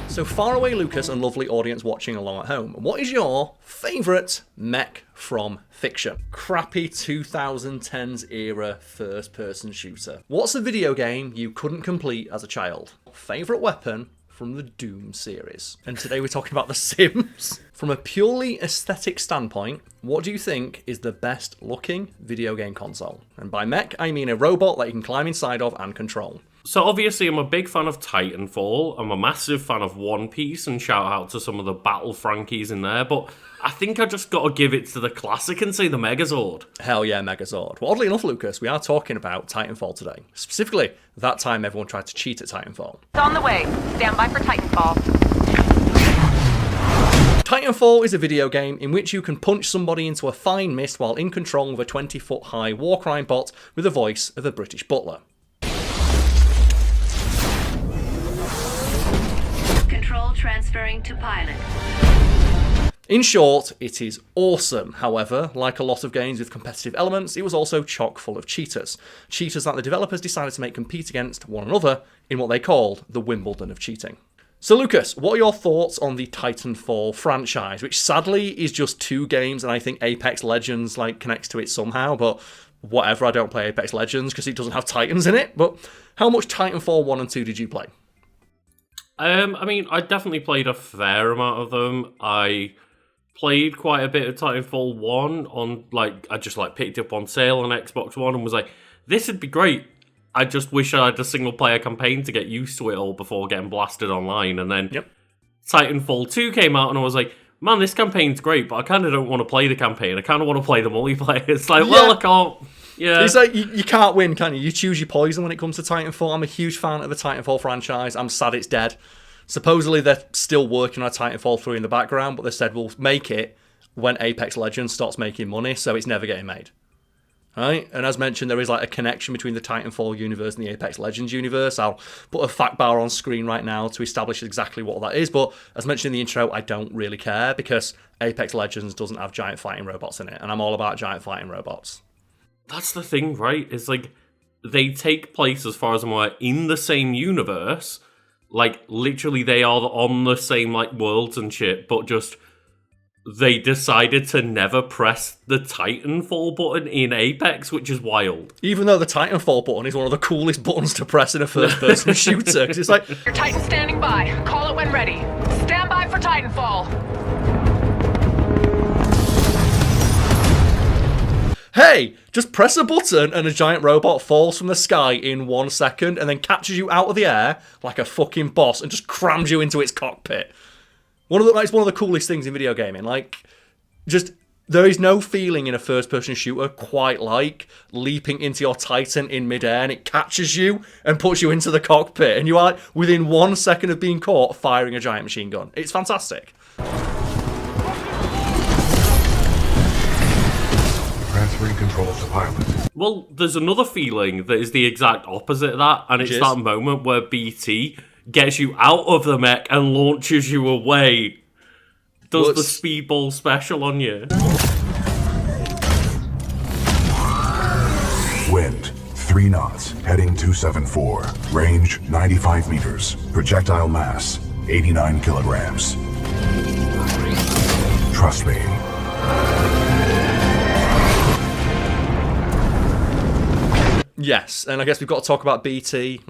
So far away, Lucas, and lovely audience watching along at home, what is your favourite mech from fiction? Crappy 2010s era first-person shooter. What's the video game you couldn't complete as a child? Favourite weapon from the Doom series? And today we're talking about The Sims. From a purely aesthetic standpoint, what do you think is the best looking video game console? And by mech, I mean a robot that you can climb inside of and control. So obviously I'm a big fan of Titanfall, I'm a massive fan of One Piece, and shout out to some of the Battle Frankies in there, but I think I just got to give it to the classic and say the Megazord. Hell yeah, Megazord. Well, oddly enough, Lucas, we are talking about Titanfall today. Specifically, that time everyone tried to cheat at Titanfall. It's on the way. Stand by for Titanfall. Titanfall is a video game in which you can punch somebody into a fine mist while in control of a 20-foot high war crime bot with the voice of a British butler. Control transferring to pilot. In short, it is awesome. However, like a lot of games with competitive elements, it was also chock full of cheaters. Cheaters that the developers decided to make compete against one another in what they called the Wimbledon of cheating. So Lucas, what are your thoughts on the Titanfall franchise, which sadly is just 2 games, and I think Apex Legends connects to it somehow, but whatever, I don't play Apex Legends because it doesn't have Titans in it. But how much Titanfall 1 and 2 did you play? I mean, I definitely played a fair amount of them. I played quite a bit of Titanfall 1 on, I just, picked it up on sale on Xbox One and was like, this would be great. I just wish I had a single-player campaign to get used to it all before getting blasted online. And then Titanfall 2 came out and I was like, man, this campaign's great, but I kind of don't want to play the campaign. I kind of want to play the multiplayer. It's like, well, I can't. Yeah. It's like, you can't win, can you? You choose your poison when it comes to Titanfall. I'm a huge fan of the Titanfall franchise. I'm sad it's dead. Supposedly they're still working on Titanfall 3 in the background, but they said we'll make it when Apex Legends starts making money, so it's never getting made. Right? And as mentioned, there is a connection between the Titanfall universe and the Apex Legends universe. I'll put a fact bar on screen right now to establish exactly what that is, but as mentioned in the intro, I don't really care because Apex Legends doesn't have giant fighting robots in it, and I'm all about giant fighting robots. That's the thing, right? It's they take place, as far as I'm aware, in the same universe. Literally they are on the same, worlds and shit, but just they decided to never press the Titanfall button in Apex, which is wild. Even though the Titanfall button is one of the coolest buttons to press in a first-person shooter, because it's like... Your Titan standing by. Call it when ready. Stand by for Titanfall. Hey, just press a button and a giant robot falls from the sky in 1 second and then catches you out of the air like a fucking boss and just crams you into its cockpit. It's one of the coolest things in video gaming. There is no feeling in a first-person shooter quite like leaping into your Titan in midair and it catches you and puts you into the cockpit and you are, within 1 second of being caught, firing a giant machine gun. It's fantastic. Transferring control to pilot. Well, there's another feeling that is the exact opposite of that, and it's that moment where BT gets you out of the mech and launches you away. Does the speedball special on you. Wind, 3 knots, heading 274. Range, 95 meters. Projectile mass, 89 kilograms. Trust me. Yes, and I guess we've got to talk about BT.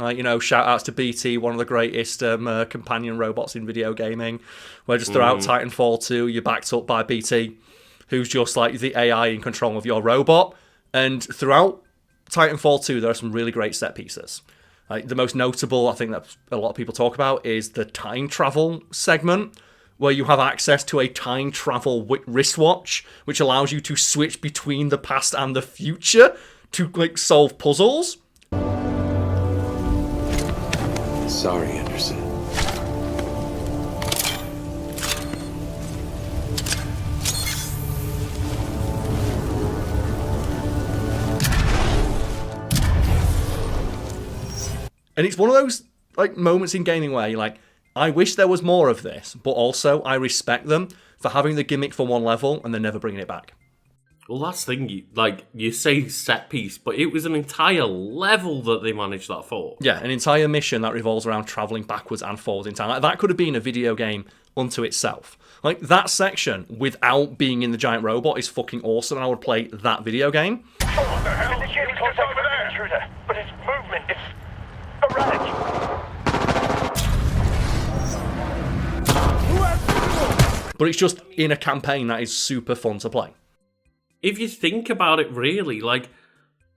Shout outs to BT, one of the greatest companion robots in video gaming. Where just throughout Titanfall 2, you're backed up by BT, who's just the AI in control of your robot. And throughout Titanfall 2, there are some really great set pieces. The most notable, I think that a lot of people talk about, is the time travel segment, where you have access to a time travel wristwatch, which allows you to switch between the past and the future to solve puzzles. Sorry, Anderson. And it's one of those moments in gaming where you're like, I wish there was more of this, but also I respect them for having the gimmick for one level and then never bringing it back. Well, that's the thing. You say set piece, but it was an entire level that they managed that for. Yeah, an entire mission that revolves around travelling backwards and forwards in time. Like, that could have been a video game unto itself. Like, that section, without being in the giant robot, is fucking awesome, and I would play that video game. What the hell? Indicating contact with an intruder, but his movement is erratic. But it's just in a campaign that is super fun to play. If you think about it, really, like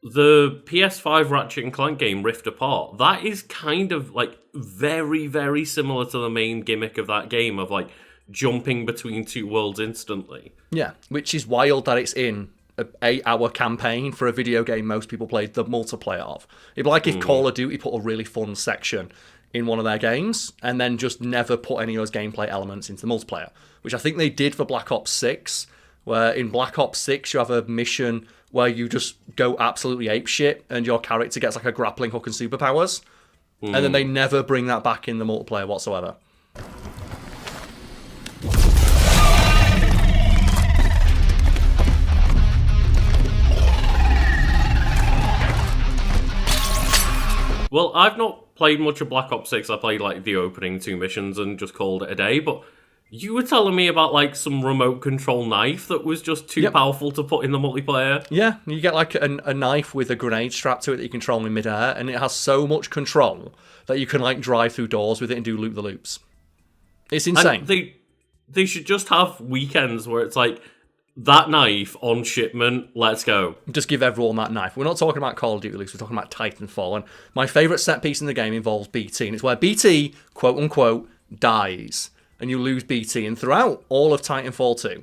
the PS5 Ratchet and Clank game Rift Apart, that is kind of like very, very similar to the main gimmick of that game of like jumping between two worlds instantly. Yeah, which is wild that it's in an 8-hour campaign for a video game most people played the multiplayer of. It'd be like if Call of Duty put a really fun section in one of their games and then just never put any of those gameplay elements into the multiplayer, which I think they did for Black Ops 6, where in Black Ops 6 you have a mission where you just go absolutely apeshit and your character gets like a grappling hook and superpowers, and then they never bring that back in the multiplayer whatsoever. Well, I've not played much of Black Ops 6. I played like the opening 2 missions and just called it a day, but you were telling me about like some remote control knife that was just too powerful to put in the multiplayer. Yeah, you get like a knife with a grenade strapped to it that you control in midair, and it has so much control that you can like drive through doors with it and do loop-the-loops. It's insane. And they should just have weekends where it's like, that knife on shipment, let's go. Just give everyone that knife. We're not talking about Call of Duty, we're talking about Titanfall, and my favourite set piece in the game involves BT, and it's where BT, quote-unquote, dies, and you lose BT, and throughout all of Titanfall 2,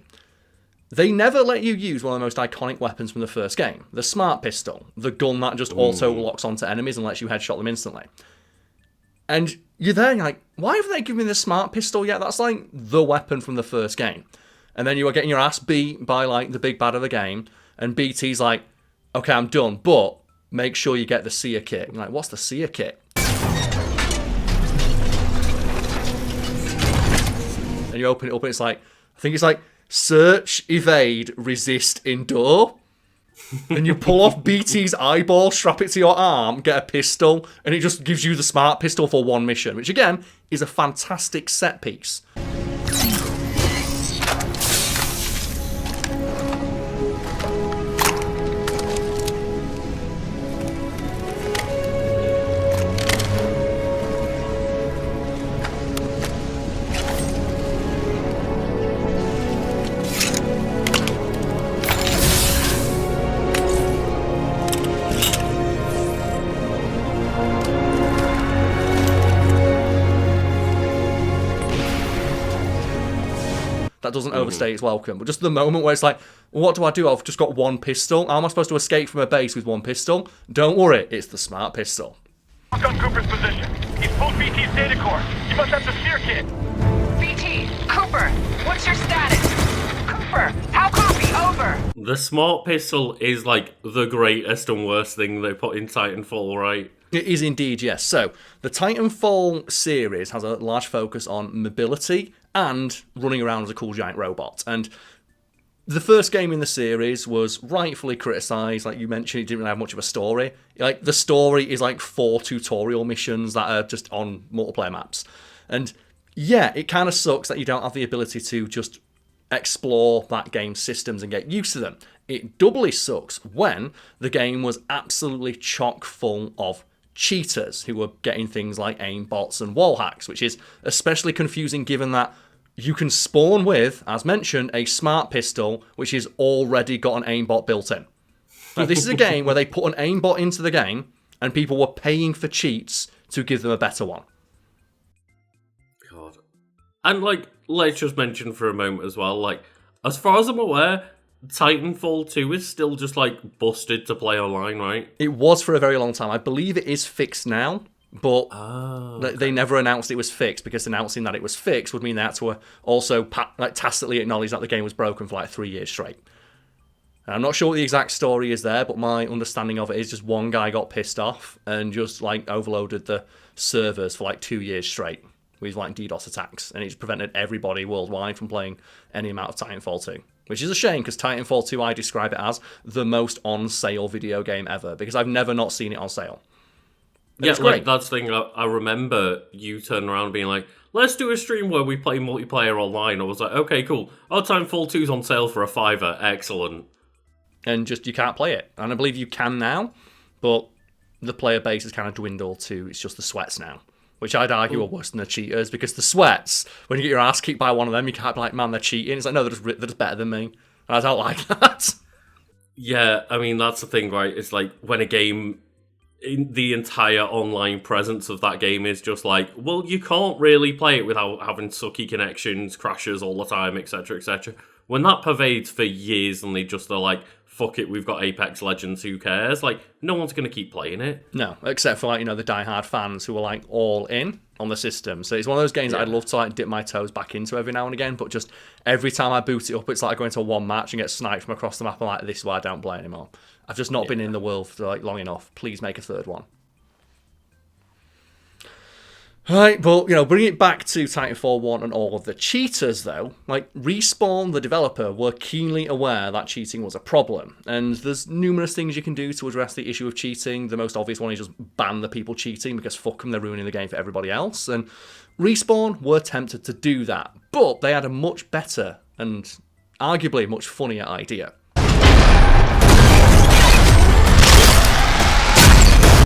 they never let you use one of the most iconic weapons from the first game, the Smart Pistol, the gun that just auto-locks onto enemies and lets you headshot them instantly. And you're there, and you're like, why haven't they given me the Smart Pistol yet? That's like the weapon from the first game. And then you are getting your ass beat by like the big bad of the game, and BT's like, okay, I'm done, but make sure you get the Seer kit. You're like, what's the Seer kit? And you open it up and it's like, I think it's like, search, evade, resist, endure. And you pull off BT's eyeball, strap it to your arm, get a pistol, and it just gives you the Smart Pistol for one mission, which again, is a fantastic set piece. That doesn't overstay its welcome. But just the moment where it's like, well, what do? I've just got one pistol. How am I supposed to escape from a base with one pistol? Don't worry, it's the Smart Pistol. Look on Cooper's position. He's pulled BT's data core. You must have the Seer kit. BT, Cooper, what's your status? Cooper, how copy? Over. The Smart Pistol is like the greatest and worst thing they put in Titanfall, right? It is indeed, yes. So, the Titanfall series has a large focus on mobility and running around as a cool giant robot. And the first game in the series was rightfully criticised. Like you mentioned, it didn't really have much of a story. Like, the story is like 4 tutorial missions that are just on multiplayer maps. And yeah, it kind of sucks that you don't have the ability to just explore that game's systems and get used to them. It doubly sucks when the game was absolutely chock full of cheaters who were getting things like aim bots and wall hacks, which is especially confusing given that you can spawn with, as mentioned, a Smart Pistol, which has already got an aimbot built in. Now, this is a game where they put an aimbot into the game, and people were paying for cheats to give them a better one. God. And, like, let's just mention for a moment as well, like, as far as I'm aware, Titanfall 2 is still just, like, busted to play online, right? It was for a very long time. I believe it is fixed now. But they never announced it was fixed, because announcing that it was fixed would mean they had to also tacitly acknowledge that the game was broken for like 3 years straight. And I'm not sure what the exact story is there, but my understanding of it is just one guy got pissed off and just like overloaded the servers for like 2 years straight with like DDoS attacks, and it's prevented everybody worldwide from playing any amount of Titanfall 2. which is a shame because Titanfall 2, I describe it as the most on-sale video game ever because I've never not seen it on sale. And yeah, it's great. that's the thing. I remember you turning around being like, let's do a stream where we play multiplayer online. I was like, okay, cool. Our Titanfall 2's on sale for $5. Excellent. And just, you can't play it. And I believe you can now, but the player base has kind of dwindled to, it's just the sweats now. Which I'd argue are worse than the cheaters, because the sweats, when you get your ass kicked by one of them, you can't be like, man, they're cheating. It's like, no, they're just better than me. And I don't like that. Yeah, I mean, that's the thing, right? It's like, when a game, the entire online presence of that game is just like, well, you can't really play it without having sucky connections, crashes all the time, etc., etc. When that pervades for years and they just are like, fuck it, we've got Apex Legends, who cares? Like, no one's going to keep playing it. No, except for, like, you know, the diehard fans who are, like, all in on the system. So it's one of those games that I'd love to, like, dip my toes back into every now and again, but just every time I boot it up, it's like going to one match and get sniped from across the map and, like, this is why I don't play anymore. I've just not been in the world for, like, long enough. Please make a third one. Right, but, you know, bring it back to Titanfall 1 and all of the cheaters, though. Like, Respawn, the developer, were keenly aware that cheating was a problem. And there's numerous things you can do to address the issue of cheating. The most obvious one is just ban the people cheating, because fuck them, they're ruining the game for everybody else. And Respawn were tempted to do that, but they had a much better and arguably much funnier idea.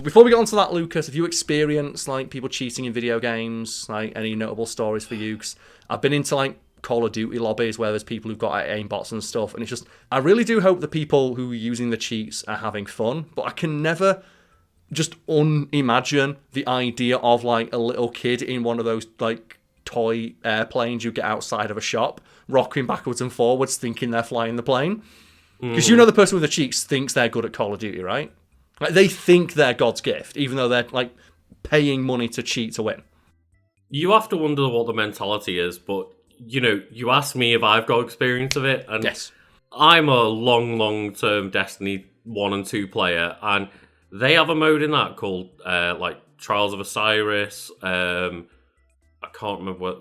Before we get onto that, Lucas, have you experienced, like, people cheating in video games? Like, any notable stories for you? 'Cause I've been into, like, Call of Duty lobbies where there's people who've got aimbots and stuff, and it's just, I really do hope the people who are using the cheats are having fun, but I can never just unimagine the idea of, like, a little kid in one of those, like, toy airplanes you get outside of a shop, rocking backwards and forwards, thinking they're flying the plane. Because you know the person with the cheats thinks they're good at Call of Duty, right? Like, they think they're God's gift, even though they're, like, paying money to cheat to win. You have to wonder what the mentality is, but, you know, you asked me if I've got experience of it, and Yes. I'm a long-term Destiny 1 and 2 player, and they have a mode in that called, like, Trials of Osiris. I can't remember what...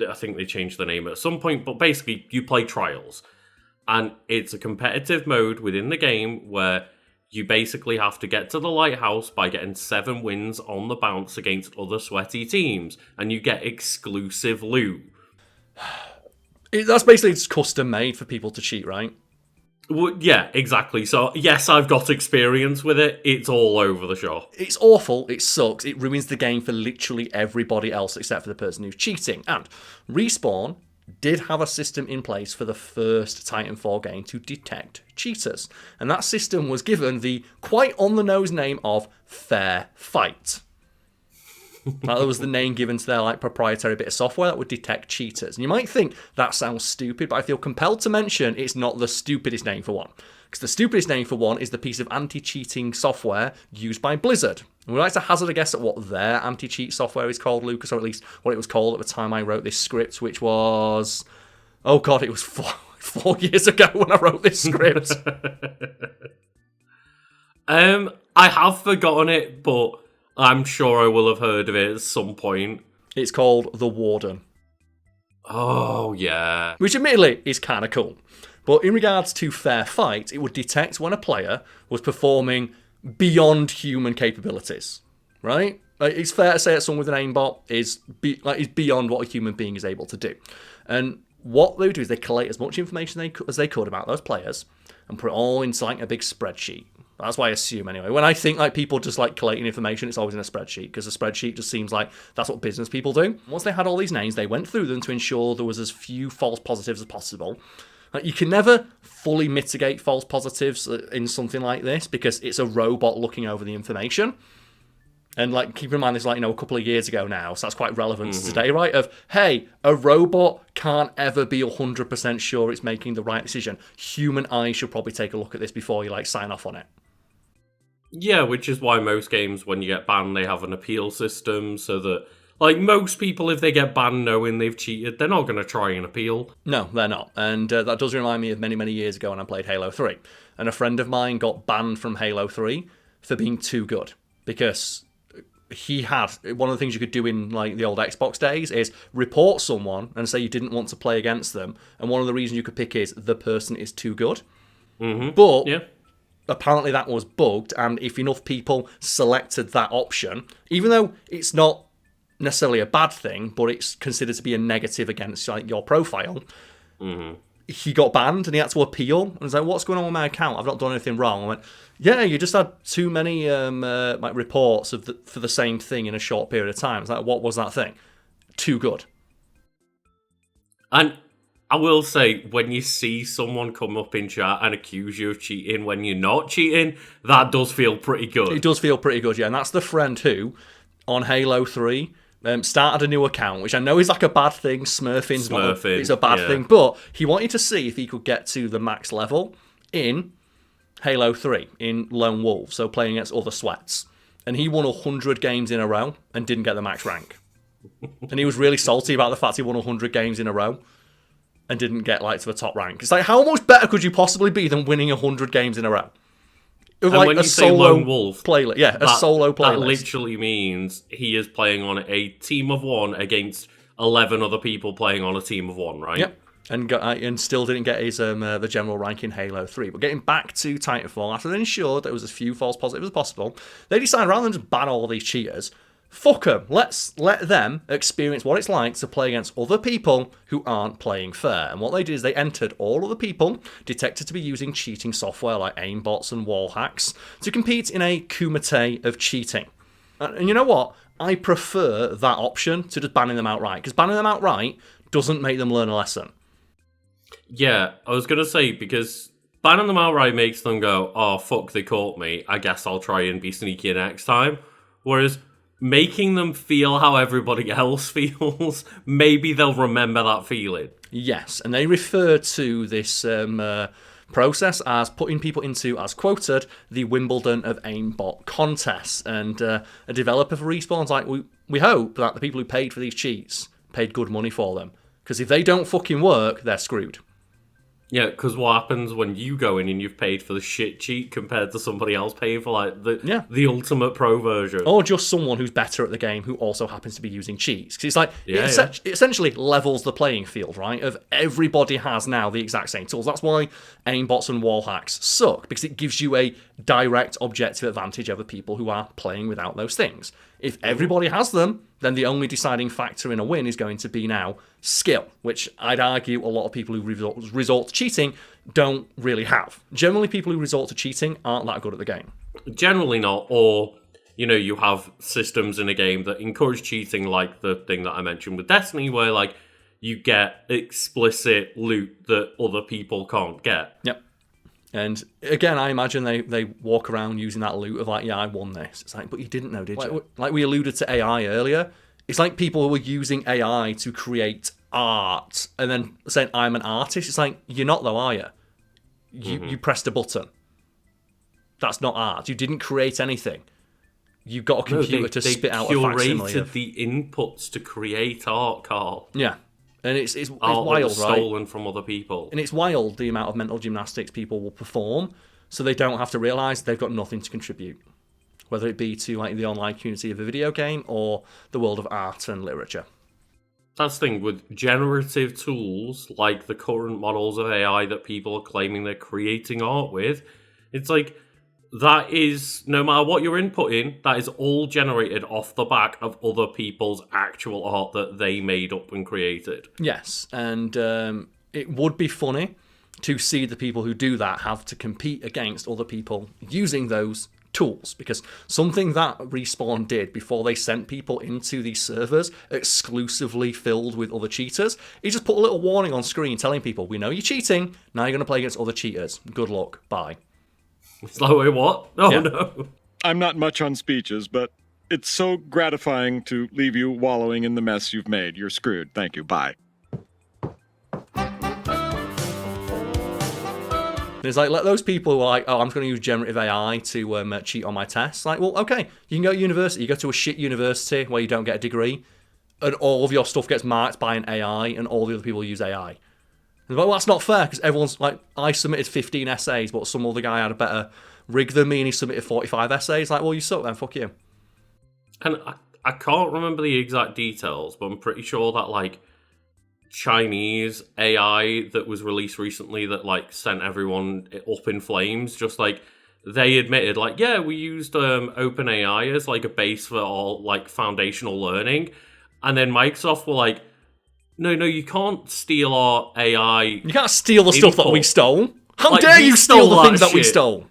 I think they changed the name at some point, but basically, you play Trials. And it's a competitive mode within the game where you basically have to get to the lighthouse by getting 7 wins on the bounce against other sweaty teams, and you get exclusive loot. That's basically just custom made for people to cheat, right? Well, yeah, exactly. So, yes, I've got experience with it. It's all over the shop. It's awful, it sucks, it ruins the game for literally everybody else except for the person who's cheating. And Respawn did have a system in place for the first Titanfall game to detect cheaters. And that system was given the quite on-the-nose name of Fair Fight. That was the name given to their, like, proprietary bit of software that would detect cheaters. And you might think that sounds stupid, but I feel compelled to mention it's not the stupidest name for one. Because the stupidest name for one is the piece of anti-cheating software used by Blizzard. And we'd like to hazard a guess at what their anti-cheat software is called, Lucas, or at least what it was called at the time I wrote this script, which was... Oh god, it was 4 years ago when I wrote this script. I have forgotten it, but I'm sure I will have heard of it at some point. It's called The Warden. Oh, yeah. Which admittedly is kind of cool. But in regards to Fair Fight, it would detect when a player was performing beyond human capabilities, right? Like, it's fair to say that someone with an aimbot is beyond what a human being is able to do. And what they would do is they collate as much information as they could about those players and put it all into, like, a big spreadsheet. That's what I assume anyway. When I think, like, people just, like, collating information, it's always in a spreadsheet, because a spreadsheet just seems like that's what business people do. Once they had all these names, they went through them to ensure there was as few false positives as possible. Like, you can never fully mitigate false positives in something like this, because it's a robot looking over the information. And, like, keep in mind, this is, like, you know, a couple of years ago now, so that's quite relevant to today, right? Of, hey, a robot can't ever be 100% sure it's making the right decision. Human eyes should probably take a look at this before you, like, sign off on it. Yeah, which is why most games, when you get banned, they have an appeal system, so that, like, most people, if they get banned knowing they've cheated, they're not going to try and appeal. No, they're not. And that does remind me of many, many years ago when I played Halo 3. And a friend of mine got banned from Halo 3 for being too good. Because he had one of the things you could do in like the old Xbox days is report someone and say you didn't want to play against them, and one of the reasons you could pick is the person is too good. But apparently that was bugged, and if enough people selected that option, even though it's not necessarily a bad thing, but it's considered to be a negative against like your profile, he got banned and he had to appeal. And I was like, what's going on with my account? I've not done anything wrong. I went, yeah, you just had too many like reports for the same thing in a short period of time. It's like, what was that thing? Too good. And I will say, when you see someone come up in chat and accuse you of cheating when you're not cheating, that does feel pretty good. It does feel pretty good, yeah. And that's the friend who, on Halo 3, started a new account, which I know is like a bad thing. Smurfing is a bad thing, but he wanted to see if he could get to the max level in Halo 3, in Lone Wolf, so playing against other sweats. And he won 100 games in a row and didn't get the max rank. And he was really salty about the fact he won 100 games in a row and didn't get like to the top rank. It's like, how much better could you possibly be than winning 100 games in a row? And like when you say Lone Wolf, playlist, yeah, a solo playlist. That literally means he is playing on a team of one against 11 other people playing on a team of one, right? Yep. And still didn't get his the general rank in Halo 3. But getting back to Titanfall, after they ensured there was as few false positives as possible, they decided rather than just ban all these cheaters, fuck them. Let's let them experience what it's like to play against other people who aren't playing fair. And what they did is they entered all other people detected to be using cheating software like aimbots and wall hacks to compete in a kumite of cheating. And you know what? I prefer that option to just banning them outright, because banning them outright doesn't make them learn a lesson. Yeah, I was going to say, because banning them outright makes them go, oh, fuck, they caught me. I guess I'll try and be sneaky next time. Whereas making them feel how everybody else feels, maybe they'll remember that feeling. Yes, and they refer to this process as putting people into, as quoted, the Wimbledon of aimbot contests. And a developer for Respawn's like, we hope that the people who paid for these cheats paid good money for them. Because if they don't fucking work, they're screwed. Yeah, because what happens when you go in and you've paid for the shit cheat compared to somebody else paying for like the ultimate pro version? Or just someone who's better at the game who also happens to be using cheats. Because it's like, it essentially levels the playing field, right? Of everybody has now the exact same tools. That's why aimbots and wall hacks suck, because it gives you a direct objective advantage over people who are playing without those things. If everybody has them, then the only deciding factor in a win is going to be now skill, which I'd argue a lot of people who resort to cheating don't really have. Generally, people who resort to cheating aren't that good at the game. Generally not, or, you know, you have systems in a game that encourage cheating, like the thing that I mentioned with Destiny, where, like, you get explicit loot that other people can't get. Yep. And again, I imagine they walk around using that loot of like, yeah, I won this. It's like, but you didn't know, did you? Like we alluded to AI earlier. It's like people who were using AI to create art and then saying, I'm an artist. It's like, you're not though, are you? You pressed a button. That's not art. You didn't create anything. You got a computer to spit out a facsimile. They curated the inputs to create art, Karl. Yeah. And it's wild, right? Stolen from other people. And it's wild the amount of mental gymnastics people will perform, so they don't have to realise they've got nothing to contribute, whether it be to like the online community of a video game or the world of art and literature. That's the thing with generative tools like the current models of AI that people are claiming they're creating art with. It's like, that is, no matter what you're inputting, that is all generated off the back of other people's actual art that they made up and created. Yes, and it would be funny to see the people who do that have to compete against other people using those tools, because something that Respawn did before they sent people into these servers exclusively filled with other cheaters, he just put a little warning on screen telling people, we know you're cheating, now you're going to play against other cheaters. Good luck, bye. It's like, wait, what? Oh, yeah. No. I'm not much on speeches, but it's so gratifying to leave you wallowing in the mess you've made. You're screwed. Thank you. Bye. It's like, let those people who are like, oh, I'm going to use generative AI to cheat on my tests. Like, well, okay, you can go to university. You go to a shit university where you don't get a degree, and all of your stuff gets marked by an AI, and all the other people use AI. Well, that's not fair, because everyone's like, I submitted 15 essays, but some other guy had a better rig than me and he submitted 45 essays. Like, well, you suck then, fuck you. And I can't remember the exact details, but I'm pretty sure that, like, Chinese AI that was released recently that, like, sent everyone up in flames, just, like, they admitted, like, yeah, we used OpenAI as, like, a base for all, like, foundational learning. And then Microsoft were like, no, you can't steal our AI. You can't steal the stuff that we stole. How Like, dare we you steal the stole things that that we shit. stole?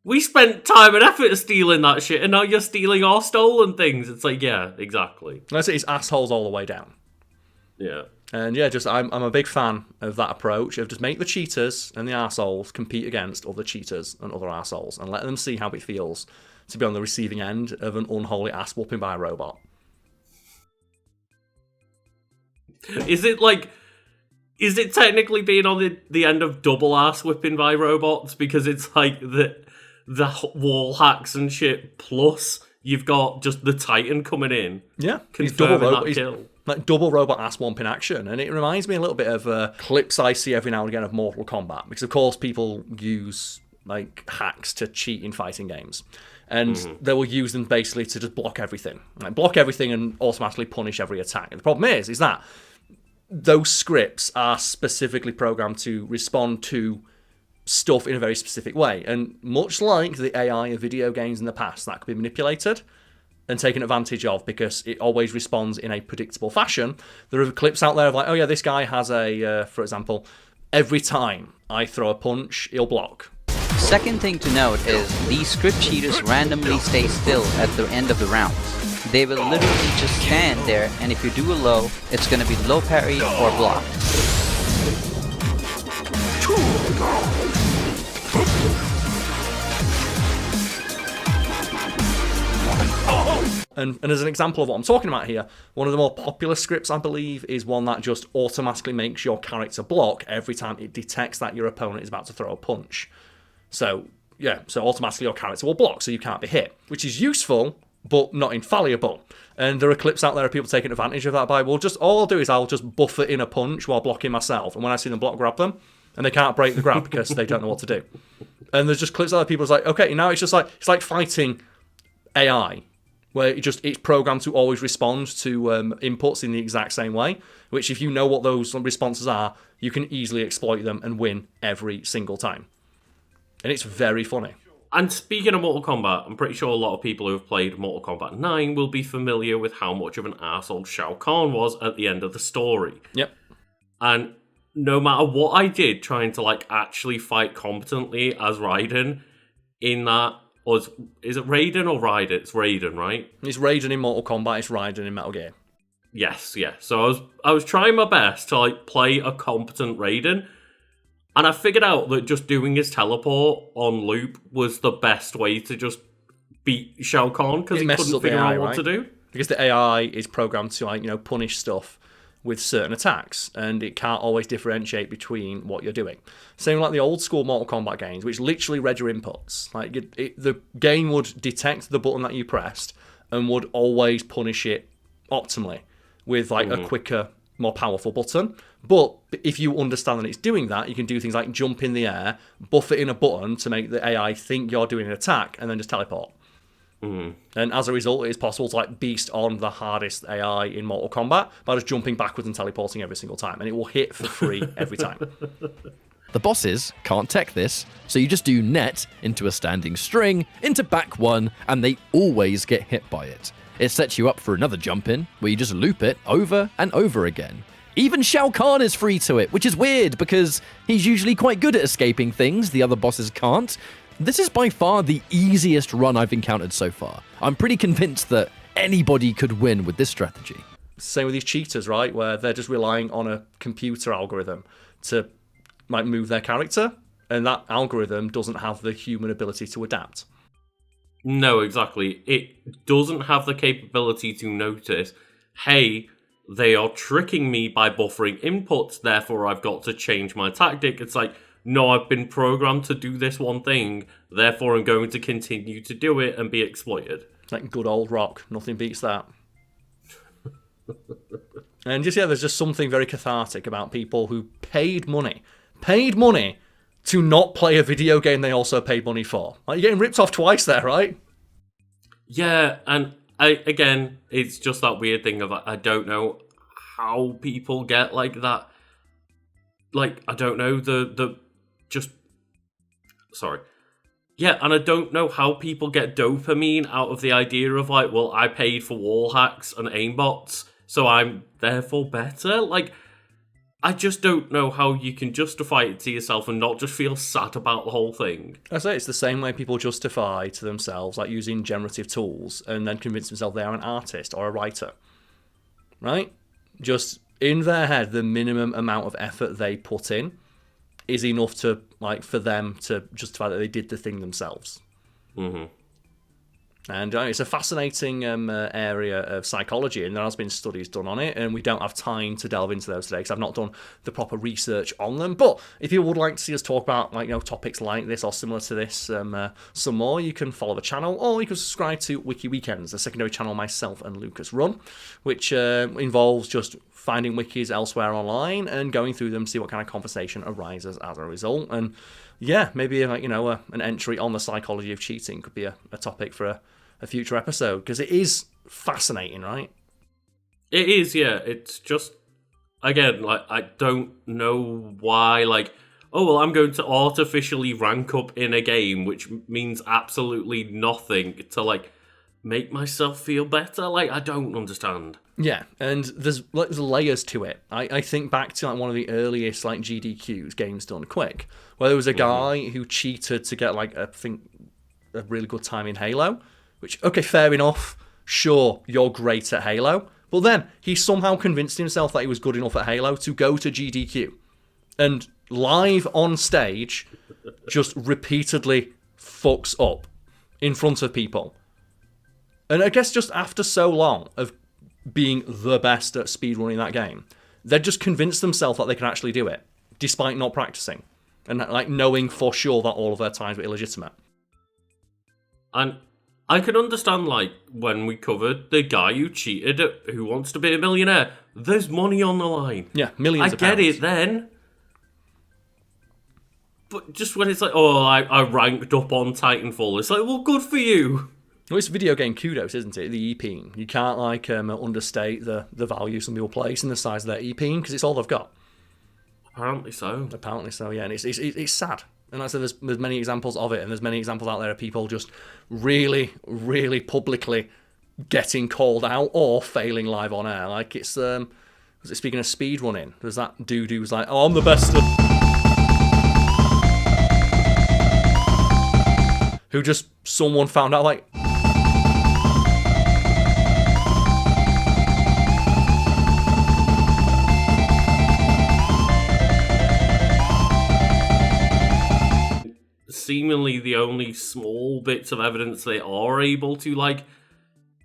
We spent time and effort stealing that shit, and now you're stealing our stolen things. It's like, yeah, exactly. That's it, it's assholes all the way down. Yeah. And yeah, just I'm a big fan of that approach of just make the cheaters and the arseholes compete against other cheaters and other arseholes and let them see how it feels to be on the receiving end of an unholy ass whooping by a robot. Is it technically being on the end of double ass whipping by robots? Because it's like the wall hacks and shit, plus you've got just the Titan coming in. Yeah, he's confirming that kill. Like double robot ass whomping action, and it reminds me a little bit of clips I see every now and again of Mortal Kombat, because of course people use like hacks to cheat in fighting games, and they will use them basically to just block everything, and automatically punish every attack. And the problem is that those scripts are specifically programmed to respond to stuff in a very specific way, and much like the AI of video games in the past, that could be manipulated and taken advantage of because it always responds in a predictable fashion. There are clips out there of like, oh yeah, this guy has for example, every time I throw a punch, he'll block. Second thing to note is these script cheaters randomly stay still at the end of the rounds. They will literally just stand there, and if you do a low, it's going to be low parry or blocked. And as an example of what I'm talking about here, one of the more popular scripts, I believe, is one that just automatically makes your character block every time it detects that your opponent is about to throw a punch. So automatically your character will block, so you can't be hit, which is useful, but not infallible. And there are clips out there of people taking advantage of that by, well, all I'll do is I'll just buffer in a punch while blocking myself, and when I see them block, grab them, and they can't break the grab because they don't know what to do. And there's just clips out of people like, okay, now it's like fighting AI, where it's programmed to always respond to inputs in the exact same way, which if you know what those responses are, you can easily exploit them and win every single time. And it's very funny. And speaking of Mortal Kombat, I'm pretty sure a lot of people who have played Mortal Kombat 9 will be familiar with how much of an arsehole Shao Kahn was at the end of the story. Yep. And no matter what I did trying to like actually fight competently as Raiden in that, is it Raiden or Raiden? It's Raiden, right? It's Raiden in Mortal Kombat, it's Raiden in Metal Gear. Yes, yeah. So I was trying my best to like play a competent Raiden, and I figured out that just doing his teleport on loop was the best way to just beat Shao Kahn because he couldn't figure out what to do. Because the AI is programmed to punish stuff with certain attacks, and it can't always differentiate between what you're doing. Same like the old school Mortal Kombat games, which literally read your inputs. Like the game would detect the button that you pressed and would always punish it optimally with like a quicker, more powerful button. But if you understand that it's doing that, you can do things like jump in the air, buff it in a button to make the AI think you're doing an attack, and then just teleport. And as a result, it is possible to like beast on the hardest AI in Mortal Kombat by just jumping backwards and teleporting every single time, and it will hit for free every time. The bosses can't tech this, so you just do net into a standing string, into back one, and they always get hit by it. It sets you up for another jump in, where you just loop it over and over again. Even Shao Kahn is free to it, which is weird because he's usually quite good at escaping things the other bosses can't. This is by far the easiest run I've encountered so far. I'm pretty convinced that anybody could win with this strategy. Same with these cheaters, right? Where they're just relying on a computer algorithm to like move their character, and that algorithm doesn't have the human ability to adapt. No, exactly. It doesn't have the capability to notice, hey, they are tricking me by buffering inputs, therefore I've got to change my tactic. It's like, no, I've been programmed to do this one thing, therefore I'm going to continue to do it and be exploited. Like good old rock. Nothing beats that. And there's just something very cathartic about people who paid money to not play a video game they also paid money for. Like, you're getting ripped off twice there, right? Yeah, and again, it's just that weird thing of I don't know how people get like that. Like, I don't know, sorry. Yeah, and I don't know how people get dopamine out of the idea of, like, well, I paid for wall hacks and aimbots, so I'm therefore better. Like, I just don't know how you can justify it to yourself and not just feel sad about the whole thing. I say it's the same way people justify to themselves, like, using generative tools and then convince themselves they are an artist or a writer. Right? Just in their head, the minimum amount of effort they put in is enough to, like, for them to justify that they did the thing themselves. Mm-hmm. And it's a fascinating area of psychology, and there has been studies done on it, and we don't have time to delve into those today because I've not done the proper research on them. But if you would like to see us talk about, like, topics like this or similar to this some more, you can follow the channel, or you can subscribe to Wiki Weekends, the secondary channel myself and Lucas run, which involves just finding wikis elsewhere online and going through them, see what kind of conversation arises as a result. And yeah, maybe an entry on the psychology of cheating could be a topic for a future episode, because it is fascinating, right? It is, yeah. It's just, again, like, I don't know why, like, oh, well, I'm going to artificially rank up in a game, which means absolutely nothing to, like, make myself feel better. Like, I don't understand. Yeah, and there's layers to it. I think back to, like, one of the earliest, like, GDQs, Games Done Quick, where there was a guy who cheated to get, like, I think a really good time in Halo. Which, okay, fair enough. Sure, you're great at Halo. But then he somehow convinced himself that he was good enough at Halo to go to GDQ. And live on stage, just repeatedly fucks up in front of people. And I guess just after so long of being the best at speedrunning that game, they'd just convinced themselves that they can actually do it, despite not practicing. And, like, knowing for sure that all of their times were illegitimate. And I can understand, like, when we covered the guy who cheated at Who Wants to Be a Millionaire, there's money on the line. Yeah, millions of pounds. I get pounds. it then. But just when it's like, oh, I ranked up on Titanfall, it's like, well, good for you. Well, it's video game kudos, isn't it? The EP. You can't, like, understate the value some people place in the size of their EP, because it's all they've got. Apparently so. Apparently so, yeah. And it's sad. And like I said, there's many examples of it, and there's many examples out there of people just really, really publicly getting called out or failing live on air. Like, it's speaking of speedrunning, there's that dude who was like, oh, I'm the best at... Who just, someone found out, like... Seemingly the only small bits of evidence they are able to, like,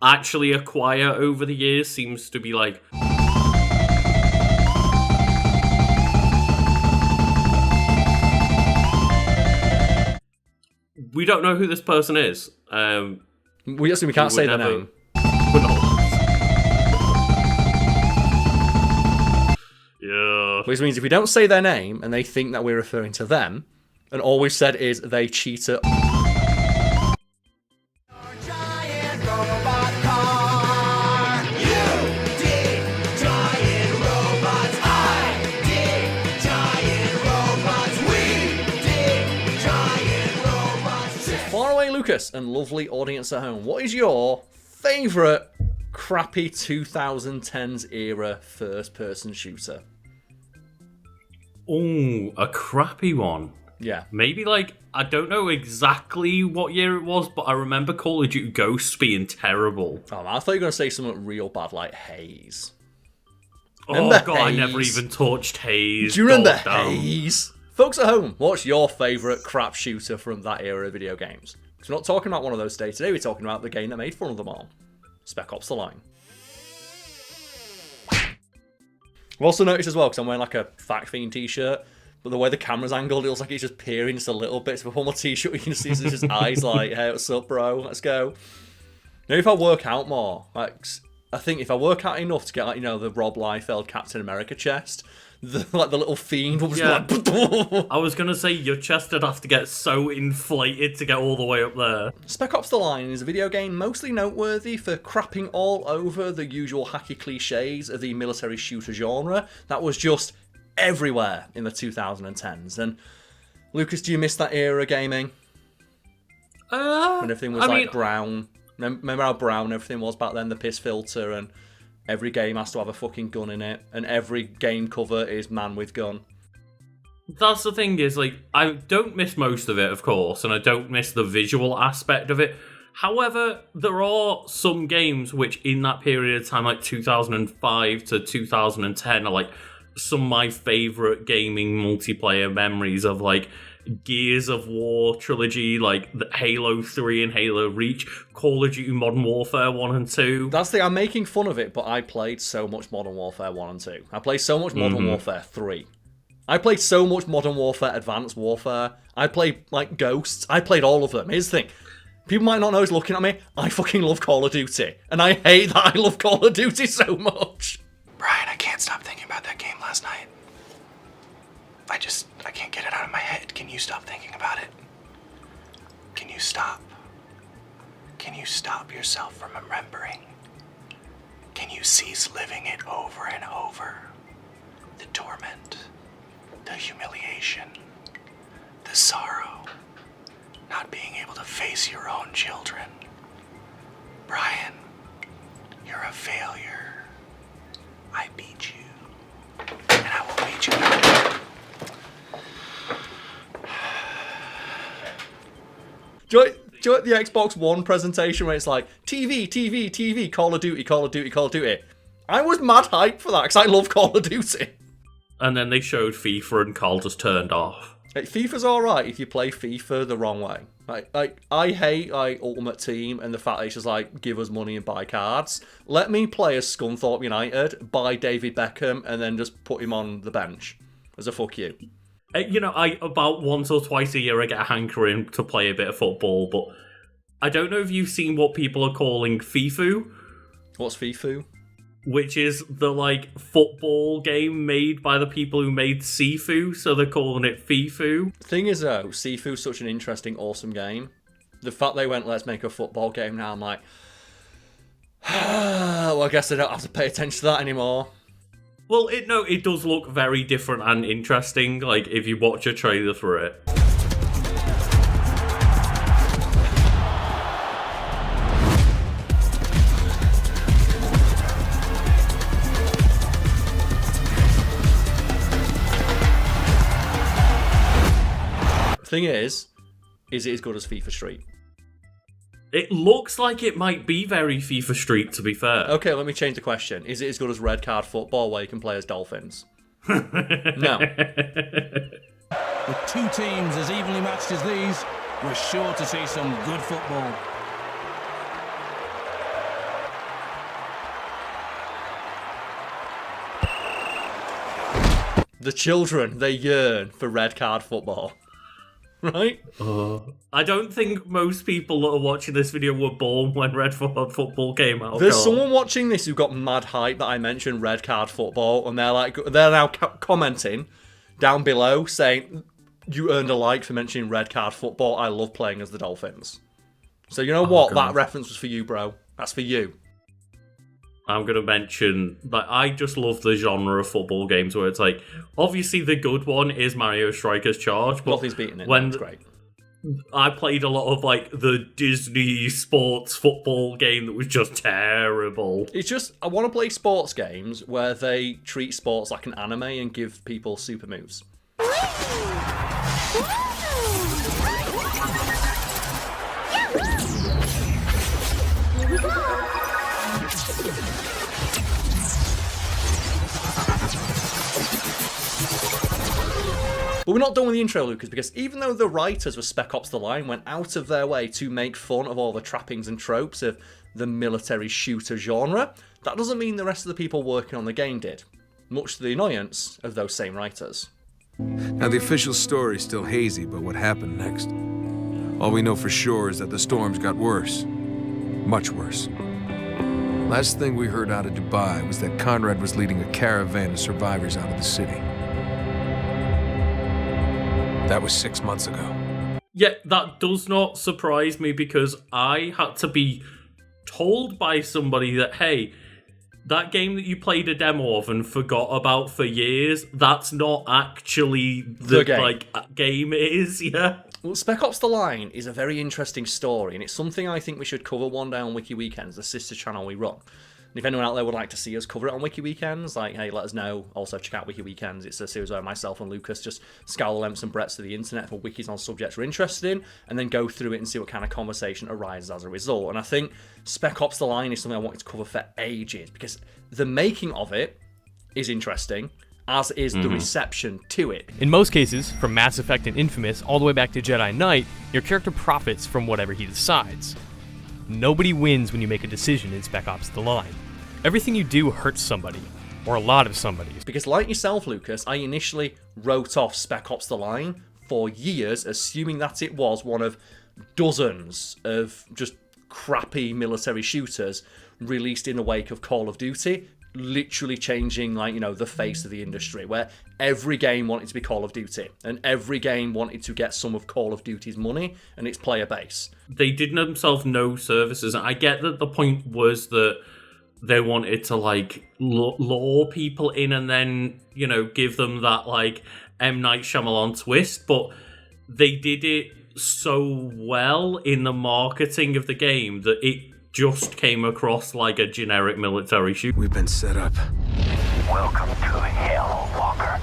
actually acquire over the years seems to be, like... We don't know who this person is. We can't say their name. Yeah. Which means if we don't say their name and they think that we're referring to them, and all we've said is they cheated. Faraway Lucas and lovely audience at home, what is your favourite crappy 2010s era first-person shooter? Oh, a crappy one. Yeah. Maybe, like, I don't know exactly what year it was, but I remember Call of Duty Ghosts being terrible. Oh, man, I thought you were going to say something real bad like Haze. Remember God, Haze? I never even touched Haze. Do you remember Haze? Folks at home, what's your favourite crap shooter from that era of video games? Because we're not talking about one of those today, we're talking about the game that made fun of them all. Spec Ops The Line. I've also noticed as well, because I'm wearing like a Fiend t-shirt, but the way the camera's angled, it looks like he's just peering just a little bit. So if I pull my t-shirt, you can see his eyes like, hey, what's up, bro? Let's go. Maybe if I work out more, like, I think if I work out enough to get, like, the Rob Liefeld Captain America chest, the little fiend was Yeah. like... I was gonna say your chest would have to get so inflated to get all the way up there. Spec Ops The Line is a video game mostly noteworthy for crapping all over the usual hacky cliches of the military shooter genre that was just everywhere in the 2010s. And Lucas, do you miss that era of gaming? When everything was brown. Remember how brown everything was back then? The piss filter, and every game has to have a fucking gun in it, and every game cover is man with gun. That's the thing is, like, I don't miss most of it, of course, and I don't miss the visual aspect of it. However, there are some games which, in that period of time, like 2005 to 2010, are like some of my favourite gaming multiplayer memories of, like, Gears of War trilogy, like the Halo 3 and Halo Reach, Call of Duty Modern Warfare 1 and 2. That's the I'm making fun of it, but I played so much Modern Warfare 1 and 2. I played so much Modern Warfare 3. I played so much Modern Warfare Advanced Warfare. I played, like, Ghosts. I played all of them. Here's the thing. People might not know who's looking at me. I fucking love Call of Duty. And I hate that I love Call of Duty so much. Brian, I can't stop thinking about that game last night. I can't get it out of my head. Can you stop thinking about it? Can you stop? Can you stop yourself from remembering? Can you cease living it over and over? The torment, the humiliation, the sorrow, not being able to face your own children. Brian, you're a failure. I beat you, and I will beat you now. Do you like the Xbox One presentation where it's like, TV, Call of Duty, Call of Duty, Call of Duty? I was mad hyped for that because I love Call of Duty. And then they showed FIFA and Karl just turned off. Like, FIFA's alright if you play FIFA the wrong way. Like I hate Ultimate Team and the fact that it's just like, give us money and buy cards. Let me play as Scunthorpe United, buy David Beckham, and then just put him on the bench as a fuck you. You know, I about once or twice a year I get a hankering to play a bit of football, but I don't know if you've seen what people are calling FIFU. What's FIFU? Which is the, like, football game made by the people who made Sifu, so they're calling it FIFU. Thing is, though, Sifu's such an interesting, awesome game. The fact they went, let's make a football game now, I'm like, well, I guess I don't have to pay attention to that anymore. Well, it does look very different and interesting, like, if you watch a trailer for it. Thing is it as good as FIFA Street? It looks like it might be very FIFA Street, to be fair. Okay, let me change the question. Is it as good as Red Card Football, where you can play as Dolphins? No. With two teams as evenly matched as these, we're sure to see some good football. The children, they yearn for Red Card Football. Right? I don't think most people that are watching this video were born when Red Card Football came out. There's someone watching this who got mad hype that I mentioned Red Card Football, and they're now commenting down below saying, you earned a like for mentioning Red Card Football. I love playing as the Dolphins. So you know what? God. That reference was for you, bro. That's for you. I'm going to mention that I just love the genre of football games where it's like, obviously the good one is Mario Strikers Charge, but nothing's beating it. That's great. I played a lot of like the Disney sports football game that was just terrible. It's just, I want to play sports games where they treat sports like an anime and give people super moves. But we're not done with the intro, Lucas, because even though the writers of Spec Ops The Line went out of their way to make fun of all the trappings and tropes of the military shooter genre, that doesn't mean the rest of the people working on the game did, much to the annoyance of those same writers. Now, the official story is still hazy about what happened next. All we know for sure is that the storms got worse. Much worse. Last thing we heard out of Dubai was that Conrad was leading a caravan of survivors out of the city. That was 6 months ago. Yeah, that does not surprise me because I had to be told by somebody that, hey, that game that you played a demo of and forgot about for years, that's not actually the game. Game is, yeah. Well, Spec Ops The Line is a very interesting story, and it's something I think we should cover one day on Wiki Weekends, the sister channel we run. And if anyone out there would like to see us cover it on Wiki Weekends, hey, let us know. Also, check out Wiki Weekends. It's a series where myself and Lucas just scour the lengths and breadths of the internet for wikis on subjects we're interested in, and then go through it and see what kind of conversation arises as a result. And I think Spec Ops The Line is something I wanted to cover for ages, because the making of it is interesting, as is the reception to it. In most cases, from Mass Effect and Infamous all the way back to Jedi Knight, your character profits from whatever he decides. Nobody wins when you make a decision in Spec Ops The Line. Everything you do hurts somebody, or a lot of somebody. Because like yourself, Lucas, I initially wrote off Spec Ops The Line for years, assuming that it was one of dozens of just crappy military shooters released in the wake of Call of Duty, literally changing, the face of the industry, where every game wanted to be Call of Duty, and every game wanted to get some of Call of Duty's money and its player base. They did themselves no services. I get that the point was that they wanted to, lure people in and then, give them that, M. Night Shyamalan twist, but they did it so well in the marketing of the game that it just came across like a generic military shoot. We've been set up. Welcome to hell, Walker.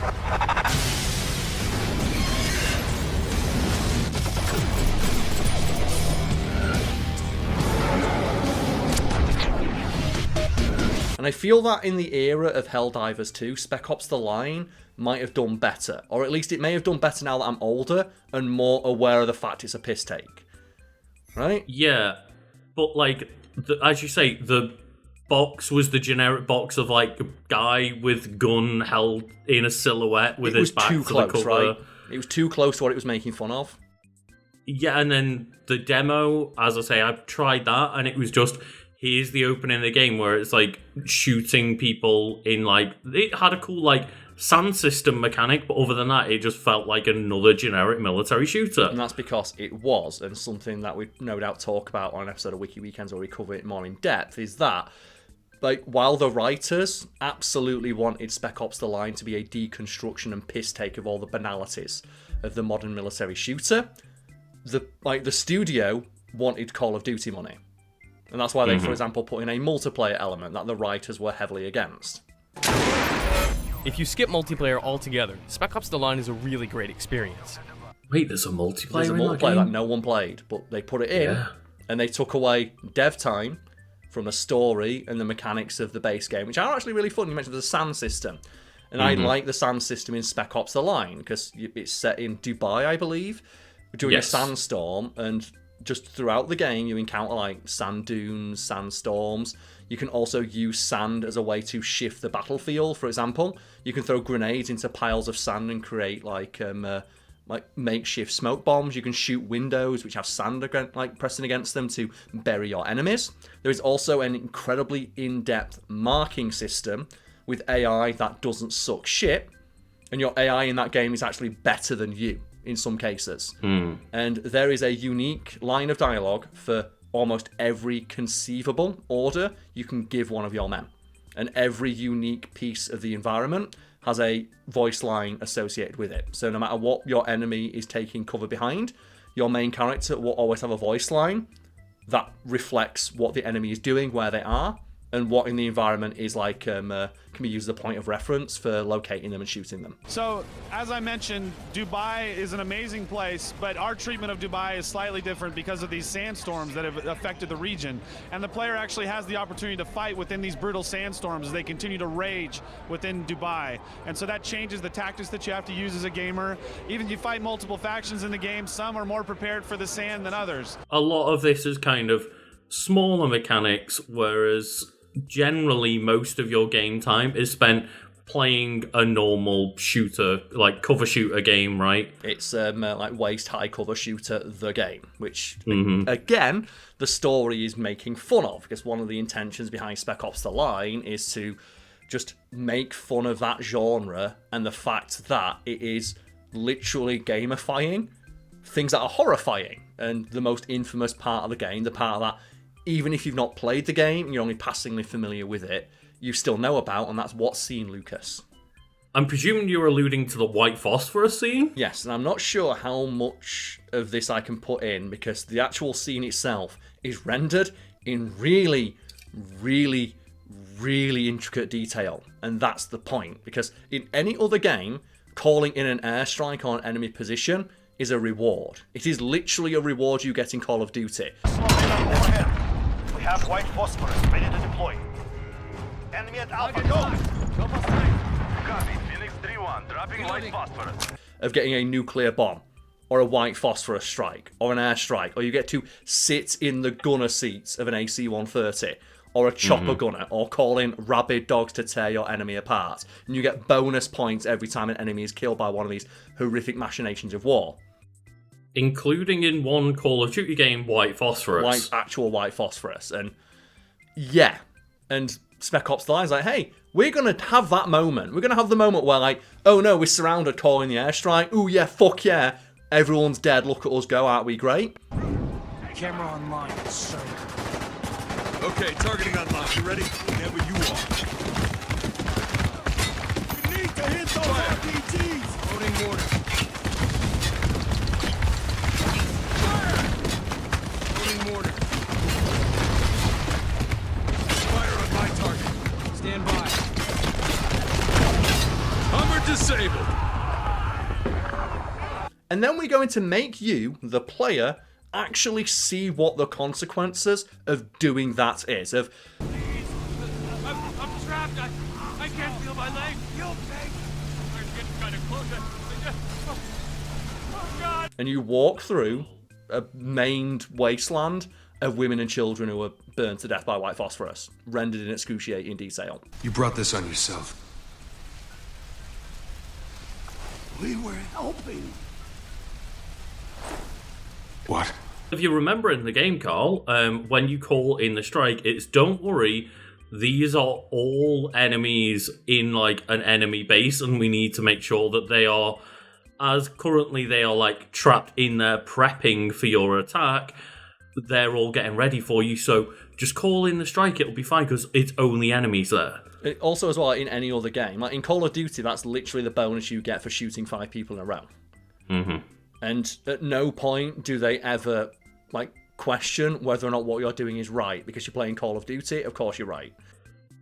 And I feel that in the era of Helldivers 2, Spec Ops The Line might have done better. Or at least it may have done better now that I'm older and more aware of the fact it's a piss take. Right? Yeah, but as you say, the box was the generic box of a guy with gun held in a silhouette with his back to the cover. Right? It was too close to what it was making fun of. Yeah, and then the demo, as I say, I've tried that, and it was just, here's the opening of the game where it's shooting people in it had a cool sand system mechanic, but other than that, it just felt like another generic military shooter. And that's because it was, and something that we no doubt talk about on an episode of Wiki Weekends where we cover it more in depth, is that while the writers absolutely wanted Spec Ops The Line to be a deconstruction and piss take of all the banalities of the modern military shooter, the studio wanted Call of Duty money. And that's why they, for example, put in a multiplayer element that the writers were heavily against. If you skip multiplayer altogether, Spec Ops The Line is a really great experience. Wait, there's a multiplayer There's a multiplayer that no one played, but they put it in, and they took away dev time from the story and the mechanics of the base game, which are actually really fun. You mentioned there's a sand system. And I like the sand system in Spec Ops The Line, because it's set in Dubai, I believe, during a sandstorm, and just throughout the game you encounter sand dunes, sandstorms. You can also use sand as a way to shift the battlefield. For example, you can throw grenades into piles of sand and create makeshift smoke bombs. You can shoot windows which have sand pressing against them to bury your enemies. There is also an incredibly in-depth marking system with AI that doesn't suck shit, and your AI in that game is actually better than you in some cases. And there is a unique line of dialogue for almost every conceivable order you can give one of your men. And every unique piece of the environment has a voice line associated with it. So no matter what your enemy is taking cover behind, your main character will always have a voice line that reflects what the enemy is doing, where they are, and what in the environment is can be used as a point of reference for locating them and shooting them. So, as I mentioned, Dubai is an amazing place, but our treatment of Dubai is slightly different because of these sandstorms that have affected the region. And the player actually has the opportunity to fight within these brutal sandstorms as they continue to rage within Dubai. And so that changes the tactics that you have to use as a gamer. Even if you fight multiple factions in the game, some are more prepared for the sand than others. A lot of this is kind of smaller mechanics, whereas generally most of your game time is spent playing a normal shooter, cover shooter game, right? It's waist high cover shooter, the game, which again the story is making fun of, because one of the intentions behind Spec Ops The Line is to just make fun of that genre and the fact that it is literally gamifying things that are horrifying. And the most infamous part of the game, the part of that, even if you've not played the game, and you're only passingly familiar with it, you still know about, and that's what scene, Lucas? I'm presuming you're alluding to the white phosphorus scene? Yes, and I'm not sure how much of this I can put in, because the actual scene itself is rendered in really, really, really intricate detail. And that's the point, because in any other game, calling in an airstrike on an enemy position is a reward. It is literally a reward you get in Call of Duty. We have white phosphorus ready to deploy. Enemy at Alpha, go! Copy, Phoenix 3-1, dropping white phosphorus. Of getting a nuclear bomb, or a white phosphorus strike, or an airstrike, or you get to sit in the gunner seats of an AC-130, or a chopper gunner, or call in rabid dogs to tear your enemy apart. And you get bonus points every time an enemy is killed by one of these horrific machinations of war. Including in one Call of Duty game, white phosphorus. Actual white phosphorus. And yeah. And Spec Ops The Line's like, hey, we're going to have that moment. We're going to have the moment where, like, oh no, we're surrounded, calling the airstrike. Ooh, yeah, fuck yeah. Everyone's dead. Look at us go. Aren't we great? Camera online, sir. Okay, targeting unlocked. You ready? Whenever you are. You need to hit those RPGs! Loading mortar. Fire! Loading mortar. Fire on my target. Stand by. Hummer disabled. And then we're going to make you, the player, actually see what the consequences of doing that is. I'm trapped. I can't feel my leg. You okay? I'm getting kind of closer. Oh, God. And you walk through a maimed wasteland of women and children who were burned to death by white phosphorus, rendered in excruciating detail. You brought this on yourself. We were helping. What? If you remember in the game, Karl, when you call in the strike, it's don't worry, these are all enemies in like an enemy base, and we need to make sure that they are, as currently they are like trapped in there prepping for your attack, they're all getting ready for you, so just call in the strike, it'll be fine, because it's only enemies there. It also, as well, in any other game, like in Call of Duty, that's literally the bonus you get for shooting 5 people in a row. Mm-hmm. And at no point do they ever like question whether or not what you're doing is right, because you're playing Call of Duty. Of course you're right.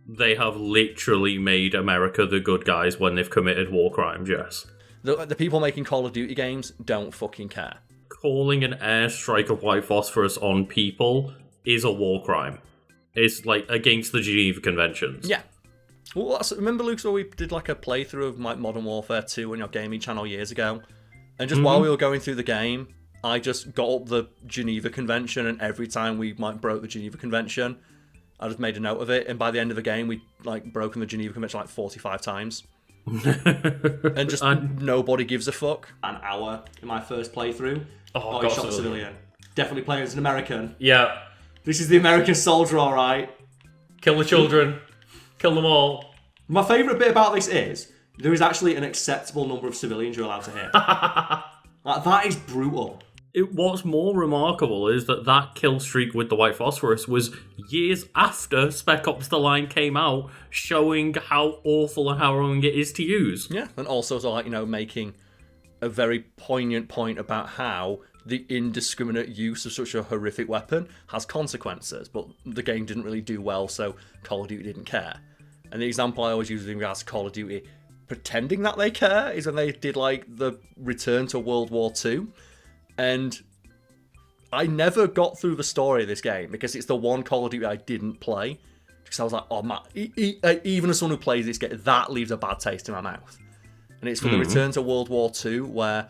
They have literally made America the good guys when they've committed war crimes, yes. The people making Call of Duty games don't fucking care. Calling an airstrike of white phosphorus on people is a war crime. It's like against the Geneva Conventions. Yeah. Well, remember, Luke, so we did like a playthrough of like Modern Warfare 2 on your gaming channel years ago? And just while we were going through the game, I just got up the Geneva Convention, and every time we like broke the Geneva Convention, I just made a note of it. And by the end of the game, we like broken the Geneva Convention like 45 times. And just nobody gives a fuck. An hour in my first playthrough. Oh, he shot a civilian. Definitely playing as an American. Yeah. This is the American soldier, all right. Kill the children. Kill them all. My favourite bit about this is there is actually an acceptable number of civilians you're allowed to hit. Like, that is brutal. What's more remarkable is that kill streak with the white phosphorus was years after Spec Ops The Line came out, showing how awful and harrowing it is to use. Yeah, and also, so like, you know, making a very poignant point about how the indiscriminate use of such a horrific weapon has consequences, but the game didn't really do well, so Call of Duty didn't care. And the example I always use in regards to Call of Duty pretending that they care is when they did like the Return to World War II, and I never got through the story of this game because it's the one Call of Duty I didn't play, because I was like, oh man, even as someone who plays this game, that leaves a bad taste in my mouth. And it's for the Return to World War II, where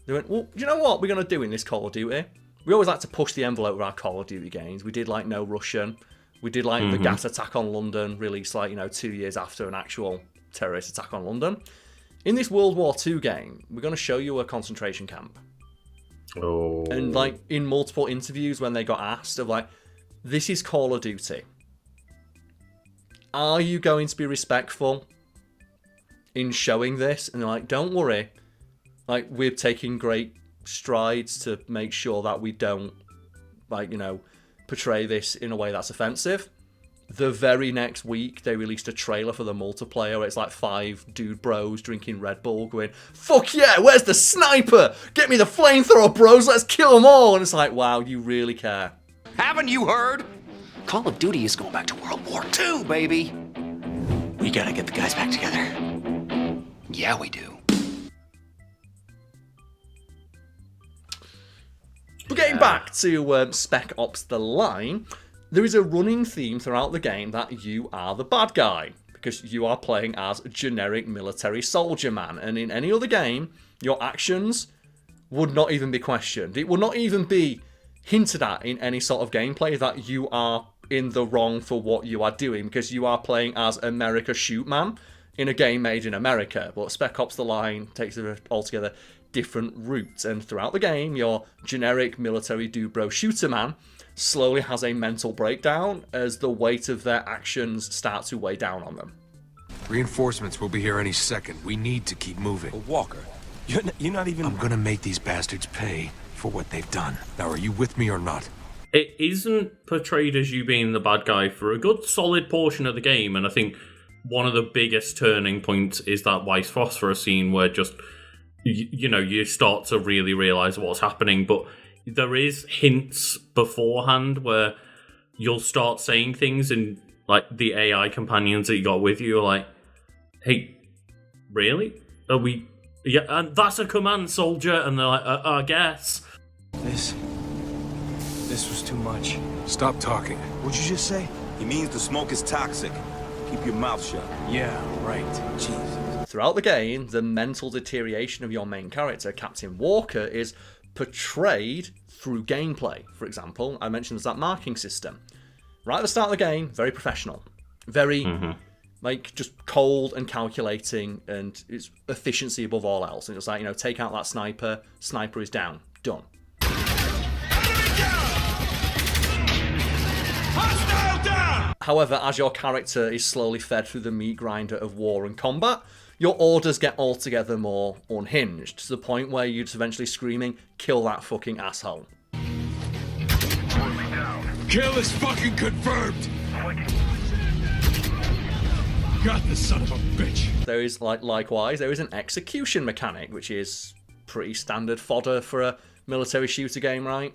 they went, well, do you know what we're going to do in this Call of Duty? We always like to push the envelope with our Call of Duty games. We did like No Russian. We did like the gas attack on London, released like, 2 years after an actual terrorist attack on London. In this World War II game, we're going to show you a concentration camp. Oh. And like in multiple interviews when they got asked of like, this is Call of Duty. Are you going to be respectful in showing this? And they're like, don't worry. like, we're taking great strides to make sure that we don't, like, you know, portray this in a way that's offensive. The very next week, they released a trailer for the multiplayer where it's like 5 dude bros drinking Red Bull going, fuck yeah, where's the sniper? Get me the flamethrower, bros, let's kill them all. And it's like, wow, you really care. Haven't you heard? Call of Duty is going back to World War II, baby. We gotta get the guys back together. Yeah, we do. But getting back to Spec Ops The Line, there is a running theme throughout the game that you are the bad guy, because you are playing as a generic military soldier man, and in any other game, your actions would not even be questioned. It would not even be hinted at in any sort of gameplay that you are in the wrong for what you are doing, because you are playing as America Shoot Man in a game made in America. But Spec Ops The Line takes an altogether different route, and throughout the game, your generic military dude bro shooter man slowly has a mental breakdown as the weight of their actions start to weigh down on them. Reinforcements will be here any second. We need to keep moving. But Walker, you're not even... I'm gonna make these bastards pay for what they've done. Now, are you with me or not? It isn't portrayed as you being the bad guy for a good solid portion of the game, and I think one of the biggest turning points is that White Phosphorus scene where just, you know, you start to really realise what's happening, but there is hints beforehand where you'll start saying things and, like, the AI companions that you got with you are like, hey, really? Are we... Yeah, and that's a command, soldier. And they're like, I guess. This was too much. Stop talking. What'd you just say? He means the smoke is toxic. Keep your mouth shut. Yeah, right. Jesus. Throughout the game, the mental deterioration of your main character, Captain Walker, is portrayed through gameplay. For example, I mentioned there's that marking system. Right at the start of the game, very professional. Very, like, just cold and calculating, and it's efficiency above all else. And it's like, you know, take out that sniper, sniper is down, done. However, as your character is slowly fed through the meat grinder of war and combat, your orders get altogether more unhinged, to the point where you're just eventually screaming, kill that fucking asshole. Kill is fucking confirmed! Got the son of a bitch! There is, likewise, there is an execution mechanic, which is pretty standard fodder for a military shooter game, right?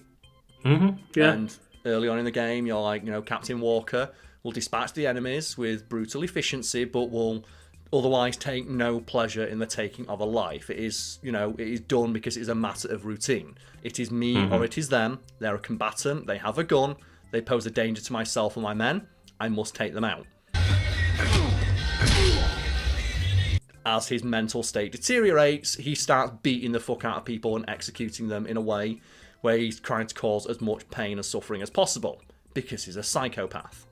Yeah. And early on in the game, you're like, you know, Captain Walker will dispatch the enemies with brutal efficiency, but will otherwise take no pleasure in the taking of a life. It is, you know, it is done because it is a matter of routine. It is me or it is them. They're a combatant. They have a gun. They pose a danger to myself and my men. I must take them out. As his mental state deteriorates, he starts beating the fuck out of people and executing them in a way where he's trying to cause as much pain and suffering as possible, because he's a psychopath.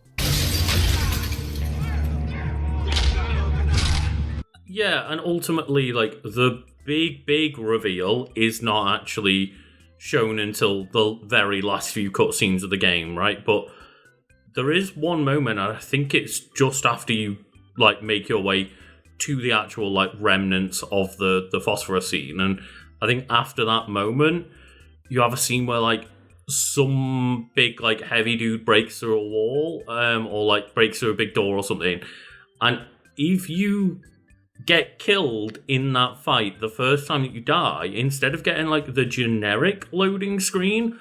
Yeah, and ultimately, like, the big reveal is not actually shown until the very last few cutscenes of the game, right? But there is one moment, and I think it's just after you, like, make your way to the actual, like, remnants of the phosphorus scene, and I think after that moment, you have a scene where, like, some big, like, heavy dude breaks through a wall, or, like, breaks through a big door or something, and if you get killed in that fight the first time that you die, instead of getting, like, the generic loading screen,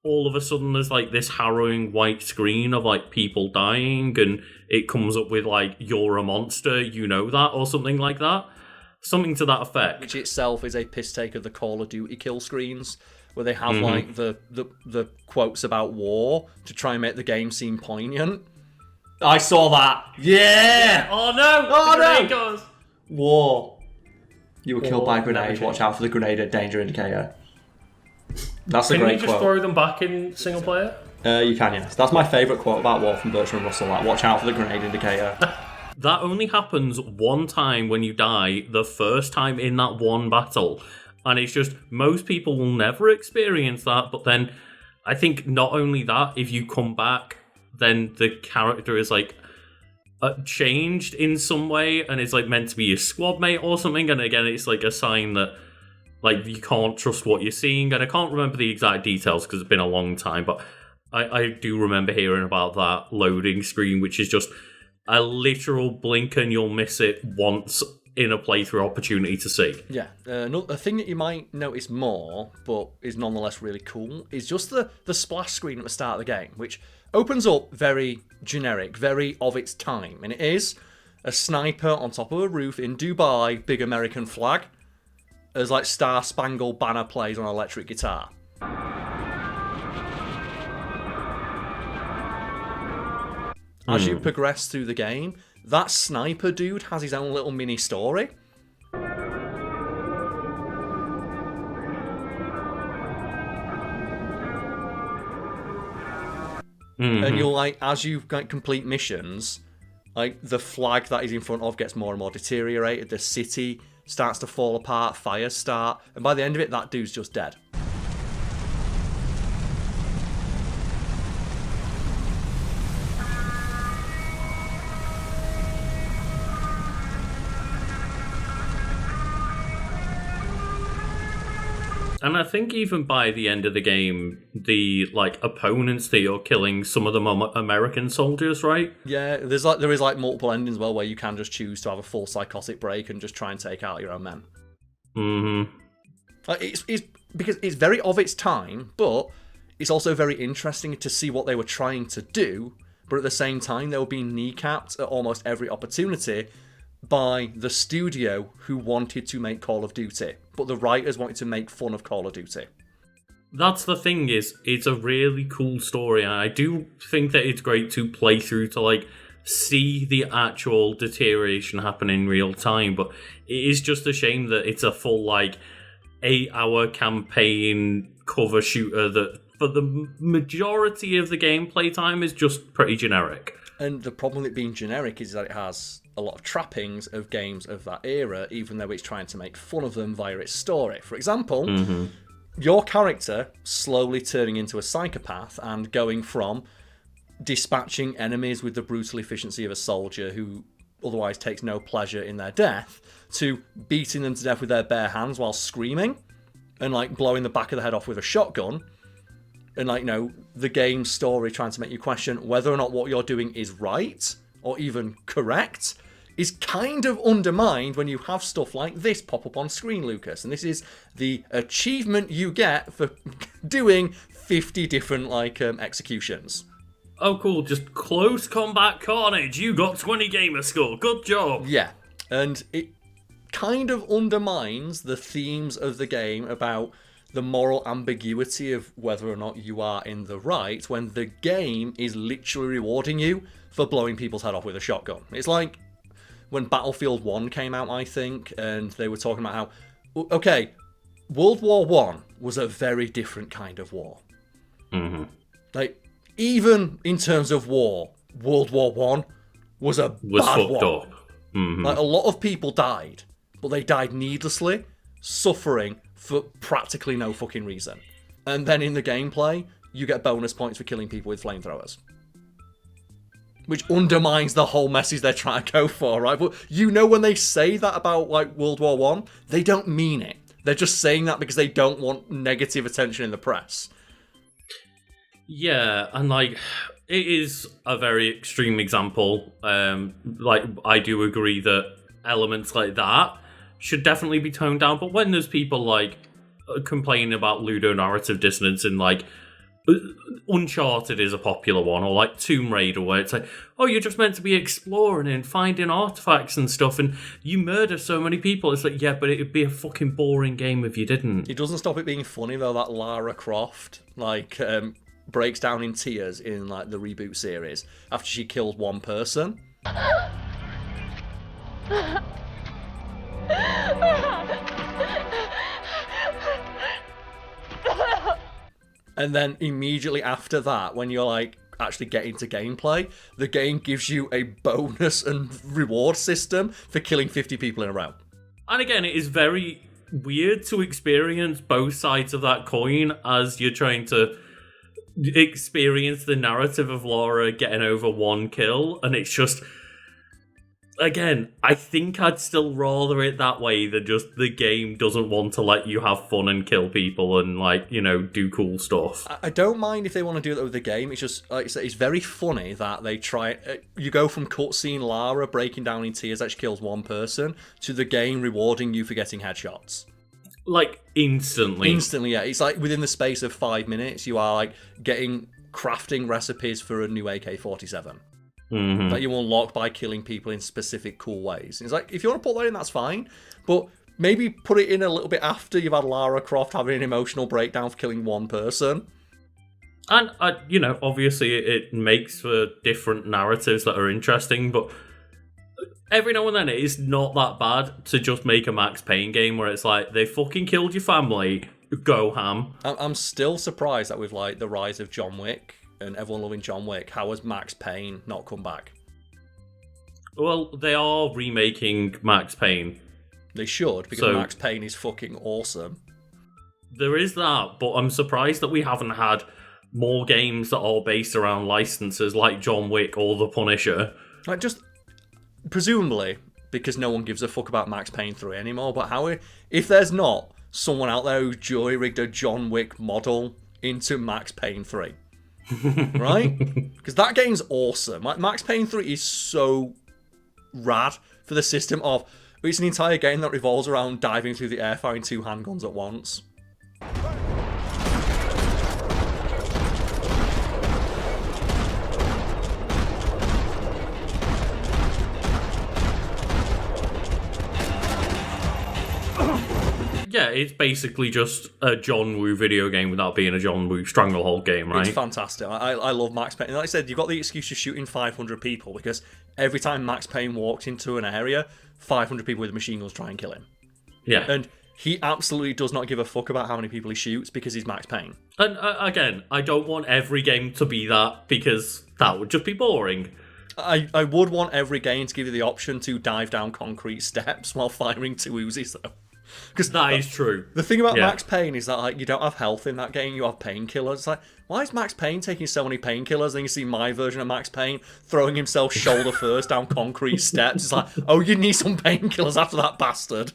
all of a sudden there's, like, this harrowing white screen of, like, people dying, and it comes up with, like, you're a monster, you know that, or something like that. Something to that effect. Which itself is a piss take of the Call of Duty kill screens, where they have, like, the quotes about war to try and make the game seem poignant. I saw that. Yeah! Oh no! Oh no! Goes. War. You were killed by a grenade. Watch out for the grenade danger indicator. That's a great quote. Can you just throw them back in single player? You can, yes. That's my favourite quote about war from Bertrand Russell. Like, watch out for the grenade indicator. That only happens one time when you die, the first time in that one battle. And it's just, most people will never experience that, but then I think not only that, if you come back, then the character is, like, changed in some way, and it's, like, meant to be your squad mate or something, and again, it's, like, a sign that Like, you can't trust what you're seeing, and I can't remember the exact details because it's been a long time, but I do remember hearing about that loading screen, which is just a literal blink and you'll miss it once in a playthrough opportunity to see. Yeah, a thing that you might notice more, but is nonetheless really cool, is just the splash screen at the start of the game, which opens up very generic, very of its time, and it is a sniper on top of a roof in Dubai, big American flag, as like Star Spangled Banner plays on an electric guitar. As you progress through the game, that sniper dude has his own little mini story. And you'll like, as you complete missions, like the flag that he's in front of gets more and more deteriorated. The city starts to fall apart, fires start, and by the end of it, that dude's just dead. And I think even by the end of the game, the like opponents that you're killing, some of them are American soldiers, right? Yeah, there is multiple endings as well where you can just choose to have a full psychotic break and just try and take out your own men. Mm-hmm. It's because it's very of its time, but it's also very interesting to see what they were trying to do. But at the same time, they were being kneecapped at almost every opportunity by the studio who wanted to make Call of Duty, but the writers wanted to make fun of Call of Duty. That's the thing, is it's a really cool story, and I do think that it's great to play through to like see the actual deterioration happen in real time, but it is just a shame that it's a full like 8-hour campaign cover shooter that for the majority of the gameplay time is just pretty generic. And the problem with it being generic is that it has a lot of trappings of games of that era, even though it's trying to make fun of them via its story. For example, your character slowly turning into a psychopath and going from dispatching enemies with the brutal efficiency of a soldier who otherwise takes no pleasure in their death to beating them to death with their bare hands while screaming and like blowing the back of the head off with a shotgun. And like, the game's story trying to make you question whether or not what you're doing is right or even correct is kind of undermined when you have stuff like this pop up on screen, Lucas. And this is the achievement you get for doing 50 different executions. Oh, cool. Just close combat carnage. You got 20 gamer score. Good job. Yeah. And it kind of undermines the themes of the game about the moral ambiguity of whether or not you are in the right when the game is literally rewarding you for blowing people's head off with a shotgun. It's like when Battlefield 1 came out, I think, and they were talking about how, okay, World War I was a very different kind of war. Mm-hmm. Like, even in terms of war, World War I was a bad war. Up. Mm-hmm. Like, a lot of people died, but they died needlessly, suffering for practically no fucking reason. And then in the gameplay, you get bonus points for killing people with flamethrowers. Which undermines the whole message they're trying to go for, right? But when they say that about like World War I, they don't mean it. They're just saying that because they don't want negative attention in the press. Yeah, and like, it is a very extreme example. Like, I do agree that elements like that should definitely be toned down, but when there's people like complaining about Ludo-narrative dissonance and like Uncharted is a popular one, or like Tomb Raider, where it's like, oh, you're just meant to be exploring and finding artifacts and stuff, and you murder so many people. It's like, yeah, but it'd be a fucking boring game if you didn't. It doesn't stop it being funny though that Lara Croft breaks down in tears in like the reboot series after she kills one person. And then immediately after that, when you're like actually getting to gameplay, the game gives you a bonus and reward system for killing 50 people in a row. And again, it is very weird to experience both sides of that coin as you're trying to experience the narrative of Laura getting over one kill, and it's just again, I think I'd still rather it that way than just the game doesn't want to let you have fun and kill people and, like, you know, do cool stuff. I don't mind if they want to do that with the game. It's just, like I said, it's very funny that they try... you go from cutscene Lara breaking down in tears that she kills one person to the game rewarding you for getting headshots. Like, instantly. Instantly, yeah. It's like within the space of 5 minutes, you are, like, crafting recipes for a new AK-47. That you unlock by killing people in specific cool ways. It's like, if you want to put that in, that's fine, but maybe put it in a little bit after you've had Lara Croft having an emotional breakdown for killing one person. And, you know, obviously it makes for different narratives that are interesting, but every now and then it is not that bad to just make a Max Payne game where it's like, they fucking killed your family, go ham. I'm still surprised that with, like, the rise of John Wick and everyone loving John Wick, how has Max Payne not come back? Well, they are remaking Max Payne. They should, because Max Payne is fucking awesome. There is that, but I'm surprised that we haven't had more games that are based around licenses like John Wick or The Punisher. Like, just, presumably, because no one gives a fuck about Max Payne 3 anymore, but if there's not someone out there who's jury-rigged a John Wick model into Max Payne 3... right? Because that game's awesome. Like, Max Payne 3 is so rad for the system of... It's an entire game that revolves around diving through the air, firing 2 handguns at once. Yeah, it's basically just a John Woo video game without being a John Woo Stranglehold game, right? It's fantastic. I love Max Payne. Like I said, you've got the excuse of shooting 500 people because every time Max Payne walked into an area, 500 people with machine guns try and kill him. Yeah. And he absolutely does not give a fuck about how many people he shoots because he's Max Payne. And again, I don't want every game to be that because that would just be boring. I would want every game to give you the option to dive down concrete steps while firing 2 Uzis, though. Because that is true. The thing about Max Payne is that, like, you don't have health in that game, you have painkillers. It's like, why is Max Payne taking so many painkillers? Then you see my version of Max Payne throwing himself shoulder first down concrete steps. It's like, oh, you need some painkillers after that bastard.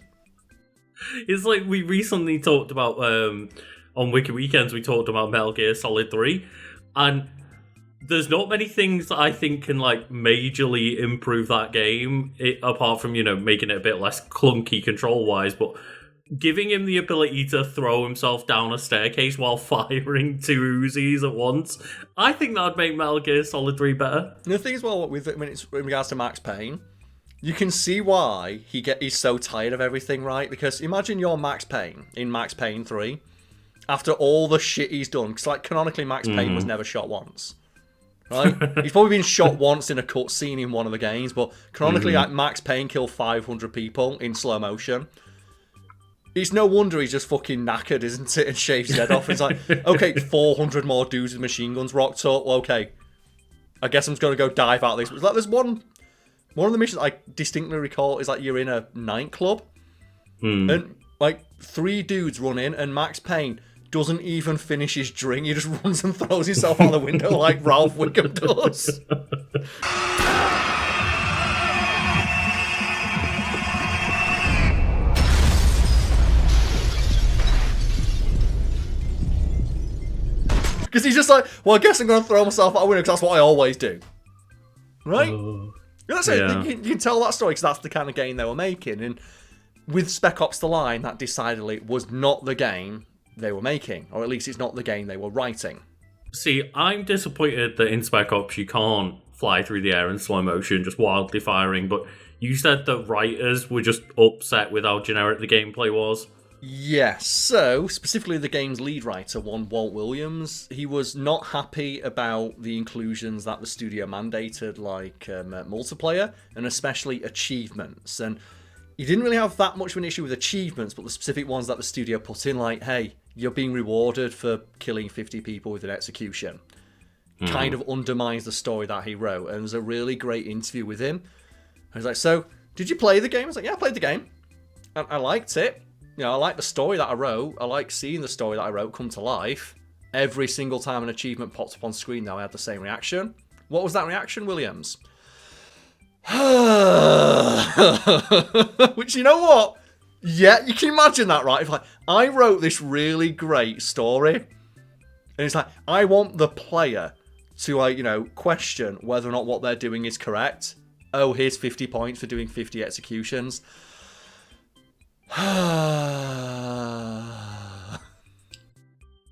It's like we recently talked about, on Wiki Weekends, we talked about Metal Gear Solid 3, and there's not many things that I think can, like, majorly improve that game, apart from, you know, making it a bit less clunky control-wise, but giving him the ability to throw himself down a staircase while firing 2 Uzis at once, I think that would make Metal Gear Solid 3 better. And the thing as well, when it's in regards to Max Payne, you can see why he's so tired of everything, right? Because imagine you're Max Payne in Max Payne 3, after all the shit he's done, because, like, canonically Max Payne was never shot once. Right? He's probably been shot once in a cutscene in one of the games, but canonically, like, Max Payne killed 500 people in slow motion. It's no wonder he's just fucking knackered, isn't it? And shaves his head off. It's like, okay, 400 more dudes with machine guns rocked up. Well, okay, I guess I'm just gonna go dive out of this. Like, there's one of the missions I distinctly recall is like you're in a nightclub, and like 3 dudes run in, and Max Payne doesn't even finish his drink. He just runs and throws himself out the window like Ralph Wiggum does. Because he's just like, well, I guess I'm going to throw myself out the window because that's what I always do. Right? That's it. Yeah. You can tell that story because that's the kind of game they were making. And with Spec Ops The Line, that decidedly was not the game they were making, or at least it's not the game they were writing. See, I'm disappointed that in Spec Ops you can't fly through the air in slow motion, just wildly firing, but you said the writers were just upset with how generic the gameplay was. Yes, so specifically the game's lead writer, one Walt Williams, he was not happy about the inclusions that the studio mandated, like multiplayer, and especially achievements, and he didn't really have that much of an issue with achievements, but the specific ones that the studio put in, like, hey, you're being rewarded for killing 50 people with an execution, kind of undermines the story that he wrote. And there's a really great interview with him. I was like, so, did you play the game? I was like, yeah, I played the game. I liked it. You know, I like the story that I wrote. I like seeing the story that I wrote come to life. Every single time an achievement pops up on screen now, I had the same reaction. What was that reaction, Williams? Which, you know what? Yeah, you can imagine that, right? If like I wrote this really great story, and it's like I want the player to like, you know, question whether or not what they're doing is correct. Oh, here's 50 points for doing 50 executions.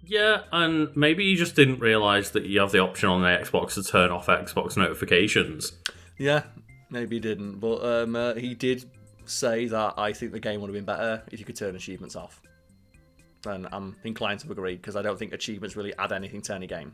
Yeah, and maybe you just didn't realise that you have the option on the Xbox to turn off Xbox notifications. Yeah, maybe he didn't, but he did say that I think the game would have been better if you could turn achievements off. And I'm inclined to agree, because I don't think achievements really add anything to any game.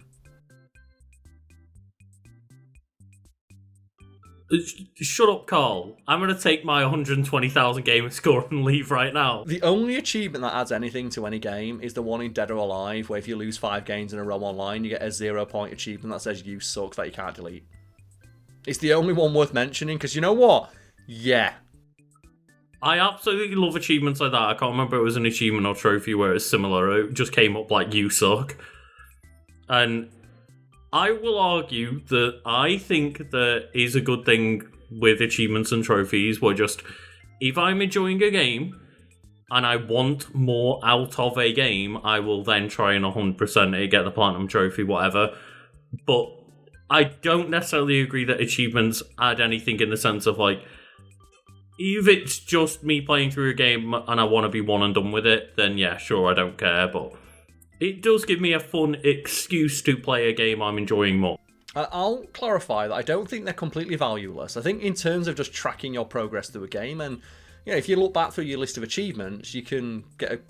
Shut up, Karl. I'm going to take my 120,000 gamer score and leave right now. The only achievement that adds anything to any game is the one in Dead or Alive, where if you lose 5 games in a row online, you get a 0-point achievement that says you suck that you can't delete. It's the only one worth mentioning, because you know what? Yeah. I absolutely love achievements like that. I can't remember if it was an achievement or trophy where it's similar. It just came up like, you suck. And I will argue that I think there is a good thing with achievements and trophies where just, if I'm enjoying a game and I want more out of a game, I will then try and 100% it, get the platinum trophy, whatever. But I don't necessarily agree that achievements add anything in the sense of like, if it's just me playing through a game and I want to be one and done with it, then yeah, sure, I don't care, but it does give me a fun excuse to play a game I'm enjoying more. I'll clarify that I don't think they're completely valueless. I think in terms of just tracking your progress through a game, and you know, if you look back through your list of achievements, you can get a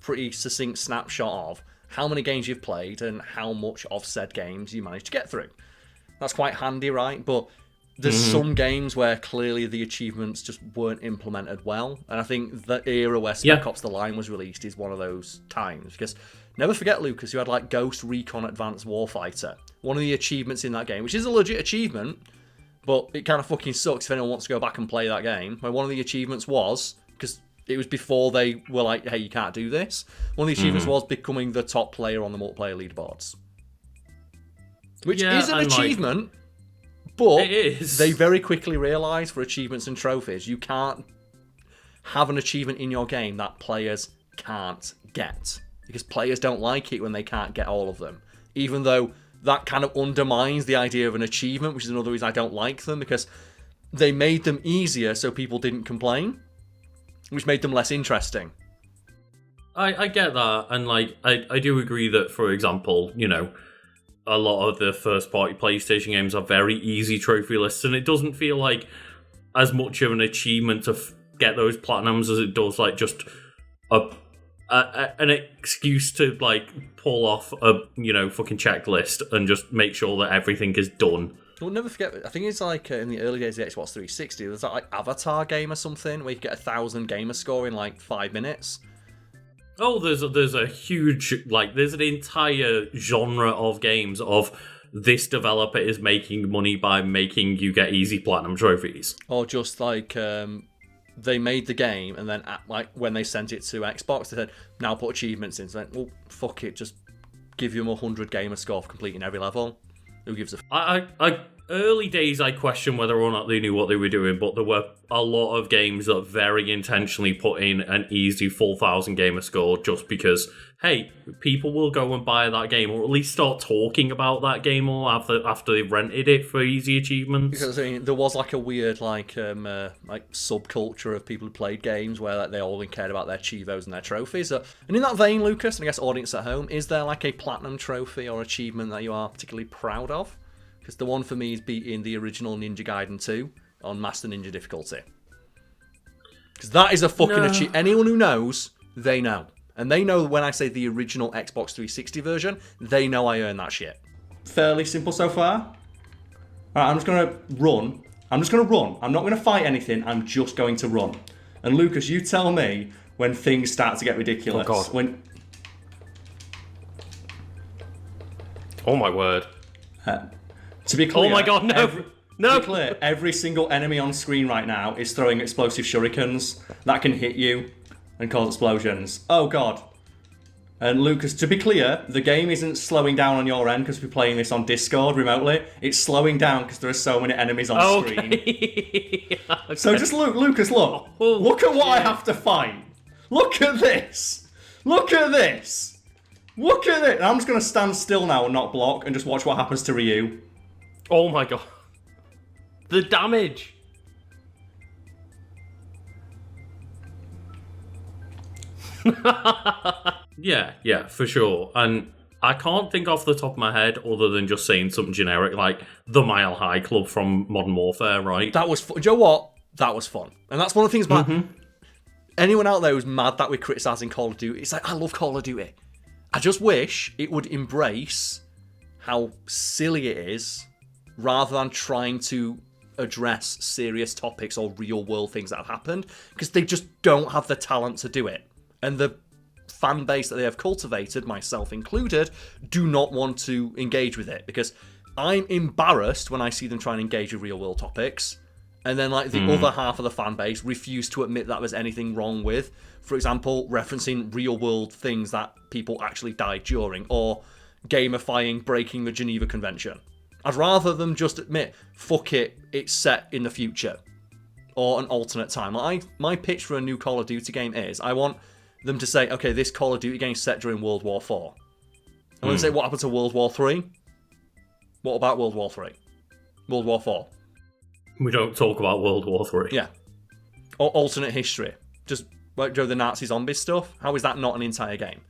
pretty succinct snapshot of how many games you've played and how much of said games you managed to get through. That's quite handy, right? But there's some games where clearly the achievements just weren't implemented well, and I think the era where Spec Ops The Line was released is one of those times, because never forget, Lucas, you had like Ghost Recon Advanced Warfighter, one of the achievements in that game, which is a legit achievement, but it kind of fucking sucks if anyone wants to go back and play that game, where one of the achievements was, because it was before they were like, hey, you can't do this, one of the achievements was becoming the top player on the multiplayer leaderboards. Which is an achievement, but they very quickly realised for achievements and trophies, you can't have an achievement in your game that players can't get. Because players don't like it when they can't get all of them. Even though that kind of undermines the idea of an achievement, which is another reason I don't like them, because they made them easier so people didn't complain, which made them less interesting. I get that, and like I do agree that, for example, you know, a lot of the first-party PlayStation games are very easy trophy lists, and it doesn't feel like as much of an achievement to get those platinums as it does like just an excuse to like pull off a, you know, fucking checklist and just make sure that everything is done. We'll never forget, I think it's like in the early days of the Xbox 360, there's that like Avatar game or something where you get 1,000 gamer score in like 5 minutes. Oh, there's a huge, like, there's an entire genre of games of this developer is making money by making you get easy platinum trophies. Or just like, they made the game and then like when they sent it to Xbox, they said, now put achievements in. So like, well, fuck it, just give them 100 gamer score for completing every level. Who gives a I early days I questioned whether or not they knew what they were doing, but there were a lot of games that very intentionally put in an easy full 1,000 gamer score just because, hey, people will go and buy that game, or at least start talking about that game or after they've rented it for easy achievements. Because I mean, there was like a weird like subculture of people who played games where like, they all cared about their chivos and their trophies. And in that vein, Lucas, and I guess audience at home, is there like a platinum trophy or achievement that you are particularly proud of? Because the one for me is beating the original Ninja Gaiden 2 on Master Ninja difficulty. Because that is a fucking achievement. Anyone who knows, they know. And they know when I say the original Xbox 360 version, they know I earned that shit. Fairly simple so far. Alright, I'm just going to run. I'm not going to fight anything. I'm just going to run. And Lucas, you tell me when things start to get ridiculous. Oh, God. Oh, my word. To be clear, oh my God, no! To be clear, every single enemy on screen right now is throwing explosive shurikens that can hit you and cause explosions. Oh God. And Lucas, to be clear, the game isn't slowing down on your end because we're playing this on Discord remotely. It's slowing down because there are so many enemies on screen. Okay. So just look, Lucas, look. Look at what I have to fight. Look at this. Look at this. Look at it. I'm just going to stand still now and not block and just watch what happens to Ryu. Oh my god. The damage. Yeah, for sure. And I can't think off the top of my head other than just saying something generic like the Mile High Club from Modern Warfare, right? That was fun. Do you know what? That was fun. And that's one of the things about anyone out there who's mad that we're criticising Call of Duty. It's like, I love Call of Duty. I just wish it would embrace how silly it is rather than trying to address serious topics or real world things that have happened, because they just don't have the talent to do it. And the fan base that they have cultivated, myself included, do not want to engage with it, because I'm embarrassed when I see them try and engage with real world topics, and then like the other half of the fan base refuse to admit that there's anything wrong with, for example, referencing real world things that people actually died during, or gamifying breaking the Geneva Convention. I'd rather them just admit, fuck it, it's set in the future, or an alternate time. My pitch for a new Call of Duty game is, I want them to say, okay, this Call of Duty game is set during World War IV. And when they say, what happened to World War III? What about World War III? World War IV? We don't talk about World War III. Yeah. Or alternate history. Just like the Nazi zombie stuff. How is that not an entire game?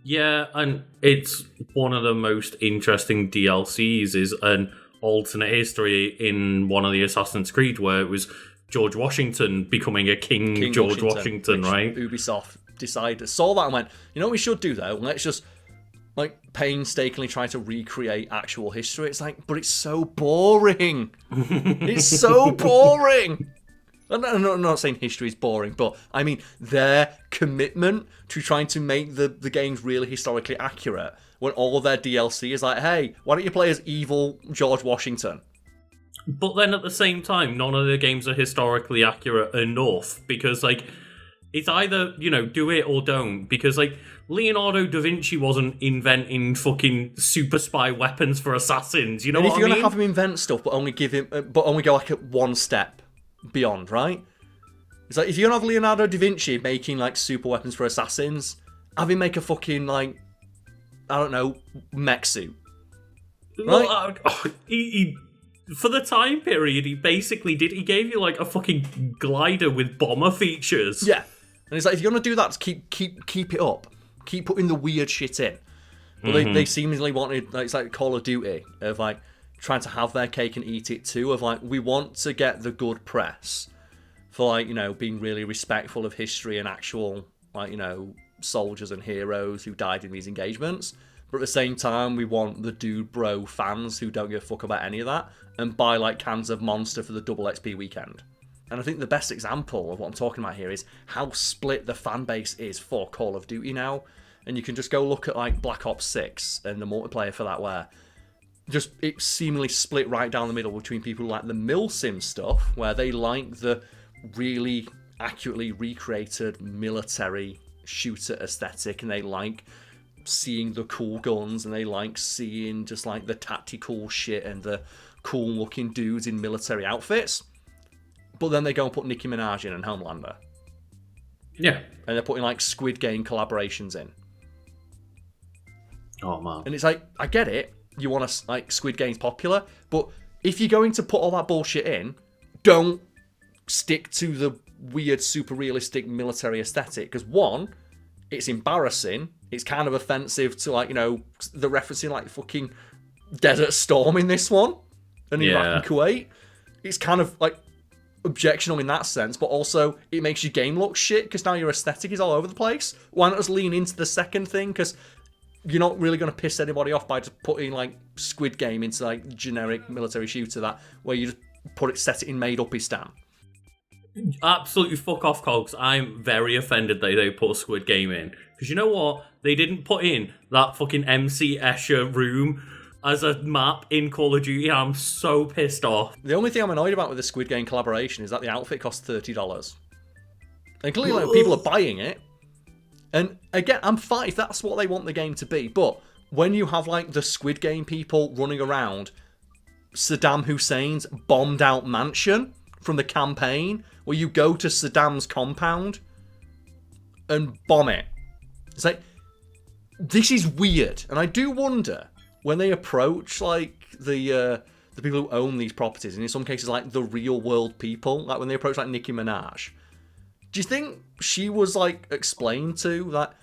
Yeah, and it's one of the most interesting DLCs is an alternate history in one of the Assassin's Creed where it was George Washington becoming a King George Washington, right? Ubisoft decided, saw that and went, you know what we should do though? Let's just like painstakingly try to recreate actual history. It's like, but it's so boring. It's so boring. I'm not saying history is boring, but I mean their commitment to trying to make the games really historically accurate when all of their DLC is like, hey, why don't you play as evil George Washington? But then at the same time, none of the games are historically accurate enough, because like it's either, you know, do it or don't, because like Leonardo da Vinci wasn't inventing fucking super spy weapons for assassins, you know and what I mean? if you're gonna have him invent stuff but only go like at one step beyond, right? It's like, if you're gonna have Leonardo da Vinci making like super weapons for assassins, have him make a fucking like, I don't know, mech suit. Right? Well, he for the time period, he basically did. He gave you like a fucking glider with bomber features. Yeah, and it's like, if you're gonna do that, keep it up. Keep putting the weird shit in. But they seemingly wanted, like, it's like Call of Duty of like trying to have their cake and eat it too. Of like, we want to get the good press for like, you know, being really respectful of history and actual, like, you know, soldiers and heroes who died in these engagements. But at the same time, we want the dude bro fans who don't give a fuck about any of that and buy like cans of Monster for the double XP weekend. And I think the best example of what I'm talking about here is how split the fan base is for Call of Duty now. And you can just go look at like Black Ops 6 and the multiplayer for that, where just it's seemingly split right down the middle between people who like the milsim stuff, where they like the really accurately recreated military shooter aesthetic, and they like seeing the cool guns, and they like seeing just like the tactical shit and the cool looking dudes in military outfits. But then they go and put Nicki Minaj in and Homelander. Yeah. And they're putting like Squid Game collaborations in. Oh man. And it's like, I get it, you want to like Squid Game's popular, but if you're going to put all that bullshit in, don't stick to the weird super realistic military aesthetic, because one, it's embarrassing, it's kind of offensive to like, you know, the referencing like fucking Desert Storm in this one and Iraq and Kuwait. It's kind of like objectionable in that sense, but also it makes your game look shit because now your aesthetic is all over the place. Why not just lean into the second thing? Because you're not really going to piss anybody off by just putting like Squid Game into like generic military shooter that where you just set it in made-up-istan. Absolutely fuck off, Cogs. I'm very offended that they put a Squid Game in. Because you know what? They didn't put in that fucking MC Escher room as a map in Call of Duty. I'm so pissed off. The only thing I'm annoyed about with the Squid Game collaboration is that the outfit costs $30. And clearly like, people are buying it. And again, I'm fine if that's what they want the game to be, but when you have like the Squid Game people running around Saddam Hussein's bombed out mansion from the campaign, where you go to Saddam's compound and bomb it. It's like, this is weird. And I do wonder, when they approach like the people who own these properties, and in some cases like the real world people, like when they approach like Nicki Minaj, do you think she was like explained to that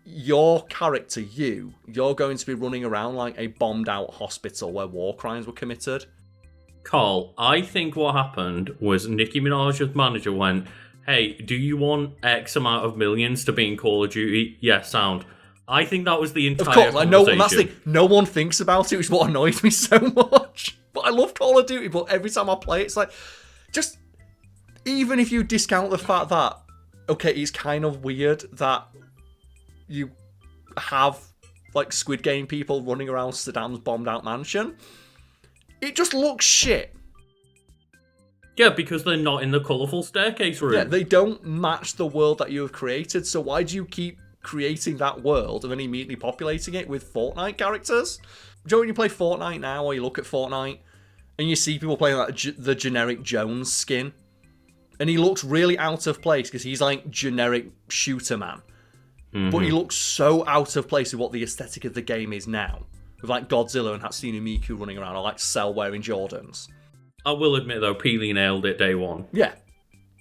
your character, you're going to be running around like a bombed out hospital where war crimes were committed? Carl, I think what happened was Nicki Minaj's manager went, hey, do you want X amount of millions to be in Call of Duty? Yeah, sound. I think that was the entire conversation. That's the thing. No one thinks about it, which is what annoys me so much. But I love Call of Duty, but every time I play it, it's like, just, even if you discount the fact that, okay, it's kind of weird that you have, like, Squid Game people running around Saddam's bombed out mansion, it just looks shit. Yeah, because they're not in the colourful staircase room. Yeah, they don't match the world that you have created, so why do you keep creating that world and then immediately populating it with Fortnite characters? Do you know when you play Fortnite now, or you look at Fortnite, and you see people playing like the generic Jones skin, and he looks really out of place because he's like generic shooter man. Mm-hmm. But he looks so out of place with what the aesthetic of the game is now, with like Godzilla and Hatsune Miku running around, or like Cell wearing Jordans. I will admit though, Peely nailed it day one. Yeah,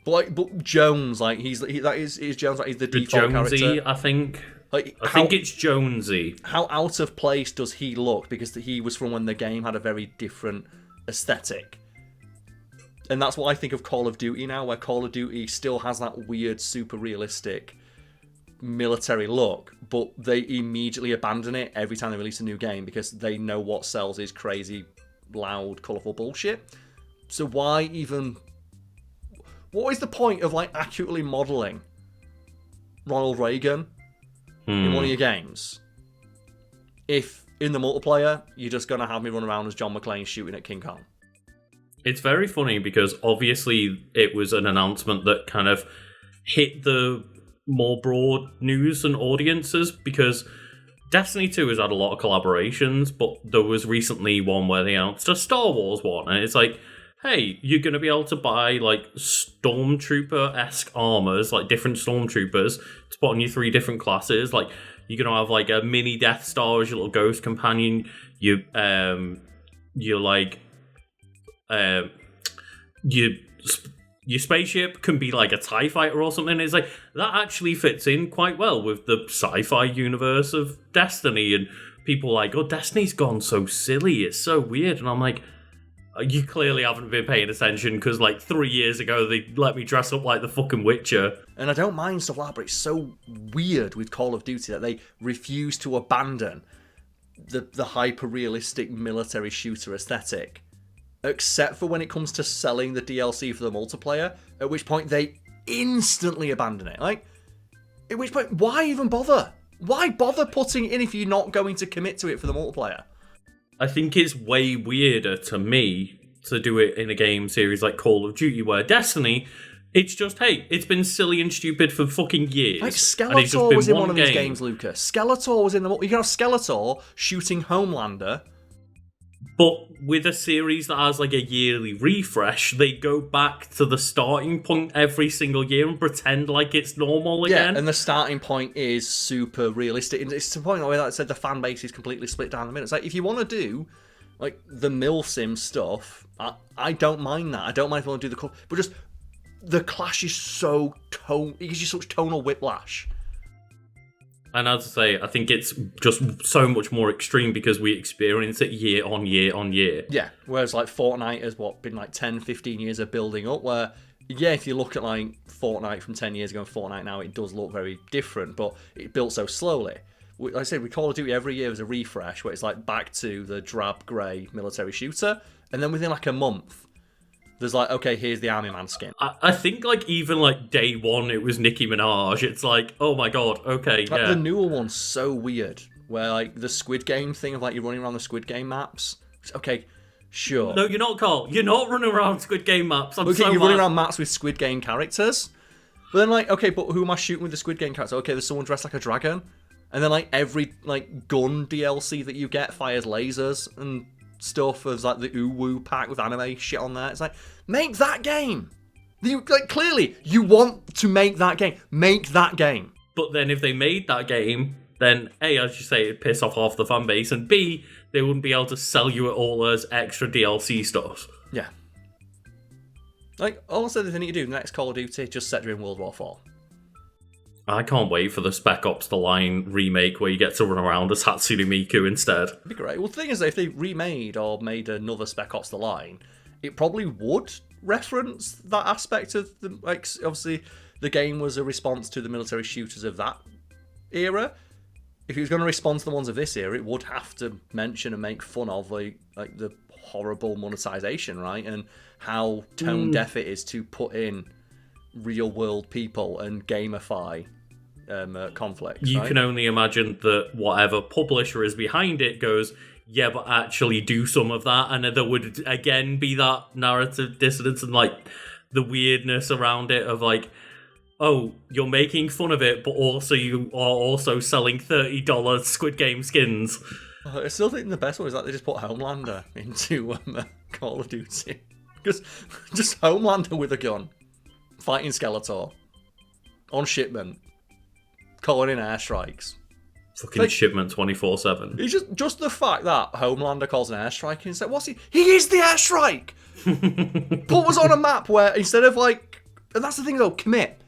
but Jones, like he's Jones, like he's the default Jonesy, character. I think. Like, I think it's Jonesy. How out of place does he look? Because he was from when the game had a very different aesthetic. And that's what I think of Call of Duty now, where Call of Duty still has that weird, super realistic military look, but they immediately abandon it every time they release a new game because they know what sells is crazy, loud, colourful bullshit. So why even... What is the point of, like, accurately modelling Ronald Reagan in one of your games if in the multiplayer you're just going to have me run around as John McClane shooting at King Kong? It's very funny because obviously it was an announcement that kind of hit the more broad news and audiences, because Destiny 2 has had a lot of collaborations, but there was recently one where they announced a Star Wars one, and it's like, hey, you're going to be able to buy like Stormtrooper-esque armors, like different Stormtroopers, to put on your 3 different classes. Like, you're going to have like a mini Death Star as your little ghost companion. You're like... your spaceship can be like a TIE fighter or something. It's like, that actually fits in quite well with the sci-fi universe of Destiny, and people are like, oh, Destiny's gone so silly, it's so weird. And I'm like, you clearly haven't been paying attention, because like 3 years ago they let me dress up like the fucking Witcher. And I don't mind stuff like that, but it's so weird with Call of Duty that they refuse to abandon the hyper-realistic military shooter aesthetic, except for when it comes to selling the DLC for the multiplayer, at which point they instantly abandon it. Like, at which point, why even bother? Why bother putting it in if you're not going to commit to it for the multiplayer? I think it's way weirder to me to do it in a game series like Call of Duty, where Destiny, it's just, hey, it's been silly and stupid for fucking years. Like, Skeletor was in one of these games, Lucas. Skeletor was in the... You can have Skeletor shooting Homelander. But with a series that has like a yearly refresh, they go back to the starting point every single year and pretend like it's normal again. Yeah, and the starting point is super realistic. It's to the point where, like I said, the fan base is completely split down the middle. It's like, if you want to do like the milsim stuff, I don't mind that. I don't mind if you want to do the... But just, the clash is so... It gives you such tonal whiplash. And as I say, I think it's just so much more extreme because we experience it year on year on year. Yeah, whereas like Fortnite has been like 10, 15 years of building up, where, yeah, if you look at like Fortnite from 10 years ago and Fortnite now, it does look very different, but it built so slowly. Like I said, we Call of Duty every year as a refresh, where it's like back to the drab grey military shooter, and then within like a month, there's like, okay, here's the Army Man skin. I think like even like day one, it was Nicki Minaj. It's like, oh my god, okay, like, yeah. The newer one's so weird, where like the Squid Game thing of like you're running around the Squid Game maps. Okay, sure. No, you're not, Carl. You're not running around Squid Game maps. You're running around maps with Squid Game characters. But then, like, okay, but who am I shooting with the Squid Game character? Okay, there's someone dressed like a dragon. And then, like, every, like, gun DLC that you get fires lasers and stuff. There's, like, the Uwu pack with anime shit on there. It's like, make that game! You, like, clearly, you want to make that game. Make that game. But then if they made that game, then A, as you say, it'd piss off half the fan base, and B, they wouldn't be able to sell you it all as extra DLC stuff. Yeah. Like, also the thing you do, the next Call of Duty, just set during World War IV. I can't wait for the Spec Ops The Line remake where you get to run around as Hatsune Miku instead. It'd be great. Well, the thing is, if they remade or made another Spec Ops The Line, it probably would reference that aspect of the, like, obviously the game was a response to the military shooters of that era. If it was going to respond to the ones of this era, it would have to mention and make fun of like the horrible monetization, right? And how tone deaf it is to put in real world people and gamify conflicts. You right? can only imagine that whatever publisher is behind it goes, yeah, but actually do some of that, and there would again be that narrative dissonance and like the weirdness around it of like, oh, you're making fun of it, but also you are also selling $30 Squid Game skins. I still think the best one is that they just put Homelander into Call of Duty. Because just Homelander with a gun, fighting Skeletor, on shipment, calling in airstrikes. Fucking like, shipment 24/7. It's just the fact that Homelander calls an airstrike and it's like, what's he? He is the airstrike! Put us on a map where instead of like, and that's the thing though, commit.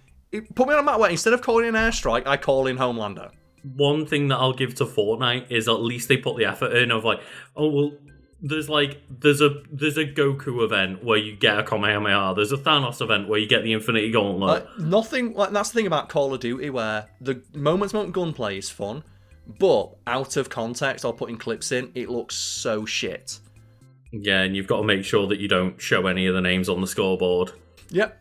Put me on a map where instead of calling in airstrike, I call in Homelander. One thing that I'll give to Fortnite is at least they put the effort in of like, oh well, there's a Goku event where you get a Kamehameha. There's a Thanos event where you get the Infinity Gauntlet. Nothing like that's the thing about Call of Duty where the moment gunplay is fun, but out of context or putting clips in, it looks so shit. Yeah, and you've got to make sure that you don't show any of the names on the scoreboard. Yep.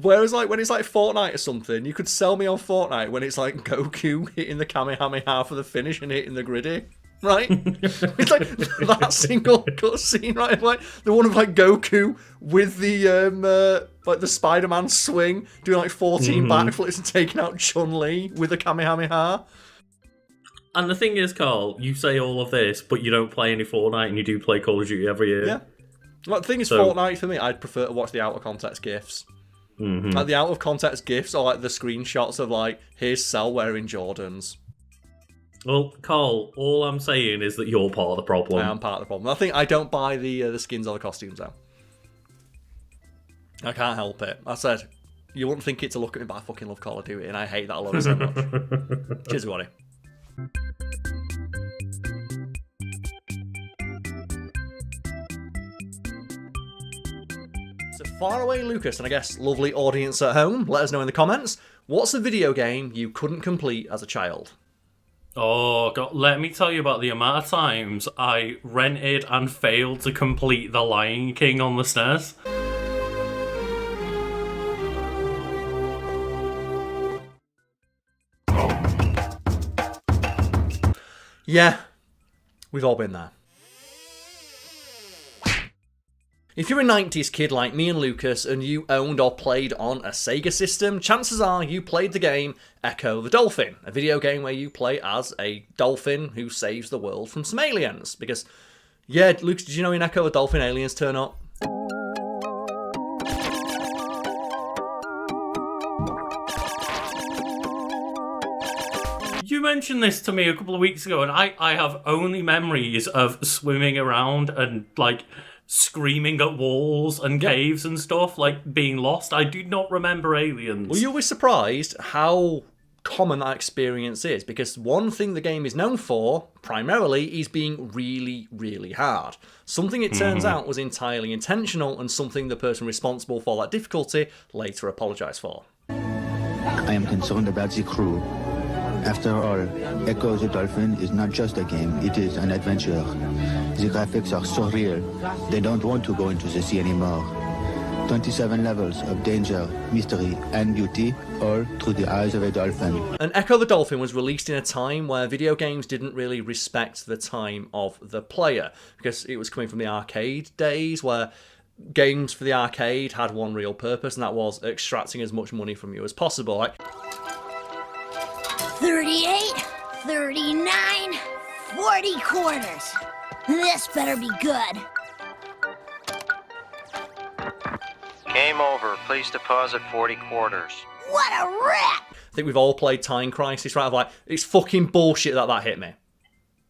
Whereas, like, when it's like Fortnite or something, you could sell me on Fortnite when it's like Goku hitting the Kamehameha for the finish and hitting the griddy, right? It's like that single cutscene, right? Like the one of like Goku with the like the Spider-Man swing, doing like 14 backflips and taking out Chun-Li with the Kamehameha. And the thing is, Karl, you say all of this, but you don't play any Fortnite, and you do play Call of Duty every year. Yeah. Well, the thing is, Fortnite for me, I'd prefer to watch the out of context GIFs. Like the out of context GIFs or like the screenshots of like, here's Cell wearing Jordans. Well, Karl, all I'm saying is that you're part of the problem. I am part of the problem. I think I don't buy the skins or the costumes though. I can't help it. I said, you wouldn't think it to look at me, but I fucking love Call of Duty and I hate that I love it so much. Cheers, everybody. Far away, Lucas, and I guess lovely audience at home, let us know in the comments, what's a video game you couldn't complete as a child? Oh, God, let me tell you about the amount of times I rented and failed to complete The Lion King on the SNES. Yeah, we've all been there. If you're a 90s kid like me and Lucas and you owned or played on a Sega system, chances are you played the game Ecco the Dolphin, a video game where you play as a dolphin who saves the world from some aliens. Because, yeah, Lucas, did you know in Ecco the Dolphin aliens turn up? You mentioned this to me a couple of weeks ago, and I have only memories of swimming around and, like, screaming at walls and caves and stuff, like being lost. I do not remember aliens. Well, you'll be surprised how common that experience is, because one thing the game is known for, primarily, is being really, really hard. Something it turns out was entirely intentional, and something the person responsible for that difficulty later apologised for. I am concerned about the crew. After all, Ecco the Dolphin is not just a game, it is an adventure. The graphics are so real, they don't want to go into the sea anymore. 27 levels of danger, mystery, and beauty, all through the eyes of a dolphin. And Ecco the Dolphin was released in a time where video games didn't really respect the time of the player, because it was coming from the arcade days where games for the arcade had one real purpose, and that was extracting as much money from you as possible. Like 38, 39, 40 quarters. This better be good. Game over. Please deposit 40 quarters. What a rip! I think we've all played Time Crisis, right? Of like, it's fucking bullshit that hit me.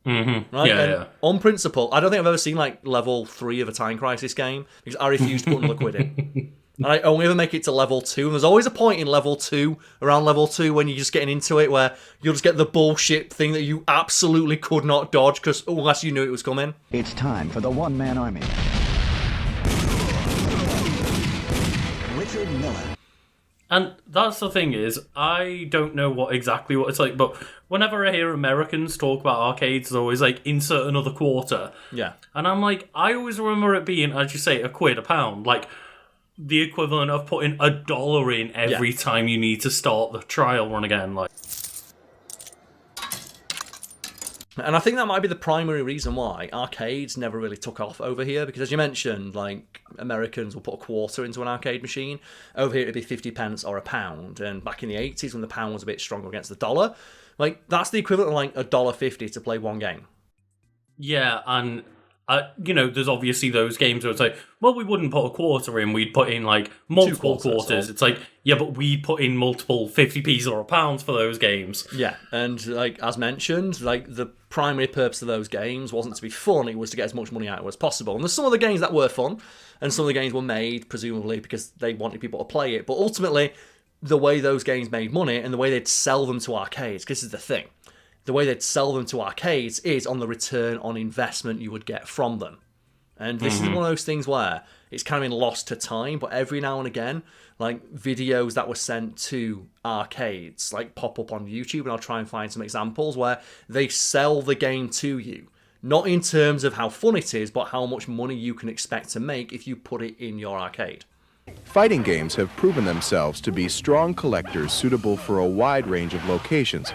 Mm-hmm. Right? Yeah, And yeah. on principle, I don't think I've ever seen like level 3 of a Time Crisis game because I refuse to put another quid in. And I only ever make it to level 2, and there's always a point in level 2, around level 2, when you're just getting into it where you'll just get the bullshit thing that you absolutely could not dodge because unless you knew it was coming. It's time for the one-man army. Richard Miller. And that's the thing is, I don't know exactly what it's like, but whenever I hear Americans talk about arcades, it's always like, insert another quarter. Yeah. And I'm like, I always remember it being, as you say, a quid, a pound. Like, the equivalent of putting $1 in every time you need to start the trial run again. Like, And I think that might be the primary reason why arcades never really took off over here, because as you mentioned, like, Americans will put a quarter into an arcade machine. Over here it'd be 50 pence or a pound, and back in the 80s when the pound was a bit stronger against the dollar, like, that's the equivalent of like $1.50 to play one game. yeah, and, you know, there's obviously those games where it's like, well, we wouldn't put a quarter in, we'd put in, like, multiple quarters. It's like, yeah, but we put in multiple 50p's or a pound for those games. Yeah, and like as mentioned, like the primary purpose of those games wasn't to be fun, it was to get as much money out of it as possible. And there's some of the games that were fun, and some of the games were made, presumably, because they wanted people to play it. But ultimately, the way those games made money and the way they'd sell them to arcades, 'cause this is the thing, the way they'd sell them to arcades is on the return on investment you would get from them. And this is one of those things where it's kind of been lost to time, but every now and again, like, videos that were sent to arcades, like, pop up on YouTube, and I'll try and find some examples where they sell the game to you. Not in terms of how fun it is, but how much money you can expect to make if you put it in your arcade. Fighting games have proven themselves to be strong collectors suitable for a wide range of locations.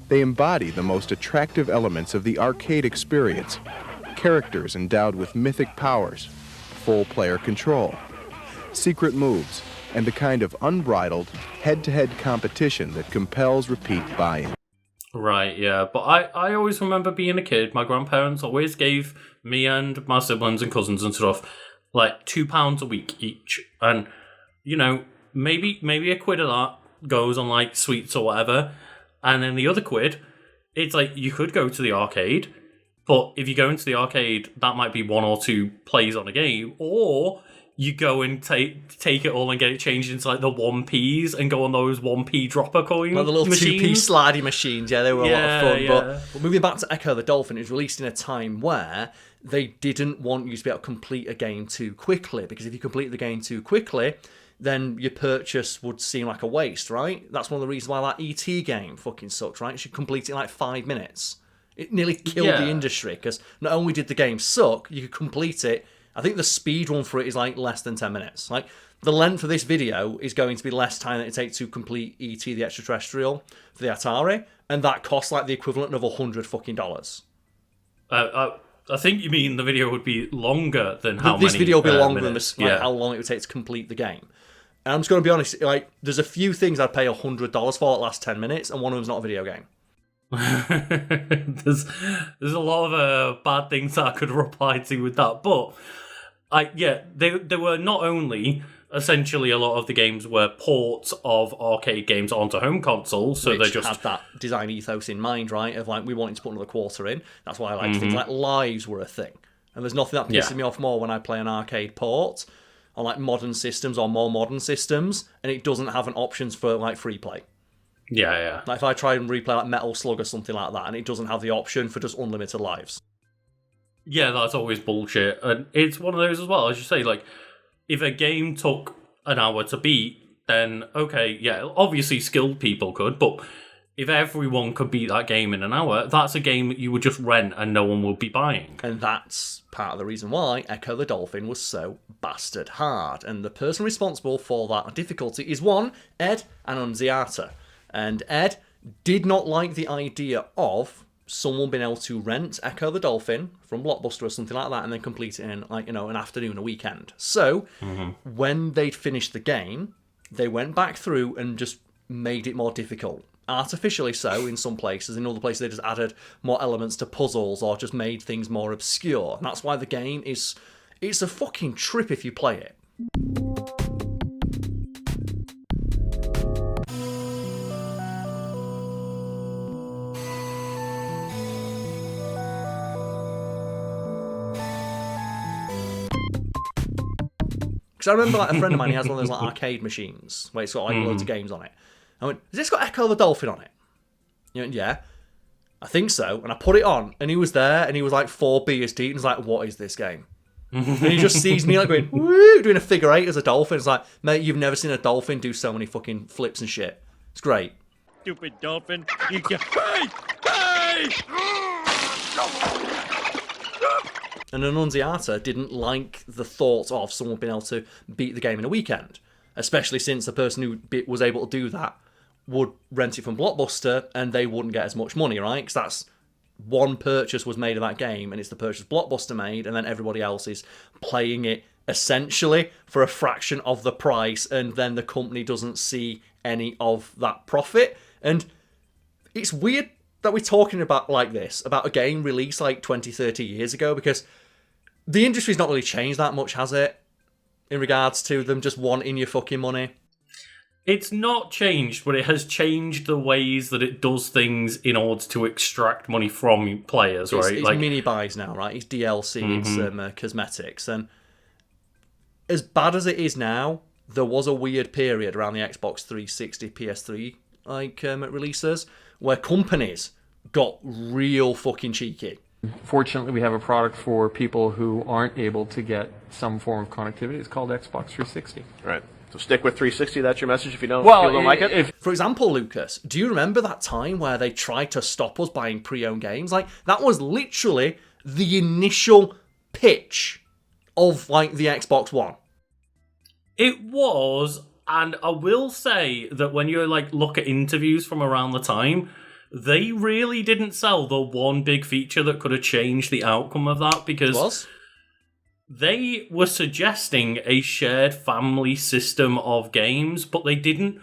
They embody the most attractive elements of the arcade experience. Characters endowed with mythic powers, full player control, secret moves, and the kind of unbridled, head-to-head competition that compels repeat buy-in. Right, yeah. But I always remember being a kid, my grandparents always gave me and my siblings and cousins and stuff, like, £2 a week each. And, you know, maybe a quid of that goes on, like, sweets or whatever. And then the other quid, it's like, you could go to the arcade, but if you go into the arcade, that might be 1 or 2 plays on a game, or you go and take it all and get it changed into, like, the 1p's and go on those 1p dropper coin Like the little machines. 2p slidey machines, yeah, they were a lot of fun. Yeah. But moving back to Ecco the Dolphin, it was released in a time where they didn't want you to be able to complete a game too quickly, because if you complete the game too quickly, then your purchase would seem like a waste, right? That's one of the reasons why that ET game fucking sucks, right? You should complete it in like 5 minutes. It nearly killed the industry, because not only did the game suck, you could complete it. I think the speed run for it is like less than 10 minutes. Like, the length of this video is going to be less time than it takes to complete ET the Extraterrestrial for the Atari, and that costs like the equivalent of $100 fucking dollars. I think you mean the video would be longer than how many This video will be longer minutes. than how long it would take to complete the game. And I'm just going to be honest, like, there's a few things I'd pay $100 for that last 10 minutes, and one of them's not a video game. there's a lot of bad things that I could reply to with that, but they were not only essentially a lot of the games were ports of arcade games onto home consoles, so Which they just had that design ethos in mind, right? Of like, we wanted to put another quarter in. That's why I like Mhm. things like lives were a thing. And there's nothing that pisses me off more when I play an arcade port on like modern systems or more modern systems, and it doesn't have an options for like free play. Yeah. Like if I try and replay like Metal Slug or something like that, and it doesn't have the option for just unlimited lives. Yeah, that's always bullshit. And it's one of those as well, as you say, like, if a game took an hour to beat, then, okay, yeah, obviously skilled people could, but if everyone could beat that game in an hour, that's a game that you would just rent and no one would be buying. And that's part of the reason why Ecco the Dolphin was so bastard hard. And the person responsible for that difficulty is one, Ed Annunziata. And Ed did not like the idea of someone being able to rent Ecco the Dolphin from Blockbuster or something like that and then complete it in, like, you know, an afternoon, a weekend. So when they'd finished the game, they went back through and just made it more difficult. Artificially so in some places. In other places they just added more elements to puzzles or just made things more obscure. And that's why the game is... It's a fucking trip if you play it. Because I remember, like, a friend of mine, he has one of those, like, arcade machines where it's got, like, loads of games on it. I went, has this got Ecco the Dolphin on it? He went, yeah. I think so. And I put it on, and he was there, and he was, like, 4 beers deep, and he's like, what is this game? And he just sees me, like, going, woo, doing a figure 8 as a dolphin. It's like, mate, you've never seen a dolphin do so many fucking flips and shit. It's great. Stupid dolphin. You can... Hey! And Annunziata didn't like the thought of someone being able to beat the game in a weekend, especially since the person who was able to do that would rent it from Blockbuster and they wouldn't get as much money, right? Because that's one purchase was made of that game and it's the purchase Blockbuster made, and then everybody else is playing it essentially for a fraction of the price, and then the company doesn't see any of that profit. And it's weird that we're talking about like this, about a game released like 20, 30 years ago, because the industry's not really changed that much, has it? In regards to them just wanting your fucking money. It's not changed, but it has changed the ways that it does things in order to extract money from players, right? It's like mini buys now, right? It's DLC, it's cosmetics. And as bad as it is now, there was a weird period around the Xbox 360, PS3 releases where companies got real fucking cheeky. Fortunately, we have a product for people who aren't able to get some form of connectivity. It's called Xbox 360. Right. So stick with 360. That's your message if you don't like it? For example, Lucas, do you remember that time where they tried to stop us buying pre-owned games? Like, that was literally the initial pitch of, like, the Xbox One. It was, and I will say that when you, like, look at interviews from around the time, they really didn't sell the one big feature that could have changed the outcome of that, because they were suggesting a shared family system of games, but they didn't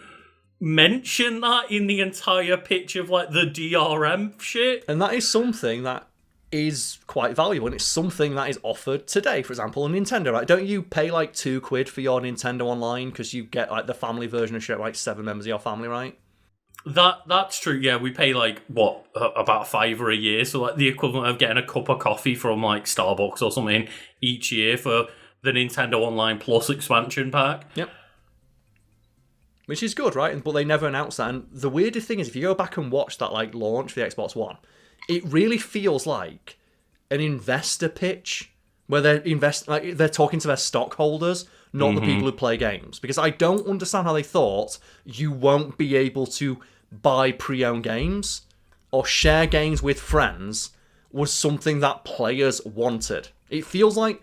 mention that in the entire pitch of, like, the DRM shit. And that is something that is quite valuable, and it's something that is offered today. For example, on Nintendo, right? Don't you pay like £2 for your Nintendo Online because you get like the family version of shit, like 7 members of your family, right? That's true. Yeah, we pay like about $5 a year, so like the equivalent of getting a cup of coffee from like Starbucks or something each year for the Nintendo Online Plus expansion pack. Yep. Which is good, right? But they never announced that. And the weirdest thing is, if you go back and watch that like launch for the Xbox One, it really feels like an investor pitch where they're talking to their stockholders, not the people who play games. Because I don't understand how they thought you won't be able to buy pre-owned games or share games with friends was something that players wanted. It feels like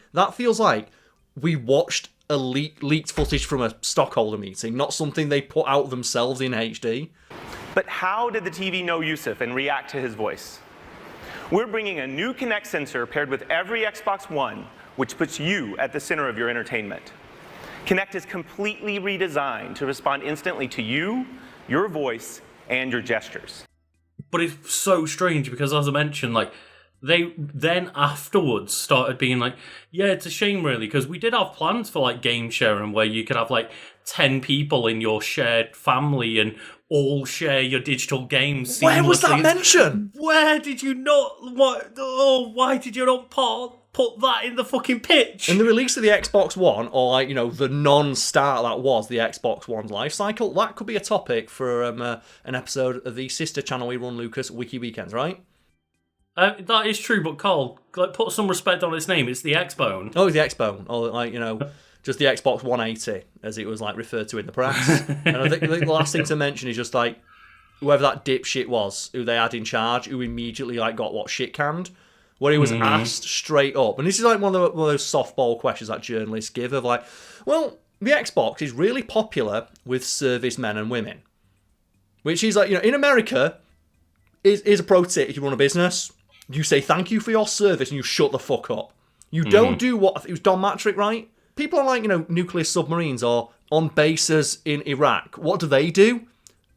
we watched a leaked footage from a stockholder meeting, not something they put out themselves in HD. But how did the TV know Yusuf and react to his voice? We're bringing a new Kinect sensor paired with every Xbox One, which puts you at the center of your entertainment. Kinect is completely redesigned to respond instantly to you, your voice, and your gestures. But it's so strange because, as I mentioned, like, they then afterwards started being like, yeah, it's a shame really, because we did have plans for like game sharing where you could have like 10 people in your shared family and all share your digital games seamlessly. Where was that mentioned? Where did you not? Why did you not put that in the fucking pitch? And the release of the Xbox One, or like, you know, the non-start that was the Xbox One's life cycle, that could be a topic for an episode of the sister channel we run, Lucas, Wiki Weekends, right? That is true, but Karl, like, put some respect on its name. It's the Xbone. Oh, it's the Xbone, or like, you know, just the Xbox 180, as it was like referred to in the press. And I think the last thing to mention is just like whoever that dipshit was, who they had in charge, who immediately like got shit canned, where he was asked straight up, and this is like one of those softball questions that journalists give of like, well, the Xbox is really popular with servicemen and women, which is like, you know, in America, Here's a pro tip if you run a business. You say thank you for your service and you shut the fuck up. You don't do what... It was Don Matrick, right? People on, like, nuclear submarines or on bases in Iraq. What do?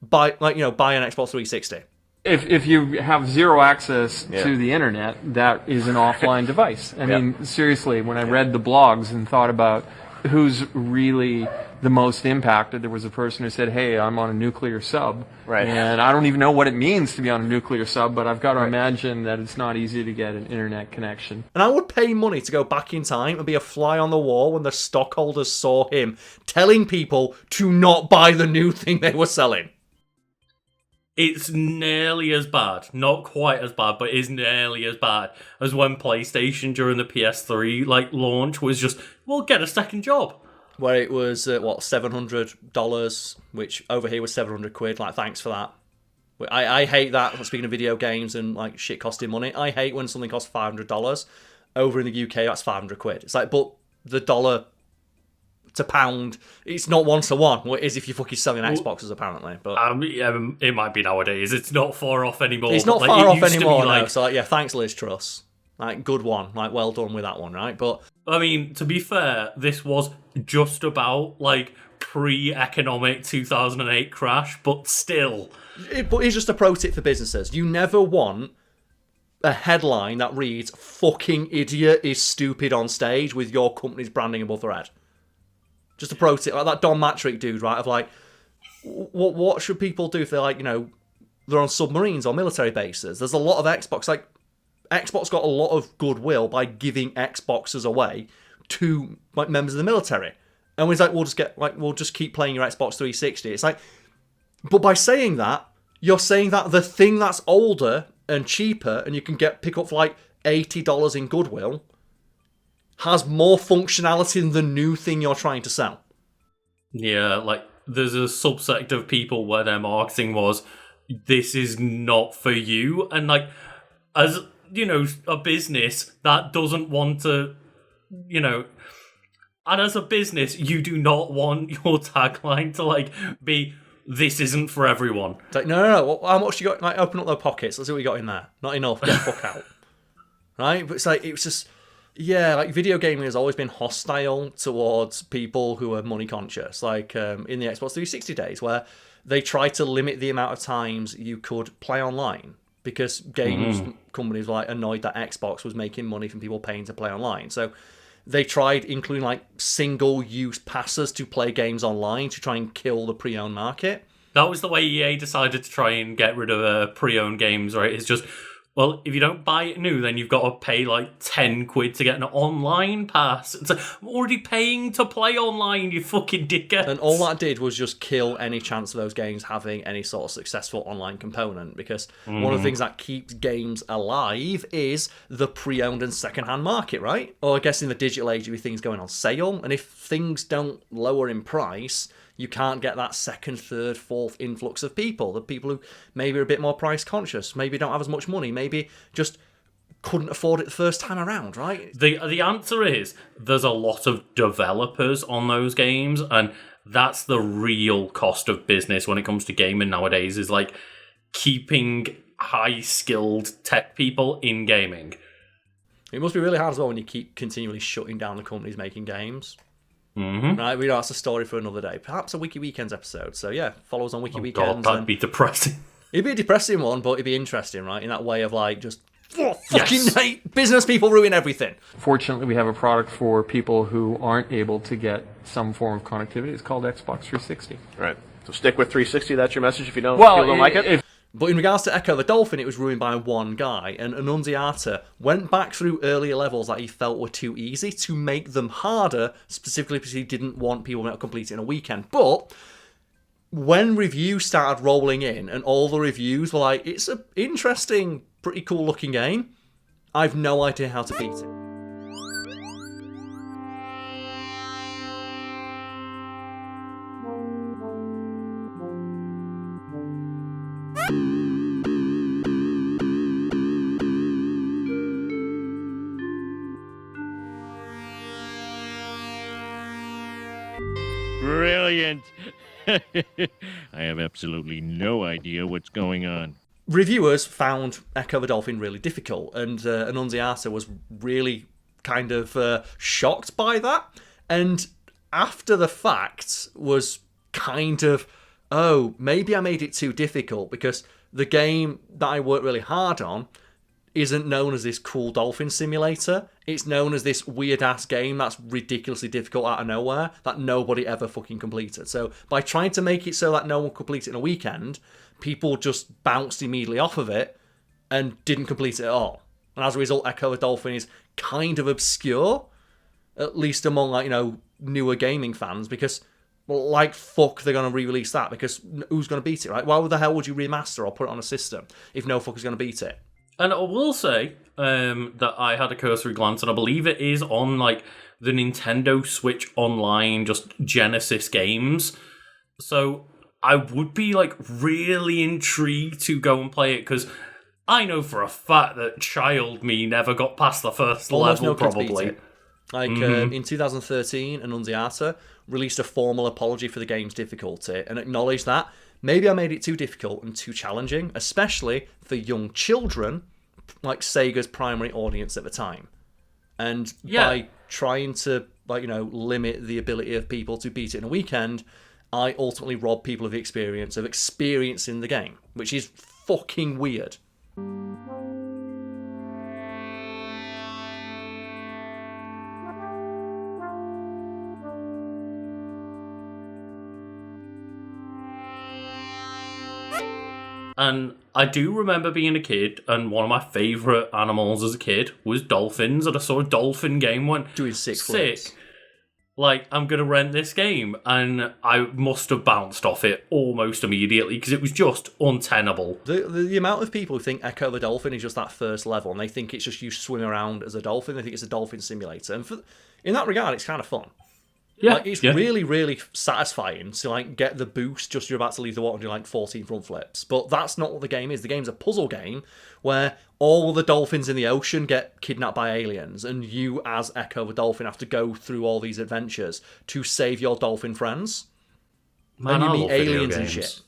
Buy an Xbox 360. If you have zero access to the internet, that is an offline device. I mean, seriously, when I read the blogs and thought about who's really the most impacted, there was a person who said, hey, I'm on a nuclear sub. Right. And I don't even know what it means to be on a nuclear sub, but I've got to imagine that it's not easy to get an internet connection. And I would pay money to go back in time and be a fly on the wall when the stockholders saw him telling people to not buy the new thing they were selling. It's nearly as bad, not quite as bad, but is nearly as bad as when PlayStation during the PS3 launch was just, well, get a second job. Where it was $700, which over here was £700. Like, thanks for that. I hate that. Speaking of video games and like shit costing money, I hate when something costs $500. Over in the UK, that's £500. It's like, but the dollar to pound, it's not 1 to 1. What it is if you're fucking selling Xboxes, apparently. But it might be nowadays. It's not far off anymore. It's not far off anymore. No. So yeah, thanks, Liz Truss. Like, good one. Like, well done with that one, right? But I mean, to be fair, this was just about like pre-economic 2008 crash, but still. But it's just a pro tip for businesses. You never want a headline that reads "fucking idiot is stupid on stage" with your company's branding above their head. Just a pro tip, like that Don Matrick dude, right? Of like, what should people do if they're like, they're on submarines or military bases? There's a lot of Xbox. Like, Xbox got a lot of goodwill by giving Xboxes away to like members of the military, and he's like, we'll just keep playing your Xbox 360. It's like, but by saying that, you're saying that the thing that's older and cheaper, and you can pick up for like $80 in goodwill, has more functionality than the new thing you're trying to sell. Yeah, like, there's a subsect of people where their marketing was, this is not for you. And, like, as, a business that doesn't want to, and as a business, you do not want your tagline to, like, be, this isn't for everyone. It's like, no. How much you got? Like, open up their pockets. Let's see what you got in there. Not enough. Get the fuck out. Right? But it's like, it was just... Yeah, like, video gaming has always been hostile towards people who are money conscious. Like, in the Xbox 360 days, where they tried to limit the amount of times you could play online because games companies were like annoyed that Xbox was making money from people paying to play online. So they tried including like single-use passes to play games online to try and kill the pre-owned market. That was the way EA decided to try and get rid of pre-owned games, right? It's just, well, if you don't buy it new, then you've got to pay like £10 to get an online pass. It's like, I'm already paying to play online, you fucking dickhead. And all that did was just kill any chance of those games having any sort of successful online component, because one of the things that keeps games alive is the pre-owned and second-hand market, right? Or I guess in the digital age, there'll be things going on sale, and if things don't lower in price, you can't get that second, third, fourth influx of people. The people who maybe are a bit more price conscious, maybe don't have as much money, maybe just couldn't afford it the first time around, right? The answer is there's a lot of developers on those games, and that's the real cost of business when it comes to gaming nowadays, is like keeping high-skilled tech people in gaming. It must be really hard as well when you keep continually shutting down the companies making games. Mm-hmm. Right, that's a story for another day. Perhaps a Wiki Weekends episode. So yeah, follow us on Wiki Weekends. God, that'd be depressing. It'd be a depressing one, but it'd be interesting, right? In that way of like, just fucking hate business people ruin everything. Fortunately, we have a product for people who aren't able to get some form of connectivity. It's called Xbox 360. Right. So stick with 360. That's your message if you don't like it. But in regards to Ecco the Dolphin, it was ruined by one guy, and Annunziata went back through earlier levels that he felt were too easy to make them harder, specifically because he didn't want people to complete it in a weekend. But when reviews started rolling in, and all the reviews were like, it's an interesting, pretty cool looking game, I've no idea how to beat it. Brilliant. I have absolutely no idea what's going on. reviewers found Ecco the Dolphin really difficult, and Annunziata was really kind of shocked by that. And after the fact was kind of, oh, maybe I made it too difficult, because the game that I worked really hard on isn't known as this cool dolphin simulator. It's known as this weird-ass game that's ridiculously difficult out of nowhere that nobody ever fucking completed. So by trying to make it so that no one could complete it in a weekend, people just bounced immediately off of it and didn't complete it at all. And as a result, Ecco the Dolphin is kind of obscure, at least among, like, you know, newer gaming fans, because, well, like, fuck, they're going to re-release that, because who's going to beat it, right? Why the hell would you remaster or put it on a system if no fucker's going to beat it? And I will say that I had a cursory glance, and I believe it is on, like, the Nintendo Switch Online, just Genesis games. So I would be, like, really intrigued to go and play it, because I know for a fact that child me never got past the first level, probably. Like, in 2013, Annunziata released a formal apology for the game's difficulty and acknowledged that maybe I made it too difficult and too challenging, especially for young children, like Sega's primary audience at the time. And by trying to, like, you know, limit the ability of people to beat it in a weekend, I ultimately robbed people of the experience of experiencing the game, which is fucking weird. And I do remember being a kid, and one of my favourite animals as a kid was dolphins, and I saw a dolphin game, went, doing sick. Like, I'm going to rent this game, and I must have bounced off it almost immediately, because it was just untenable. The amount of people who think Ecco the Dolphin is just that first level, and they think it's just you swimming around as a dolphin, they think it's a dolphin simulator, and in that regard, it's kind of fun. Yeah, like, it's really, really satisfying to, like, get the boost just you're about to leave the water and do, like, 14 front flips. But that's not what the game is. The game's a puzzle game where all the dolphins in the ocean get kidnapped by aliens, and you, as Ecco the Dolphin, have to go through all these adventures to save your dolphin friends. Man, and you I meet love aliens video and games. shit.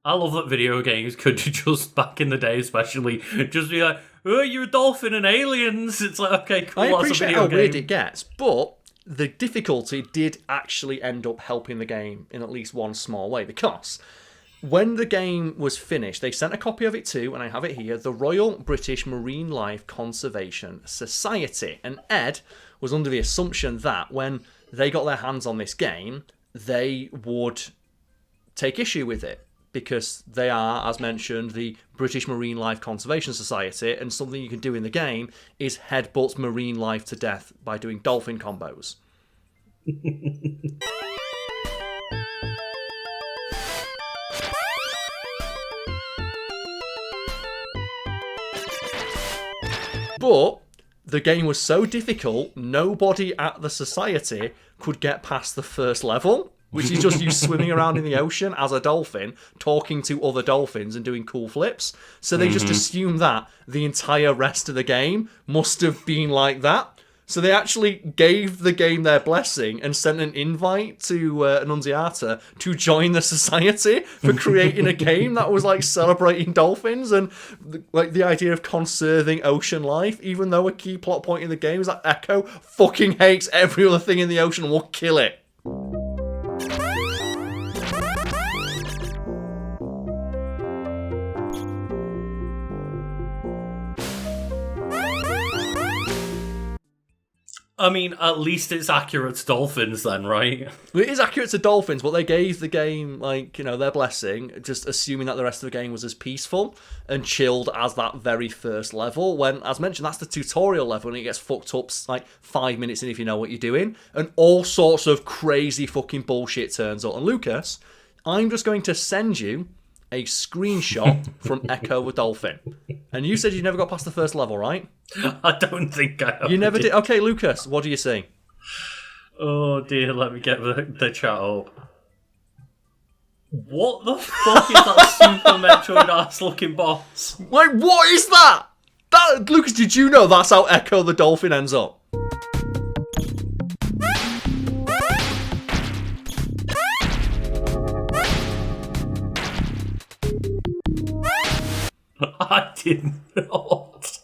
I love that video games could just, back in the day especially, just be like, oh, you're a dolphin and aliens. It's like, okay, cool, I that's a appreciate video how game. weird it gets, but the difficulty did actually end up helping the game in at least one small way, because when the game was finished, they sent a copy of it to, and I have it here, the Royal British Marine Life Conservation Society. And Ed was under the assumption that when they got their hands on this game, they would take issue with it, because they are, as mentioned, the British Marine Life Conservation Society, and something you can do in the game is headbutt marine life to death by doing dolphin combos. But the game was so difficult, nobody at the society could get past the first level, which is just you swimming around in the ocean as a dolphin, talking to other dolphins and doing cool flips. So they just assume that the entire rest of the game must have been like that. So they actually gave the game their blessing and sent an invite to Annunziata to join the society for creating a game that was like celebrating dolphins and like the idea of conserving ocean life, even though a key plot point in the game is that Ecco fucking hates every other thing in the ocean and will kill it. I mean, at least it's accurate to dolphins then, right? It is accurate to dolphins, but they gave the game, like, you know, their blessing, just assuming that the rest of the game was as peaceful and chilled as that very first level, when, as mentioned, that's the tutorial level, and it gets fucked up, like, 5 minutes in if you know what you're doing, and all sorts of crazy fucking bullshit turns up. And Lucas, I'm just going to send you a screenshot from Ecco the Dolphin. And you said you never got past the first level, right? I don't think I have. You never did? Okay, Lucas, what do you see? Oh dear, let me get the chat up. What the fuck is that Super Metroid ass looking boss? Wait, what is that? Lucas, did you know that's how Ecco the Dolphin ends up? did not.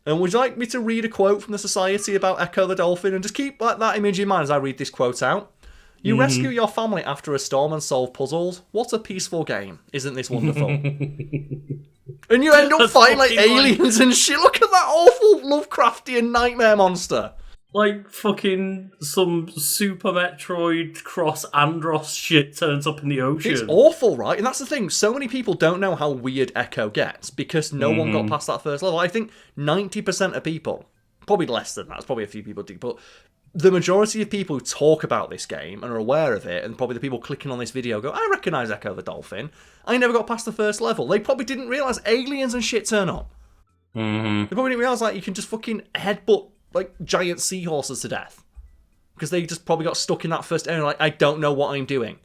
And would you like me to read a quote from the Society about Ecco the Dolphin? And just keep that image in mind as I read this quote out. You rescue your family after a storm and solve puzzles. What a peaceful game. Isn't this wonderful? And you end up fighting like aliens and shit. Look at that awful Lovecraftian nightmare monster. Like fucking some Super Metroid cross Andros shit turns up in the ocean. It's awful, right? And that's the thing. So many people don't know how weird Ecco gets because no one got past that first level. I think 90% of people, probably less than that, it's probably a few people do, but the majority of people who talk about this game and are aware of it, and probably the people clicking on this video go, I recognise Ecco the Dolphin. I never got past the first level. They probably didn't realise aliens and shit turn up. They probably didn't realise like you can just fucking headbutt like giant seahorses to death. Because they just probably got stuck in that first area like, I don't know what I'm doing.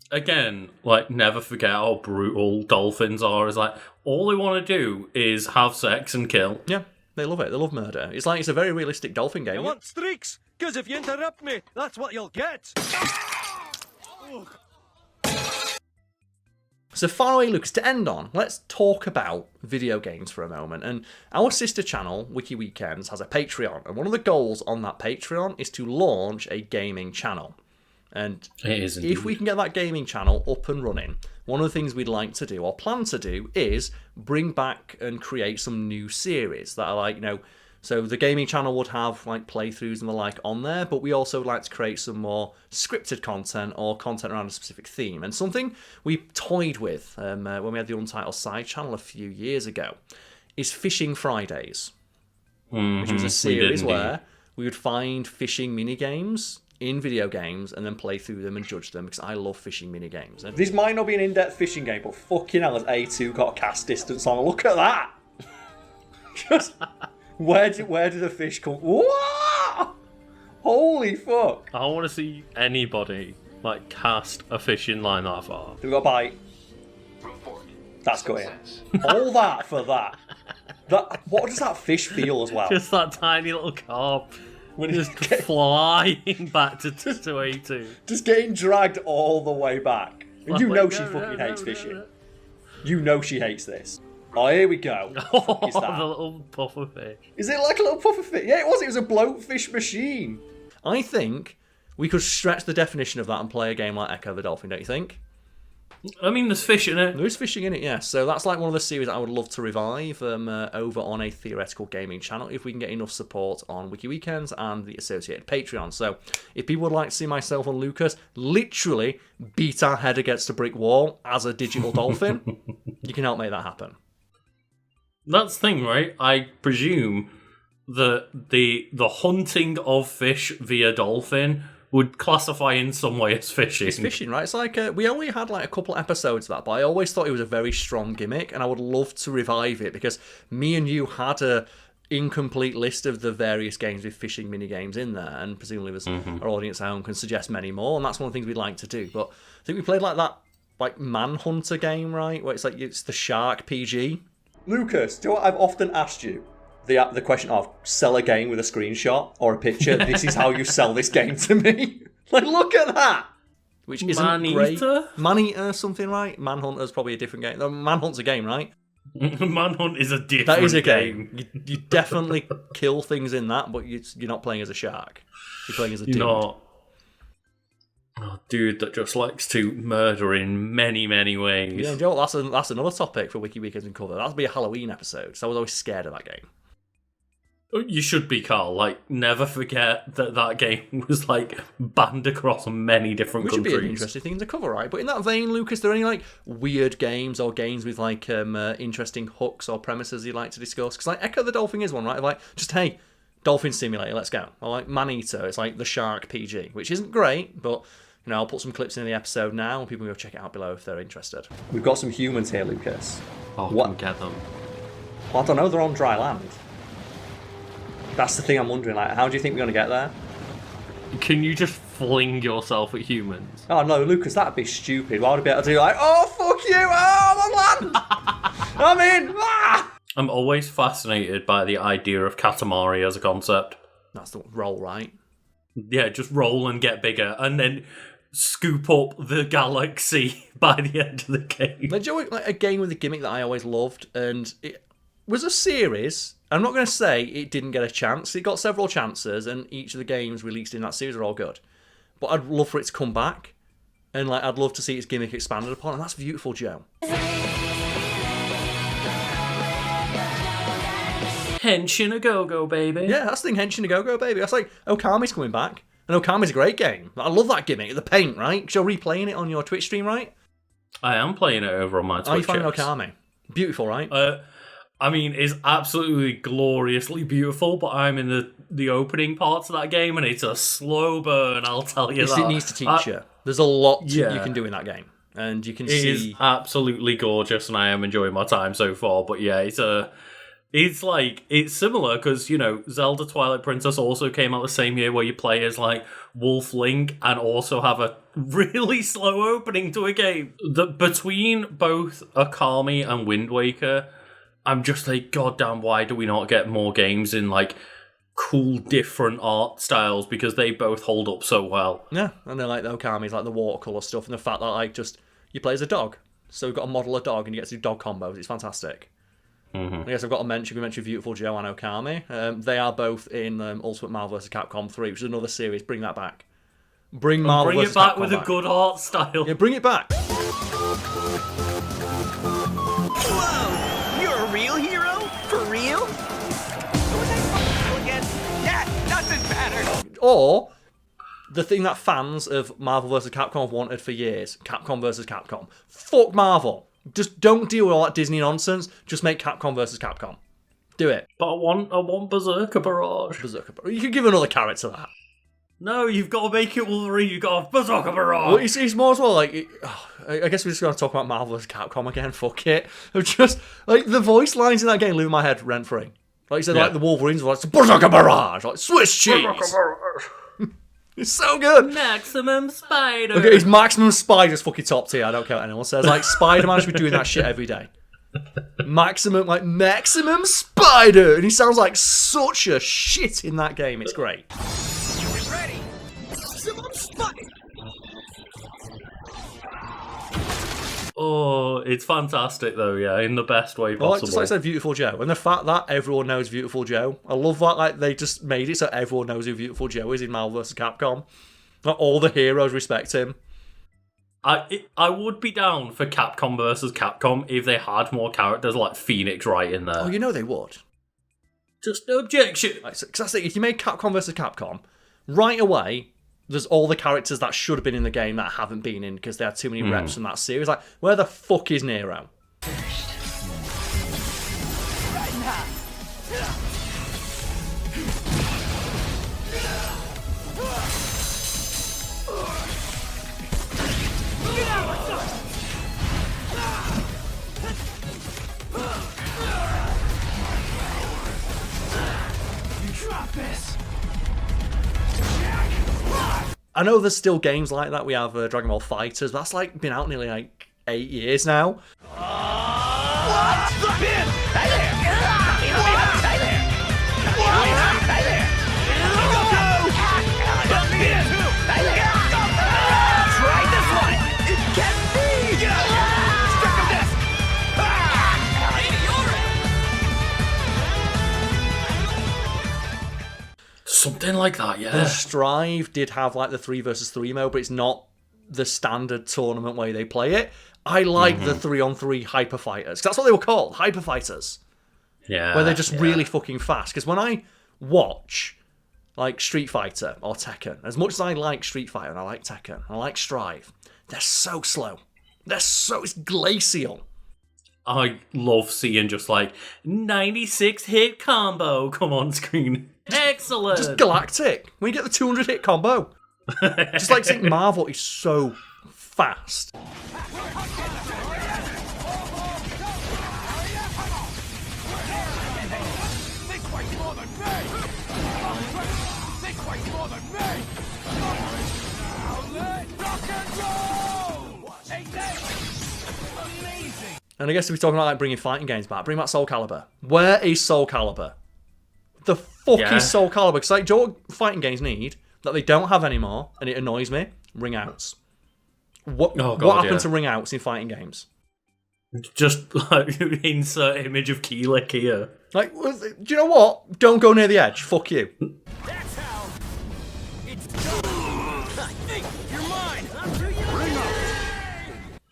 Again, like, never forget how brutal dolphins are. It's like, all they want to do is have sex and kill. Yeah. They love it. They love murder. It's like it's a very realistic dolphin game. I want streaks, because if you interrupt me, that's what you'll get. So finally, Lucas, to end on, let's talk about video games for a moment. And our sister channel, Wiki Weekends, has a Patreon. And one of the goals on that Patreon is to launch a gaming channel. And if we can get that gaming channel up and running, one of the things we'd like to do, or plan to do, is bring back and create some new series that are like, so the gaming channel would have like playthroughs and the like on there, but we also would like to create some more scripted content or content around a specific theme. And something we toyed with when we had the Untitled Side channel a few years ago is Fishing Fridays, which was a series where we would find fishing minigames in video games and then play through them and judge them because I love fishing minigames. And this might not be an in-depth fishing game, but fucking hell has A2 got a cast distance on. Look at that! Just where did the fish come? Whoa! Holy fuck! I want to see anybody like cast a fishing line that far. Do we got a bite? That's going. All that for that. What does that fish feel as well? Just that tiny little carp. When he's just flying back to A2. Just getting dragged all the way back. And she fucking hates fishing. You know she hates this. Oh, here we go. Oh, the little puffer fish. Is it like a little puffer fish? Yeah, it was. It was a bloatfish machine. I think we could stretch the definition of that and play a game like Ecco the Dolphin, don't you think? I mean, there's fish in it. There is fishing in it, yes. So that's like one of the series that I would love to revive over on a theoretical gaming channel if we can get enough support on Wiki Weekends and the associated Patreon. So if people would like to see myself and Lucas literally beat our head against a brick wall as a digital dolphin, you can help make that happen. That's the thing, right? I presume that the hunting of fish via dolphin would classify in some way as fishing. It's fishing, right? It's like, we only had like a couple episodes of that, but I always thought it was a very strong gimmick, and I would love to revive it, because me and you had a incomplete list of the various games with fishing mini-games in there, and presumably our audience at home can suggest many more, and that's one of the things we'd like to do. But I think we played like that like Manhunter game, right? Where it's the shark PG. Lucas, do you know what I've often asked you? The question of sell a game with a screenshot or a picture. This is how you sell this game to me. Like, look at that. Which isn't Man-Eater? great. Man-Eater, something, right? Manhunter's probably a different game. No, Manhunt's a game, right? Manhunt is a different game. That is a game. You definitely kill things in that, but you're not playing as a shark. You're playing as a dude. Not a dude that just likes to murder in many, many ways. Yeah, you know what? That's another topic for Wiki Weekends and Cover. That'll be a Halloween episode, so I was always scared of that game. You should be, Karl. Like, never forget that game was, like, banned across many different countries. Which would be an interesting thing to cover, right? But in that vein, Lucas, are there any, like, weird games or games with, like, interesting hooks or premises you'd like to discuss? Because, like, Ecco the Dolphin is one, right? Like, just, hey, Dolphin Simulator, let's go. Or, like, Man-Eater, it's like the Shark PG, which isn't great, but, I'll put some clips in the episode now, and people can go check it out below if they're interested. We've got some humans here, Lucas. Oh, come get them. Well, I don't know, they're on dry land. That's the thing I'm wondering, like, how do you think we're going to get there? Can you just fling yourself at humans? Oh, no, Lucas, that'd be stupid. Why would I be able to do, like, oh, fuck you, oh, I'm on land! I'm in! Ah! I'm always fascinated by the idea of Katamari as a concept. That's the roll, right? Yeah, just roll and get bigger, and then scoop up the galaxy by the end of the game. Like, a game with a gimmick that I always loved, and it was a series. I'm not going to say it didn't get a chance. It got several chances, and each of the games released in that series are all good. But I'd love for it to come back, and like I'd love to see its gimmick expanded upon, and that's Beautiful Joe. Henshin a go-go, baby. Yeah, that's the thing, Henshin a go-go, baby. That's like, Okami's coming back. And Okami's a great game. I love that gimmick, the paint, right? Because you're replaying it on your Twitch stream, right? I am playing it over on my Twitch. How are you finding Okami? Beautiful, right? I mean, it's absolutely gloriously beautiful, but I'm in the opening parts of that game, and it's a slow burn, I'll tell you that. It needs to teach you. There's a lot you can do in that game. And you can see... It is absolutely gorgeous, and I am enjoying my time so far. But yeah, it's similar, because, you know, Zelda Twilight Princess also came out the same year, where you play as, like, Wolf Link, and also have a really slow opening to a game. Between both Okami and Wind Waker... I'm just like, goddamn, why do we not get more games in, like, cool, different art styles? Because they both hold up so well. Yeah, and they're like the Okami's, like the watercolour stuff, and the fact that, like, just, you play as a dog. So we've got to model a dog, and you get to do dog combos. It's fantastic. I guess I've got to mention, we mentioned Beautiful Joe and Okami. They are both in Ultimate Marvel vs. Capcom 3, which is another series. Bring that back. Bring Marvel vs. Bring it back Capcom with a good art style. Yeah, bring it back. Real hero? For real? What was I again? Yeah, doesn't matter. Or the thing that fans of Marvel vs. Capcom have wanted for years: Capcom vs. Capcom. Fuck Marvel. Just don't deal with all that Disney nonsense. Just make Capcom vs. Capcom. Do it. But I want Berserker Barrage. You could give another character that. No, you've got to make it Wolverine. You've got to Berserker Barrage. Well, it's more as well like. I guess we're just going to talk about Marvel vs. Capcom again. Fuck it. Just like the voice lines in that game live in my head rent free. Like you said, like the Wolverines were like Berserker Barrage, like Swiss cheese. It's so good. Maximum Spider. Okay, it's Maximum Spider's fucking top tier. I don't care what anyone says. Like Spider-Man should be doing that shit every day. Maximum Spider, and he sounds like such a shit in that game. It's great. Ready? Maximum Spider. Oh, it's fantastic though, yeah, in the best way possible. Well, just like I said, Beautiful Joe, and the fact that everyone knows Beautiful Joe, I love that. Like they just made it so everyone knows who Beautiful Joe is in Marvel vs. Capcom. Like, all the heroes respect him. I would be down for Capcom versus Capcom if they had more characters like Phoenix right in there. Oh, you know they would. Just no objection. Because that's it. If you made Capcom versus Capcom, right away, there's all the characters that should have been in the game that haven't been in because they had too many reps from that series. Like, where the fuck is Nero? I know there's still games like that. We have Dragon Ball Fighters, but that's like been out nearly like 8 years now. What? The bin! Hey there! Hey there! Hey there! The bin! Try this one! It can be! Struck of this! Something like that, yeah. And Strive did have like the 3 versus 3 mode, but it's not the standard tournament way they play it. I like the 3-on-3 hyper fighters. That's what they were called, hyper fighters. Yeah. Where they're just really fucking fast. Because when I watch like Street Fighter or Tekken, as much as I like Street Fighter and I like Tekken, and I like Strive, they're so slow. It's glacial. I love seeing just like 96 hit combo come on screen. Excellent. Just galactic. When you get the 200 hit combo. Just like seeing Marvel is so fast. And I guess if we're talking about like bringing fighting games back, bring back Soul Calibur. Where is Soul Calibur? The fuck is Soul Calibur? Because like, do you know what fighting games need that they don't have anymore, and it annoys me? Ring outs. What happened to ring outs in fighting games? Just like insert image of Keelik here. Like, do you know what? Don't go near the edge. Fuck you. That's how it's done. I think you're mine. I'm to you.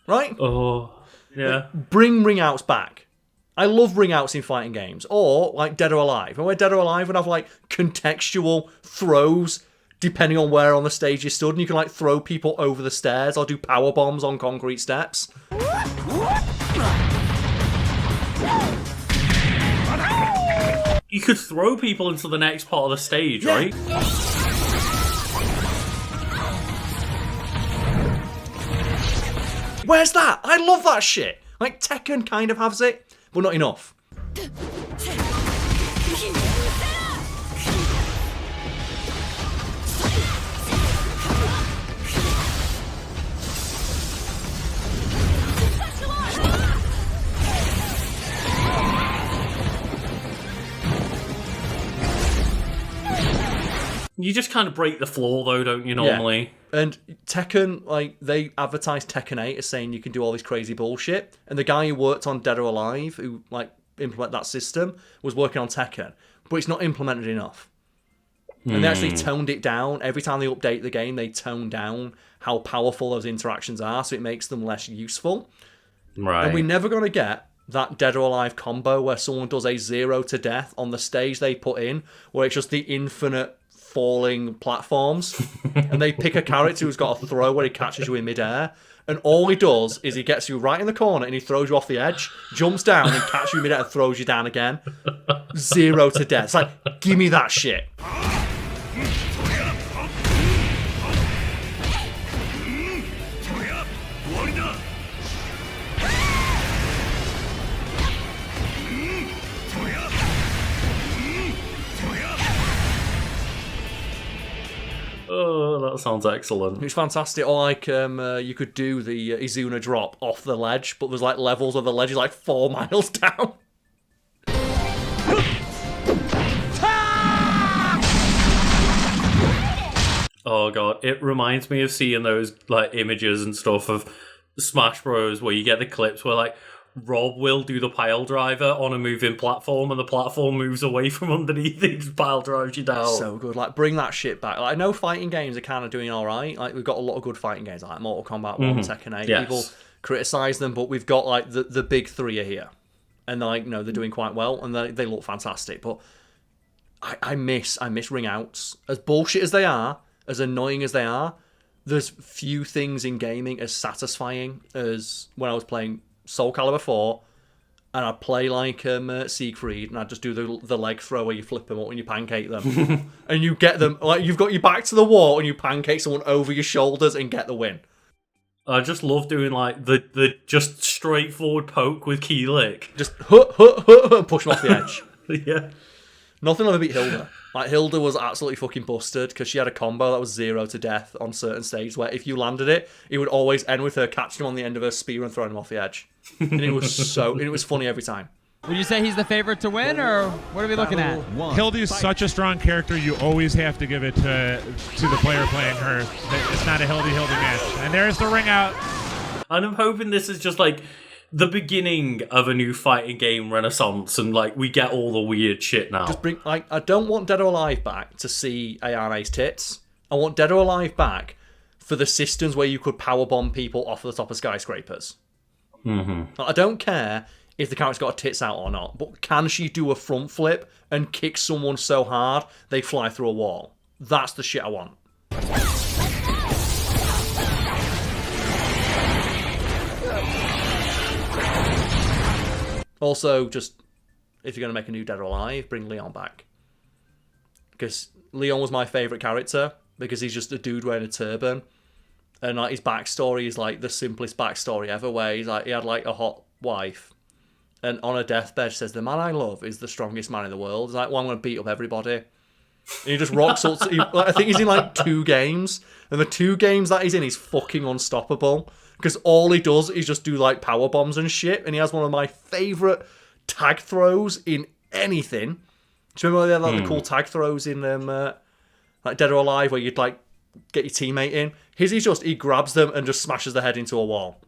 Right? Oh, yeah. Bring ring outs back. I love ring outs in fighting games. Or, like, Dead or Alive. And where Dead or Alive would have, like, contextual throws depending on where on the stage you stood. And you can, like, throw people over the stairs or do power bombs on concrete steps. You could throw people into the next part of the stage, right? Where's that? I love that shit. Like, Tekken kind of has it, but not enough. You just kind of break the floor, though, don't you, normally? Yeah. And Tekken, like, they advertised Tekken 8 as saying you can do all this crazy bullshit. And the guy who worked on Dead or Alive, who, like, implemented that system, was working on Tekken. But it's not implemented enough. And they actually toned it down. Every time they update the game, they tone down how powerful those interactions are, so it makes them less useful. Right. And we're never going to get that Dead or Alive combo where someone does a 0 to death on the stage they put in, where it's just the infinite falling platforms, and they pick a character who's got a throw where he catches you in midair, and all he does is he gets you right in the corner and he throws you off the edge, jumps down and catches you in midair and throws you down again. 0 to death. It's like, give me that shit. Oh, that sounds excellent. It's fantastic. Or like, you could do the Izuna drop off the ledge, but there's like levels of the ledge is like 4 miles down. Oh god, it reminds me of seeing those like images and stuff of Smash Bros. Where you get the clips where like Rob will do the pile driver on a moving platform, and the platform moves away from underneath it, and pile drives you down. So good. Like, bring that shit back. Like, I know fighting games are kind of doing all right. Like, we've got a lot of good fighting games, like Mortal Kombat 1, Tekken 8. Yes. People criticize them, but we've got like the big three are here, and like, you know, they're doing quite well, and they look fantastic. But I miss ring outs. As bullshit as they are, as annoying as they are, there's few things in gaming as satisfying as when I was playing Soul Calibur 4, and I'd play like Siegfried, and I'd just do the leg throw where you flip them up and you pancake them, and you get them, like, you've got your back to the wall and you pancake someone over your shoulders and get the win. I just love doing like the just straightforward poke with Keelik. Just push them off the edge. Yeah. Nothing ever beat Hilda. Like, Hilda was absolutely fucking busted because she had a combo that was 0 to death on certain stages where if you landed it, it would always end with her catching him on the end of her spear and throwing him off the edge. And it was funny every time. Would you say he's the favorite to win, or what are we looking at? Hilda is such a strong character, you always have to give it to the player playing her. It's not a Hilda match. And there's the ring out. And I'm hoping this is just like the beginning of a new fighting game renaissance, and like we get all the weird shit now. Just bring, like, I don't want Dead or Alive back to see Ayane's tits. I want Dead or Alive back for the systems where you could powerbomb people off the top of skyscrapers. Mm-hmm. I don't care if the character's got her tits out or not, but can she do a front flip and kick someone so hard they fly through a wall? That's the shit I want. Also, just, if you're going to make a new Dead or Alive, bring Leon back. Because Leon was my favourite character, because he's just a dude wearing a turban. And like, his backstory is like the simplest backstory ever, where he's like, he had like a hot wife. And on a deathbed, she says, the man I love is the strongest man in the world. He's like, well, I'm going to beat up everybody. And he just rocks up. I think he's in like 2 games. And the 2 games that he's in, he's fucking unstoppable. Because all he does is just do like power bombs and shit. And he has one of my favourite tag throws in anything. Do you remember they had like the cool tag throws in like Dead or Alive, where you'd like get your teammate in. His is just, he grabs them and just smashes their head into a wall.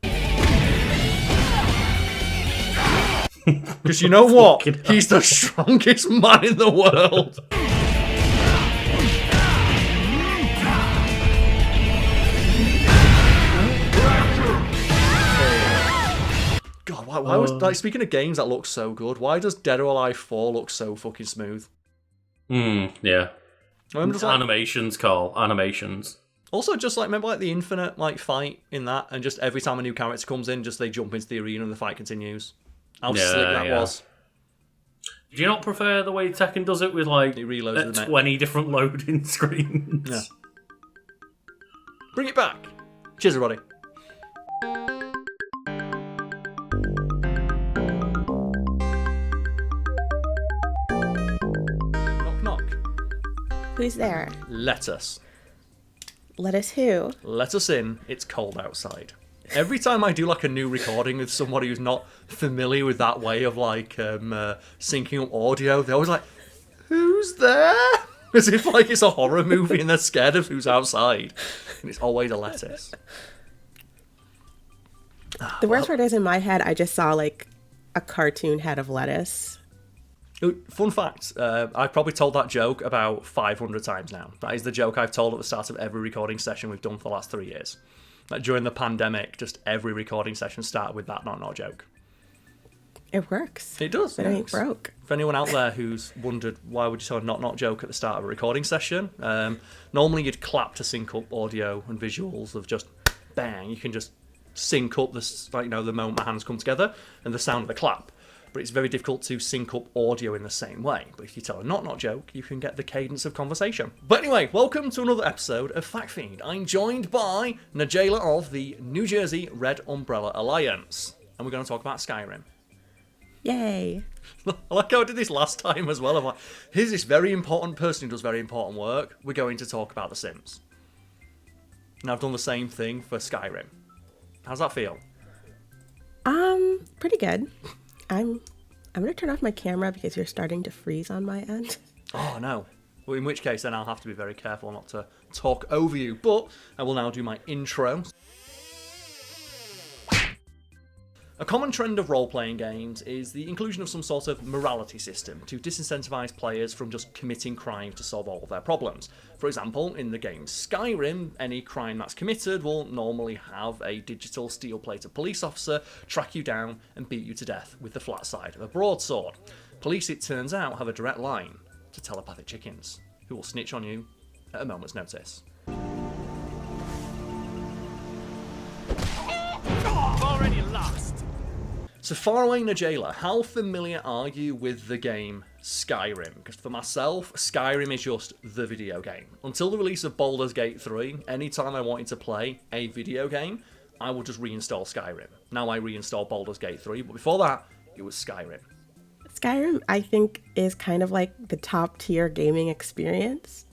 Because you know what? He's the strongest man in the world. God, why was, like, speaking of games that look so good, why does Dead or Alive 4 look so fucking smooth? Yeah. Just like, animations, Karl. Animations. Also, just like, remember like the infinite like fight in that, and just every time a new character comes in, just they jump into the arena and the fight continues. How slick that was. Do you not prefer the way Tekken does it with like 20 different loading screens? Yeah. Bring it back. Cheers, everybody. Knock, knock. Who's there? Let us. Let us who? Let us in. It's cold outside. Every time I do like a new recording with somebody who's not familiar with that way of like syncing up audio, they're always like, "Who's there?" As if like it's a horror movie and they're scared of who's outside. And it's always a lettuce. The worst part is, in my head, I just saw like a cartoon head of lettuce. Fun fact, I've probably told that joke about 500 times now. That is the joke I've told at the start of every recording session we've done for the last 3 years. Like during the pandemic, just every recording session started with that not joke. It works. It does. It ain't broke. For anyone out there who's wondered why would you tell a not joke at the start of a recording session, normally you'd clap to sync up audio and visuals of just bang. You can just sync up the, like, you know, the moment my hands come together and the sound of the clap. But it's very difficult to sync up audio in the same way. But if you tell a not joke, you can get the cadence of conversation. But anyway, welcome to another episode of Fact Fiend. I'm joined by Najela of the New Jersey Red Umbrella Alliance. And we're going to talk about Skyrim. Yay. I like how I did this last time as well. I'm like, here's this very important person who does very important work. We're going to talk about The Sims. And I've done the same thing for Skyrim. How's that feel? Pretty good. I'm going to turn off my camera because you're starting to freeze on my end. Oh, no. Well, in which case, then I'll have to be very careful not to talk over you. But I will now do my intro. A common trend of role-playing games is the inclusion of some sort of morality system to disincentivize players from just committing crimes to solve all of their problems. For example, in the game Skyrim, any crime that's committed will normally have a digital steel-plated police officer track you down and beat you to death with the flat side of a broadsword. Police, it turns out, have a direct line to telepathic chickens, who will snitch on you at a moment's notice. Already lost. So Faraway Najela, how familiar are you with the game Skyrim? Because for myself, Skyrim is just the video game. Until the release of Baldur's Gate 3, anytime I wanted to play a video game, I would just reinstall Skyrim. Now I reinstall Baldur's Gate 3, but before that, it was Skyrim. Skyrim, I think, is kind of like the top tier gaming experience.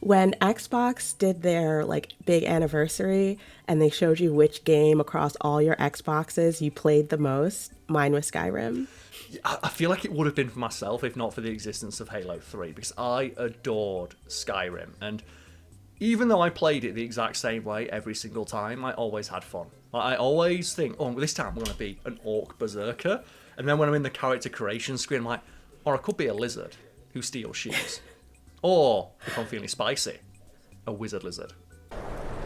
When Xbox did their like big anniversary and they showed you which game across all your Xboxes you played the most, mine was Skyrim. I feel like it would have been for myself if not for the existence of Halo 3, because I adored Skyrim. And even though I played it the exact same way every single time, I always had fun. I always think, oh, this time I'm going to be an orc berserker. And then when I'm in the character creation screen, I'm like, or I could be a lizard who steals shoes. Or, if I'm feeling spicy, a wizard lizard.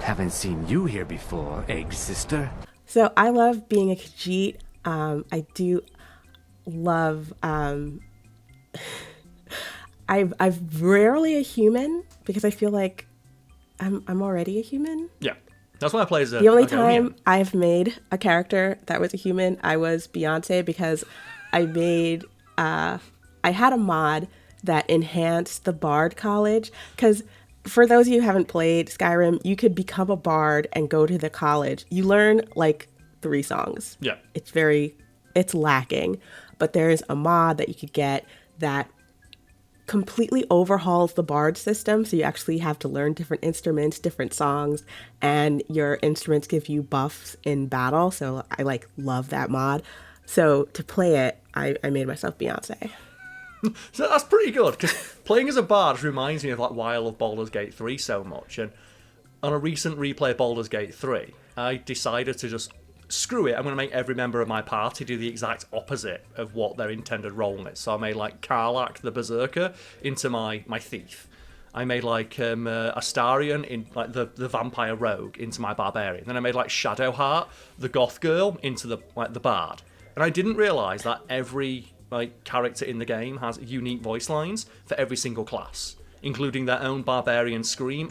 Haven't seen you here before, egg sister. So I love being a Khajiit. I do love... I'm rarely a human because I feel like I'm already a human. Yeah, that's why I play as a... The only time I've made a character that was a human, I was Beyonce, because I made... I had a mod that enhanced the Bard College, because for those of you who haven't played Skyrim, you could become a bard and go to the college. You learn like 3 songs. Yeah. It's lacking, but there's a mod that you could get that completely overhauls the bard system, so you actually have to learn different instruments, different songs, and your instruments give you buffs in battle, so I like love that mod. So to play it, I made myself Beyonce. So that's pretty good, because playing as a bard reminds me of like why I love Baldur's Gate 3 so much. And on a recent replay of Baldur's Gate 3, I decided to just, screw it, I'm going to make every member of my party do the exact opposite of what their intended role is. So I made like Karl the Berserker into my thief. I made like Astarion in like the vampire rogue into my barbarian. Then I made like Shadowheart, the goth girl, into the bard. And I didn't realise that every like character in the game has unique voice lines for every single class, including their own barbarian scream.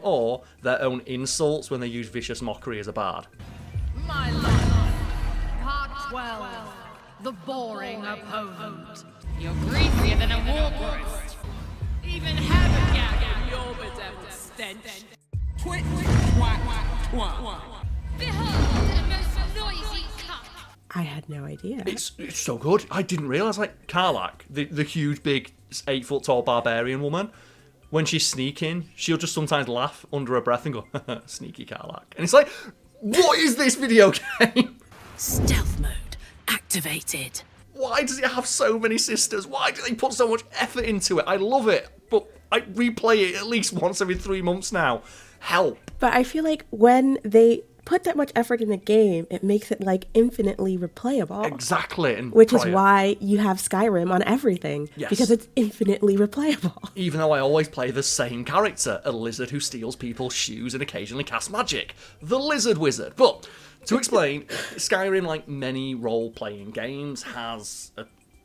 Or their own insults when they use vicious mockery as a bard. My life. Part 12. The boring opponent. You're greasier than a war grist. Even have a gag in your bedeviled stench. Twit, twat, twat. Behold, the most noisy cup. I had no idea. It's so good. I didn't realise, like, Karl, the huge, big, 8-foot-tall barbarian woman, when she's sneaking, she'll just sometimes laugh under her breath and go, sneaky Karl. And it's like, what is this video game? Stealth mode activated. Why does it have so many sisters? Why do they put so much effort into it? I love it, but I replay it at least once every 3 months now. Help. But I feel like when they put that much effort in the game, it makes it like infinitely replayable. Exactly. And which is why you have Skyrim on everything. Yes. Because it's infinitely replayable. Even though I always play the same character, a lizard who steals people's shoes and occasionally casts magic. The Lizard Wizard. But to explain, Skyrim, like many role-playing games, has a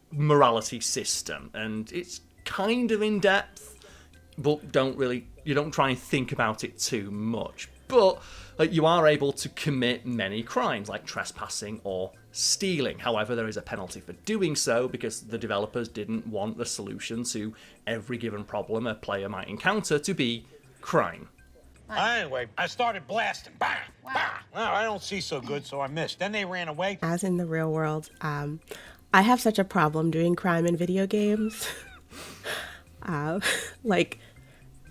morality system, and it's kind of in-depth, but you don't try and think about it too much. But you are able to commit many crimes, like trespassing or stealing. However, there is a penalty for doing so, because the developers didn't want the solution to every given problem a player might encounter to be crime. Anyway, I started blasting. Bah! Bah! Well, I don't see so good, so I missed. Then they ran away. As in the real world, I have such a problem doing crime in video games. Like,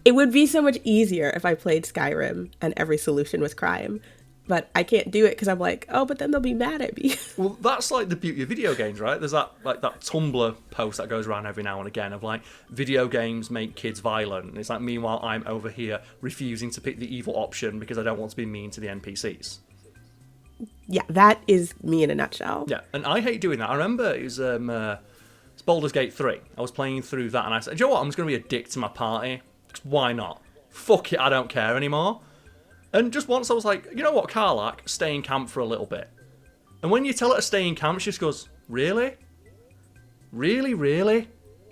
it would be so much easier if I played Skyrim and every solution was crime. But I can't do it because I'm like, oh, but then they'll be mad at me. Well, that's like the beauty of video games, right? There's that Tumblr post that goes around every now and again of like, video games make kids violent. And it's like, meanwhile, I'm over here refusing to pick the evil option because I don't want to be mean to the NPCs. Yeah, that is me in a nutshell. Yeah, and I hate doing that. I remember it was it's Baldur's Gate 3. I was playing through that and I said, do you know what? I'm just going to be a dick to my party. Why not? Fuck it, I don't care anymore. And just once I was like, you know what, Karl, stay in camp for a little bit. And when you tell her to stay in camp, she just goes, really? Really, really?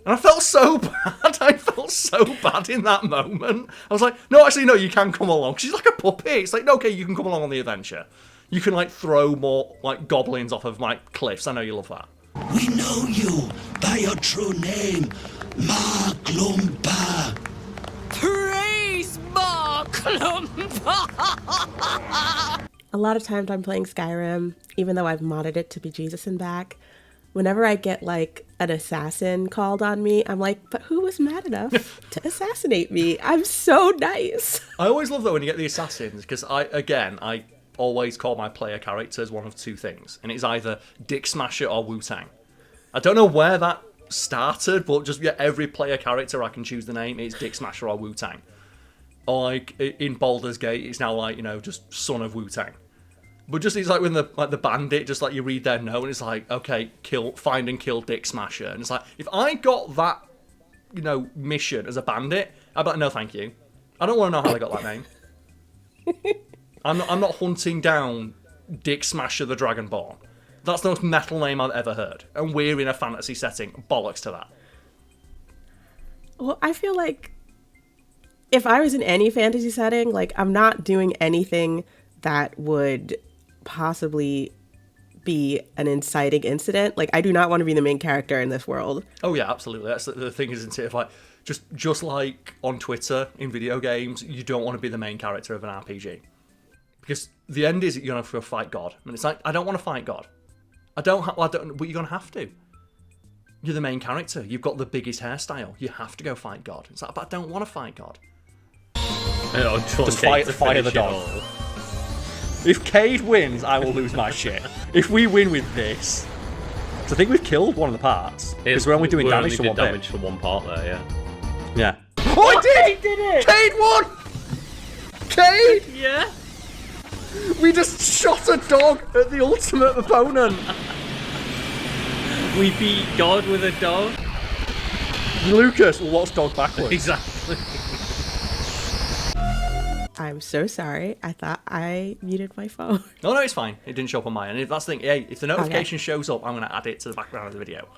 And I felt so bad. I felt so bad in that moment. I was like, no, actually, no, you can come along. She's like a puppy. It's like, no, okay, you can come along on the adventure. You can, like, throw more, like, goblins off of, like, cliffs. I know you love that. We know you by your true name, MacLeod. Praise A lot of times I'm playing Skyrim, even though I've modded it to be Jesus and back. Whenever I get like an assassin called on me, I'm like, but who was mad enough to assassinate me? I'm so nice. I always love that when you get the assassins, because I always call my player characters one of two things, and it's either Dick Smasher or Wu-Tang. I don't know where that started, but just every player character I can choose the name, it's Dick Smasher or Wu-Tang. Or like in Baldur's Gate, it's now like, just Son of Wu-Tang. But just it's like when the bandit, just like you read their note and it's like, okay, find and kill Dick Smasher. And it's like, if I got that, mission as a bandit, I'd be like, no thank you. I don't want to know how they got that name. I'm not hunting down Dick Smasher the Dragonborn. That's the most metal name I've ever heard. And we're in a fantasy setting. Bollocks to that. Well, I feel like if I was in any fantasy setting, like, I'm not doing anything that would possibly be an inciting incident. Like, I do not want to be the main character in this world. Oh yeah, absolutely. That's the thing, isn't it? If like just like on Twitter in video games, you don't want to be the main character of an RPG, because the end is you're gonna have to go fight God, and it's like, I don't want to fight God. But you're gonna have to. You're the main character. You've got the biggest hairstyle. You have to go fight God. It's like, but I don't want to fight God. Just fire the dog. If Cade wins, I will lose my shit. If we win with this, so I think we've killed one of the parts because we're only doing damage to one damage for one part there. Yeah. Oh, I did! He did it! Cade won! Cade! Yeah. We just shot a dog at the ultimate opponent. We beat God with a dog. Lucas will watch dog backwards. Exactly. I'm so sorry. I thought I muted my phone. No, it's fine. It didn't show up on mine. And if that's the thing, hey, if the notification shows up, I'm going to add it to the background of the video.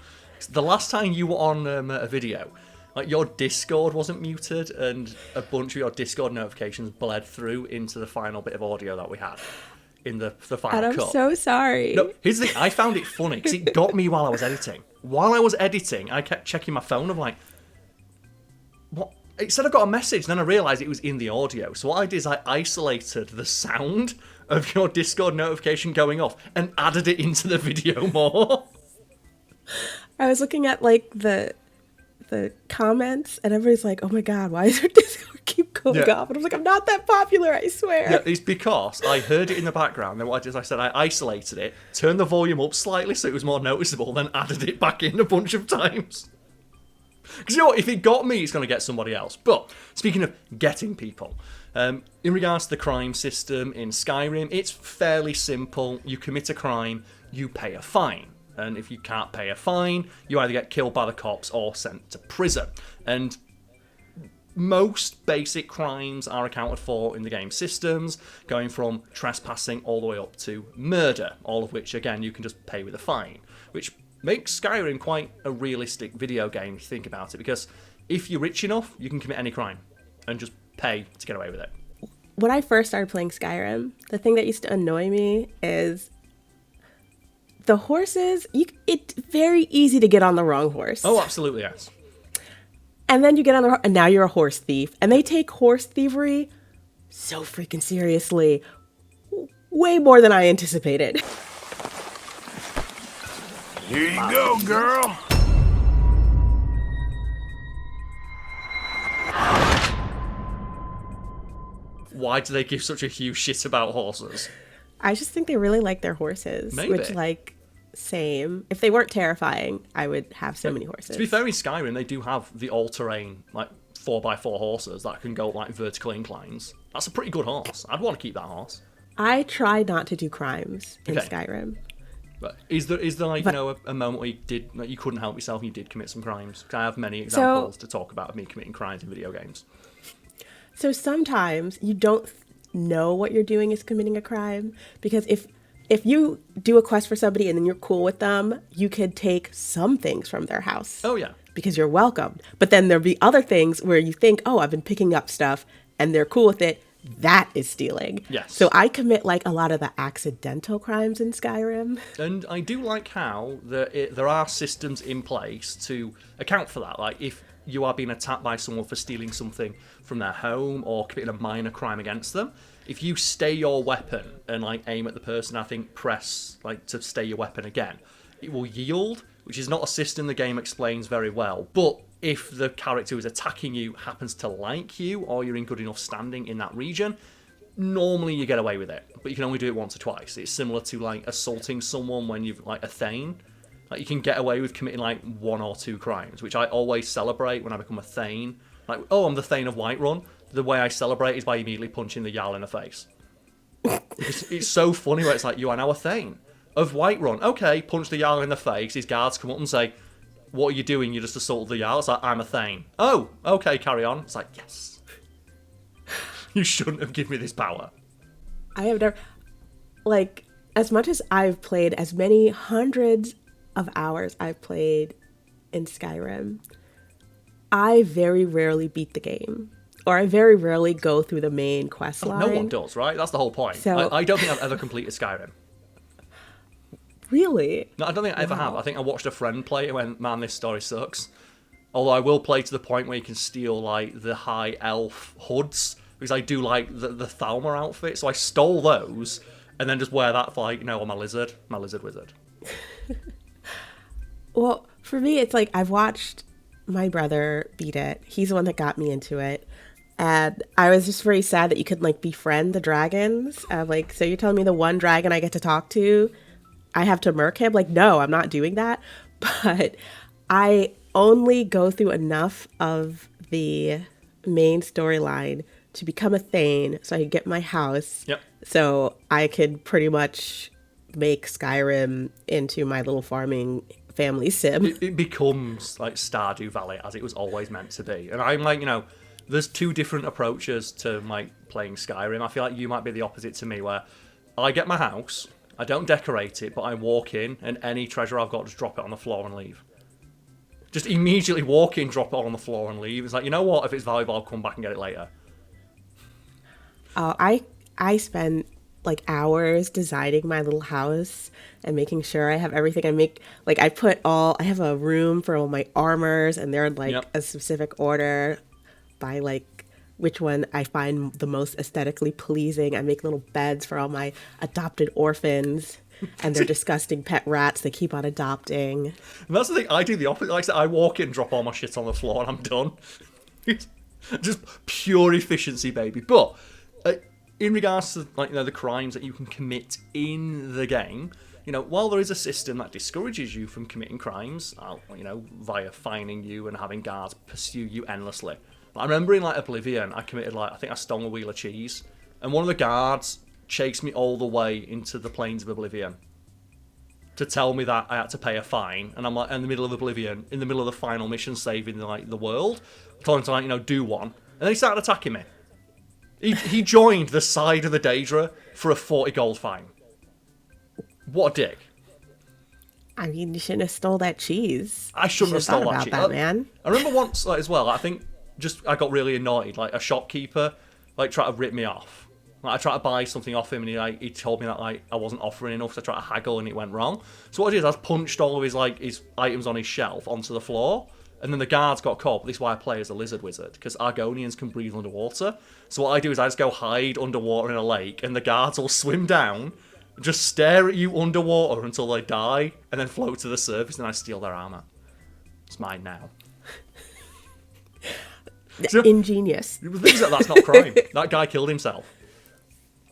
The last time you were on a video, like your Discord wasn't muted, and a bunch of your Discord notifications bled through into the final bit of audio that we had in the final And I'm cut. so sorry. No, here's the thing. I found it funny because it got me while I was editing. While I was editing, I kept checking my phone. I'm like, what? It said I got a message, then I realised it was in the audio. So what I did is I isolated the sound of your Discord notification going off and added it into the video more. I was looking at like the comments, and everybody's like, "Oh my god, why is our Discord keep going off?" And I was like, "I'm not that popular, I swear." Yeah, it's because I heard it in the background. Then what I did is I said I isolated it, turned the volume up slightly so it was more noticeable, then added it back in a bunch of times. Because you know what, if it got me, it's going to get somebody else. But speaking of getting people, in regards to the crime system in Skyrim, it's fairly simple. You commit a crime, you pay a fine. And if you can't pay a fine, you either get killed by the cops or sent to prison. And most basic crimes are accounted for in the game systems, going from trespassing all the way up to murder, all of which, again, you can just pay with a fine, which makes Skyrim quite a realistic video game if you think about it, because if you're rich enough, you can commit any crime and just pay to get away with it. When I first started playing Skyrim, the thing that used to annoy me is the horses. It's very easy to get on the wrong horse. Oh, absolutely, yes. And then you get on the and now you're a horse thief, and they take horse thievery so freaking seriously, way more than I anticipated. Here you go, girl. Why do they give such a huge shit about horses? I just think they really like their horses. Maybe. Which, like, same. If they weren't terrifying, I would have so many horses. To be fair, in Skyrim, they do have the all-terrain, like, 4x4 horses that can go, like, vertical inclines. That's a pretty good horse. I'd want to keep that horse. I try not to do crimes in Skyrim. But is there like, you know, a moment where you did, like, you couldn't help yourself and you did commit some crimes? Because I have many examples to talk about of me committing crimes in video games. So sometimes you don't know what you're doing is committing a crime, because if you do a quest for somebody and then you're cool with them, you could take some things from their house. Oh, yeah. Because you're welcomed. But then there'll be other things where you think, oh, I've been picking up stuff, and they're cool with it. That is stealing. Yes. So I commit like a lot of the accidental crimes in Skyrim. And I do like how there are systems in place to account for that. Like, if you are being attacked by someone for stealing something from their home or committing a minor crime against them, if you stay your weapon and, like, aim at the person, I think press, like, to stay your weapon again, it will yield, which is not a system the game explains very well. But if the character who's attacking you happens to like you, or you're in good enough standing in that region, normally you get away with it. But you can only do it once or twice. It's similar to, like, assaulting someone when you've, like, a Thane. Like, you can get away with committing, like, 1 or 2 crimes, which I always celebrate when I become a Thane. Like, oh, I'm the Thane of Whiterun. The way I celebrate is by immediately punching the Jarl in the face. It's so funny where it's like, you are now a Thane of Whiterun. Okay, punch the Jarl in the face. His guards come up and say, what are you doing? You just assaulted the Jarl. It's like, I'm a Thane. Oh, okay, carry on. It's like, yes. You shouldn't have given me this power. I have never, like, as much as I've played, as many hundreds of hours I've played in Skyrim, I very rarely beat the game. Or I very rarely go through the main quest line. No one does, right? That's the whole point. So, I don't think I've ever completed Skyrim. Really? No, I don't think I ever have. I think I watched a friend play it and went, man, this story sucks. Although I will play to the point where you can steal, like, the high elf hoods, because I do like the Thalmor outfit, so I stole those and then just wear that for, like, you know, on my lizard wizard. Well, for me, it's like I've watched my brother beat it. He's the one that got me into it. And I was just very sad that you could like befriend the dragons. Like, so you're telling me the one dragon I get to talk to, I have to murk him? Like, no, I'm not doing that. But I only go through enough of the main storyline to become a Thane so I could get my house. Yep. So I could pretty much make Skyrim into my little farming family sim. It becomes like Stardew Valley as it was always meant to be. And I'm like, there's two different approaches to like playing Skyrim. I feel like you might be the opposite to me, where I get my house, I don't decorate it, but I walk in and any treasure I've got, just drop it on the floor and leave. Just immediately walk in, drop it on the floor and leave. It's like, you know what? If it's valuable, I'll come back and get it later. I spend like hours designing my little house and making sure I have everything. I have a room for all my armors, and they're in like a specific order by like which one I find the most aesthetically pleasing. I make little beds for all my adopted orphans and their disgusting pet rats they keep on adopting. And that's the thing, I do the opposite. Like I said, I walk in, drop all my shit on the floor, and I'm done. Just pure efficiency, baby. But in regards to the crimes that you can commit in the game, while there is a system that discourages you from committing crimes, via fining you and having guards pursue you endlessly. I remember in Oblivion, I committed I think I stole a wheel of cheese, and one of the guards chased me all the way into the plains of Oblivion to tell me that I had to pay a fine. And I'm like in the middle of Oblivion, in the middle of the final mission, saving the world, telling him to do one, and then he started attacking me. He joined the side of the Daedra for a 40 gold fine. What a dick. I mean, you shouldn't have stole that cheese. I shouldn't have stole that cheese. Man. I remember once as well, I think I got really annoyed. A shopkeeper tried to rip me off. I tried to buy something off him, and he told me that I wasn't offering enough, so I tried to haggle and it went wrong. So what I did is I punched all of his items on his shelf onto the floor. And then the guards got caught, but this is why I play as a lizard wizard, because Argonians can breathe underwater. So what I do is I just go hide underwater in a lake, and the guards will swim down, just stare at you underwater until they die, and then float to the surface, and I steal their armor. It's mine now. Ingenious. That's not crime. That guy killed himself.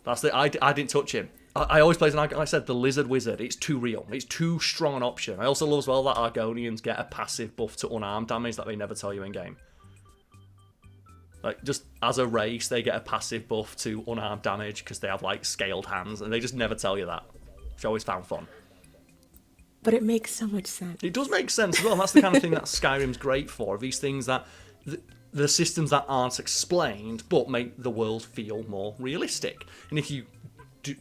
I didn't touch him. I always play as like I said, the lizard wizard. It's too real. It's too strong an option. I also love as well that Argonians get a passive buff to unarmed damage that they never tell you in game. Just as a race, they get a passive buff to unarmed damage because they have scaled hands, and they just never tell you that, which I always found fun. But it makes so much sense. It does make sense as well. And that's the kind of thing that Skyrim's great for. These things that the systems that aren't explained but make the world feel more realistic. And if you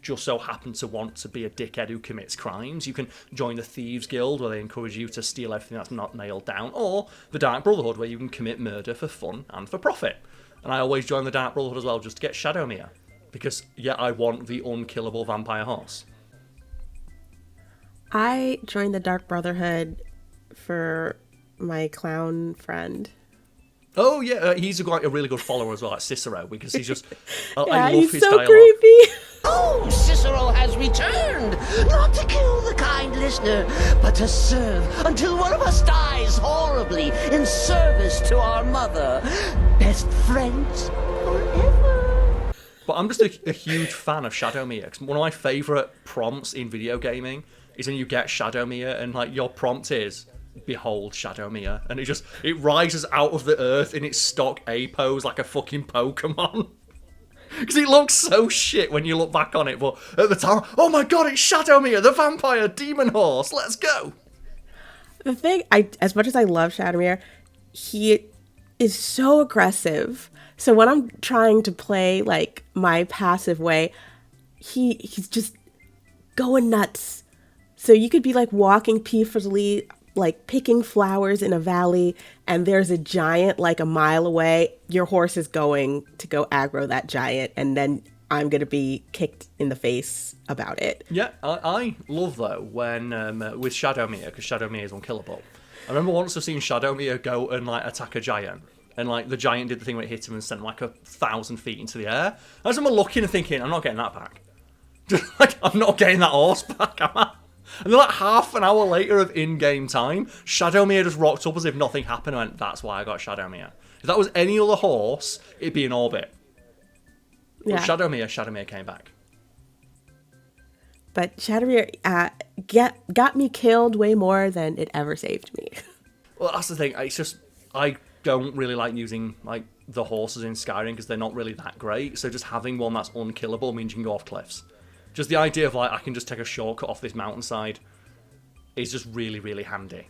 just so happen to want to be a dickhead who commits crimes, you can join the Thieves Guild, where they encourage you to steal everything that's not nailed down, or the Dark Brotherhood, where you can commit murder for fun and for profit. And I always join the Dark Brotherhood as well, just to get Shadowmere, because I want the unkillable vampire horse. I joined the Dark Brotherhood for my clown friend. Oh yeah, he's a really good follower as well, like Cicero, because he's just I love he's his so dialogue. creepy. Oh, Cicero has returned, not to kill the kind listener, but to serve until one of us dies horribly in service to our mother. Best friends forever. But I'm just a huge fan of Shadowmere. 'Cause one of my favourite prompts in video gaming is when you get Shadowmere, and your prompt is, behold Shadowmere, and it rises out of the earth in its stock A pose like a fucking Pokemon. Because it looks so shit when you look back on it, but at the time, oh my god, it's Shadowmere, the vampire demon horse, let's go! The thing, as much as I love Shadowmere, he is so aggressive. So when I'm trying to play my passive way, he's just going nuts. So you could be walking peacefully, picking flowers in a valley, and there's a giant a mile away. Your horse is going to go aggro that giant, and then I'm going to be kicked in the face about it. Yeah, I love though when with Shadowmere, because Shadowmere is unkillable. I remember once I've seen Shadowmere go and attack a giant, and the giant did the thing where it hit him and sent him 1,000 feet into the air. I was looking and thinking, I'm not getting that back. I'm not getting that horse back, am I? And then half an hour later of in-game time, Shadowmere just rocked up as if nothing happened. I went, that's why I got Shadowmere. If that was any other horse, it'd be in orbit. Yeah. But Shadowmere came back. But Shadowmere got me killed way more than it ever saved me. Well, that's the thing. It's just I don't really like using like the horses in Skyrim because they're not really that great. So just having one that's unkillable means you can go off cliffs. Just the idea of like I can just take a shortcut off this mountainside is just really, really handy.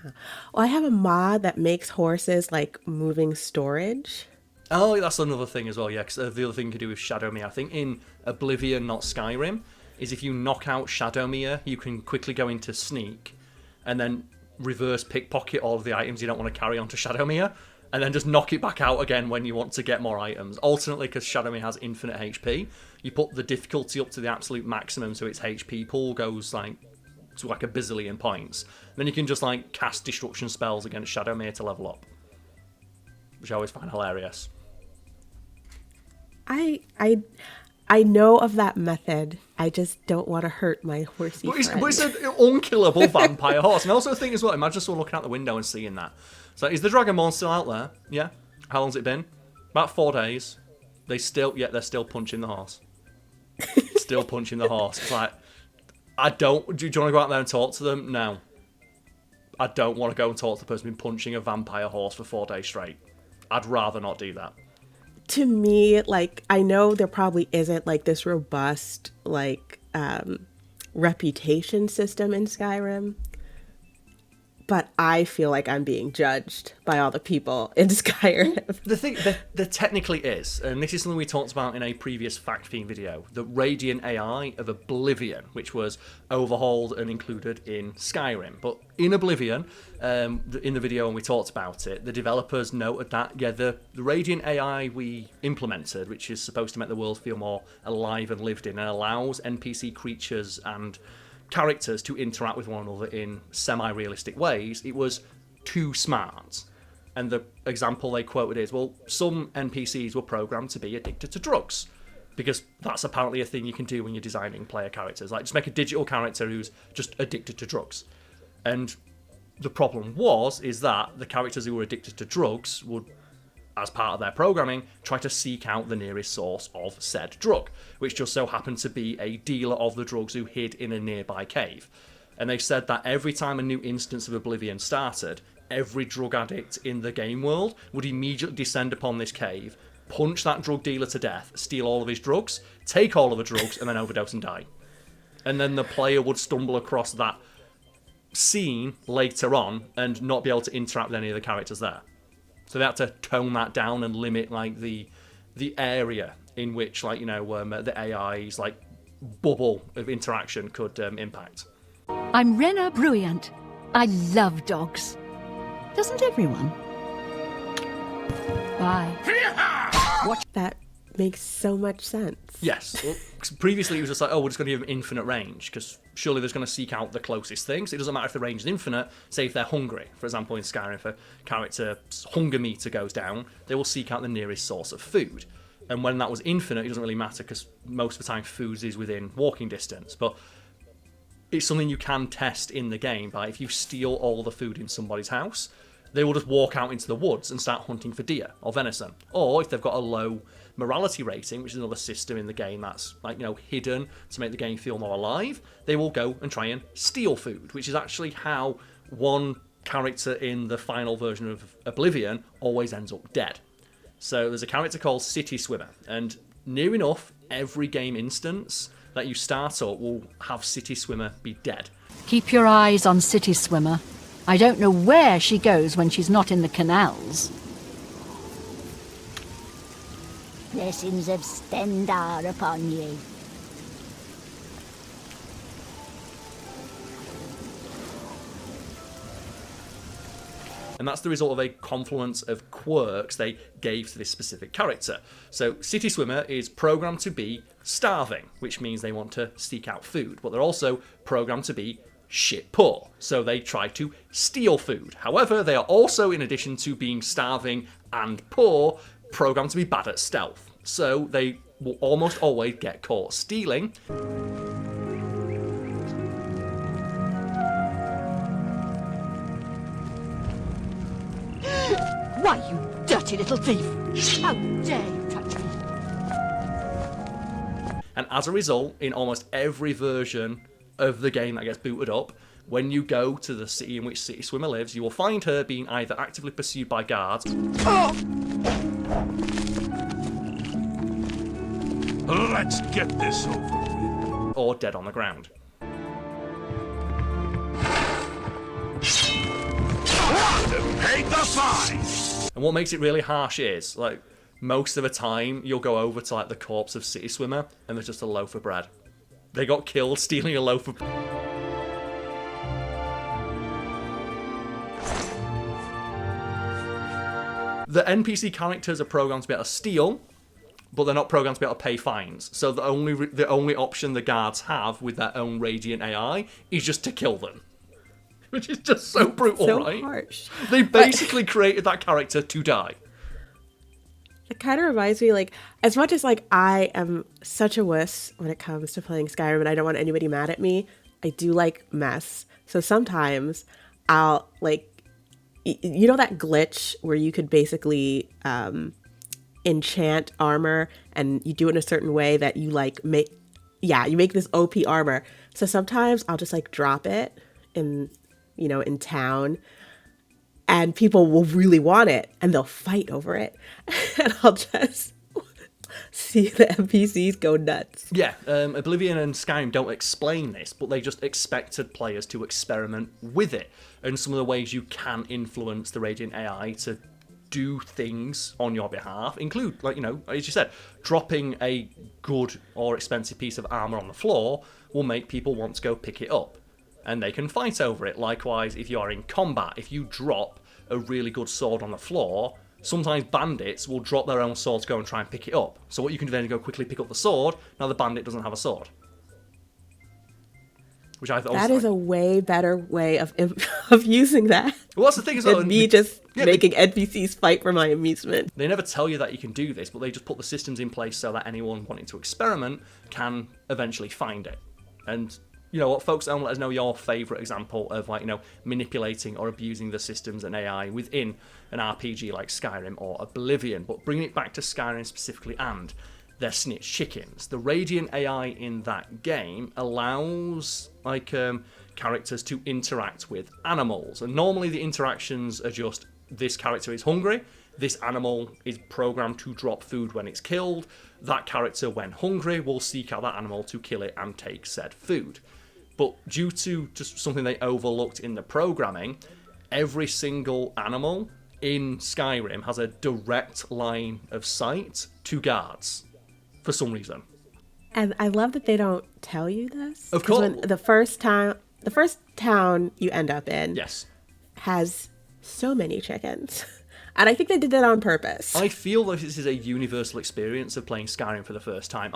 Well, I have a mod that makes horses like moving storage. Oh, that's another thing as well, yeah, because the other thing you can do with Shadowmere, I think in Oblivion, not Skyrim, is if you knock out Shadowmere, you can quickly go into Sneak and then reverse pickpocket all of the items you don't want to carry onto Shadowmere, and then just knock it back out again when you want to get more items. Alternately, because Shadowmere has infinite HP, you put the difficulty up to the absolute maximum so its HP pool goes like to like a bazillion points. Then you can just like cast destruction spells against Shadowmere to level up, which I always find hilarious. I know of that method. I just don't want to hurt my horsey friend. But it's an unkillable vampire horse. And I also think as well, imagine someone looking out the window and seeing that. So is the Dragonborn still out there? Yeah. How long's it been? About 4 days. They're still punching the horse. Still punching the horse. It's like, do you want to go out there and talk to them? No. I don't want to go and talk to the person who's been punching a vampire horse for 4 days straight. I'd rather not do that. To me, like, I know there probably isn't like this robust like reputation system in Skyrim, but I feel like I'm being judged by all the people in Skyrim. The thing, there technically is, and this is something we talked about in a previous Fact Fiend video, the Radiant AI of Oblivion, which was overhauled and included in Skyrim. But in Oblivion, in the video when we talked about it, the developers noted that, yeah, the Radiant AI we implemented, which is supposed to make the world feel more alive and lived in, and allows NPC creatures and characters to interact with one another in semi-realistic ways, it was too smart. And the example they quoted is, well, some NPCs were programmed to be addicted to drugs, because that's apparently a thing you can do when you're designing player characters. Like, just make a digital character who's just addicted to drugs. And the problem is that the characters who were addicted to drugs would, as part of their programming, try to seek out the nearest source of said drug, which just so happened to be a dealer of the drugs who hid in a nearby cave. And they said that every time a new instance of Oblivion started, every drug addict in the game world would immediately descend upon this cave, punch that drug dealer to death, steal all of his drugs, take all of the drugs, and then overdose and die. And then the player would stumble across that scene later on and not be able to interact with any of the characters there. So they had to tone that down and limit like the area in which, like, you know, the AI's like bubble of interaction could impact. I'm Rena Bruyant. I love dogs. Doesn't everyone? Bye. That makes so much sense. Yes. Well, previously it was just like, oh, we're just going to give them infinite range, because surely there's going to seek out the closest things. It doesn't matter if the range is infinite. Say if they're hungry. For example, in Skyrim, if a character's hunger meter goes down, they will seek out the nearest source of food. And when that was infinite, it doesn't really matter, because most of the time food is within walking distance. But it's something you can test in the game by, if you steal all the food in somebody's house, they will just walk out into the woods and start hunting for deer or venison. Or if they've got a low morality rating, which is another system in the game that's, like, you know, hidden to make the game feel more alive, they will go and try and steal food, which is actually how one character in the final version of Oblivion always ends up dead. So there's a character called City Swimmer, and near enough every game instance that you start up will have City Swimmer be dead. Keep your eyes on City Swimmer. I don't know where she goes when she's not in the canals. Blessings of Stendar upon you. And that's the result of a confluence of quirks they gave to this specific character. So City Swimmer is programmed to be starving, which means they want to seek out food, but they're also programmed to be shit poor, so they try to steal food. However, they are also, in addition to being starving and poor, programmed to be bad at stealth. So they will almost always get caught stealing. Why, you dirty little thief! How dare you touch me! And as a result, in almost every version of the game that gets booted up, when you go to the city in which City Swimmer lives, you will find her being either actively pursued by guards Let's get this over with. Or dead on the ground. Pay the fine! And what makes it really harsh is, like, most of the time you'll go over to like the corpse of City Swimmer and there's just a loaf of bread. They got killed stealing a loaf of bread. The NPC characters are programmed to be able to steal, but they're not programmed to be able to pay fines. So the only option the guards have with their own Radiant AI is just to kill them. Which is just so brutal, so right? Harsh. They basically created that character to die. It kind of reminds me, like, as much as, like, I am such a wuss when it comes to playing Skyrim and I don't want anybody mad at me, I do like mess. So sometimes I'll, like, you know that glitch where you could basically enchant armor and you do it in a certain way that you, like, you make this OP armor. So sometimes I'll just, like, drop it in town. And people will really want it, and they'll fight over it. And I'll just see the NPCs go nuts. Yeah, Oblivion and Skyrim don't explain this, but they just expected players to experiment with it. And some of the ways you can influence the Radiant AI to do things on your behalf include, like, as you said, dropping a good or expensive piece of armor on the floor will make people want to go pick it up. And they can fight over it. Likewise, if you are in combat, if you drop a really good sword on the floor, sometimes bandits will drop their own sword to go and try and pick it up. So what you can do then is go quickly pick up the sword. Now the bandit doesn't have a sword. Which I thought that is a way better way of using that. Well, that's the thing as well. Than me just making NPCs fight for my amusement. They never tell you that you can do this, but they just put the systems in place so that anyone wanting to experiment can eventually find it. And you know what, folks, don't let us know your favourite example of, like, manipulating or abusing the systems and AI within an RPG like Skyrim or Oblivion. But bringing it back to Skyrim specifically and their snitch chickens, the Radiant AI in that game allows, like, characters to interact with animals. And normally the interactions are just, this character is hungry, this animal is programmed to drop food when it's killed, that character, when hungry, will seek out that animal to kill it and take said food. But due to just something they overlooked in the programming, every single animal in Skyrim has a direct line of sight to guards, for some reason. And I love that they don't tell you this. Of course. When the first town you end up in has so many chickens. And I think they did that on purpose. I feel like this is a universal experience of playing Skyrim for the first time.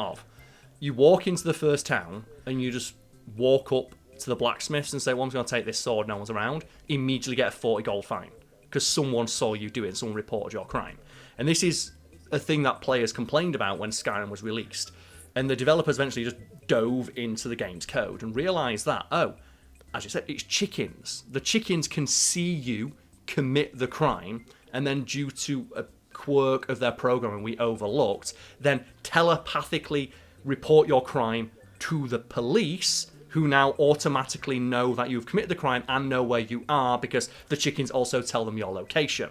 You walk into the first town and you just walk up to the blacksmiths and say, well, I'm going to take this sword, no one's around, immediately get a 40 gold fine because someone saw you do it, someone reported your crime. And this is a thing that players complained about when Skyrim was released. And the developers eventually just dove into the game's code and realised that, as you said, it's chickens. The chickens can see you commit the crime, and then due to a quirk of their programming we overlooked, then telepathically report your crime to the police, who now automatically know that you've committed the crime and know where you are because the chickens also tell them your location.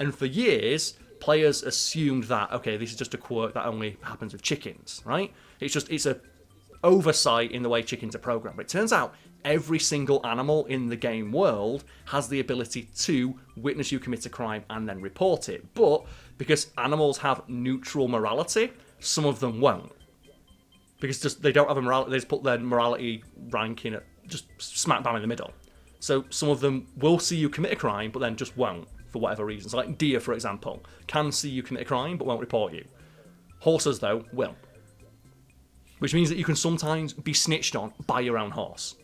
And for years, players assumed that, okay, this is just a quirk that only happens with chickens, right? It's a oversight in the way chickens are programmed. But it turns out every single animal in the game world has the ability to witness you commit a crime and then report it. But because animals have neutral morality, some of them won't. Because they don't have a morality, they just put their morality ranking at just smack bang in the middle. So some of them will see you commit a crime, but then just won't, for whatever reasons. Like deer, for example, can see you commit a crime, but won't report you. Horses, though, will. Which means that you can sometimes be snitched on by your own horse.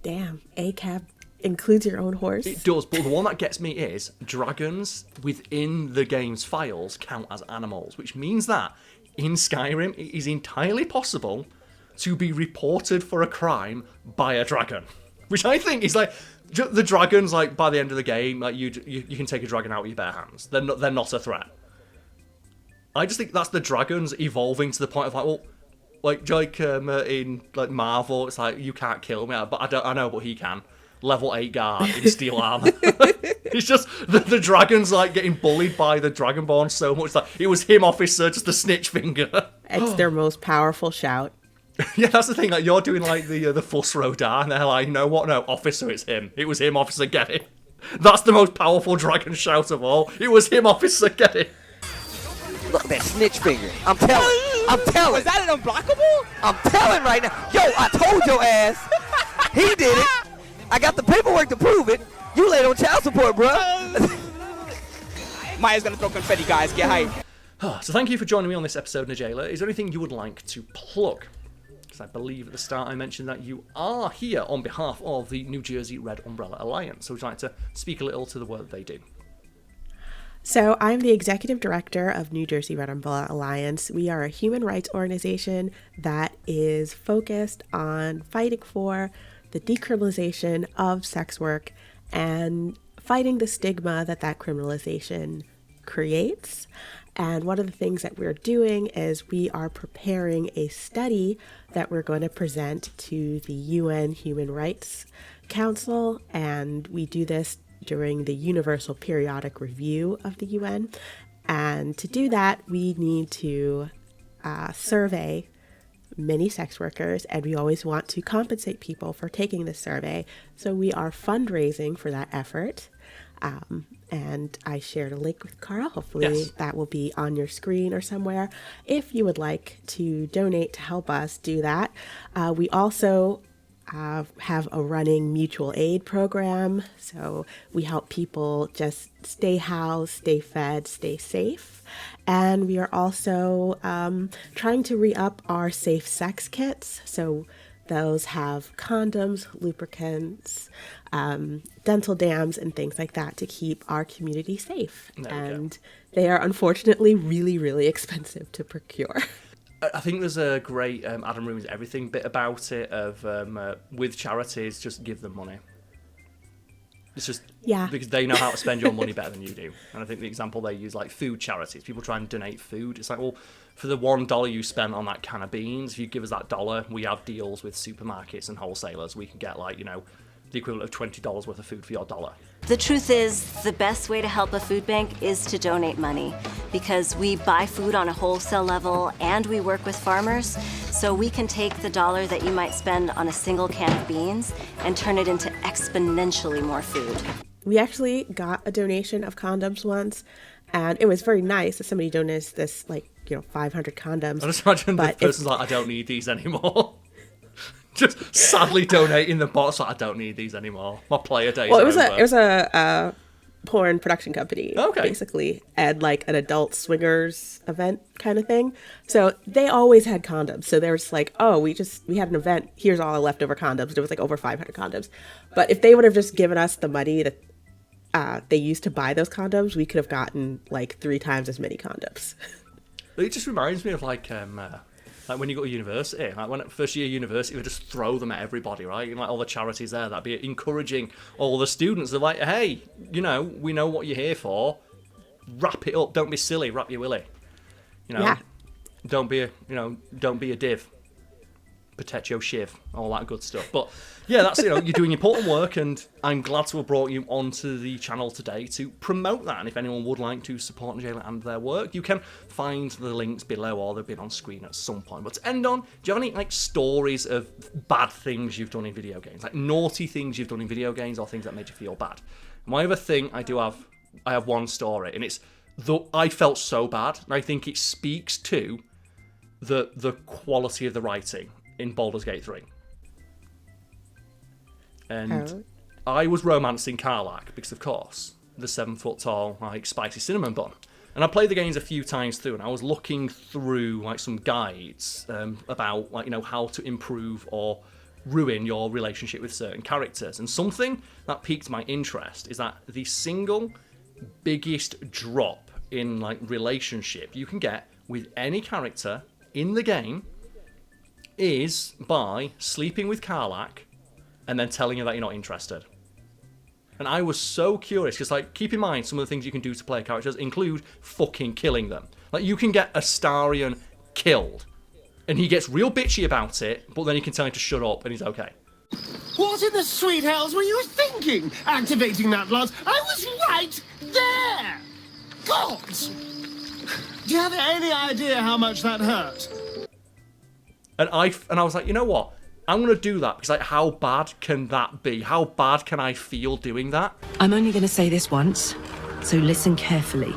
Damn, ACAB includes your own horse? It does, but the one that gets me is dragons within the game's files count as animals, which means that in Skyrim, it is entirely possible to be reported for a crime by a dragon. Which I think is like The dragons, like, by the end of the game, like, you can take a dragon out with your bare hands. They're not a threat. I just think that's the dragons evolving to the point of, like, well, like in, like, Marvel, it's like, you can't kill me, but I know what he can. Level 8 guard in steel armor. It's just the dragons, like, getting bullied by the Dragonborn so much. Like, it was him, officer, just a snitch finger. It's their most powerful shout. Yeah, that's the thing. Like, you're doing, like, the fuss rodar, and they're like, you know what? No, officer, it's him. It was him, officer, get it. That's the most powerful dragon shout of all. It was him, officer, get it. Look at that snitch finger. I'm telling. Was that an unblockable? I'm telling right now. Yo, I told your ass. He did it. I got the paperwork to prove it. You laid on child support, bro. Maya's gonna throw confetti, guys. Get hype. So thank you for joining me on this episode, Najela. Is there anything you would like to plug? Because I believe at the start I mentioned that you are here on behalf of the New Jersey Red Umbrella Alliance. So would you like to speak a little to the work that they do? So I'm the executive director of New Jersey Red Umbrella Alliance. We are a human rights organization that is focused on fighting for the decriminalization of sex work and fighting the stigma that criminalization creates. And one of the things that we're doing is we are preparing a study that we're going to present to the UN Human Rights Council, and we do this during the Universal Periodic Review of the UN. And to do that, we need to survey many sex workers, and we always want to compensate people for taking this survey. So we are fundraising for that effort. And I shared a link with Karl. Hopefully that will be on your screen or somewhere. If you would like to donate to help us do that, we also have a running mutual aid program. So we help people just stay housed, stay fed, stay safe. And we are also trying to re-up our safe sex kits. So those have condoms, lubricants, dental dams, and things like that to keep our community safe. And they are unfortunately really, really expensive to procure. I think there's a great Adam Ruins Everything bit about it of with charities, just give them money. It's just because they know how to spend your money better than you do. And I think the example they use, like food charities, people try and donate food. It's like, well, for the $1 you spent on that can of beans, if you give us that $1, we have deals with supermarkets and wholesalers. We can get, like, you know, the equivalent of $20 worth of food for your $1. The truth is, the best way to help a food bank is to donate money, because we buy food on a wholesale level and we work with farmers, so we can take the $1 that you might spend on a single can of beans and turn it into exponentially more food. We actually got a donation of condoms once, and it was very nice that somebody donated this, 500 condoms. I just imagine the person's like, I don't need these anymore. Just sadly donating the box, like, I don't need these anymore. My player days Well, are it was a porn production company, basically, and like an adult swingers event kind of thing. So they always had condoms. So they were just like, oh, we had an event. Here's all the leftover condoms. There was like over 500 condoms. But if they would have just given us the money that they used to buy those condoms, we could have gotten like 3 times as many condoms. It just reminds me of like when you go to university, like when first year university, we just throw them at everybody, right? And like all the charities there, that'd be encouraging all the students. They're like, hey, we know what you're here for. Wrap it up. Don't be silly. Wrap your willy. Don't be a div. Protect your shiv. All that good stuff. But yeah, that's you're doing important work, and I'm glad to have brought you onto the channel today to promote that. And if anyone would like to support Najela and their work, you can find the links below, or they've been on screen at some point. But to end on, do you have any stories of bad things you've done in video games, like naughty things you've done in video games, or things that made you feel bad? My other thing, I have one story, and it's I felt so bad, and I think it speaks to the quality of the writing in Baldur's Gate 3. And I was romancing Karl because, of course, the 7-foot-tall, spicy cinnamon bun. And I played the games a few times through, and I was looking through some guides about how to improve or ruin your relationship with certain characters. And something that piqued my interest is that the single biggest drop in relationship you can get with any character in the game is by sleeping with Karlach and then telling her that you're not interested. And I was so curious, because, like, keep in mind, some of the things you can do to player characters include fucking killing them. Like, you can get Astarion killed, and he gets real bitchy about it, but then you can tell him to shut up, and he's okay. What in the sweet hells were you thinking? Activating that lance? I was right there! Gods! Do you have any idea how much that hurt? And I was like, you know what? I'm going to do that, because, like, how bad can that be? How bad can I feel doing that? I'm only going to say this once, so listen carefully.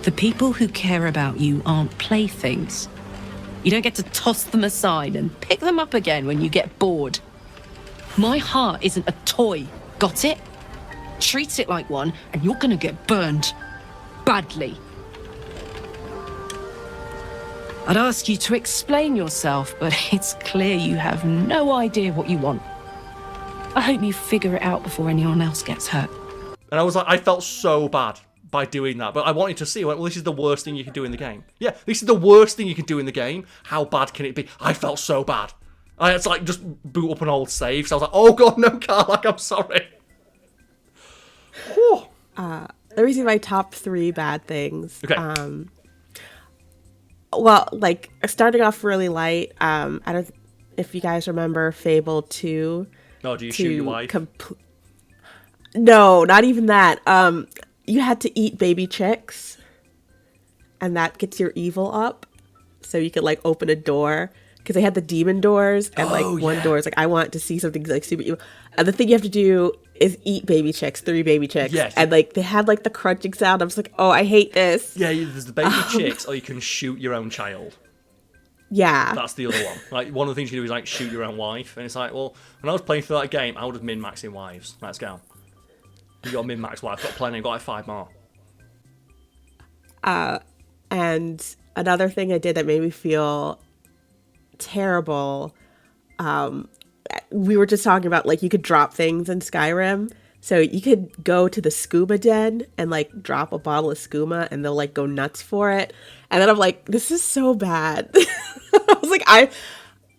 The people who care about you aren't playthings. You don't get to toss them aside and pick them up again when you get bored. My heart isn't a toy, got it? Treat it like one, and you're going to get burned. Badly. I'd ask you to explain yourself, but it's clear you have no idea what you want. I hope you figure it out before anyone else gets hurt. And I was like, I felt so bad by doing that, but I wanted to see, well, this is the worst thing you can do in the game. Yeah, this is the worst thing you can do in the game. How bad can it be? I felt so bad. I had to, like, just boot up an old save, so I was like, oh god, no, Karl, like, I'm sorry. Let me see my top 3 bad things. Okay. Well, like, starting off really light, I don't if you guys remember Fable 2. No, do you shoot your wife? No, not even that. You had to eat baby chicks, and that gets your evil up, so you could, like, open a door, because they had the demon doors, and, one door is like, I want to see something, like, super evil. And the thing you have to do is eat baby chicks, 3 baby chicks. Yes. And, like, they had, like, the crunching sound. I was like, oh, I hate this. Yeah, there's the baby chicks, or you can shoot your own child. Yeah. That's the other one. Like, one of the things you do is, like, shoot your own wife. And it's like, well, when I was playing through that game, I would have min-maxing wives. Let's go. You got a min-max wife, got plenty, got like 5 more. And another thing I did that made me feel terrible, we were just talking about, like, you could drop things in Skyrim. So you could go to the scuba den and, like, drop a bottle of scuba, and they'll, like, go nuts for it. And then I'm like, this is so bad. I was like,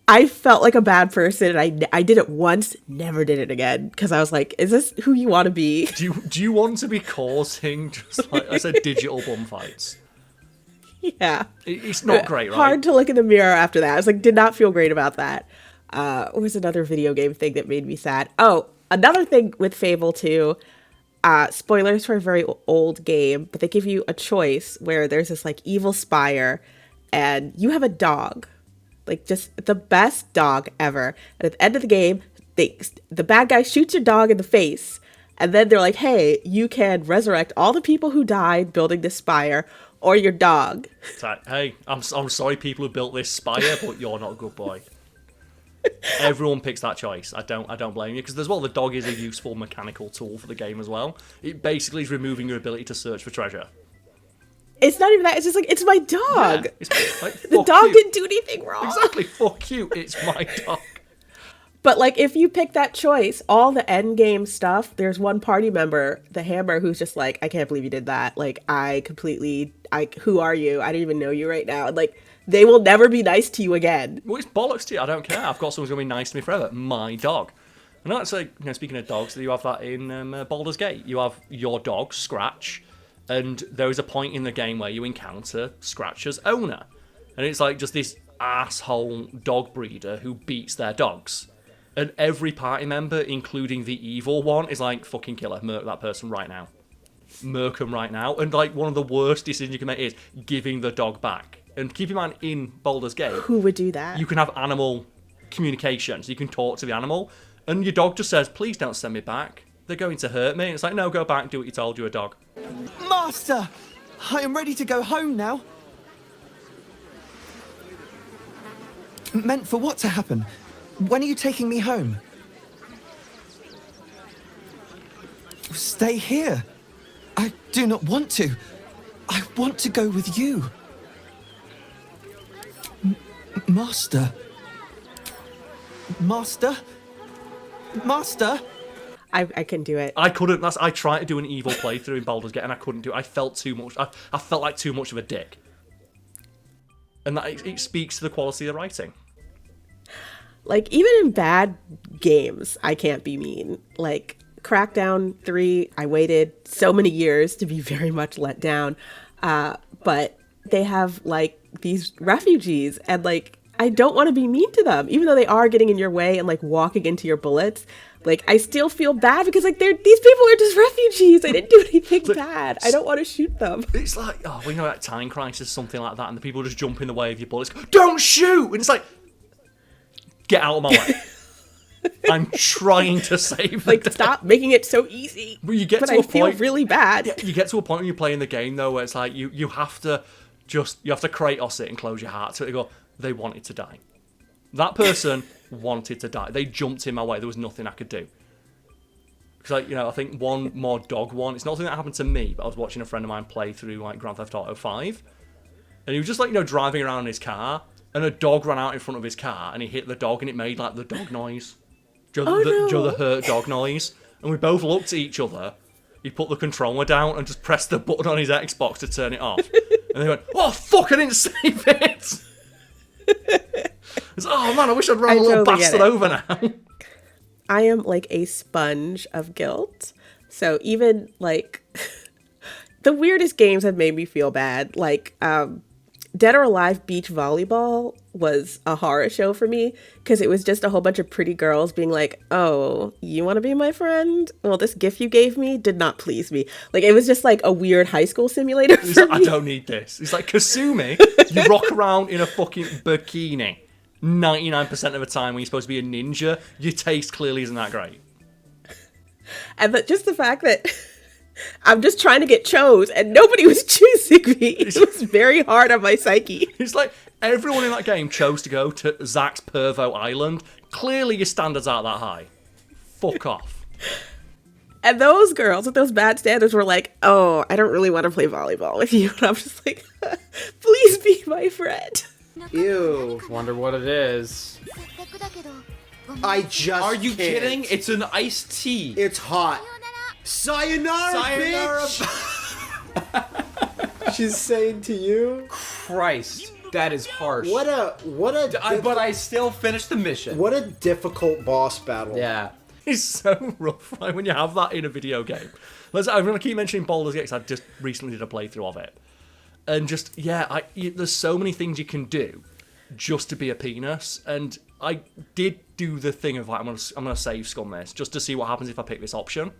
I felt like a bad person, and I did it once, never did it again, because I was like, is this who you want to be? Do you want to be causing just, like I said, digital bum fights? Yeah. It's not great, right? Hard to look in the mirror after that. I was like, did not feel great about that. What was another video game thing that made me sad? Oh, another thing with Fable 2, spoilers for a very old game, but they give you a choice where there's this, like, evil spire, and you have a dog. Like, just the best dog ever. And at the end of the game, the bad guy shoots your dog in the face, and then they're like, hey, you can resurrect all the people who died building this spire, or your dog. It's like, hey, I'm sorry people who built this spire, but you're not a good boy. Everyone picks that choice. I don't blame you, because as well, the dog is a useful mechanical tool for the game as well. It basically is removing your ability to search for treasure. It's not even that. It's just like, it's my dog. Yeah, it's like, the dog didn't do anything wrong. Exactly. Fuck you. It's my dog. But, like, if you pick that choice, all the end game stuff, there's one party member, the Hammer, who's just like, I can't believe you did that. Like, who are you? I don't even know you right now. And, like, they will never be nice to you again. Well, it's bollocks to you. I don't care. I've got someone who's going to be nice to me forever. My dog. And that's like, speaking of dogs, you have that in Baldur's Gate. You have your dog, Scratch, and there is a point in the game where you encounter Scratch's owner. And it's like just this asshole dog breeder who beats their dogs. And every party member, including the evil one, is like, fucking kill her, murk that person right now. Murk him right now. And, like, one of the worst decisions you can make is giving the dog back. And keep in mind, in Baldur's Gate, who would do that? You can have animal communication, so you can talk to the animal, and your dog just says, please don't send me back. They're going to hurt me. And it's like, no, go back, do what you told, you're a dog. Master! I am ready to go home now. Meant for what to happen? When are you taking me home? Stay here. I do not want to. I want to go with you. Master? Master? Master? I couldn't do it. I couldn't. I tried to do an evil playthrough in Baldur's Gate and I couldn't do it. I felt too much. I felt like too much of a dick. And that it speaks to the quality of the writing. Like, even in bad games, I can't be mean. Like, Crackdown 3, I waited so many years to be very much let down. But they have like these refugees, and like I don't want to be mean to them, even though they are getting in your way and like walking into your bullets. Like I still feel bad because like these people are just refugees. They didn't do anything bad. I don't want to shoot them. It's like, we know that Time Crisis, something like that, and the people just jump in the way of your bullets. Don't shoot! And it's like, get out of my way. I'm trying to save like stop making it so easy. But you get but to I a feel point really bad. Yeah, you get to a point when you're playing the game though where it's like you have to Kratos it and close your heart to it and go, they wanted to die. That person wanted to die. They jumped in my way. There was nothing I could do. Because I think one more dog one. It's not something that happened to me, but I was watching a friend of mine play through like Grand Theft Auto 5, and he was just like driving around in his car, and a dog ran out in front of his car, and he hit the dog, and it made like the dog noise. The hurt dog noise, and we both looked at each other. He put the controller down and just pressed the button on his Xbox to turn it off. And they went, "Oh fuck! I didn't save it." It's, oh man, I wish I'd run a little bastard over now. I am like a sponge of guilt. So even like the weirdest games have made me feel bad. Like Dead or Alive Beach Volleyball was a horror show for me because it was just a whole bunch of pretty girls being like, oh, you want to be my friend? Well, this gift you gave me did not please me. Like, it was just like a weird high school simulator for me. I don't need this. It's like, Kasumi, you rock around in a fucking bikini 99% of the time when you're supposed to be a ninja. Your taste clearly isn't that great. And just the fact that I'm just trying to get chose and nobody was choosing me. It was very hard on my psyche. It's like everyone in that game chose to go to Zach's Pervo Island. Clearly your standards aren't that high. Fuck off. And those girls with those bad standards were like, oh, I don't really want to play volleyball with you. And I'm just like, please be my friend. Ew. Wonder what it is. I just Are you can't. kidding? It's an iced tea. It's hot. Sayonara, bitch! She's saying to you, Christ, that is harsh. What a but I still finished the mission. What a difficult boss battle. Yeah. It's so rough, right, when you have that in a video game. I'm going to keep mentioning Baldur's Gate because I just recently did a playthrough of it. And just, there's so many things you can do just to be a penis. And I did do the thing of, like, I'm gonna save scum this just to see what happens if I pick this option.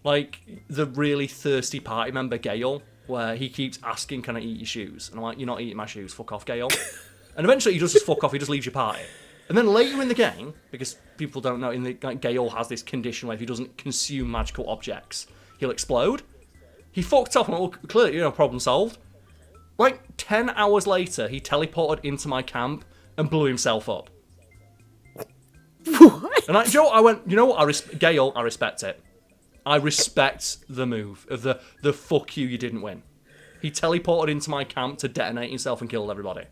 Like, the really thirsty party member, Gale, where he keeps asking, can I eat your shoes? And I'm like, you're not eating my shoes, fuck off, Gale. And eventually he does just fuck off, he just leaves your party. And then later in the game, because people don't know, Gale has this condition where if he doesn't consume magical objects, he'll explode. He fucked up and clearly, problem solved. Like, 10 hours later, he teleported into my camp and blew himself up. What? And I went, you know what, Gale, I respect it. I respect the move of the fuck you didn't win. He teleported into my camp to detonate himself and killed everybody.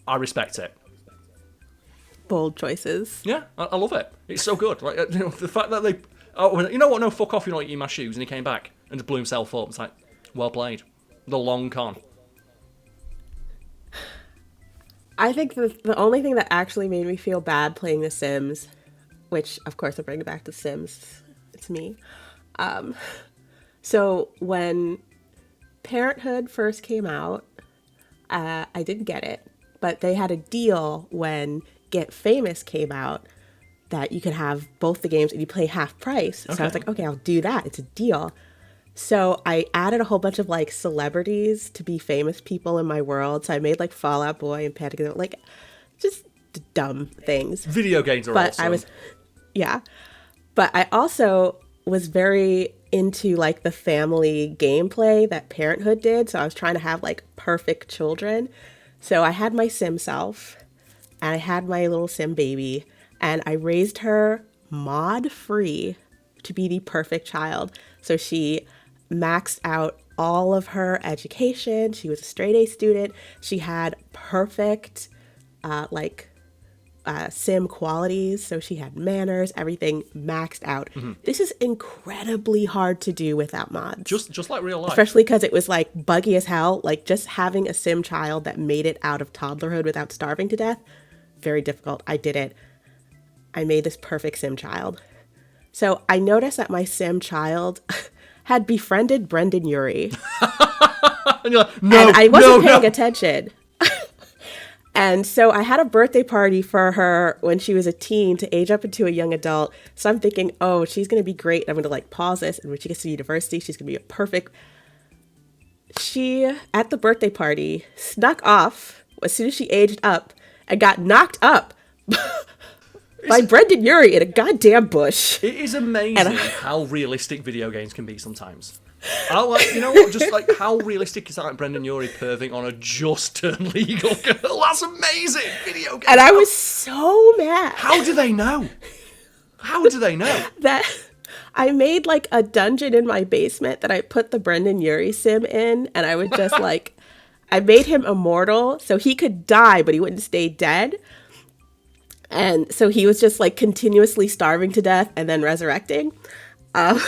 I respect it. Bold choices. Yeah, I love it. It's so good. Like, the fact that they, oh, you know what? No, fuck off. You're not eating my shoes. And he came back and just blew himself up. It's like, well played. The long con. I think the only thing that actually made me feel bad playing The Sims, which of course I bring back The Sims, it's me. So when Parenthood first came out, I didn't get it, but they had a deal when Get Famous came out that you could have both the games and you play half price. So I was like, okay, I'll do that. It's a deal. So I added a whole bunch of like celebrities to be famous people in my world. So I made like Fall Out Boy and Panic! Like just dumb things. Video games are awesome. But I also was very into like the family gameplay that Parenthood did. So I was trying to have like perfect children. So I had my Sim self and I had my little Sim baby and I raised her mod free to be the perfect child. So she maxed out all of her education. She was a straight A student. She had perfect sim qualities. So she had manners, everything maxed out. Mm-hmm. This is incredibly hard to do without mods. Just like real life. Especially because it was like buggy as hell. Like just having a sim child that made it out of toddlerhood without starving to death, very difficult. I did it. I made this perfect sim child. So I noticed that my sim child had befriended Brendan Urie. And you're like, no, and I wasn't no, paying no. attention. And so I had a birthday party for her when she was a teen to age up into a young adult. So I'm thinking, oh, she's going to be great. I'm going to like pause this. And when she gets to university, she's going to be a perfect. She, at the birthday party, snuck off as soon as she aged up and got knocked up by Brendan Urie in a goddamn bush. It is amazing how realistic video games can be sometimes. I like, you know what, just like how realistic is that, like Brendan Urie perving on a just turned legal girl? That's amazing video game. And I was so mad. How do they know? How do they know? That I made like a dungeon in my basement that I put the Brendan Urie sim in, and I would just like, I made him immortal so he could die, but he wouldn't stay dead. And so he was just like continuously starving to death and then resurrecting. And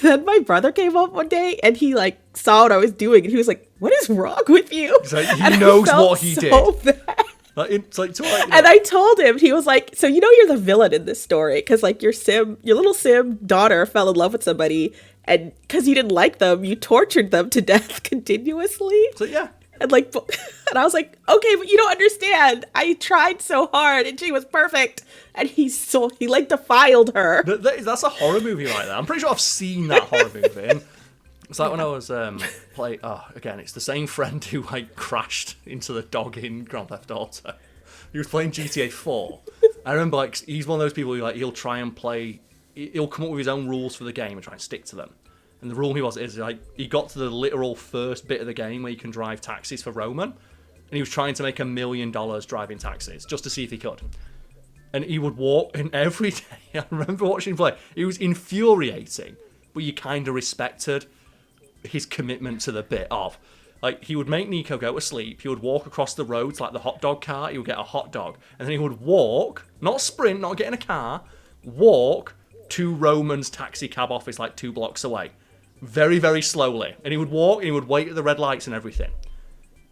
then my brother came up one day and he like saw what I was doing and he was like, "What is wrong with you?" He's like, he knows what he did. Bad. Like, it's like, you know. And I told him, he was like, "So you know you're the villain in this story because like your little sim daughter fell in love with somebody, and because you didn't like them, you tortured them to death continuously." So yeah. And like, and I was like, "Okay, but you don't understand. I tried so hard, and she was perfect." And he like defiled her. That's a horror movie right there. I'm pretty sure I've seen that horror movie. It's like when I was playing. Oh, again, it's the same friend who like crashed into the dog in Grand Theft Auto. He was playing GTA 4. I remember like he's one of those people who like he'll try and play. He'll come up with his own rules for the game and try and stick to them. And the rule is like he got to the literal first bit of the game where you can drive taxis for Roman, and he was trying to make $1 million driving taxis just to see if he could. And he would walk in every day. I remember watching him play. It was infuriating, but you kind of respected his commitment to the bit of, like, he would make Nico go to sleep. He would walk across the road to like the hot dog cart. He would get a hot dog, and then he would walk, not sprint, not get in a car, walk to Roman's taxi cab office like 2 blocks away. Very, very slowly. And he would walk and he would wait at the red lights and everything.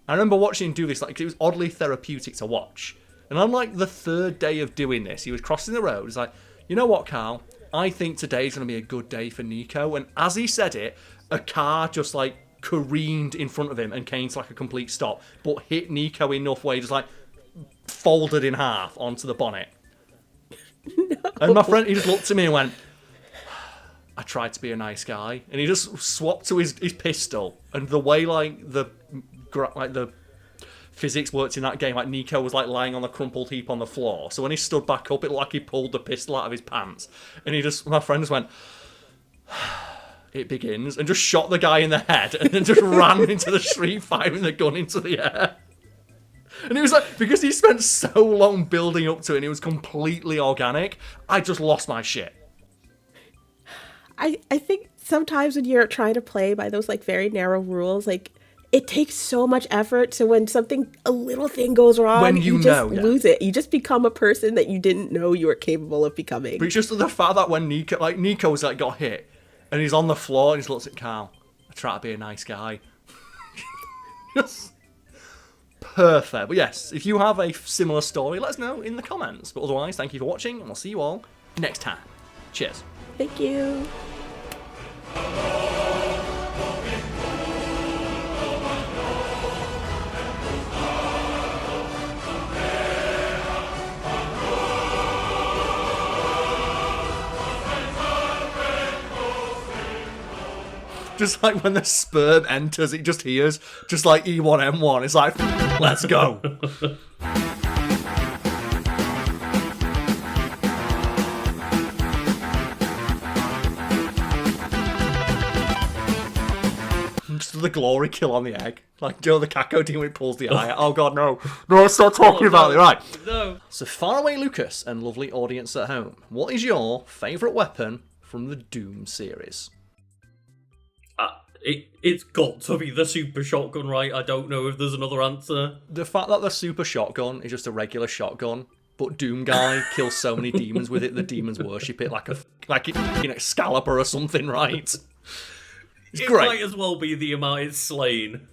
I remember watching him do this, like, it was oddly therapeutic to watch. And on like the 3rd day of doing this, he was crossing the road. He's like, "You know what, Karl? I think today's going to be a good day for Nico." And as he said it, a car just like careened in front of him and came to like a complete stop, but hit Nico enough where he just like folded in half onto the bonnet. No. And my friend, he just looked at me and went, "I tried to be a nice guy," and he just swapped to his pistol. And the way like the physics worked in that game, like Nico was like lying on the crumpled heap on the floor. So when he stood back up, it looked like he pulled the pistol out of his pants. And my friend just went, "It begins," and just shot the guy in the head, and then just ran into the street firing the gun into the air. And it was like, because he spent so long building up to it and it was completely organic, I just lost my shit. I think sometimes when you're trying to play by those like very narrow rules, like it takes so much effort. So when a little thing goes wrong, when you just lose it. You just become a person that you didn't know you were capable of becoming. But it's just the fact that when Nico was like got hit and he's on the floor and he just looks at Karl, "I try to be a nice guy." Just perfect. But yes, if you have a similar story, let us know in the comments. But otherwise, thank you for watching, and we'll see you all next time. Cheers. Thank you. Just like when the sperm enters, it just hears, just like E1M1. It's like, let's go. Just the glory kill on the egg. Like, Joe the Kako team when it pulls the eye out. Oh god, no. No, stop talking about it. Right. No. So faraway Lucas and lovely audience at home, what is your favourite weapon from the Doom series? It's got to be the super shotgun, right? I don't know if there's another answer. The fact that the super shotgun is just a regular shotgun, but Doom Guy kills so many demons with it, the demons worship it like Excalibur or something, right? It's great. It might as well be the amount it's slain.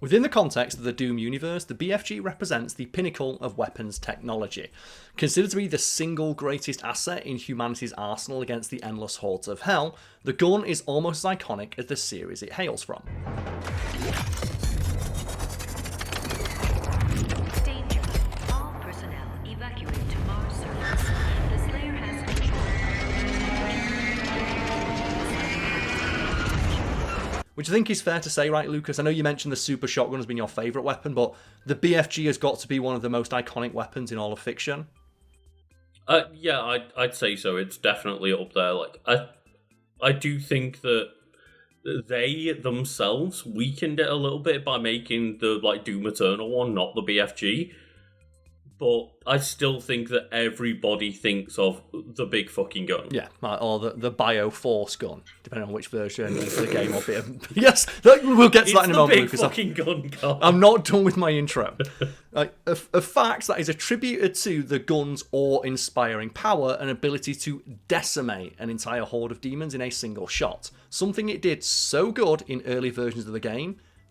Within the context of the Doom universe, the BFG represents the pinnacle of weapons technology. Considered to be the single greatest asset in humanity's arsenal against the endless hordes of hell, the gun is almost as iconic as the series it hails from. Danger. All personnel evacuate to Mars surface. The Slayer has control. Which I think is fair to say, right, Lucas? I know you mentioned the super shotgun has been your favourite weapon, but the BFG has got to be one of the most iconic weapons in all of fiction. Yeah, I'd say so. It's definitely up there. Like, I do think that they themselves weakened it a little bit by making the Doom Eternal one not the BFG. But I still think that everybody thinks of the big fucking gun. Yeah, or the Bioforce gun, depending on which version of the game or bit. Yes, we'll get to that in a moment, Lucas. It's the big fucking gun, Karl. I'm not done with my intro. A fact that is attributed to the gun's awe-inspiring power and ability to decimate an entire horde of demons in a single shot. Something it did so good in early versions of the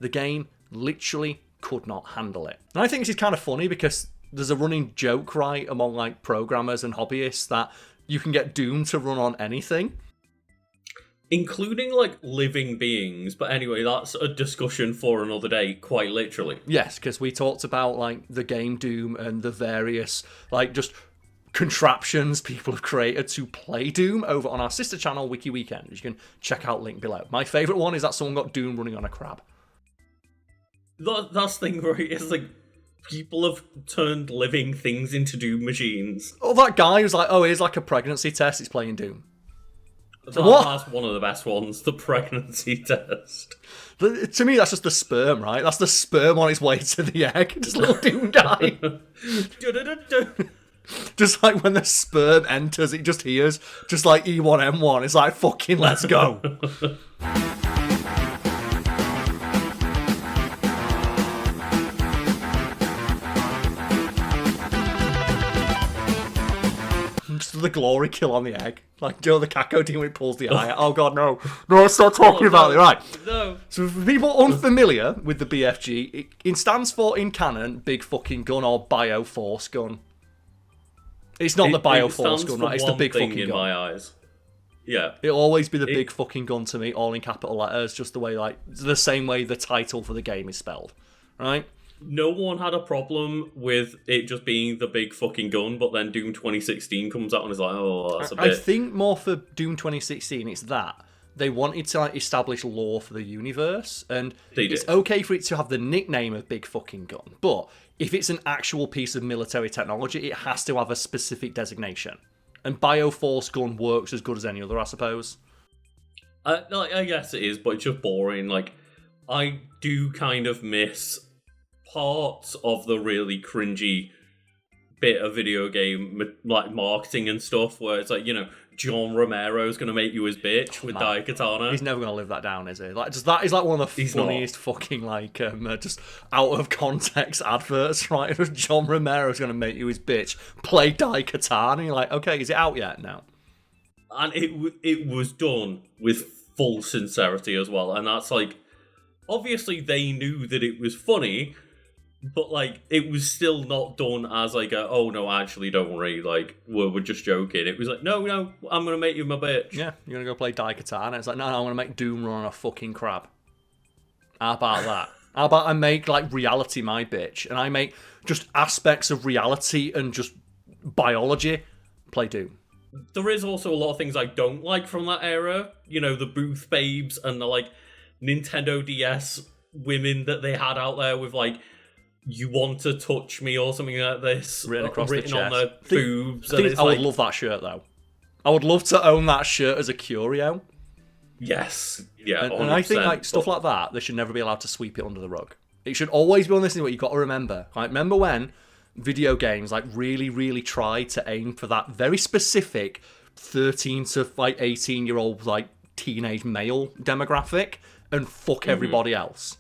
game literally could not handle it. And I think this is kind of funny because there's a running joke, right, among programmers and hobbyists that you can get Doom to run on anything. Including, living beings. But anyway, that's a discussion for another day, quite literally. Yes, because we talked about, the game Doom and the various, just contraptions people have created to play Doom over on our sister channel, Wiki Weekend, which you can check out, link below. My favourite one is that someone got Doom running on a crab. That's the thing where it's people have turned living things into Doom machines. Oh, that guy was here's a pregnancy test, he's playing Doom. That's one of the best ones, the pregnancy test. To me, that's just the sperm, right? That's the sperm on its way to the egg. Just a little Doom guy. Just when the sperm enters, it just hears, just like E1M1. It's fucking let's go. The glory kill on the egg. Joe the Cacodine when he pulls the eye out. Oh god, no. No, stop talking about it. Right. No. So for people unfamiliar with the BFG, it stands for, in canon, big fucking gun or Bioforce gun. It's not the Bioforce gun, right? It's the big fucking gun. In my eyes. Yeah. It'll always be the big fucking gun to me, all in capital letters, just the way, the same way the title for the game is spelled. Right? No one had a problem with it just being the big fucking gun, but then Doom 2016 comes out and is that's a bit... I think more for Doom 2016, it's that. They wanted to establish lore for the universe, and it's okay for it to have the nickname of Big Fucking Gun, but if it's an actual piece of military technology, it has to have a specific designation. And Bioforce Gun works as good as any other, I suppose. I guess it is, but it's just boring. I do kind of miss parts of the really cringy bit of video game marketing and stuff where it's John Romero's gonna make you his bitch with Daikatana. He's never gonna live that down, is he? That is one of the funniest fucking just out of context adverts, right? John Romero's gonna make you his bitch, play Daikatana, and you're okay, is it out yet? No. And it was done with full sincerity as well, and that's obviously they knew that it was funny, but it was still not done as oh no, actually don't worry, we're just joking. It was no, I'm gonna make you my bitch. Yeah, you're gonna go play Daikatana. It's no, I'm gonna make Doom run on a fucking crab. How about that? How about I make reality my bitch, and I make just aspects of reality and just biology play Doom. There is also a lot of things I don't like from that era. The booth babes and the Nintendo DS women that they had out there with you want to touch me or something like this written across the chest on their boobs. I would love that shirt though. I would love to own that shirt as a curio. Yes. Yeah. And I think stuff like that, they should never be allowed to sweep it under the rug. It should always be on this thing. What you've got to remember. Remember when video games really, really tried to aim for that very specific 13 to 18-year-old teenage male demographic and fuck everybody else.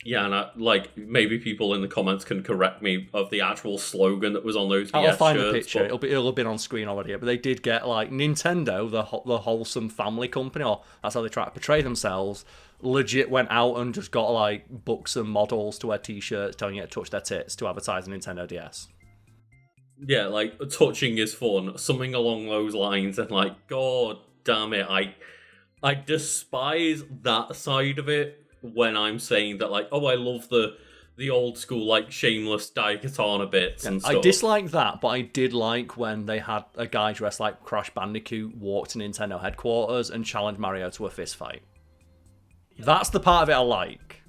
Yeah, and maybe people in the comments can correct me of the actual slogan that was on those BF I'll find the shirts, picture. but- It'll have been on screen already. But they did get like Nintendo, the wholesome family company, or that's how they try to portray themselves. Legit went out and just got like books and models to wear T-shirts telling you to touch their tits to advertise a Nintendo DS. Yeah, like, touching is fun, something along those lines, and like, god damn it, I despise that side of it when I'm saying that, like, oh, I love the old school, like, shameless Daikatana bits and stuff. I dislike that, but I did like when they had a guy dressed like Crash Bandicoot walk to Nintendo headquarters and challenge Mario to a fist fight. That's the part of it I like.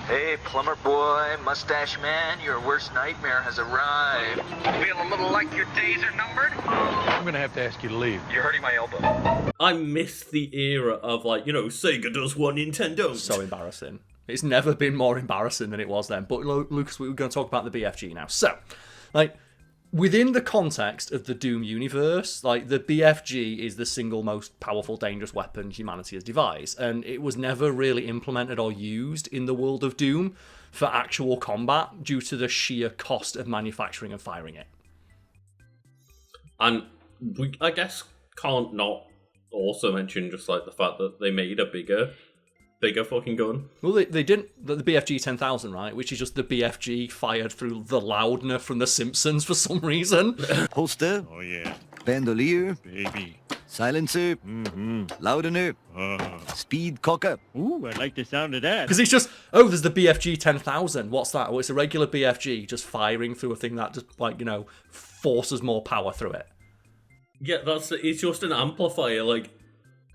Hey, plumber boy, mustache man, your worst nightmare has arrived. Feel a little like your days are numbered? I'm gonna have to ask you to leave. You're hurting my elbow. I miss the era of, like, you know, Sega does what Nintendo. So embarrassing. It's never been more embarrassing than it was then. But Lucas, we're going to talk about the BFG now. So, like, within the context of the Doom universe, like, the BFG is the single most powerful, dangerous weapon humanity has devised, and it was never really implemented or used in the world of Doom for actual combat due to the sheer cost of manufacturing and firing it. And we, I guess, can't not also mention just, like, the fact that they made a bigger fucking gun. Well, they didn't. The BFG 10,000, right? Which is just the BFG fired through the Loudner from The Simpsons for some reason. Holster. Oh, yeah. Bandolier. Baby. Silencer. Loudner. Speed cocker. Ooh, I like the sound of that. Because it's just, oh, there's the BFG 10,000. What's that? Well, it's a regular BFG just firing through a thing that just, like, you know, forces more power through it. Yeah, it's just an amplifier, like,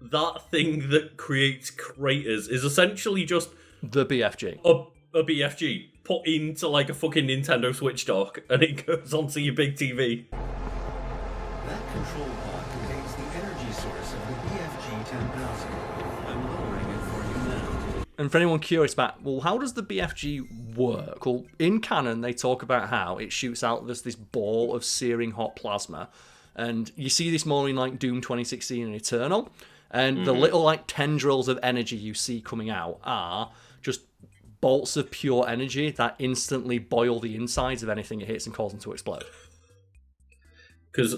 that thing that creates craters is essentially just the BFG. A BFG put into like a fucking Nintendo Switch dock, and it goes onto your big TV. That control pod contains the energy source of the BFG 10,000. I'm lowering it for you now. And for anyone curious about, well, how does the BFG work? Well, in canon, they talk about how it shoots out this ball of searing hot plasma. And you see this more in like Doom 2016 and Eternal. And the little like tendrils of energy you see coming out are just bolts of pure energy that instantly boil the insides of anything it hits and cause them to explode. Because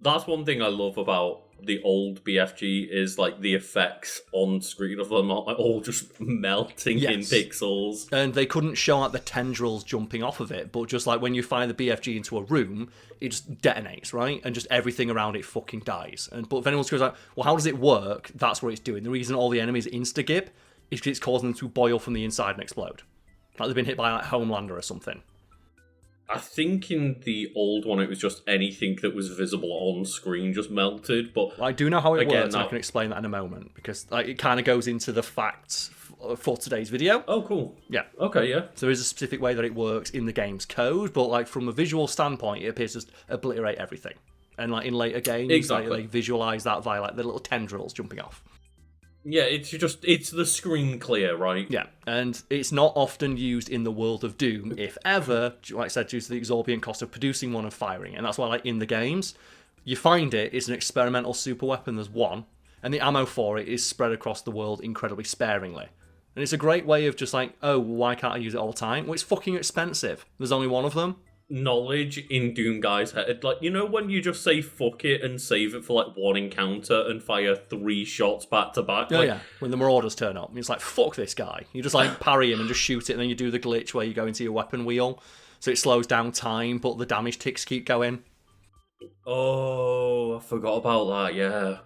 that's one thing I love about the old BFG is like the effects on screen of them all just melting in pixels. And they couldn't show out the tendrils jumping off of it, but just like when you fire the BFG into a room, it just detonates, right? And just everything around it fucking dies. But if anyone's curious, like, well, how does it work? That's what it's doing. The reason all the enemies insta-gib is because it's causing them to boil from the inside and explode. Like they've been hit by like Homelander or something. I think in the old one it was just anything that was visible on screen just melted, but I do know how it works, and now I can explain that in a moment, because like, it kind of goes into the facts for today's video. Oh, cool. Yeah. Okay, yeah. So there is a specific way that it works in the game's code, but like from a visual standpoint, it appears to just obliterate everything. And like in later games, exactly. like, they visualize that via like the little tendrils jumping off. Yeah, it's the screen clear, right? Yeah, and it's not often used in the world of Doom, if ever, like I said, due to the exorbitant cost of producing one and firing it. And that's why, like, in the games, you find it's an experimental super weapon, there's one, and the ammo for it is spread across the world incredibly sparingly. And it's a great way of just like, oh, why can't I use it all the time? Well, it's fucking expensive. There's only one of them. Knowledge in Doom Guy's head, like, you know when you just say fuck it and save it for like one encounter and fire 3 shots back to back? Oh like, yeah, when the Marauders turn up, it's like, fuck this guy. You just like parry him and just shoot it, and then you do the glitch where you go into your weapon wheel, so it slows down time, but the damage ticks keep going. Oh, I forgot about that, yeah.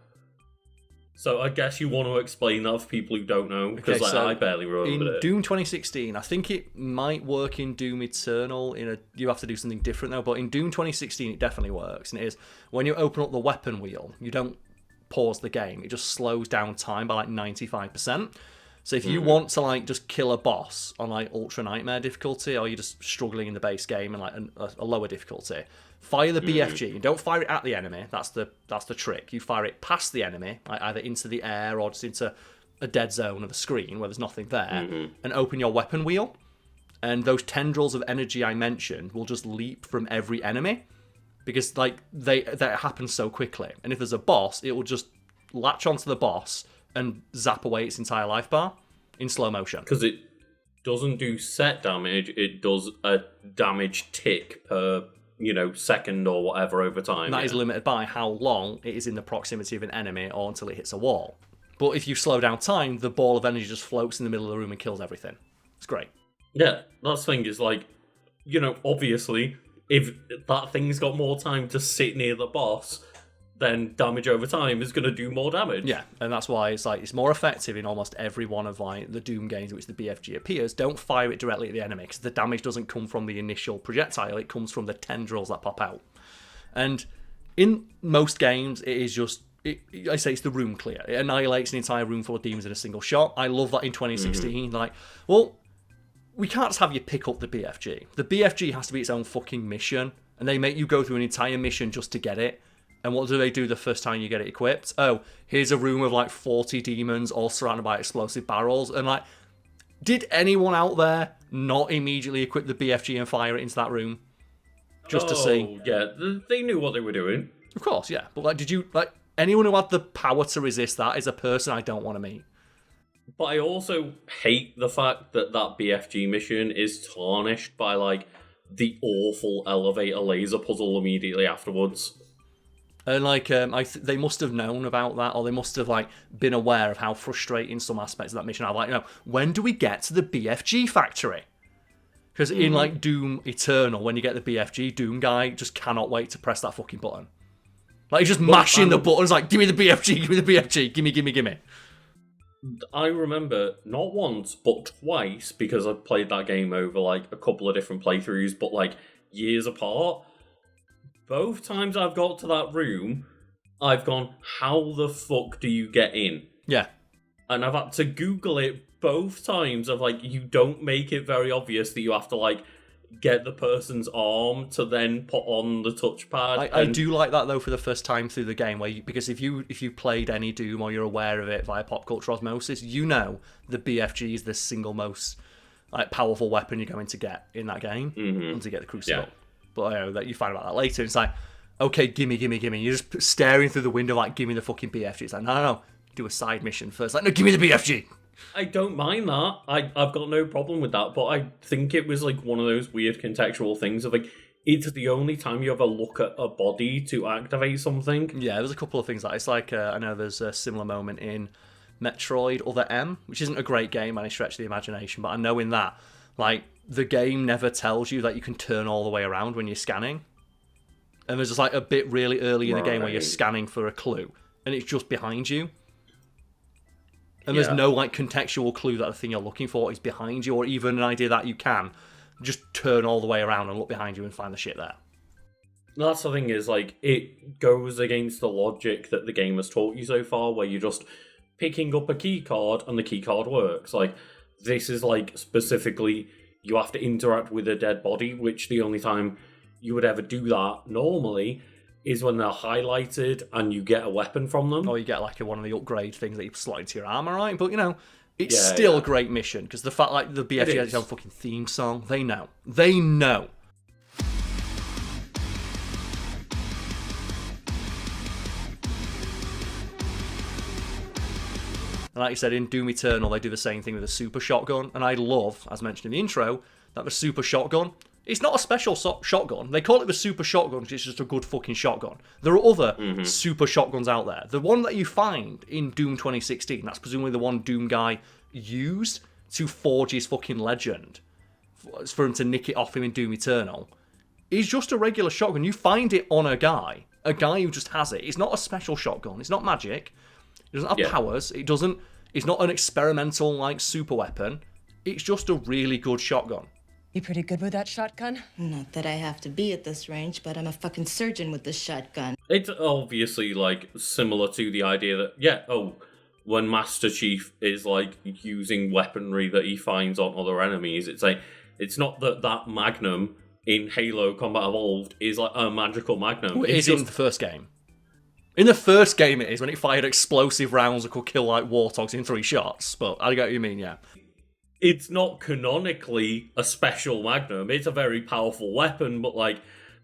So I guess you want to explain that for people who don't know, because Okay, so I barely remember in it. Doom 2016, I think it might work in Doom Eternal. You have to do something different though, but in Doom 2016 it definitely works, and it is when you open up the weapon wheel, you don't pause the game, it just slows down time by like 95%. So if you want to like just kill a boss on like Ultra Nightmare difficulty, or you're just struggling in the base game and like a lower difficulty, fire the BFG and don't fire it at the enemy. That's the trick. You fire it past the enemy, like either into the air or just into a dead zone of the screen where there's nothing there, and open your weapon wheel. And those tendrils of energy I mentioned will just leap from every enemy, because like that happens so quickly. And if there's a boss, it will just latch onto the boss and zap away its entire life bar in slow motion. Because it doesn't do set damage, it does a damage tick per, second or whatever over time. And that is limited by how long it is in the proximity of an enemy or until it hits a wall. But if you slow down time, the ball of energy just floats in the middle of the room and kills everything. It's great. Yeah, that's the thing is obviously, if that thing's got more time to sit near the boss, then damage over time is going to do more damage. Yeah, and that's why it's more effective in almost every one of the Doom games in which the BFG appears. Don't fire it directly at the enemy, because the damage doesn't come from the initial projectile, it comes from the tendrils that pop out. And in most games, it is just, I say it's the room clear. It annihilates an entire room full of demons in a single shot. I love that in 2016. We can't just have you pick up the BFG. The BFG has to be its own fucking mission, and they make you go through an entire mission just to get it. And what do they do the first time you get it equipped? Oh, here's a room of 40 demons all surrounded by explosive barrels. And did anyone out there not immediately equip the BFG and fire it into that room? Just to see? Yeah, they knew what they were doing. Of course, yeah. But did you, anyone who had the power to resist that is a person I don't want to meet. But I also hate the fact that BFG mission is tarnished by, the awful elevator laser puzzle immediately afterwards. And, they must have known about that, or they must have, been aware of how frustrating some aspects of that mission are. When do we get to the BFG factory? Because in, Doom Eternal, when you get the BFG, Doom guy just cannot wait to press that fucking button. He's just mashing the buttons, give me the BFG, give me the BFG, gimme. I remember not once but twice, because I played that game over a couple of different playthroughs, but years apart. Both times I've got to that room, I've gone, how the fuck do you get in? Yeah. And I've had to Google it both times of you don't make it very obvious that you have to get the person's arm to then put on the touchpad. I do like that though for the first time through the game, because if you played any Doom or you're aware of it via pop culture osmosis, the BFG is the single most powerful weapon you're going to get in that game, and to get the Crucible. Yeah. But that you find about that later. It's okay, gimme. You're just staring through the window give me the fucking BFG. It's no, do a side mission first. No, give me the BFG. I don't mind that. I've got no problem with that, but I think it was one of those weird contextual things of it's the only time you ever look at a body to activate something. Yeah, there's a couple of things that it's I know there's a similar moment in Metroid Other M, which isn't a great game by any stretch of the imagination, but I know in that, the game never tells you that you can turn all the way around when you're scanning. And there's just a bit really early in the game where you're scanning for a clue, and it's just behind you. And there's no contextual clue that the thing you're looking for is behind you, or even an idea that you can just turn all the way around and look behind you and find the shit there. That's the thing is, it goes against the logic that the game has taught you so far, where you're just picking up a key card and the key card works. This is specifically you have to interact with a dead body, which the only time you would ever do that normally is when they're highlighted and you get a weapon from them. Or you get one of the upgrade things that you slot into your armor, right? But, it's still a great mission, because the fact the BFG has its own fucking theme song, they know. And like you said, in Doom Eternal, they do the same thing with a super shotgun. And I love, as mentioned in the intro, that the super shotgun, it's not a special shotgun. They call it the super shotgun because it's just a good fucking shotgun. There are other super shotguns out there. The one that you find in Doom 2016, that's presumably the one Doom guy used to forge his fucking legend, for him to nick it off him in Doom Eternal, is just a regular shotgun. You find it on a guy who just has it. It's not a special shotgun. It's not magic. It doesn't have powers. It's not an experimental super weapon. It's just a really good shotgun. You pretty good with that shotgun? Not that I have to be at this range, but I'm a fucking surgeon with this shotgun. It's obviously similar to the idea that when Master Chief is using weaponry that he finds on other enemies, it's not that Magnum in Halo Combat Evolved is a magical Magnum. It is in the first game. In the first game it is, when it fired explosive rounds that could kill warthogs in 3 shots, but I get what you mean, yeah. It's not canonically a special Magnum. It's a very powerful weapon, but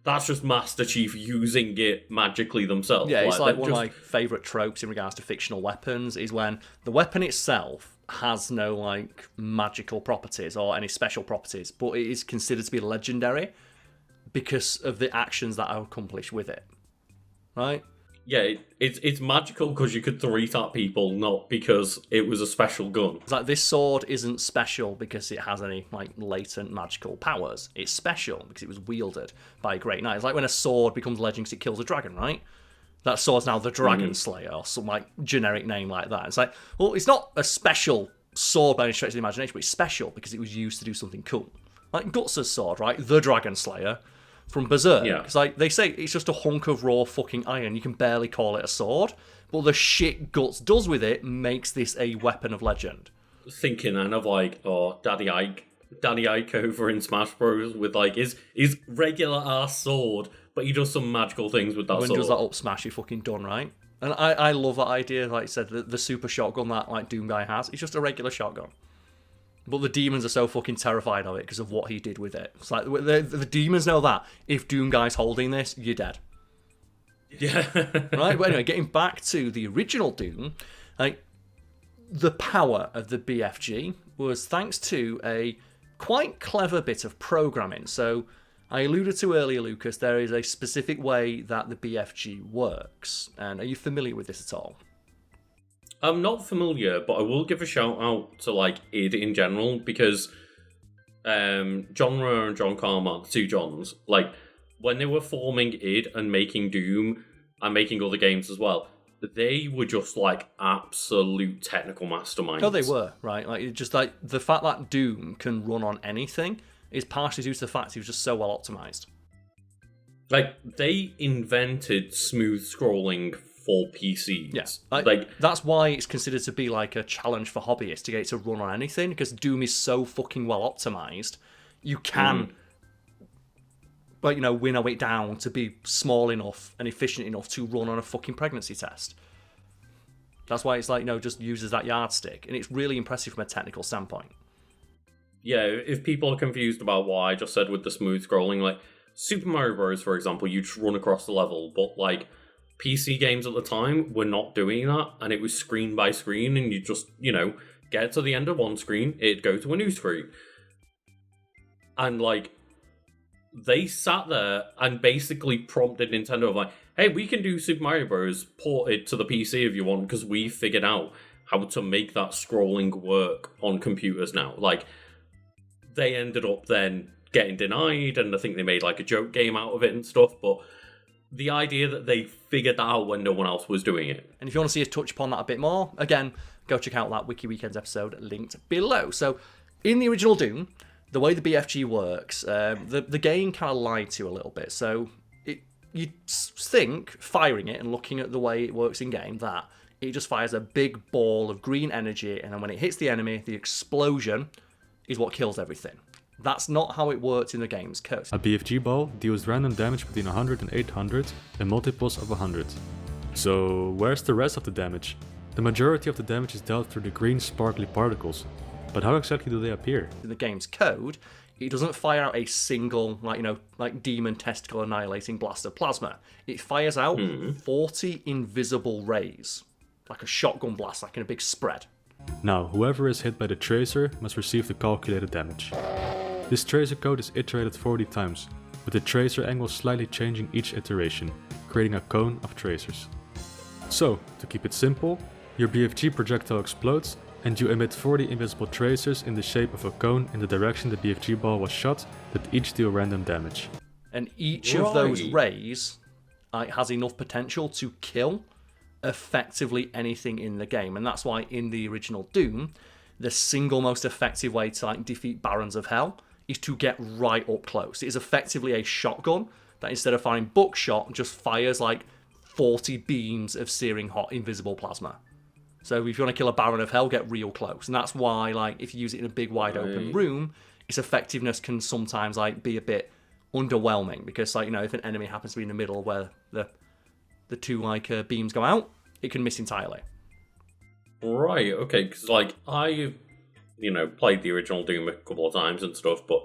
that's just Master Chief using it magically themselves. Yeah, it's like one just... of my favourite tropes in regards to fictional weapons is when the weapon itself has no like magical properties or any special properties, but it is considered to be legendary because of the actions that are accomplished with it. Right? Yeah, it's magical because you could 3-tap people, not because it was a special gun. It's like this sword isn't special because it has any like latent magical powers. It's special because it was wielded by a great knight. It's like when a sword becomes legend because it kills a dragon, right? That sword's now the Dragon Slayer or some like generic name like that. It's like, well, it's not a special sword by any stretch of the imagination, but it's special because it was used to do something cool. Like Guts' sword, right? The Dragon Slayer from Berserk. Yeah. It's like they say it's just a hunk of raw fucking iron. You can barely call it a sword, but the shit Guts does with it makes this a weapon of legend. Thinking and of like, oh, Daddy Ike over in Smash Bros. With like his regular ass sword, but he does some magical things with that When sword. he does that up smash, you're fucking done, right? And I love that idea. Like I said, the super shotgun that like Doom guy has, it's just a regular shotgun. But the demons are so fucking terrified of it because of what he did with it. It's like the demons know that if Doom guy's holding this, you're dead. Yeah. Right? But anyway, getting back to the original Doom, like the power of the BFG was thanks to a quite clever bit of programming. So I alluded to earlier, Lucas, there is a specific way that the BFG works. And are you familiar with this at all? I'm not familiar, but I will give a shout out to like id in general because John Rowe and John Carmack, the two Johns, like when they were forming id and making Doom and making other games as well, they were just like absolute technical masterminds. Oh, they were, right? Like it's just like the fact that Doom can run on anything is partially due to the fact he was just so well optimized. Like they invented smooth scrolling for PCs. Yes, like that's why it's considered to be like a challenge for hobbyists to get it to run on anything because Doom is so fucking well optimized. You can, like winnow it down to be small enough and efficient enough to run on a fucking pregnancy test. That's why it's like just uses that yardstick, and it's really impressive from a technical standpoint. Yeah, if people are confused about what I just said with the smooth scrolling, like Super Mario Bros, for example, you just run across the level, but like PC games at the time were not doing that, and it was screen by screen, and you just, get to the end of one screen, it'd go to a new screen. And, like, they sat there and basically prompted Nintendo of like, hey, we can do Super Mario Bros. Ported to the PC if you want, because we figured out how to make that scrolling work on computers now. Like, they ended up then getting denied, and I think they made, like, a joke game out of it and stuff, but the idea that they figured that out when no one else was doing it. And if you want to see us touch upon that a bit more, again, go check out that Wiki Weekends episode linked below. So, in the original Doom, the way the BFG works, the game kind of lied to you a little bit. So, you think, firing it and looking at the way it works in-game, that it just fires a big ball of green energy, and then when it hits the enemy, the explosion is what kills everything. That's not how it works in the game's code. A BFG ball deals random damage between 100 and 800 and multiples of 100. So where's the rest of the damage? The majority of the damage is dealt through the green sparkly particles, but how exactly do they appear? In the game's code, it doesn't fire out a single, like demon testicle annihilating blast of plasma. It fires out 40 invisible rays, like a shotgun blast, like in a big spread. Now, whoever is hit by the tracer must receive the calculated damage. This tracer code is iterated 40 times, with the tracer angle slightly changing each iteration, creating a cone of tracers. So, to keep it simple, your BFG projectile explodes, and you emit 40 invisible tracers in the shape of a cone in the direction the BFG ball was shot that each deal random damage. And each of those rays has enough potential to kill effectively anything in the game, and that's why in the original Doom, the single most effective way to defeat Barons of Hell is to get right up close. It is effectively a shotgun that instead of firing buckshot, just fires 40 beams of searing hot invisible plasma. So if you want to kill a Baron of Hell, get real close. And that's why, if you use it in a big wide open room, its effectiveness can sometimes be a bit underwhelming, because if an enemy happens to be in the middle where the two beams go out, it can miss entirely. Right, okay, because I played the original Doom a couple of times and stuff, but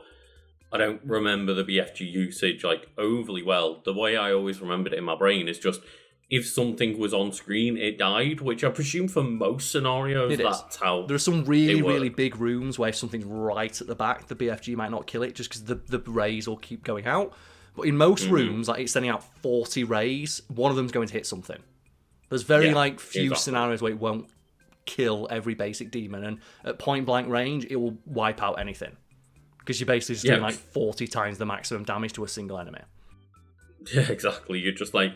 I don't remember the BFG usage like overly well. The way I always remembered it in my brain is just if something was on screen, it died, which I presume for most scenarios that's how. There are some really big rooms where if something's right at the back, the BFG might not kill it just because the rays will keep going out. But in most rooms, like it's sending out 40 rays, one of them's going to hit something. There's very few scenarios where it won't kill every basic demon, and at point blank range, it will wipe out anything. Because you're basically just doing like 40 times the maximum damage to a single enemy. Yeah, exactly. You're just like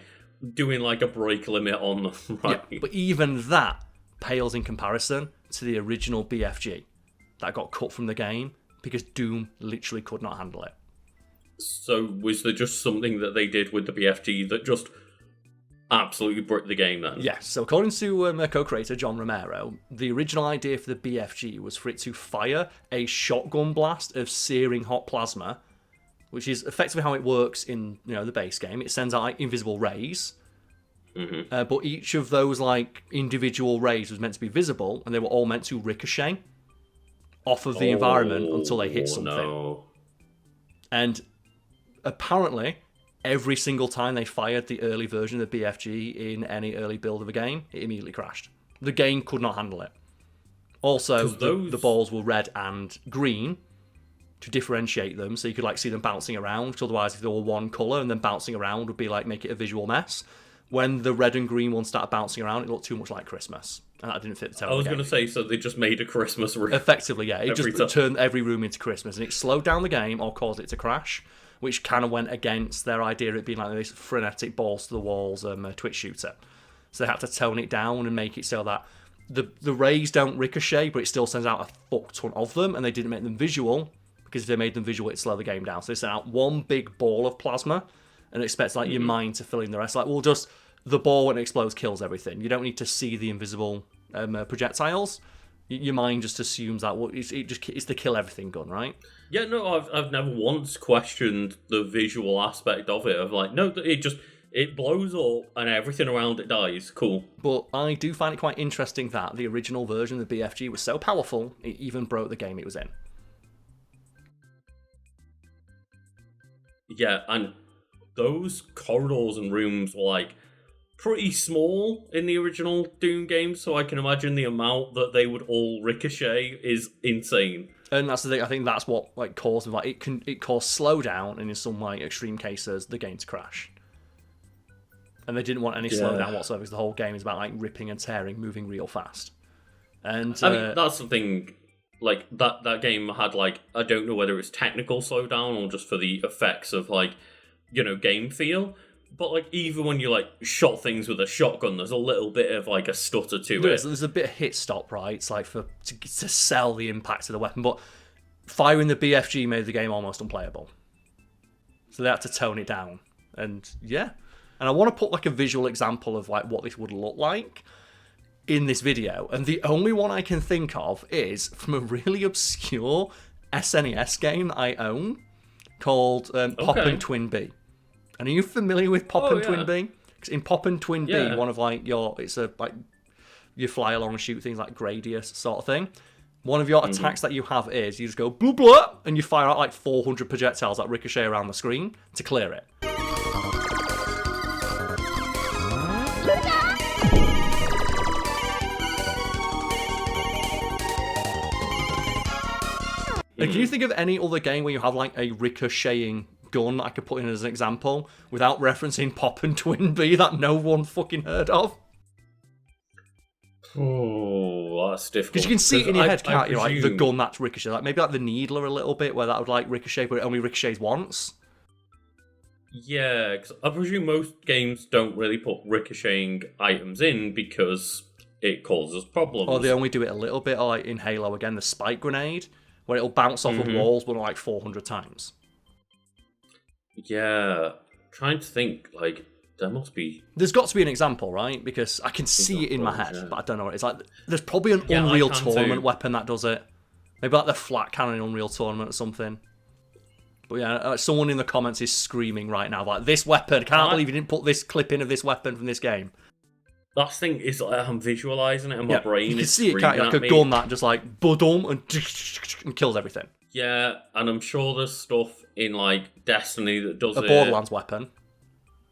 doing like a break limit on them, right? Yeah, but even that pales in comparison to the original BFG that got cut from the game because Doom literally could not handle it. So was there just something that they did with the BFG that just absolutely bricked the game then? Yes, so according to co-creator John Romero, the original idea for the BFG was for it to fire a shotgun blast of searing hot plasma, which is effectively how it works in the base game. It sends out like invisible rays, but each of those like individual rays was meant to be visible, and they were all meant to ricochet off of the environment until they hit something. No. And apparently, every single time they fired the early version of the BFG in any early build of a game, it immediately crashed. The game could not handle it. Also, the balls were red and green to differentiate them, so you could like see them bouncing around, because otherwise if they were one colour and then bouncing around would be like make it a visual mess. When the red and green ones started bouncing around, it looked too much like Christmas. And that didn't fit the tone. I was going to say, so they just made a Christmas room. Effectively, yeah. It just turned every room into Christmas, and it slowed down the game or caused it to crash, which kind of went against their idea of it being like this frenetic balls to the walls Twitch shooter. So they had to tone it down and make it so that the rays don't ricochet, but it still sends out a fuck ton of them, and they didn't make them visual, because if they made them visual, it'd slow the game down. So they sent out one big ball of plasma and expect like your mind to fill in the rest. Like, well, just the ball when it explodes kills everything. You don't need to see the invisible projectiles. Your mind just assumes that it's the kill everything gun, right? Yeah, no, I've never once questioned the visual aspect of it. Of like, no, it blows up and everything around it dies. Cool. But I do find it quite interesting that the original version of the BFG was so powerful it even broke the game it was in. Yeah, and those corridors and rooms were like pretty small in the original Doom game, so I can imagine the amount that they would all ricochet is insane. And that's the thing. I think that's what like caused like it caused slowdown, and in some like extreme cases, the game to crash. And they didn't want any slowdown whatsoever, because the whole game is about like ripping and tearing, moving real fast. And I mean, that's the thing. Like that game had like, I don't know whether it's technical slowdown or just for the effects of like, game feel. But like even when you like shot things with a shotgun, there's a little bit of like a stutter to it. There's a bit of hit stop, right? It's like to sell the impact of the weapon, but firing the BFG made the game almost unplayable. So they had to tone it down, and yeah. And I want to put like a visual example of like what this would look like in this video, and the only one I can think of is from a really obscure SNES game I own called Pop and Twin B. And are you familiar with Pop and Twin B? Because in Pop and Twin B, one of like it's a like you fly along and shoot things like Gradius sort of thing. One of your attacks that you have is you just go blah blah, and you fire out like 400 projectiles that ricochet around the screen to clear it. And can you think of any other game where you have like a ricocheting gun I could put in as an example without referencing Pop and Twin B that no one fucking heard of? Oh, that's difficult. Because you can see it in your head, can't you? Like the gun that's ricochet, like maybe like the Needler a little bit, where that would like ricochet, but it only ricochets once. Yeah, because I presume most games don't really put ricocheting items in because it causes problems. Or they only do it a little bit, or like in Halo again, the spike grenade, where it'll bounce off of walls, but like 400 times. Yeah, trying to think, like, there must be... There's got to be an example, right? Because I can see it in my head, but I don't know what it is. Like, there's probably an Unreal Tournament weapon that does it. Maybe like the flat cannon in Unreal Tournament or something. But yeah, someone in the comments is screaming right now, like, this weapon, can't believe you didn't put this clip in of this weapon from this game. That thing is like, I'm visualising it in my brain. You can see it, can't you? Like a gun that just like, budum, and kills everything. Yeah, and I'm sure there's stuff in like Destiny that does a Borderlands weapon.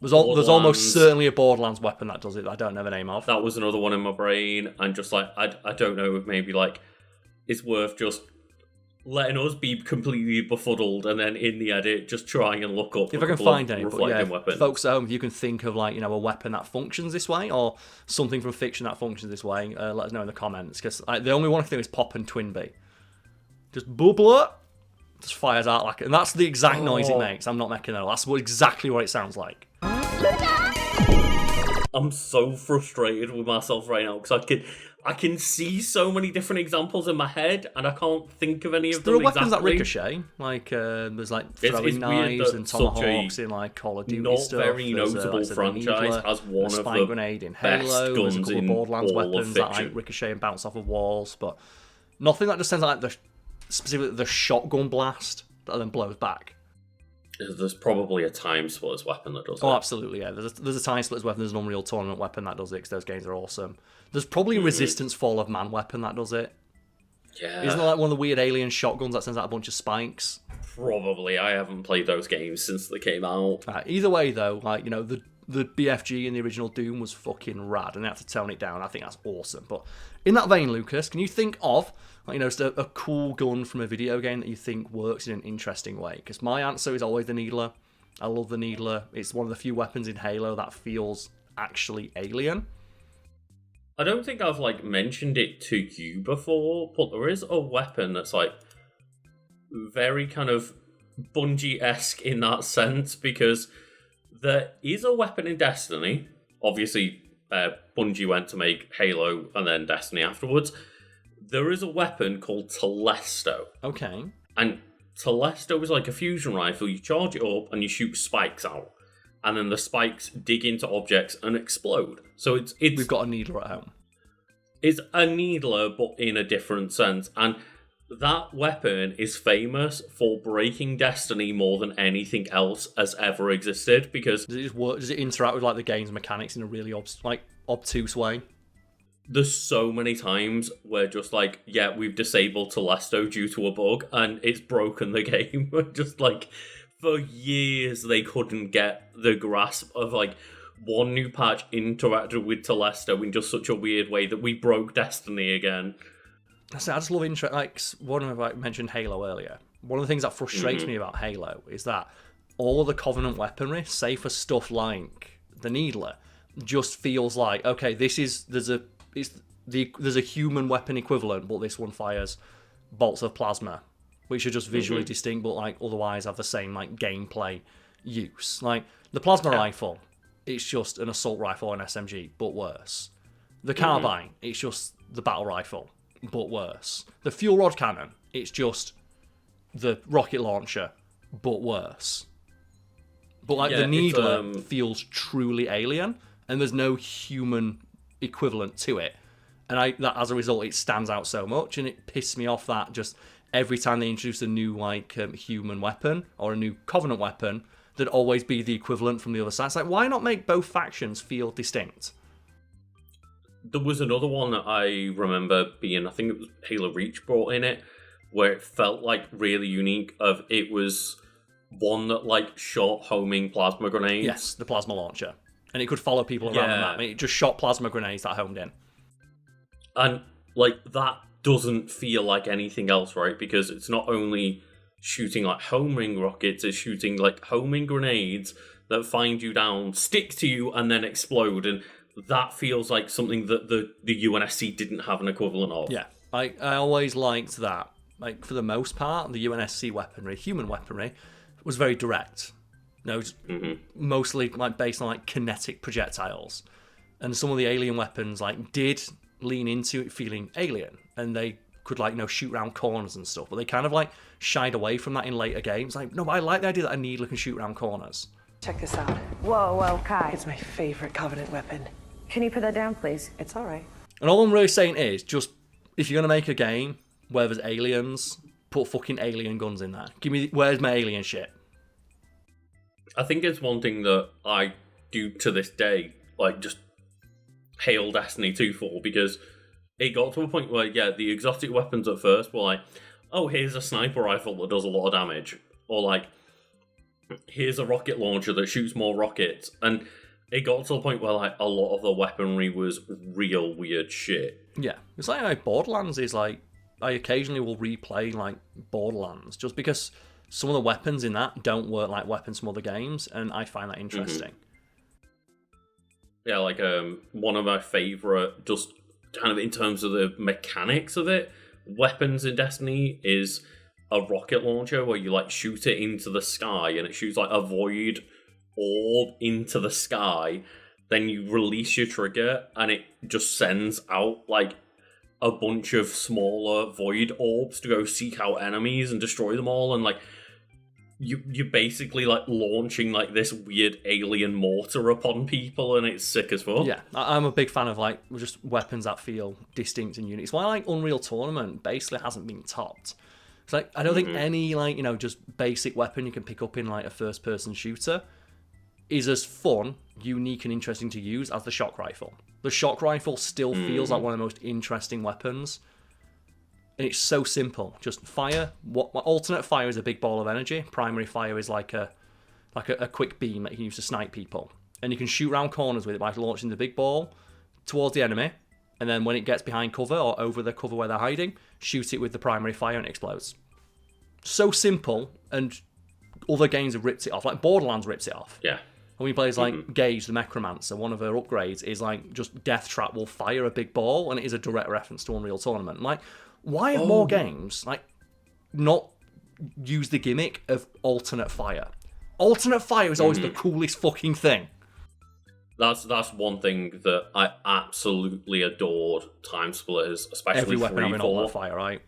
There's almost certainly a Borderlands weapon that does it that I don't know the name of. That was another one in my brain, and just like I don't know if maybe like it's worth just letting us be completely befuddled, and then in the edit just trying and look up if I can find any. But yeah, weapons. Folks at home, if you can think of like a weapon that functions this way or something from fiction that functions this way, let us know in the comments, because the only one I can do is Pop and Twinbee. Just bubble, just fires out like it, and that's the exact noise it makes. I'm not making that. That's exactly what it sounds like. I'm so frustrated with myself right now because I can see so many different examples in my head and I can't think of any of them. There are weapons that ricochet, like there's like throwing knives and tomahawks in like Call of Duty stuff. Not very notable franchise has one of spine the grenade in best Halo. There's a guns couple of in Borderlands all of weapons that fiction. like ricochet and bounce off of walls, but nothing that just sounds like specifically the shotgun blast that then blows back. There's probably a time splitters weapon that does it. Oh, absolutely, yeah. There's a time splitters weapon, there's an Unreal Tournament weapon that does it, because those games are awesome. There's probably a Resistance Fall of Man weapon that does it. Yeah. Isn't it like one of the weird alien shotguns that sends out a bunch of spikes? Probably. I haven't played those games since they came out. Either way, though, like, the BFG in the original Doom was fucking rad, and they had to tone it down. I think that's awesome. But in that vein, Lucas, can you think of just a cool gun from a video game that you think works in an interesting way? Because my answer is always the Needler. I love the Needler. It's one of the few weapons in Halo that feels actually alien. I don't think I've like mentioned it to you before, but there is a weapon that's like very kind of Bungie-esque in that sense, because there is a weapon in Destiny. Obviously, Bungie went to make Halo and then Destiny afterwards. There is a weapon called Telesto. Okay. And Telesto is like a fusion rifle. You charge it up and you shoot spikes out. And then the spikes dig into objects and explode. So it's We've got a Needler at home. It's a Needler, but in a different sense. And that weapon is famous for breaking Destiny more than anything else has ever existed, because... Does it just work? Does it interact with like the game's mechanics in a really obtuse way? There's so many times where just like, yeah, we've disabled Telesto due to a bug and it's broken the game. Just like, for years they couldn't get the grasp of like one new patch interacted with Telesto in just such a weird way that we broke Destiny again. I just love interest. Like one of I mentioned Halo earlier. One of the things that frustrates me about Halo is that all the Covenant weaponry, say for stuff like the Needler, just feels like, okay, there's a human weapon equivalent, but this one fires bolts of plasma, which are just visually distinct, but like otherwise have the same like gameplay use. Like the plasma rifle, it's just an assault rifle or an SMG, but worse. The carbine, it's just the battle rifle, but worse. The fuel rod cannon, it's just the rocket launcher, but worse. But like the Needler feels truly alien, and there's no human equivalent to it, and that as a result it stands out so much, and it pissed me off that just every time they introduce a new like human weapon or a new Covenant weapon, there'd always be the equivalent from the other side. It's like, why not make both factions feel distinct? There was another one that I remember being, I think it was Halo Reach brought in it, where it felt like really unique. Of it was one that like shot homing plasma grenades. Yes, the plasma launcher. And it could follow people around the map. It just shot plasma grenades that homed in. And, like, that doesn't feel like anything else, right? Because it's not only shooting, like, homing rockets, it's shooting, like, homing grenades that find you down, stick to you, and then explode. And that feels like something that the UNSC didn't have an equivalent of. Yeah. I always liked that. Like, for the most part, the UNSC weaponry, human weaponry, was very direct. Mostly like based on like kinetic projectiles, and some of the alien weapons like did lean into it feeling alien, and they could like shoot around corners and stuff, but they kind of like shied away from that in later games. Like, no, but I like the idea that a Needler can shoot around corners. Check this out. Whoa, Kai. It's my favorite Covenant weapon. Can you put that down, please? It's all right. And all I'm really saying is, just if you're gonna make a game where there's aliens, put fucking alien guns in there. Where's my alien shit? I think it's one thing that I do to this day, like, just hail Destiny 2 for, because it got to a point where, yeah, the exotic weapons at first were like, oh, here's a sniper rifle that does a lot of damage, or like, here's a rocket launcher that shoots more rockets. And it got to the point where like a lot of the weaponry was real weird shit. Yeah, it's like Borderlands is like, I occasionally will replay like Borderlands just because some of the weapons in that don't work like weapons from other games, and I find that interesting. Yeah, like one of my favourite, just kind of in terms of the mechanics of it, weapons in Destiny is a rocket launcher where you like shoot it into the sky and it shoots like a void orb into the sky. Then you release your trigger and it just sends out like a bunch of smaller void orbs to go seek out enemies and destroy them all. And like you're basically like launching like this weird alien mortar upon people, and it's sick as fuck. Yeah, I'm a big fan of like just weapons that feel distinct and unique. It's why like Unreal Tournament basically hasn't been topped. It's like I don't think any like just basic weapon you can pick up in like a first person shooter is as fun, unique, and interesting to use as the shock rifle. The shock rifle still feels like one of the most interesting weapons. And it's so simple. Just fire. Alternate fire is a big ball of energy. Primary fire is like a quick beam that you can use to snipe people. And you can shoot around corners with it by launching the big ball towards the enemy. And then when it gets behind cover or over the cover where they're hiding, shoot it with the primary fire and it explodes. So simple, and other games have ripped it off. Like Borderlands rips it off. Yeah. When we play like Gage the Necromancer, one of her upgrades is like just Death Trap will fire a big ball, and it is a direct reference to Unreal Tournament. Like, why have more games like not use the gimmick of alternate fire? Alternate fire is always the coolest fucking thing. That's one thing that I absolutely adored Time Splitters, especially every weapon having 3-4. alternate fire, right?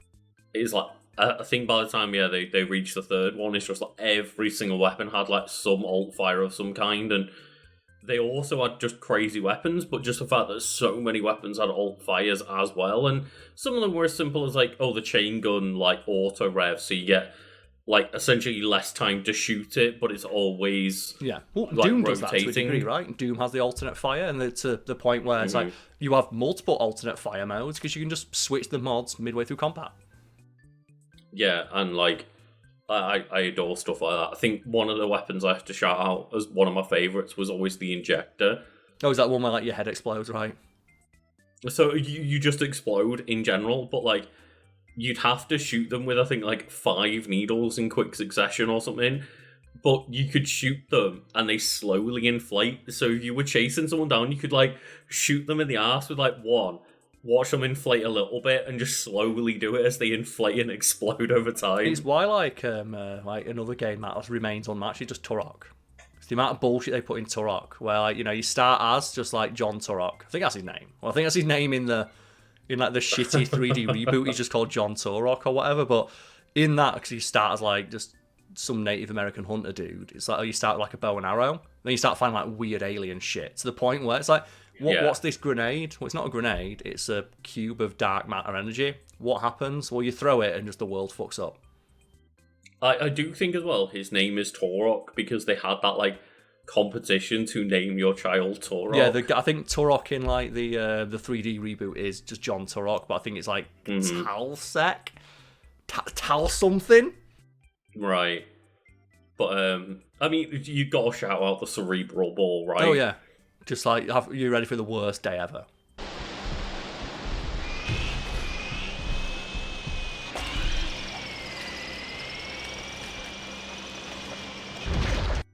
It's like I think by the time they reached the third one, it's just like every single weapon had like some alt fire of some kind, and they also had just crazy weapons, but just the fact that so many weapons had alt fires as well, and some of them were as simple as like, the chain gun like auto rev, so you get like essentially less time to shoot it, but it's always Well, like, Doom rotating. does that to a degree, right? Doom has the alternate fire, and to the point where it's like you have multiple alternate fire modes because you can just switch the mods midway through combat. Yeah, and like I adore stuff like that. I think one of the weapons I have to shout out as one of my favourites was always the injector. Oh, is that one where like your head explodes, right? So you just explode in general, but like you'd have to shoot them with I think like 5 needles in quick succession or something. But you could shoot them and they slowly inflate. So if you were chasing someone down, you could like shoot them in the arse with like 1. Watch them inflate a little bit and just slowly do it as they inflate and explode over time. It's why like another game that remains unmatched is just Turok. It's the amount of bullshit they put in Turok, where like you start as just like John Turok. I think that's his name. Well, I think that's his name in like the shitty 3D reboot. He's just called John Turok or whatever. But in that, because you start as like just some Native American hunter dude. It's like you start with like a bow and arrow, then you start finding like weird alien shit to the point where it's like. What's this grenade? Well, it's not a grenade. It's a cube of dark matter energy. What happens? Well, you throw it and just the world fucks up. I do think as well his name is Turok because they had that like competition to name your child Turok. Yeah, I think Turok in like the 3D reboot is just John Turok, but I think it's like Talsec, Tal something. Right, but I mean you got to shout out the cerebral ball, right? Oh yeah. Just like, you're ready for the worst day ever.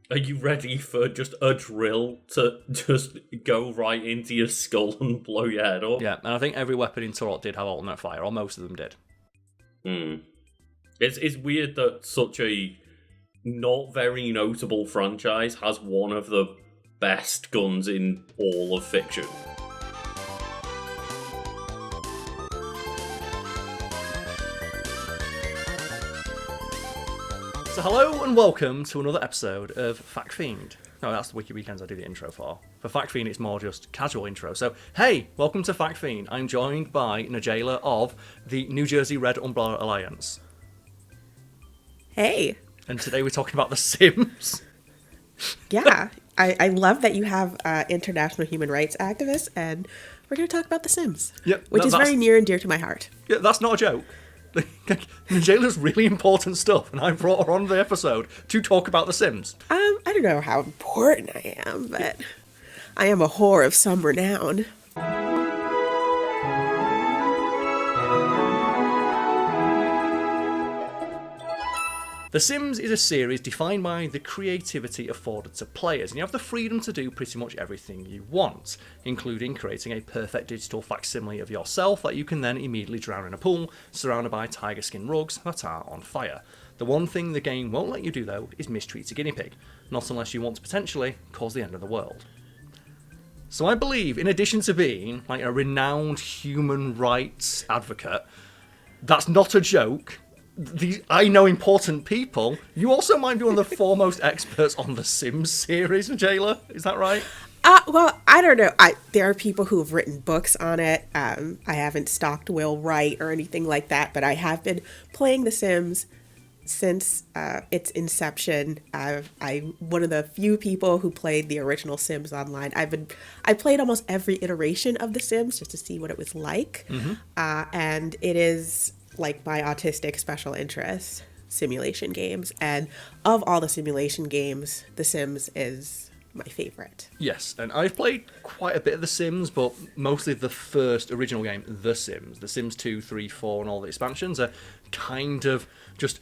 Are you ready for just a drill to just go right into your skull and blow your head up? Yeah, and I think every weapon in Turok did have alternate fire, or most of them did. It's weird that such a not very notable franchise has one of the best guns in all of fiction. So hello and welcome to another episode of Fact Fiend. No, that's the Wiki Weekends I do the intro for. For Fact Fiend, it's more just casual intro. So, hey, welcome to Fact Fiend. I'm joined by Najela of the New Jersey Red Umbrella Alliance. Hey. And today we're talking about The Sims. Yeah. I love that you have international human rights activists, and we're going to talk about The Sims. Yep, which is very near and dear to my heart. Yeah, that's not a joke. Jayla's really important stuff, and I brought her on the episode to talk about The Sims. I don't know how important I am, but I am a whore of some renown. The Sims is a series defined by the creativity afforded to players, and you have the freedom to do pretty much everything you want, including creating a perfect digital facsimile of yourself that you can then immediately drown in a pool, surrounded by tiger skin rugs that are on fire. The one thing the game won't let you do, though, is mistreat a guinea pig, not unless you want to potentially cause the end of the world. So I believe, in addition to being like a renowned human rights advocate, that's not a joke. I know important people. You also might be one of the foremost experts on the Sims series, Jayla. Is that right? Well, I don't know. There are people who have written books on it. I haven't stalked Will Wright or anything like that, but I have been playing The Sims since its inception. I'm one of the few people who played the original Sims online. I played almost every iteration of The Sims just to see what it was like, and it is like my autistic special interest simulation games, and of all the simulation games, The Sims is my favorite. Yes, and I've played quite a bit of The Sims, but mostly the first original game, The Sims. The Sims 2, 3, 4, and all the expansions are kind of just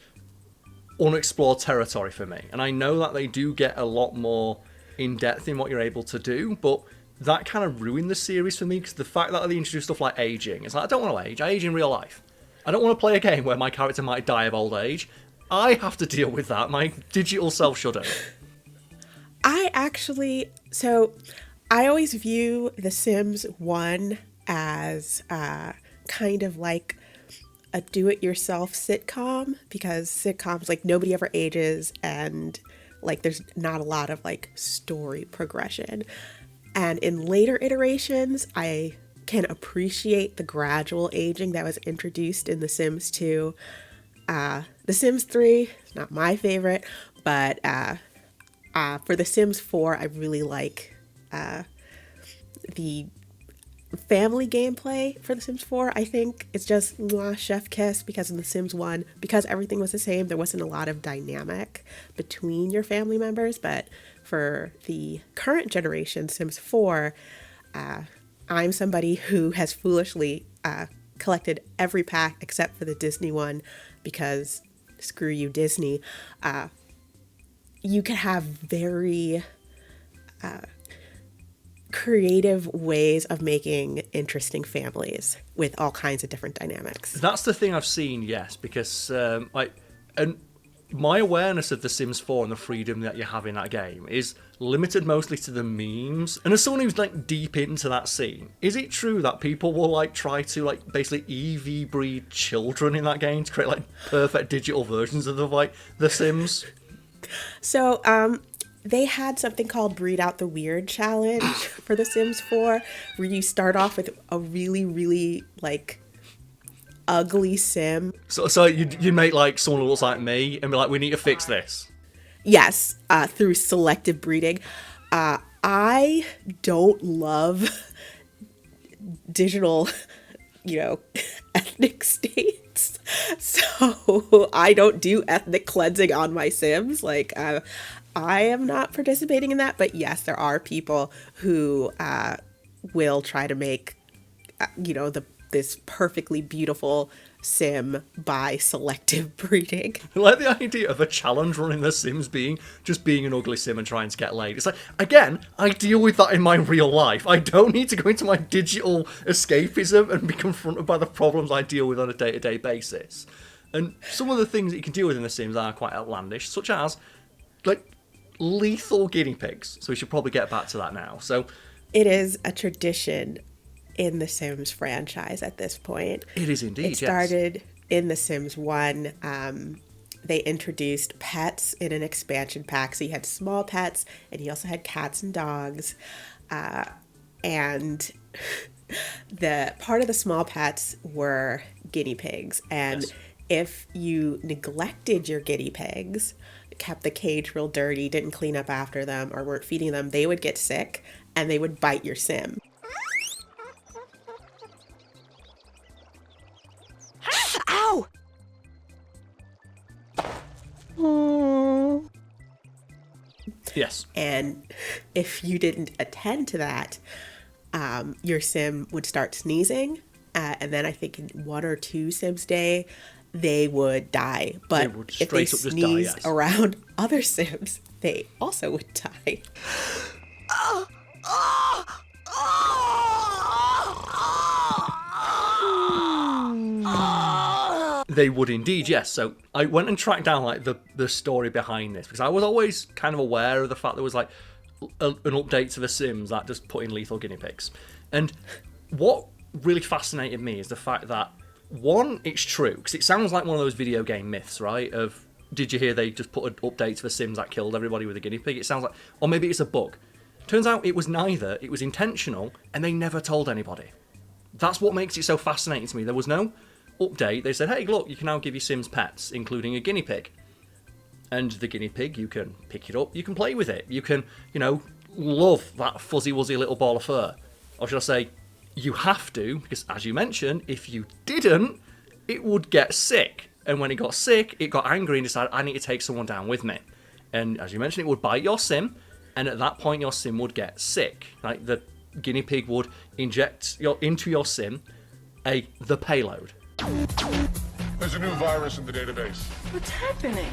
unexplored territory for me. And I know that they do get a lot more in-depth in what you're able to do, but that kind of ruined the series for me, because the fact that they introduce stuff like aging, it's like, I don't want to age, I age in real life. I don't want to play a game where my character might die of old age. I have to deal with that. My digital self shouldn't. I always view The Sims 1 as kind of like a do-it-yourself sitcom, because sitcoms, like, nobody ever ages, and like there's not a lot of like story progression. And in later iterations, I can appreciate the gradual aging that was introduced in The Sims 2. The Sims 3, not my favorite, but for The Sims 4, I really like the family gameplay for The Sims 4. I think it's just chef kiss, because in The Sims 1, because everything was the same, there wasn't a lot of dynamic between your family members. But for the current generation, Sims 4, I'm somebody who has foolishly collected every pack except for the Disney one, because screw you, Disney. You can have very creative ways of making interesting families with all kinds of different dynamics. That's the thing I've seen, yes, because my awareness of The Sims 4 and the freedom that you have in that game is limited mostly to the memes. And as someone who's like deep into that scene, is it true that people will like try to like basically EV breed children in that game to create like perfect digital versions of the Sims? So they had something called Breed Out the Weird Challenge for The Sims 4, where you start off with a really, really like ugly sim. So you make like someone who looks like me and be like, we need to fix this. Yes, through selective breeding. I don't love digital, ethnic states. So I don't do ethnic cleansing on my Sims. Like, I am not participating in that. But yes, there are people who will try to make, this perfectly beautiful sim by selective breeding. I like the idea of a challenge running The Sims being an ugly sim and trying to get laid. It's like, again, I deal with that in my real life. I don't need to go into my digital escapism and be confronted by the problems I deal with on a day-to-day basis. And some of the things that you can deal with in The Sims are quite outlandish, such as, like, lethal guinea pigs. So we should probably get back to that now. So it is a tradition in the Sims franchise at this point. It is indeed, It started in The Sims 1. They introduced pets in an expansion pack. So you had small pets, and you also had cats and dogs. And the part of the small pets were guinea pigs. And if you neglected your guinea pigs, kept the cage real dirty, didn't clean up after them, or weren't feeding them, they would get sick and they would bite your sim. Ow! Yes. And if you didn't attend to that, your sim would start sneezing. And then I think in 1 or 2 sims day, they would die. But if they sneezed around other sims, they also would die. They would indeed, yes. So I went and tracked down like the story behind this, because I was always kind of aware of the fact there was like an update to The Sims that just put in lethal guinea pigs. And what really fascinated me is the fact that, one, it's true, because it sounds like one of those video game myths, right? Of, did you hear they just put an update to The Sims that killed everybody with a guinea pig? It sounds like, or maybe it's a bug. Turns out it was neither. It was intentional, and they never told anybody. That's what makes it so fascinating to me. There was no update. They said, hey, look, you can now give your Sims pets, including a guinea pig. And the guinea pig, you can pick it up, you can play with it. You can, love that fuzzy-wuzzy little ball of fur. Or should I say, you have to, because as you mentioned, if you didn't, it would get sick. And when it got sick, it got angry and decided, I need to take someone down with me. And as you mentioned, it would bite your sim, and at that point your sim would get sick. Right? The guinea pig would inject into your sim the payload. There's a new virus in the database. What's happening?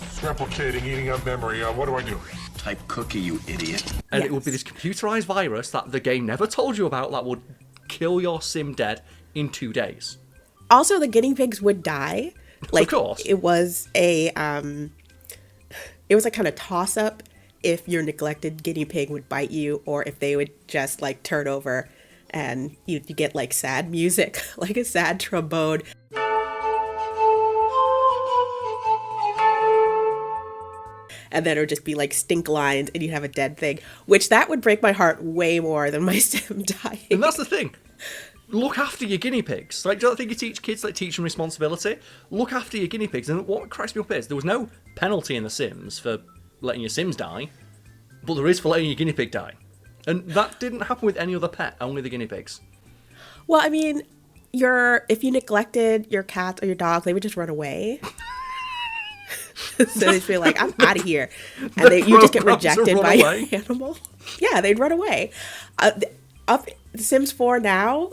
It's replicating, eating up memory. What do I do? Type cookie, you idiot. And it would be this computerized virus that the game never told you about that would kill your sim dead in 2 days. Also, the guinea pigs would die. Like, of course. It was a kind of toss-up if your neglected guinea pig would bite you, or if they would just like turn over and you get like sad music, like a sad trombone. And then it would just be like stink lines and you'd have a dead thing, which that would break my heart way more than my sim dying. And that's the thing. Look after your guinea pigs. Like, do you not think you teach kids, like, teach them responsibility? Look after your guinea pigs. And what cracks me up is there was no penalty in The Sims for letting your Sims die, but there is for letting your guinea pig die. And that didn't happen with any other pet, only the guinea pigs. Well, I mean, if you neglected your cat or your dog, they would just run away. So they'd be like, I'm out of here. And you just get rejected by your animal. Yeah, they'd run away. Up Sims 4 now,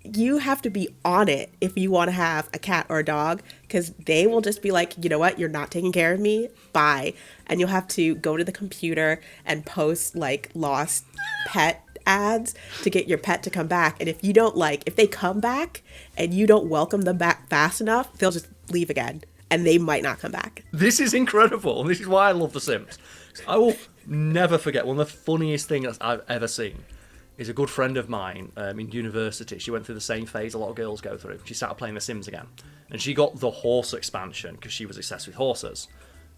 you have to be on it if you want to have a cat or a dog, because they will just be like, you know what, you're not taking care of me, bye. And you'll have to go to the computer and post like lost pet ads to get your pet to come back. And if they come back and you don't welcome them back fast enough, they'll just leave again and they might not come back. This is incredible. This is why I love The Sims. I will never forget one of the funniest things I've ever seen. Is a good friend of mine in university. She went through the same phase a lot of girls go through. She started playing The Sims again. And she got the horse expansion because she was obsessed with horses.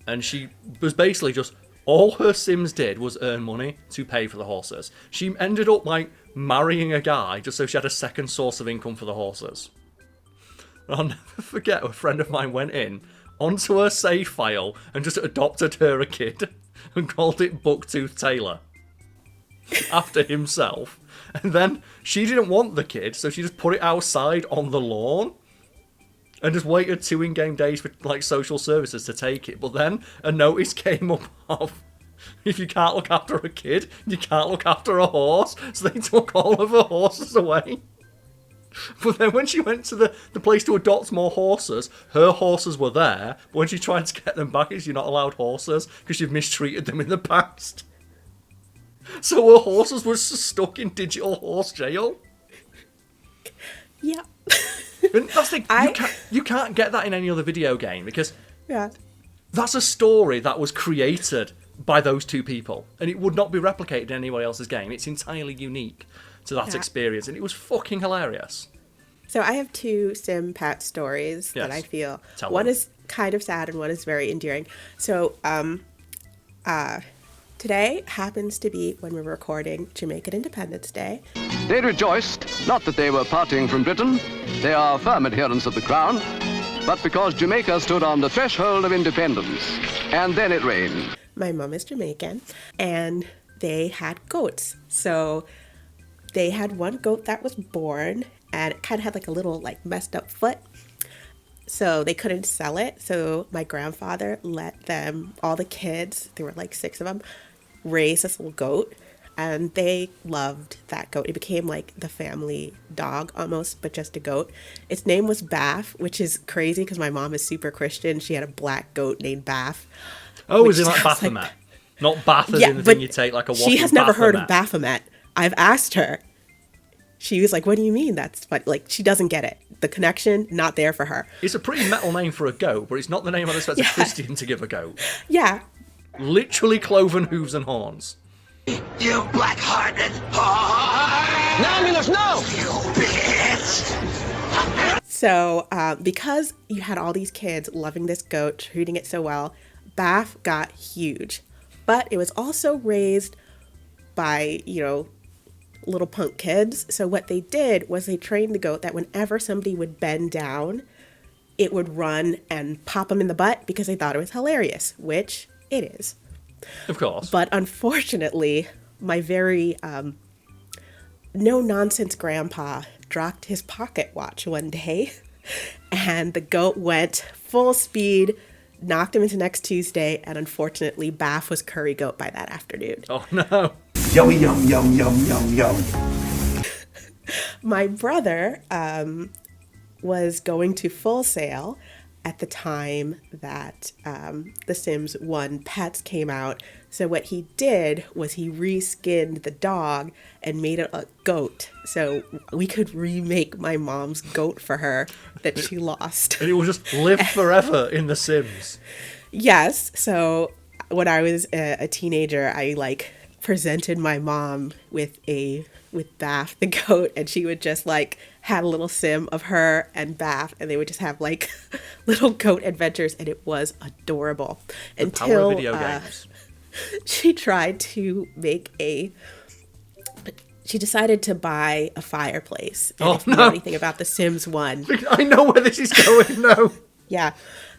And she was basically just, all her Sims did was earn money to pay for the horses. She ended up like marrying a guy just so she had a second source of income for the horses. And I'll never forget, a friend of mine went in onto her save file and just adopted her a kid and called it Bucktooth Taylor. After himself. And then she didn't want the kid, so she just put it outside on the lawn and just waited 2 in-game days for like social services to take it. But then a notice came up of, if you can't look after a kid, you can't look after a horse. So they took all of her horses away. But then when she went to the place to adopt more horses, her horses were there. But when she tried to get them back, you're not allowed horses because you've mistreated them in the past. So her horses were stuck in digital horse jail. Yeah. And that's the thing, you can't get that in any other video game because that's a story that was created by those two people, and it would not be replicated in anybody else's game. It's entirely unique to that experience, and it was fucking hilarious. So I have 2 sim pet stories that I feel. One is kind of sad and one is very endearing. So, today happens to be when we're recording Jamaican Independence Day. They rejoiced, not that they were parting from Britain, they are firm adherents of the crown, but because Jamaica stood on the threshold of independence. And then it rained. My mom is Jamaican, and they had goats. So they had one goat that was born, and it kind of had like a little like messed up foot. So they couldn't sell it. So my grandfather let them, all the kids, there were like 6 of them, raise this little goat. And they loved that goat. It became like the family dog almost, but just a goat. Its name was Bath, which is crazy because my mom is super Christian. She had a black goat named Bath. Oh, is it like Baphomet? Not Bath as in the thing you take like a walking She has never heard of Baphomet. Baphomet. I've asked her. She was like, what do you mean? That's funny. Like, she doesn't get it. The connection, not there for her. It's a pretty metal name for a goat, but it's not the name I'd expect a Christian to give a goat. Yeah. Literally cloven hooves and horns. You black-hearted whore! No, Milos, no! You bitch! So, because you had all these kids loving this goat, treating it so well, Bath got huge. But it was also raised by, little punk kids. So what they did was they trained the goat that whenever somebody would bend down, it would run and pop them in the butt because they thought it was hilarious, which it is. Of course. But unfortunately, my very no-nonsense grandpa dropped his pocket watch one day, and the goat went full speed, knocked him into next Tuesday, and unfortunately, Bath was curry goat by that afternoon. Oh, no. Yummy, yum, yum, yum, yum, yum. My brother was going to Full Sail at the time that The Sims 1 Pets came out. So what he did was he reskinned the dog and made it a goat. So we could remake my mom's goat for her that she lost. And it will just live forever in The Sims. Yes. So when I was a teenager, I presented my mom with Bath the goat, and she would just had a little sim of her and Bath, and they would just have little goat adventures, and it was adorable. The power of video games. She tried to make she decided to buy a fireplace. And if you know anything about The Sims 1. I know where this is going now. Yeah.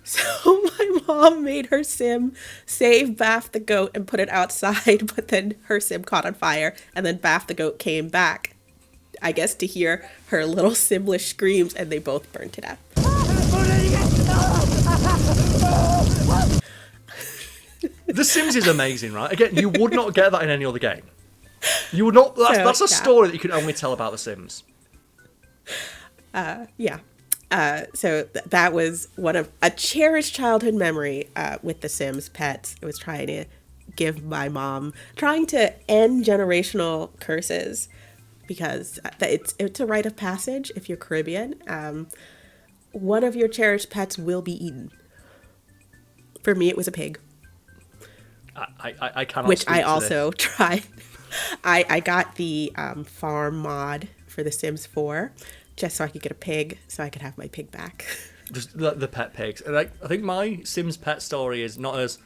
So my mom made her sim save Bath the goat and put it outside, but then her sim caught on fire, and then Bath the goat came back, I guess, to hear her little simlish screams, and they both burned to death. The Sims is amazing, right? Again, you would not get that in any other game. You would not. That's a story that you can only tell about The Sims. Yeah. So that was one of a cherished childhood memory with The Sims Pets. It was trying to give my mom, trying to end generational curses, because it's a rite of passage if you're Caribbean. One of your cherished pets will be eaten. For me, it was a pig. I cannot. Which I also tried. I got the farm mod for The Sims 4. Just so I could get a pig, so I could have my pig back. Just the pet pigs. And I think my Sims pet story is not as,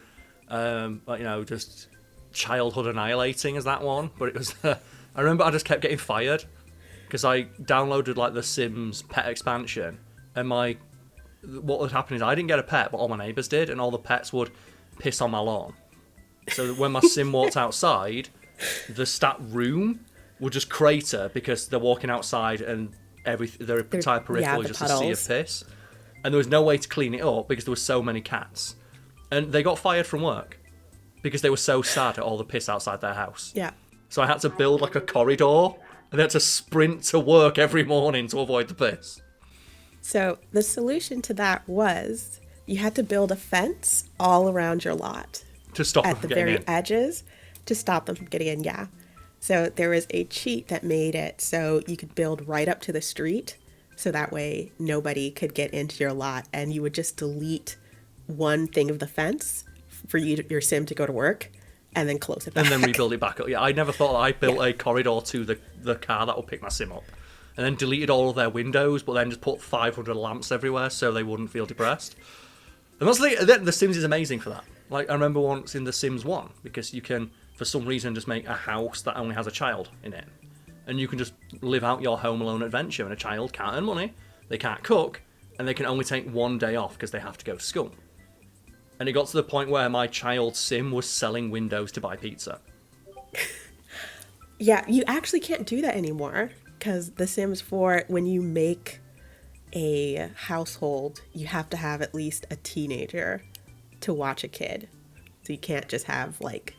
just childhood annihilating as that one. But it was, I remember I just kept getting fired because I downloaded the Sims pet expansion, and what would happen is I didn't get a pet, but all my neighbours did, and all the pets would piss on my lawn. So that when my Sim walked outside, the stat room would just crater because they're walking outside and their entire peripheral is just puddles. a sea of piss, and there was no way to clean it up because there were so many cats, and they got fired from work because they were so sad at all the piss outside their house. Yeah. So I had to build a corridor, and they had to sprint to work every morning to avoid the piss. So the solution to that was you had to build a fence all around your lot to stop them at the getting very in. edges to stop them from getting in. Yeah. So there was a cheat that made it so you could build right up to the street, so that way nobody could get into your lot, and you would just delete one thing of the fence for your sim to go to work, and then close it back. And then rebuild it back up. Yeah, I never thought that. I built a corridor to the car that would pick my sim up, and then deleted all of their windows, but then just put 500 lamps everywhere so they wouldn't feel depressed. And that's the Sims is amazing for that. I remember once in The Sims 1, because you can, for some reason, just make a house that only has a child in it. And you can just live out your Home Alone adventure, and a child can't earn money, they can't cook, and they can only take one day off because they have to go to school. And it got to the point where my child Sim was selling windows to buy pizza. Yeah, you actually can't do that anymore, because The Sims 4, when you make a household, you have to have at least a teenager to watch a kid. So you can't just have like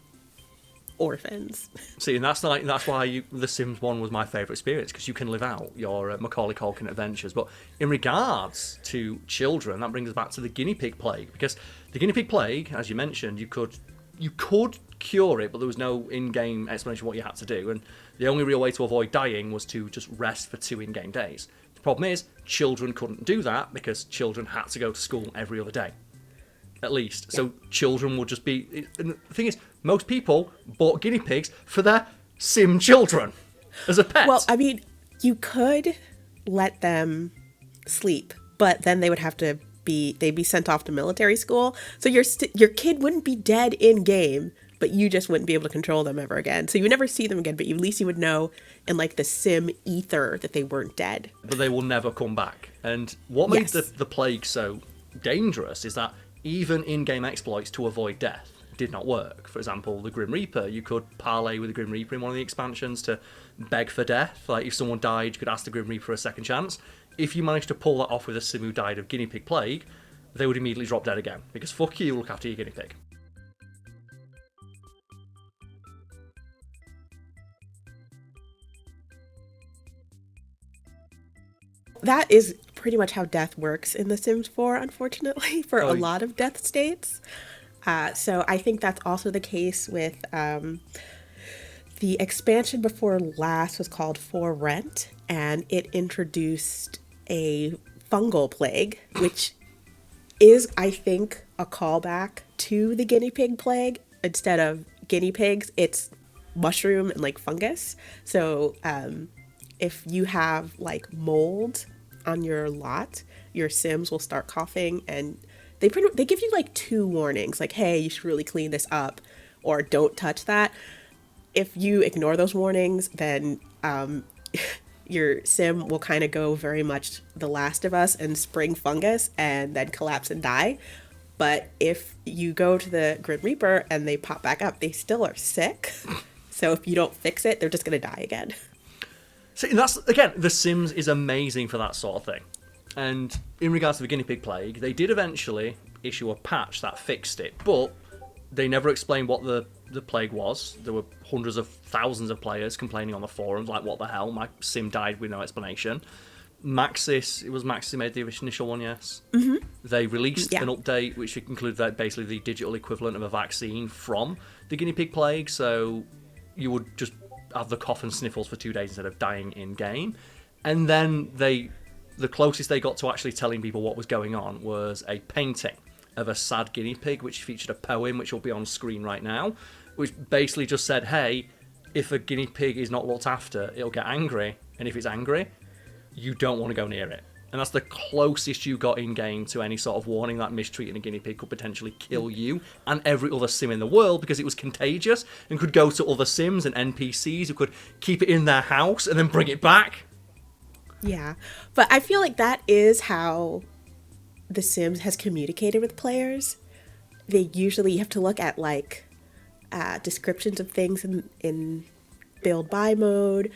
orphans. See, and that's why The Sims 1 was my favourite experience, because you can live out your Macaulay Culkin adventures. But in regards to children, that brings us back to the guinea pig plague, because the guinea pig plague, as you mentioned, you could cure it, but there was no in-game explanation of what you had to do, and the only real way to avoid dying was to just rest for 2 in-game days. The problem is, children couldn't do that because children had to go to school every other day. At least. Yeah. So children would just be... And the thing is, most people bought guinea pigs for their sim children as a pet. Well, I mean, you could let them sleep, but then they would have to they'd be sent off to military school. So your kid wouldn't be dead in game, but you just wouldn't be able to control them ever again. So you would never see them again, but at least you would know in like the sim ether that they weren't dead. But they will never come back. And what made the plague so dangerous is that even in-game exploits to avoid death did not work. For example, the Grim Reaper, you could parlay with the Grim Reaper in one of the expansions to beg for death. Like, if someone died, you could ask the Grim Reaper for a second chance. If you managed to pull that off with a sim who died of guinea pig plague, they would immediately drop dead again, because fuck you, look after your guinea pig. That is pretty much how death works in The Sims 4, unfortunately, for a lot of death states. So I think that's also the case with the expansion before last was called For Rent, and it introduced a fungal plague, which is, I think, a callback to the guinea pig plague. Instead of guinea pigs, it's mushroom and like fungus. So if you have like mold on your lot, your Sims will start coughing, and they give you like 2 warnings, like, hey, you should really clean this up, or don't touch that. If you ignore those warnings, then your Sim will kind of go very much The Last of Us and spring fungus and then collapse and die. But if you go to the Grim Reaper and they pop back up, they still are sick. So if you don't fix it, they're just going to die again. See, that's, again, The Sims is amazing for that sort of thing. And in regards to the guinea pig plague, they did eventually issue a patch that fixed it, but they never explained what the plague was. There were hundreds of thousands of players complaining on the forums, like, what the hell, my Sim died with no explanation. Maxis, it was Maxis who made the initial one, yes? Mm-hmm. They released an update which included that basically the digital equivalent of a vaccine from the guinea pig plague, so you would just have the cough and sniffles for 2 days instead of dying in game. And then the closest they got to actually telling people what was going on was a painting of a sad guinea pig, which featured a poem which will be on screen right now, which basically just said, hey, if a guinea pig is not looked after, it'll get angry, and if it's angry, you don't want to go near it. And that's the closest you got in-game to any sort of warning that mistreating a guinea pig could potentially kill you and every other Sim in the world, because it was contagious and could go to other Sims and NPCs who could keep it in their house and then bring it back. Yeah, but I feel like that is how The Sims has communicated with players. They usually have to look at like descriptions of things in build buy mode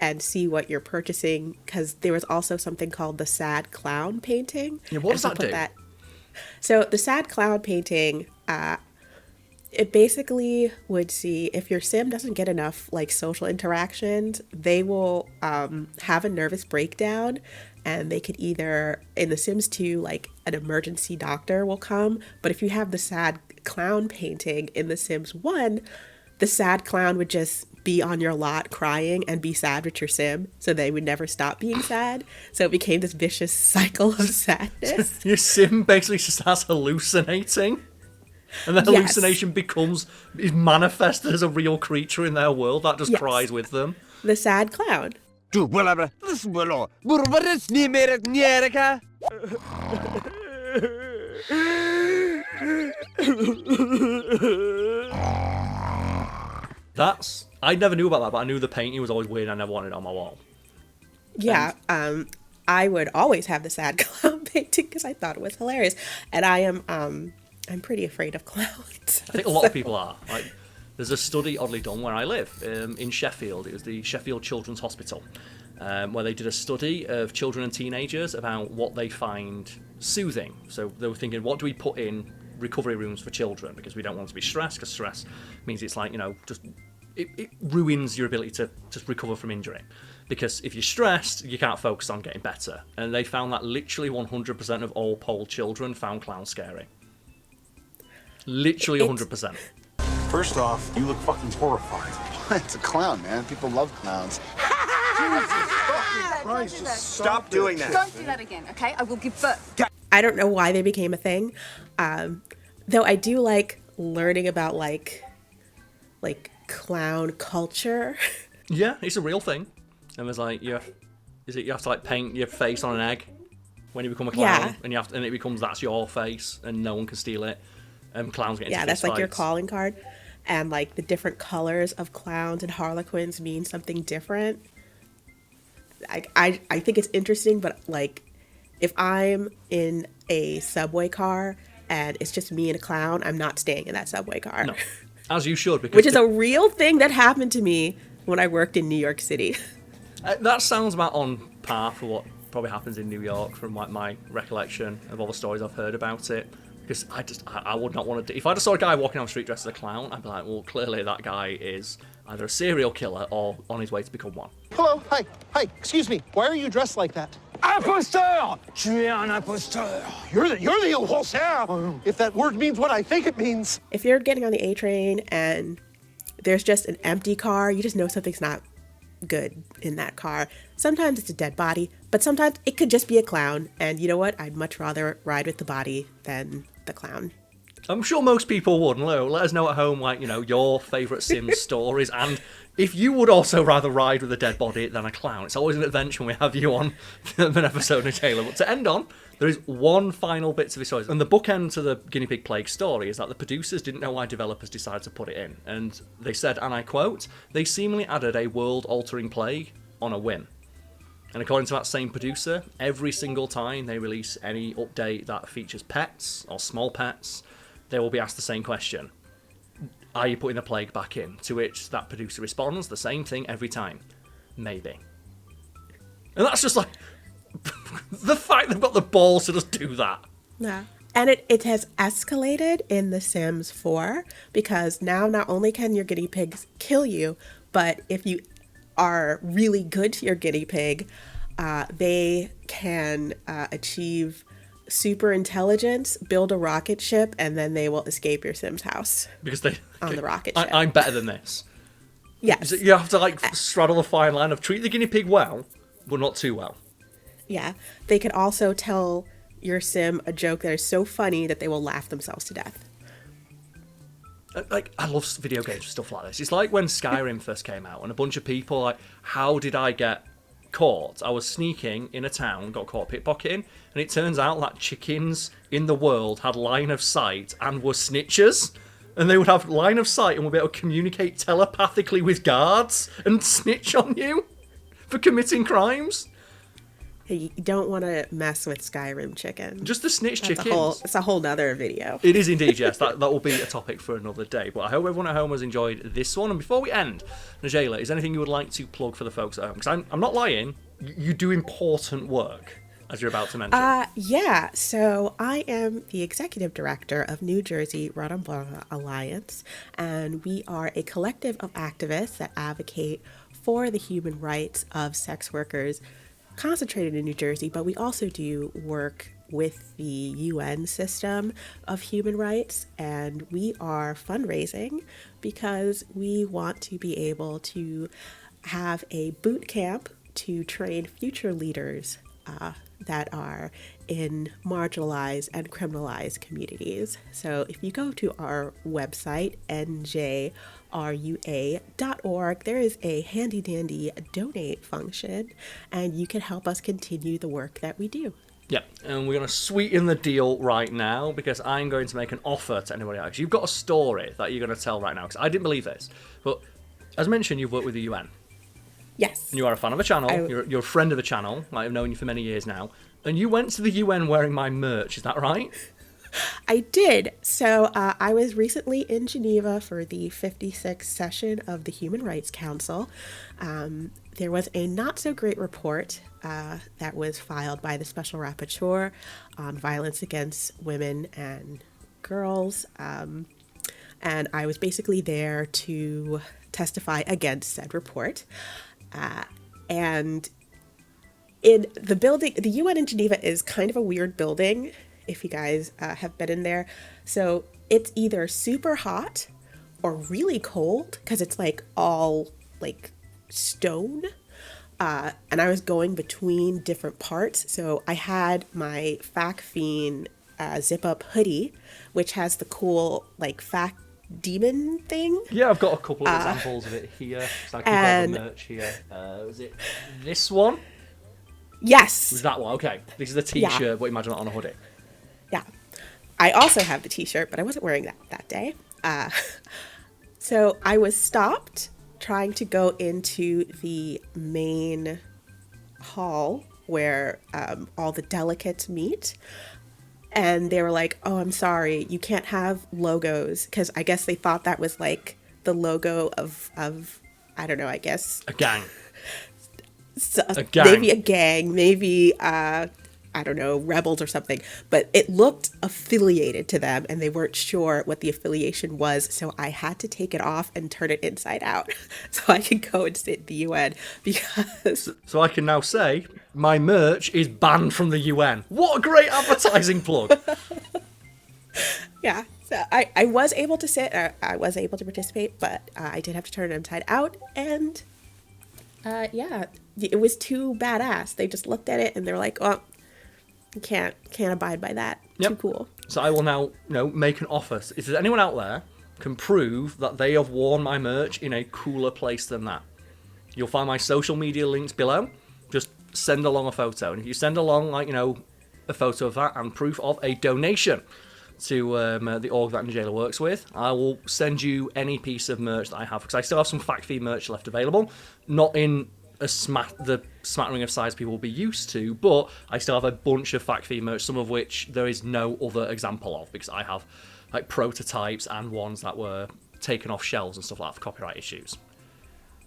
and see what you're purchasing, because there was also something called the sad clown painting. Yeah, what does that do? So the sad clown painting, it basically would see if your Sim doesn't get enough like social interactions, they will have a nervous breakdown, and they could either, in The Sims 2, like an emergency doctor will come, but if you have the sad clown painting in The Sims 1, the sad clown would just be on your lot crying and be sad with your Sim, so they would never stop being sad. So it became this vicious cycle of sadness. Your Sim basically starts hallucinating, and the hallucination is manifested as a real creature in their world that just cries with them. The sad clown. I never knew about that, but I knew the painting was always weird. I never wanted it on my wall. Yeah, I would always have the sad clown painting because I thought it was hilarious, and I'm pretty afraid of clowns. I think a lot of people are. Like, there's a study oddly done where I live in Sheffield. It was the Sheffield Children's Hospital, where they did a study of children and teenagers about what they find soothing. So they were thinking, what do we put in recovery rooms for children? Because we don't want to be stressed, because stress means it's like, just it ruins your ability to just recover from injury. Because if you're stressed, you can't focus on getting better. And they found that literally 100% of all polled children found clowns scary. Literally 100%. First off, you look fucking horrified. It's a clown, man. People love clowns. Stop doing that. Don't do that again, okay? I will give birth. I don't know why they became a thing, though I do like learning about like clown culture. Yeah, it's a real thing. And there's like, you have to like paint your face on an egg when you become a clown, and it becomes that's your face, and no one can steal it. Clowns get into that's fist like your fights. calling card, and like the different colors of clowns and harlequins mean something different. I think it's interesting, but like if I'm in a subway car and it's just me and a clown, I'm not staying in that subway car. No, as you should, because which is a real thing that happened to me when I worked in New York City. That sounds about on par for what probably happens in New York from like my recollection of all the stories I've heard about it. Because I would not want to... If I just saw a guy walking down the street dressed as a clown, I'd be like, well, clearly that guy is either a serial killer or on his way to become one. Hello, hi, excuse me. Why are you dressed like that? Imposteur! Tu es un imposteur. You're the imposteur, if that word means what I think it means. If you're getting on the A train and there's just an empty car, you just know something's not good in that car. Sometimes it's a dead body, but sometimes it could just be a clown. And you know what? I'd much rather ride with the body than the clown. I'm sure most people would. Let us know at home, like, your favourite Sims stories, and if you would also rather ride with a dead body than a clown. It's always an adventure when we have you on an episode of Taylor. But to end on, there is one final bit to this story. And the bookend to the Guinea Pig Plague story is that the producers didn't know why developers decided to put it in. And they said, and I quote, they seemingly added a world-altering plague on a whim. And according to that same producer, every single time they release any update that features pets or small pets, they will be asked the same question. Are you putting the plague back in? To which that producer responds the same thing every time. Maybe. And that's just like... the fact they've got the balls to just do that. Yeah. And it has escalated in The Sims 4 because now not only can your guinea pigs kill you, but if you are really good to your guinea pig, they can achieve super intelligence, build a rocket ship, and then they will escape your Sim's house. Because they... on the rocket ship. I'm better than this. Yes. You have to straddle the fine line of treat the guinea pig well, but not too well. Yeah. They can also tell your Sim a joke that is so funny that they will laugh themselves to death. I love video games with stuff like this. It's like when Skyrim first came out and a bunch of people like, how did I get caught? I was sneaking in a town, got caught pickpocketing, and it turns out that chickens in the world had line of sight and were snitchers. And they would have line of sight and would be able to communicate telepathically with guards and snitch on you for committing crimes. You don't want to mess with Skyrim chickens. Just the snitch chickens. It's a whole nother video. It is indeed, yes. That will be a topic for another day. But I hope everyone at home has enjoyed this one. And before we end, Najela, is there anything you would like to plug for the folks at home? Because I'm not lying. You do important work, as you're about to mention. Yeah. So I am the executive director of New Jersey Red Blanc Alliance. And we are a collective of activists that advocate for the human rights of sex workers concentrated in New Jersey, but we also do work with the UN system of human rights, and we are fundraising because we want to be able to have a boot camp to train future leaders that are in marginalized and criminalized communities. So if you go to our website, njrua.org, there is a handy dandy donate function, and you can help us continue the work that we do. Yeah, and we're going to sweeten the deal right now because I'm going to make an offer to anybody else. You've got a story that you're going to tell right now because I didn't believe this, but as mentioned, you've worked with the UN. Yes. And you are a fan of the channel. You're a friend of the channel. I've known you for many years now. And you went to the UN wearing my merch. Is that right? I did. So I was recently in Geneva for the 56th session of the Human Rights Council. There was a not so great report that was filed by the Special Rapporteur on violence against women and girls. And I was basically there to testify against said report. And in the building, the UN in Geneva is kind of a weird building, if you guys have been in there. So it's either super hot or really cold, because it's like all like stone. And I was going between different parts. So I had my Fiend zip up hoodie, which has the cool like demon thing. Yeah, I've got a couple of examples of it here. So I can grab the merch here. Was it this one? Yes. Was that one? Okay. This is the t-shirt, but imagine that on a hoodie. Yeah. I also have the t-shirt, but I wasn't wearing that day. So I was stopped trying to go into the main hall where all the delegates meet. And they were like, oh, I'm sorry, you can't have logos. Because I guess they thought that was like the logo of I don't know, I guess. A gang. A gang. Maybe a gang, maybe, I don't know, rebels or something. But it looked affiliated to them, and they weren't sure what the affiliation was. So I had to take it off and turn it inside out so I could go and sit in the UN. Because... So I can now say my merch is banned from the UN. What a great advertising plug. Yeah. So I was able to sit, I was able to participate, but I did have to turn it inside out. And yeah, it was too badass. They just looked at it and they were like, oh, can't abide by that. Yep. Too cool. So I will now, make an offer. If there's anyone out there can prove that they have worn my merch in a cooler place than that, you'll find my social media links below. Just send along a photo, and if you send along a photo of that and proof of a donation to the org that Angela works with, I will send you any piece of merch that I have, because I still have some Fact Feed merch left available, not in the smattering of size people will be used to, but I still have a bunch of Fact Feed merch, some of which there is no other example of, because I have like prototypes and ones that were taken off shelves and stuff like that for copyright issues.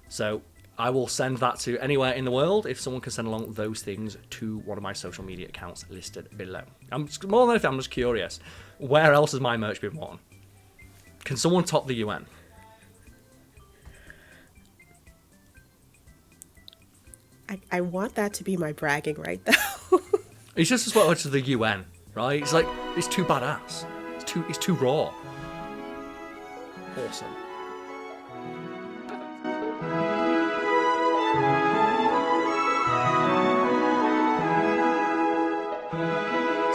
So I will send that to anywhere in the world if someone can send along those things to one of my social media accounts listed below. More than anything, I'm just curious, where else has my merch been worn? Can someone top the UN? I want that to be my bragging right, though. It's just as well to the UN, right? It's like, it's too badass. It's too raw. Awesome.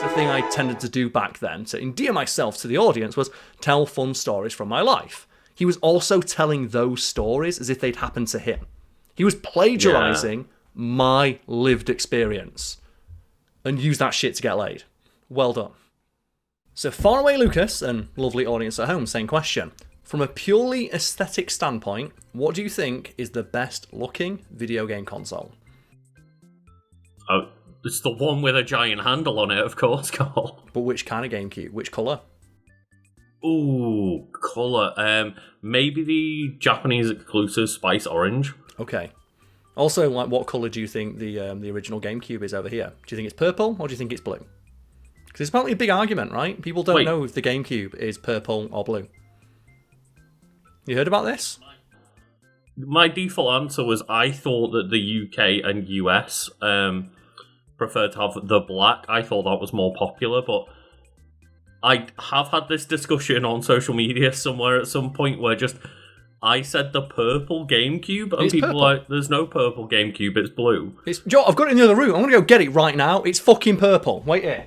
The thing I tended to do back then to endear myself to the audience was tell fun stories from my life. He was also telling those stories as if they'd happened to him. He was plagiarizing my lived experience and used that shit to get laid. Well done. So Faraway Lucas and lovely audience at home, same question. From a purely aesthetic standpoint, what do you think is the best looking video game console? Oh, it's the one with a giant handle on it, of course, Karl. But which kind of GameCube? Which colour? Ooh, colour. Maybe the Japanese exclusive Spice Orange. Okay. Also, what colour do you think the original GameCube is over here? Do you think it's purple or do you think it's blue? Because it's apparently a big argument, right? People don't know if the GameCube is purple or blue. You heard about this? My default answer was I thought that the UK and US preferred to have the black. I thought that was more popular, but I have had this discussion on social media somewhere at some point where I said the purple GameCube, and it's people purple. are like, there's no purple GameCube, it's blue. Joe, I've got it in the other room. I'm going to go get it right now. It's fucking purple. Wait here.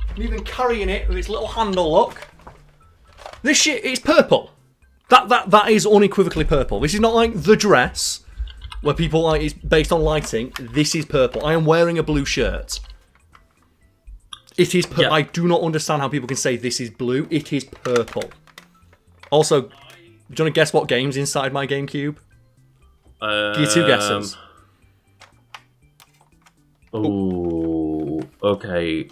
I'm even carrying it with its little handle, look. This shit is purple. That is unequivocally purple. This is not like The Dress, where people like it's based on lighting. This is purple. I am wearing a blue shirt. It is purple. Yeah. I do not understand how people can say this is blue. It is purple. Also, do you want to guess what game's inside my GameCube? Give you 2 guesses. Oh, okay.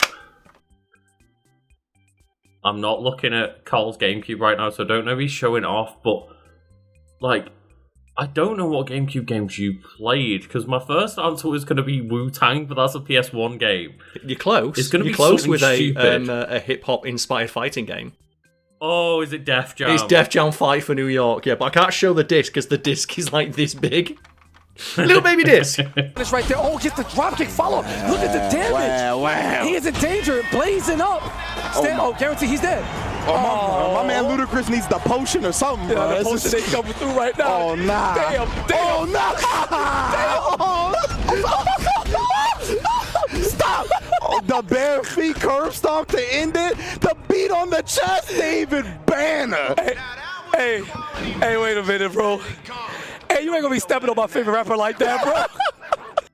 I'm not looking at Karl's GameCube right now, so I don't know if he's showing off, but, like, I don't know what GameCube games you played, because my first answer was going to be Wu-Tang, but that's a PS1 game. You're close. It's going to be close with stupid. a hip-hop inspired fighting game. Oh, is it Def Jam? It's Def Jam Fight for New York, yeah, but I can't show the disc because the disc is like this big. Little baby disc. It's right there. Oh, get the dropkick follow. Look at the damage. Wow. He is in danger, blazing up. Guarantee he's dead. My man Ludacris needs the potion or something, bro. Yeah, the potion ain't coming through right now. Oh, nah. Damn. Oh, nah. Stop. Oh, the bare feet curb stomp to end it. The beat on the chest, David Banner. Hey, wait a minute, bro. Hey, you ain't gonna be stepping on my favorite rapper like that, bro.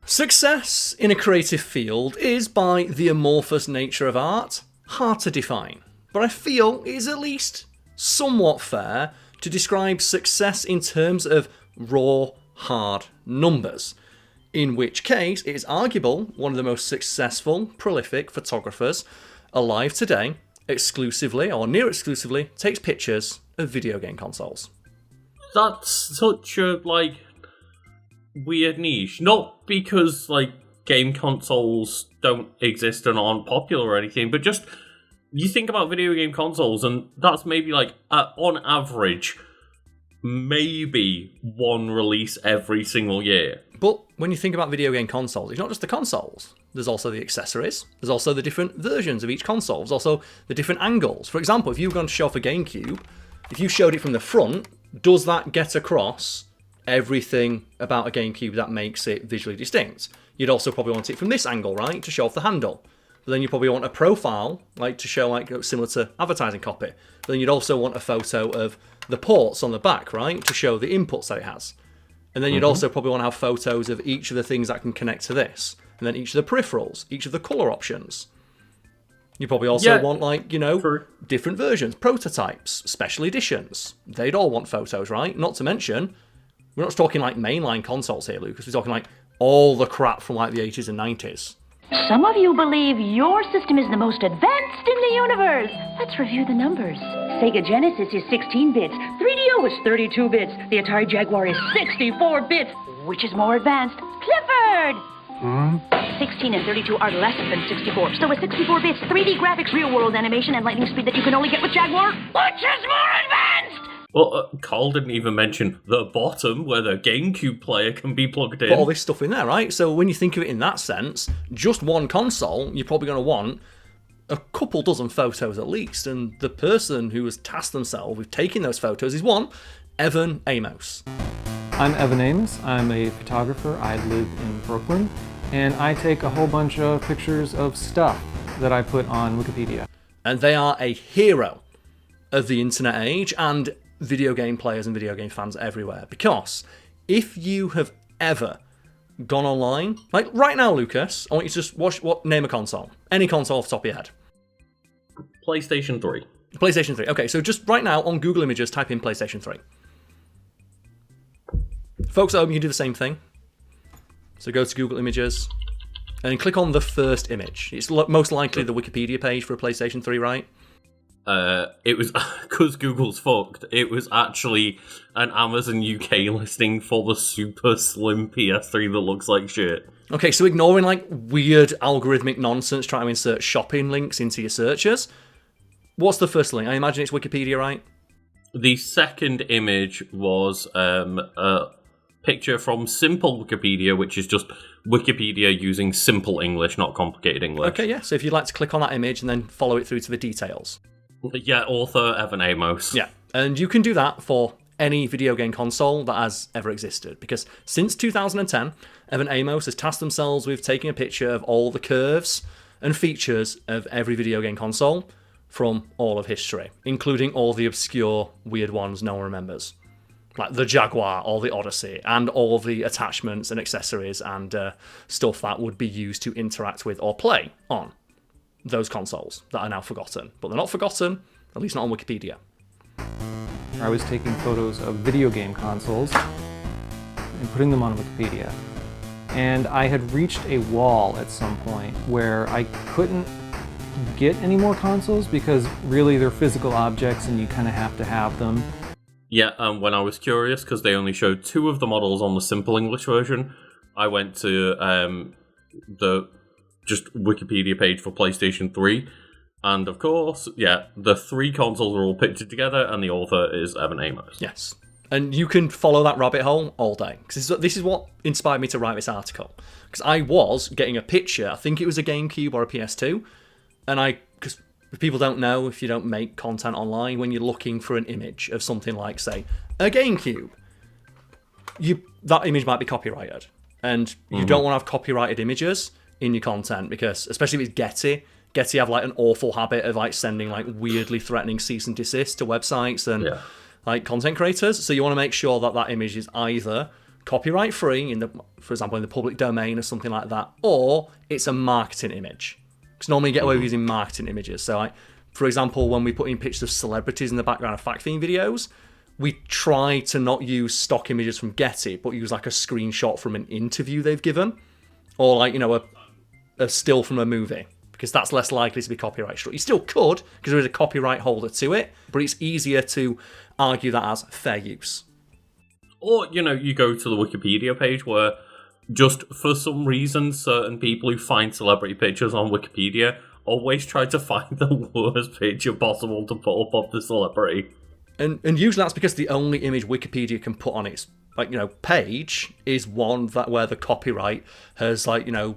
Success in a creative field is, by the amorphous nature of art, hard to define. But I feel it is at least somewhat fair to describe success in terms of raw, hard numbers. In which case, it is arguable one of the most successful, prolific photographers alive today, exclusively, or near exclusively, takes pictures of video game consoles. That's such a, like, weird niche. Not because, like, game consoles don't exist and aren't popular or anything, but just, you think about video game consoles, and that's maybe, like, on average, maybe one release every single year. But when you think about video game consoles, it's not just the consoles. There's also the accessories. There's also the different versions of each console. There's also the different angles. For example, if you were going to show off a GameCube, if you showed it from the front, does that get across everything about a GameCube that makes it visually distinct? You'd also probably want it from this angle, right, to show off the handle. But then you probably want a profile, like to show, like, similar to advertising copy. But then you'd also want a photo of the ports on the back, right, to show the inputs that it has. And then you'd also probably want to have photos of each of the things that can connect to this. And then each of the peripherals, each of the colour options. You probably also want, like, you know, different versions, prototypes, special editions. They'd all want photos, right? Not to mention, we're not just talking like mainline consoles here, Lucas. We're talking like all the crap from like the 80s and 90s. Some of you believe your system is the most advanced in the universe. Let's review the numbers. Sega Genesis is 16 bits. 3DO is 32 bits. The Atari Jaguar is 64 bits. Which is more advanced? Clifford! 16 and 32 are less than 64. So with 64 bits, 3D graphics, real-world animation, and lightning speed that you can only get with Jaguar, which is more advanced? Well, Karl didn't even mention the bottom, where the GameCube player can be plugged in. Put all this stuff in there, right? So when you think of it in that sense, just one console, you're probably going to want a couple dozen photos at least. And the person who has tasked themselves with taking those photos is one, Evan Amos. I'm Evan Amos. I'm a photographer. I live in Brooklyn. And I take a whole bunch of pictures of stuff that I put on Wikipedia. And they are a hero of the internet age and video game players and video game fans everywhere. Because if you have ever gone online, like right now, Lucas, I want you to just name a console. Any console off the top of your head. PlayStation 3. PlayStation 3. Okay, so just right now on Google Images, type in PlayStation 3. Folks at home, you can do the same thing. So go to Google Images and click on the first image. It's most likely the Wikipedia page for a PlayStation 3, right? It was, because Google's fucked, it was actually an Amazon UK listing for the super slim PS3 that looks like shit. Okay, so ignoring like weird algorithmic nonsense trying to insert shopping links into your searches, what's the first link? I imagine it's Wikipedia, right? The second image was a picture from Simple Wikipedia, which is just Wikipedia using simple English, not complicated English. Okay, yeah, so if you'd like to click on that image and then follow it through to the details. Yeah, author Evan Amos. Yeah, and you can do that for any video game console that has ever existed, because since 2010, Evan Amos has tasked themselves with taking a picture of all the curves and features of every video game console from all of history, including all the obscure, weird ones no one remembers. Like the Jaguar or the Odyssey, and all the attachments and accessories and stuff that would be used to interact with or play on those consoles that are now forgotten. But they're not forgotten, at least not on Wikipedia. I was taking photos of video game consoles and putting them on Wikipedia. And I had reached a wall at some point where I couldn't get any more consoles because really they're physical objects and you kind of have to have them. Yeah, when I was curious, because they only showed 2 of the models on the simple English version, I went to the just Wikipedia page for PlayStation 3, and of course, yeah, the 3 consoles are all pictured together, and the author is Evan Amos. Yes. And you can follow that rabbit hole all day. Because this is what inspired me to write this article. Because I was getting a picture, I think it was a GameCube or a PS2, and because if people don't know, if you don't make content online, when you're looking for an image of something like, say, a GameCube, that image might be copyrighted. And you don't want to have copyrighted images in your content, because, especially if it's Getty have like an awful habit of like sending like weirdly threatening cease and desist to websites and like content creators. So you want to make sure that that image is either copyright free for example, in the public domain or something like that, or it's a marketing image. Because normally you get away with using marketing images. So like, for example, when we put in pictures of celebrities in the background of fact Fiend videos, we try to not use stock images from Getty, but use like a screenshot from an interview they've given, or like, you know, a still from a movie, because that's less likely to be copyright struck. You still could, because there is a copyright holder to it, but it's easier to argue that as fair use. Or, you know, you go to the Wikipedia page where just for some reason certain people who find celebrity pictures on Wikipedia always try to find the worst picture possible to put up of the celebrity. And usually that's because the only image Wikipedia can put on its, like, you know, page is one that where the copyright has, like, you know,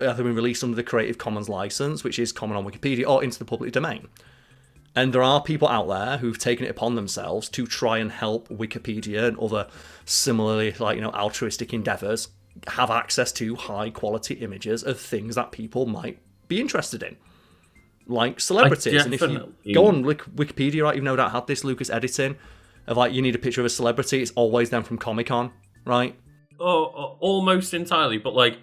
either been released under the Creative Commons license, which is common on Wikipedia, or into the public domain. And there are people out there who've taken it upon themselves to try and help Wikipedia and other similarly, like, you know, altruistic endeavours have access to high quality images of things that people might be interested in, like celebrities. And if you go on Wikipedia, right, you've no doubt had this, Lucas, editing of like, you need a picture of a celebrity, it's always them from Comic-Con, right? Oh, almost entirely, but like,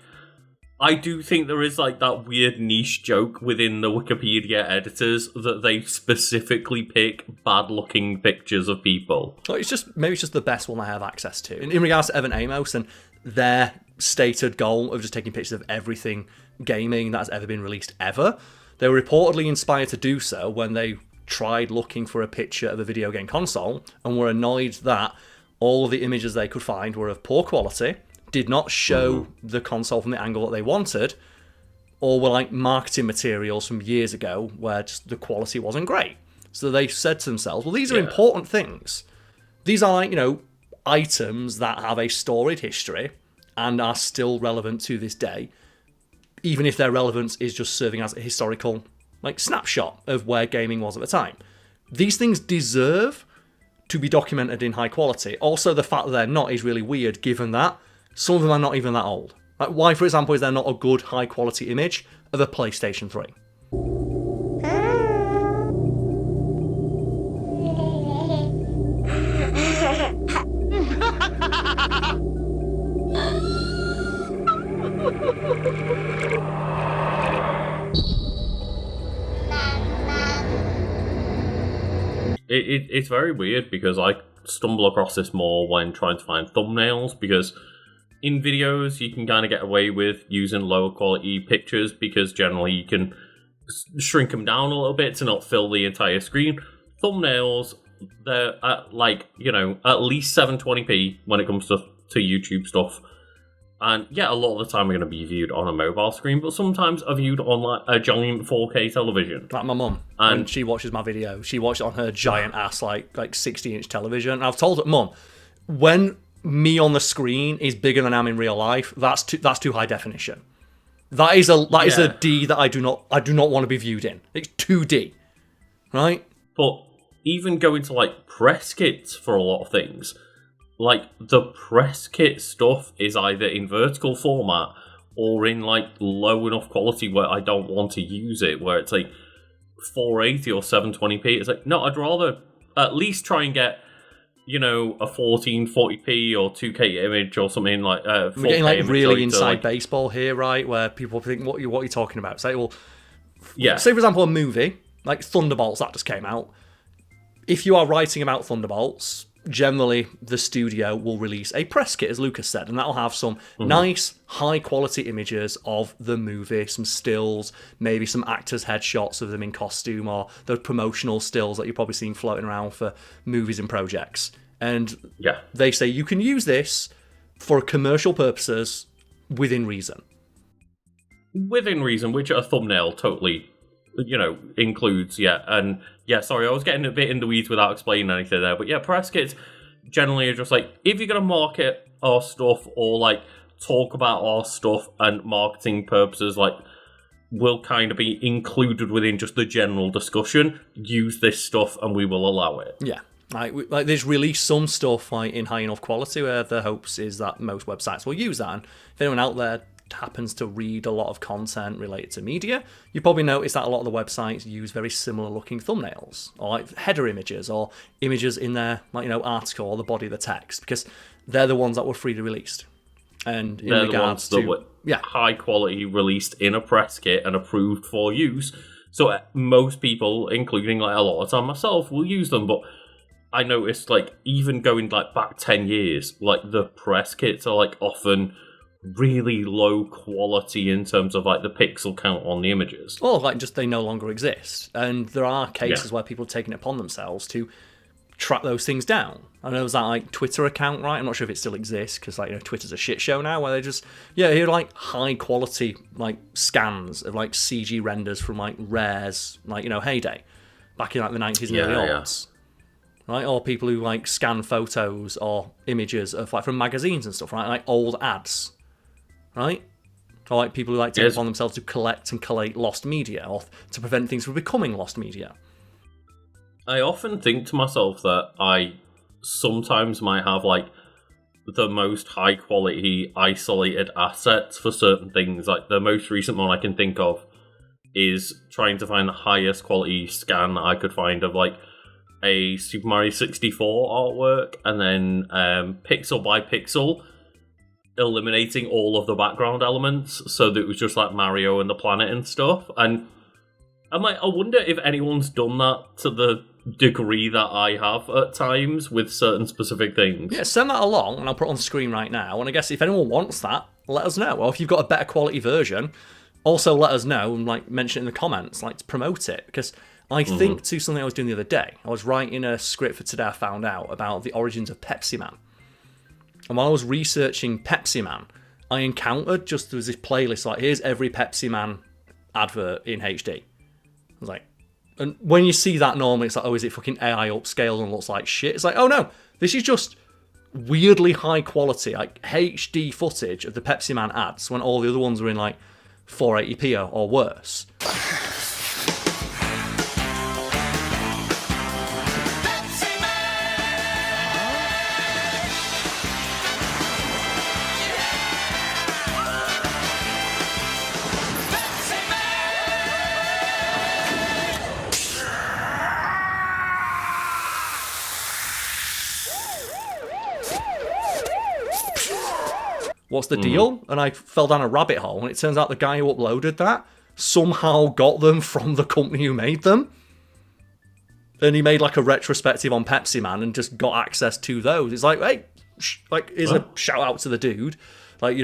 I do think there is like that weird niche joke within the Wikipedia editors that they specifically pick bad-looking pictures of people. Well, maybe it's just the best one I have access to. In regards to Evan Amos and their stated goal of just taking pictures of everything gaming that has ever been released ever, they were reportedly inspired to do so when they tried looking for a picture of a video game console and were annoyed that all of the images they could find were of poor quality, did not show the console from the angle that they wanted, or were like marketing materials from years ago where just the quality wasn't great. So they said to themselves, well, these are important things. These are, like, you know, items that have a storied history and are still relevant to this day, even if their relevance is just serving as a historical, like, snapshot of where gaming was at the time. These things deserve to be documented in high quality. Also, the fact that they're not is really weird, given that some of them are not even that old. Like, why, for example, is there not a good high-quality image of a PlayStation 3? It's very weird because I stumble across this more when trying to find thumbnails, because in videos, you can kind of get away with using lower quality pictures because generally you can shrink them down a little bit to not fill the entire screen. Thumbnails, they're at, like, you know, at least 720p when it comes to YouTube stuff. And yeah, a lot of the time are going to be viewed on a mobile screen, but sometimes are viewed on like a giant 4K television. Like my mum, when she watches my video, she watched it on her giant ass, like 60-inch television. And I've told her, Mum, when me on the screen is bigger than I am in real life, that's too high definition. That is a D that I do not want to be viewed in. It's 2D, right? But even going to like press kits for a lot of things, like the press kit stuff is either in vertical format or in like low enough quality where I don't want to use it, where it's like 480 or 720p. It's like, no, I'd rather at least try and get, you know, a 1440p or 2K image or something like 4K. We're getting like really inside like baseball here, right? Where people think, what are you talking about? Say, well, yeah. Say for example, a movie like Thunderbolts that just came out. If you are writing about Thunderbolts, generally the studio will release a press kit, as Lucas said, and that'll have some nice, high-quality images of the movie, some stills, maybe some actors' headshots of them in costume, or those promotional stills that you've probably seen floating around for movies and projects. And they say you can use this for commercial purposes within reason. Within reason, which a thumbnail totally, includes, And sorry, I was getting a bit in the weeds without explaining anything there. But press kits generally are just like, if you're going to market our stuff or like talk about our stuff and marketing purposes, like, will kind of be included within just the general discussion, use this stuff and we will allow it. Yeah. Like they've released some stuff like in high enough quality where the hopes is that most websites will use that. And if anyone out there happens to read a lot of content related to media, you probably notice that a lot of the websites use very similar looking thumbnails or like header images or images in their article or the body of the text, because they're the ones that were freely released. And in they're regards the ones that were high quality, released in a press kit and approved for use. So most people, including like a lot of time myself, will use them. But I noticed, like, even going like back 10 years, like the press kits are like often really low quality in terms of like the pixel count on the images. Or like just they no longer exist. And there are cases where people have taken it upon themselves to track those things down. I know there's that like Twitter account, right? I'm not sure if it still exists because Twitter's a shit show now, where they just here like high quality like scans of like CG renders from like Rare's like heyday back in like the 90s and early aughts. Right, or people who like scan photos or images of like from magazines and stuff, right? Like old ads, right? Or like people who like take it upon themselves to collect and collate lost media, or to prevent things from becoming lost media. I often think to myself that I sometimes might have like the most high quality isolated assets for certain things. Like the most recent one I can think of is trying to find the highest quality scan that I could find of like a Super Mario 64 artwork, and then pixel by pixel eliminating all of the background elements so that it was just like Mario and the planet and stuff. And I'm like, I wonder if anyone's done that to the degree that I have at times with certain specific things. Yeah, send that along and I'll put it on the screen right now. And I guess if anyone wants that, let us know. Or if you've got a better quality version, also let us know and like mention it in the comments, like to promote it. Because I think to something I was doing the other day. I was writing a script for today I found out about the origins of Pepsi Man. And while I was researching Pepsi Man, I encountered there was this playlist like, here's every Pepsi Man advert in HD. I was like, and when you see that normally, it's like, oh, is it fucking AI upscaled and looks like shit? It's like, oh no, this is just weirdly high quality, like HD footage of the Pepsi Man ads when all the other ones were in like 480p or worse. What's the deal? And I fell down a rabbit hole, and it turns out the guy who uploaded that somehow got them from the company who made them. And he made like a retrospective on Pepsi Man and just got access to those. It's like, hey, here's a shout out to the dude. Like,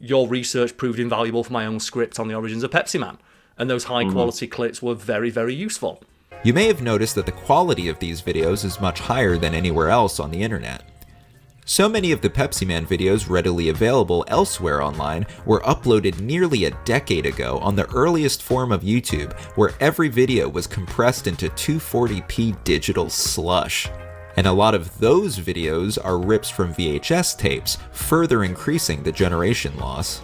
your research proved invaluable for my own script on the origins of Pepsi Man. And those high quality clips were very, very useful. You may have noticed that the quality of these videos is much higher than anywhere else on the internet. So many of the Pepsi Man videos readily available elsewhere online were uploaded nearly a decade ago on the earliest form of YouTube, where every video was compressed into 240p digital slush. And a lot of those videos are rips from VHS tapes, further increasing the generation loss.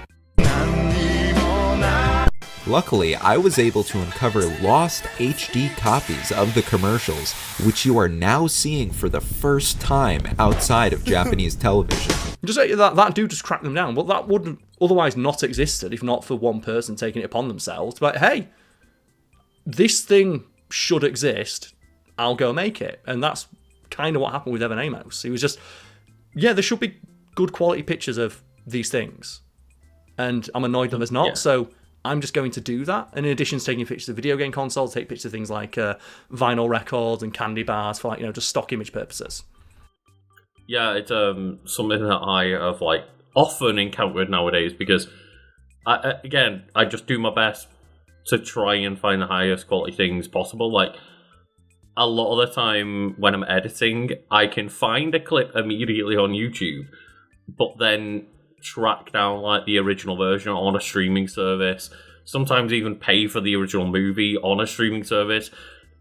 Luckily, I was able to uncover lost HD copies of the commercials, which you are now seeing for the first time outside of Japanese television. Just say that dude just cracked them down. Well, that wouldn't otherwise not existed if not for one person taking it upon themselves. But hey, this thing should exist. I'll go make it. And that's kind of what happened with Evan Amos. He was just, there should be good quality pictures of these things. And I'm annoyed that there's not, so I'm just going to do that. And in addition to taking pictures of video game consoles, take pictures of things like vinyl records and candy bars for just stock image purposes. Yeah, it's something that I have like often encountered nowadays because I just do my best to try and find the highest quality things possible. Like a lot of the time when I'm editing, I can find a clip immediately on YouTube, but then track down like the original version on a streaming service. Sometimes even pay for the original movie on a streaming service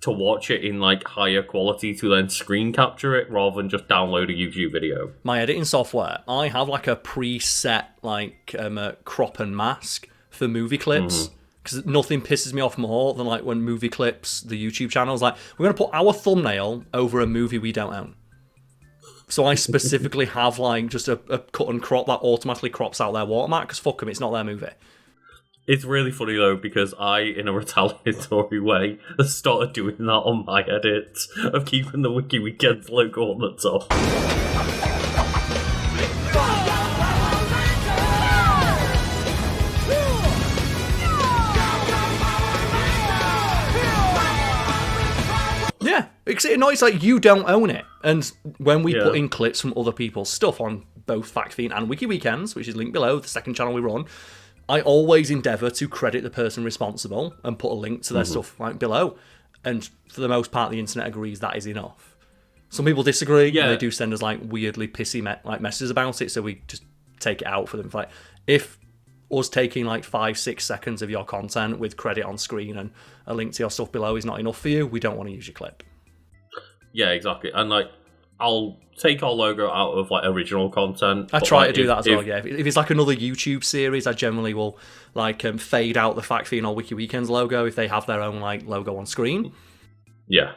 to watch it in like higher quality to then screen capture it rather than just download a YouTube video. My editing software, I have like a preset like crop and mask for movie clips because nothing pisses me off more than like when movie clips, the YouTube channel is like, we're going to put our thumbnail over a movie we don't own. So I specifically have like just a cut and crop that automatically crops out their watermark because fuck them, it's not their movie. It's really funny though because I, in a retaliatory way, started doing that on my edits of keeping the Wiki Weekends logo on the top. Yeah, because it annoys like you don't own it. And when we put in clips from other people's stuff on both Fact Fiend and Wiki Weekends, which is linked below, the second channel we run, I always endeavour to credit the person responsible and put a link to their stuff right below. And for the most part, the internet agrees that is enough. Some people disagree. Yeah. And they do send us like weirdly pissy messages about it, so we just take it out for them. Like, if us taking like 5-6 seconds of your content with credit on screen and a link to your stuff below is not enough for you, we don't want to use your clip. Yeah, exactly. And like, I'll take our logo out of like original content. I try to do that as well. Yeah, if it's like another YouTube series, I generally will like fade out the Fact Fiend or Wiki Weekends logo if they have their own like logo on screen. Yeah,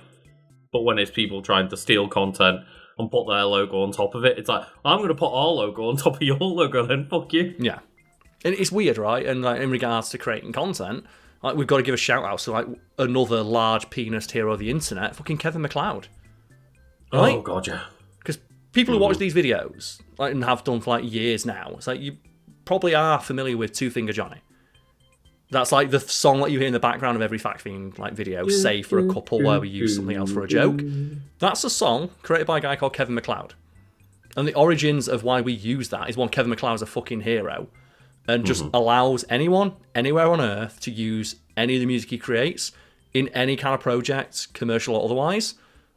but when it's people trying to steal content and put their logo on top of it, it's like, I'm going to put our logo on top of your logo, then fuck you. Yeah, and it's weird, right? And like in regards to creating content, like we've got to give a shout out to like another large penis hero of the internet, fucking Kevin MacLeod. Right? Oh god, yeah. Because people who watch these videos like, and have done for like years now, it's like you probably are familiar with Two Finger Johnny. That's like the song that you hear in the background of every Fact Fiend like video, save for a couple where we use something else for a joke. That's a song created by a guy called Kevin MacLeod. And the origins of why we use that is one, Kevin MacLeod's a fucking hero and just allows anyone, anywhere on earth, to use any of the music he creates in any kind of project, commercial or otherwise.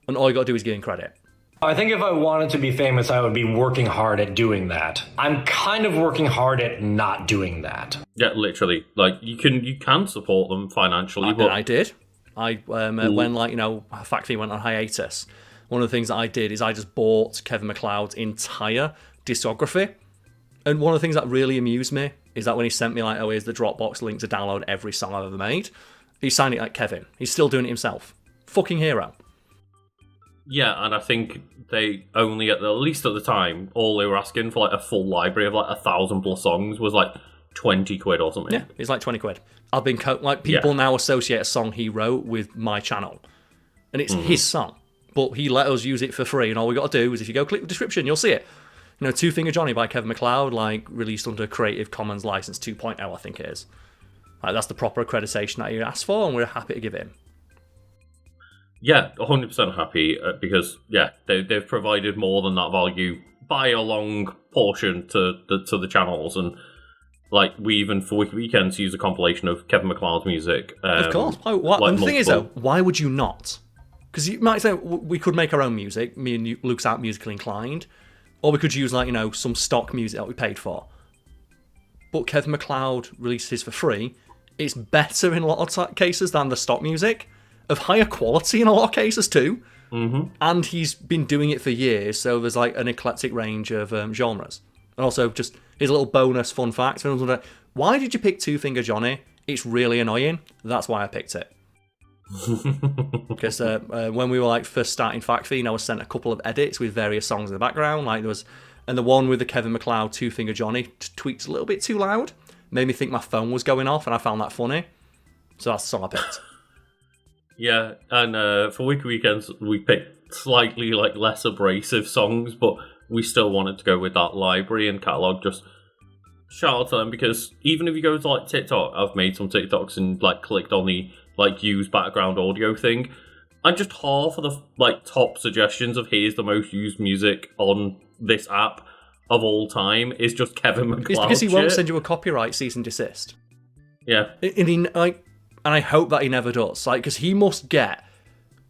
And all you got to do is give him credit. I think if I wanted to be famous, I would be working hard at doing that. I'm kind of working hard at not doing that. Yeah, literally. Like you can support them financially. But I did. When like Fact Fiend went on hiatus, one of the things that I did is I just bought Kevin MacLeod's entire discography. And one of the things that really amused me is that when he sent me like, oh, here's the Dropbox link to download every song I've ever made, he signed it like Kevin. He's still doing it himself. Fucking hero. Yeah, and I think they only, at least at the time, all they were asking for like a full library of like 1,000+ songs was like 20 quid or something. Yeah, it's like 20 quid. I've been people now associate a song he wrote with my channel, and it's his song, but he let us use it for free. And all we got to do is if you go click the description, you'll see it. Two Finger Johnny by Kevin MacLeod, like released under Creative Commons License 2.0, I think it is. Like that's the proper accreditation that he asked for, and we're happy to give it him. Yeah, 100% happy because they've provided more than that value by a long portion to the channels, and like we even for Wiki Weekends use a compilation of Kevin MacLeod's music. Of course. And the thing is though, why would you not? Because you might say we could make our own music. Me and Luke's out musically inclined, or we could use like some stock music that we paid for. But Kevin MacLeod released his for free. It's better in a lot of cases than the stock music. Of higher quality in a lot of cases too, and he's been doing it for years, so there's like an eclectic range of genres. And also just his little bonus fun fact, why did you pick Two Finger Johnny? It's really annoying. That's why I picked it. Because when we were like first starting Fact Fiend, I was sent a couple of edits with various songs in the background, like there was, and the one with the Kevin MacLeod Two Finger Johnny tweaked a little bit too loud, made me think my phone was going off, and I found that funny, so that's the song I picked. Yeah, and for Wiki Weekends, we picked slightly like less abrasive songs, but we still wanted to go with that library and catalogue. Just shout out to them because even if you go to like TikTok, I've made some TikToks and like clicked on the like use background audio thing. And just half of the top suggestions of here's the most used music on this app of all time is just Kevin MacLeod. It's because he won't send you a copyright cease and desist. Yeah. And I hope that he never does. Because he must get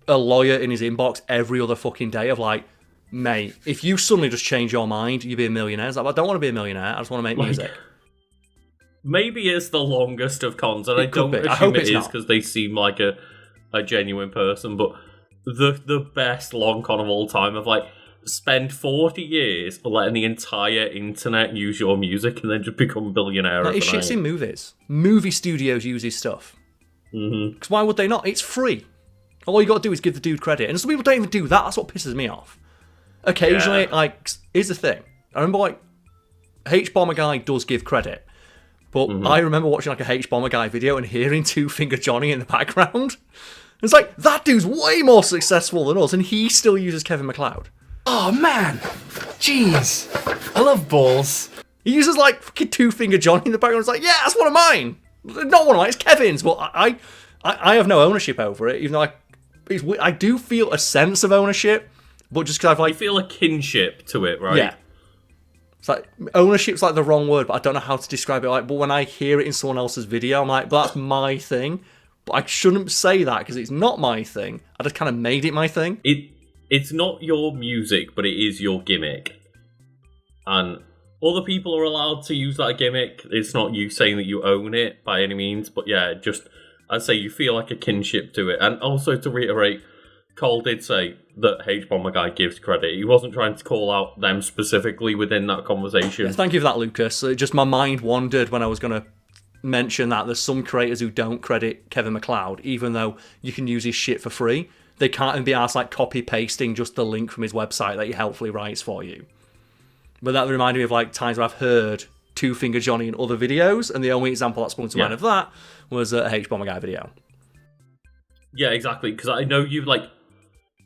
a lawyer in his inbox every other fucking day of mate, if you suddenly just change your mind, you'll be a millionaire. It's I don't want to be a millionaire. I just want to make music. Maybe it's the longest of cons, and I don't assume it is because they seem like a genuine person, but the best long con of all time of spend 40 years letting the entire internet use your music and then just become a billionaire. It shits in movies. Movie studios use his stuff. Because why would they not? It's free. All you got to do is give the dude credit. And some people don't even do that. That's what pisses me off. Occasionally, here's the thing. I remember, H-Bomber Guy does give credit. But I remember watching, a H-Bomber Guy video and hearing Two Finger Johnny in the background. It's that dude's way more successful than us, and he still uses Kevin MacLeod. Oh, man. Jeez. I love balls. He uses, fucking Two Finger Johnny in the background. It's yeah, that's one of mine. Not one of mine, it's Kevin's. But I have no ownership over it, even though I do feel a sense of ownership, but just because you feel a kinship to it, right? Yeah. It's ownership's the wrong word, but I don't know how to describe it. But when I hear it in someone else's video, I'm but that's my thing. But I shouldn't say that because it's not my thing. I just kind of made it my thing. It's not your music, but it is your gimmick. And other people are allowed to use that gimmick. It's not you saying that you own it by any means, but yeah, I'd say you feel a kinship to it. And also to reiterate, Karl did say that H-Bomber Guy gives credit. He wasn't trying to call out them specifically within that conversation. Yeah, thank you for that, Lucas. Just my mind wandered when I was going to mention that there's some creators who don't credit Kevin MacLeod, even though you can use his shit for free. They can't even be asked copy-pasting just the link from his website that he helpfully writes for you. But that reminded me of times where I've heard Two Finger Johnny in other videos, and the only example that sprung to mind of that was a H-Bomber Guy video. Yeah, exactly, because I know you've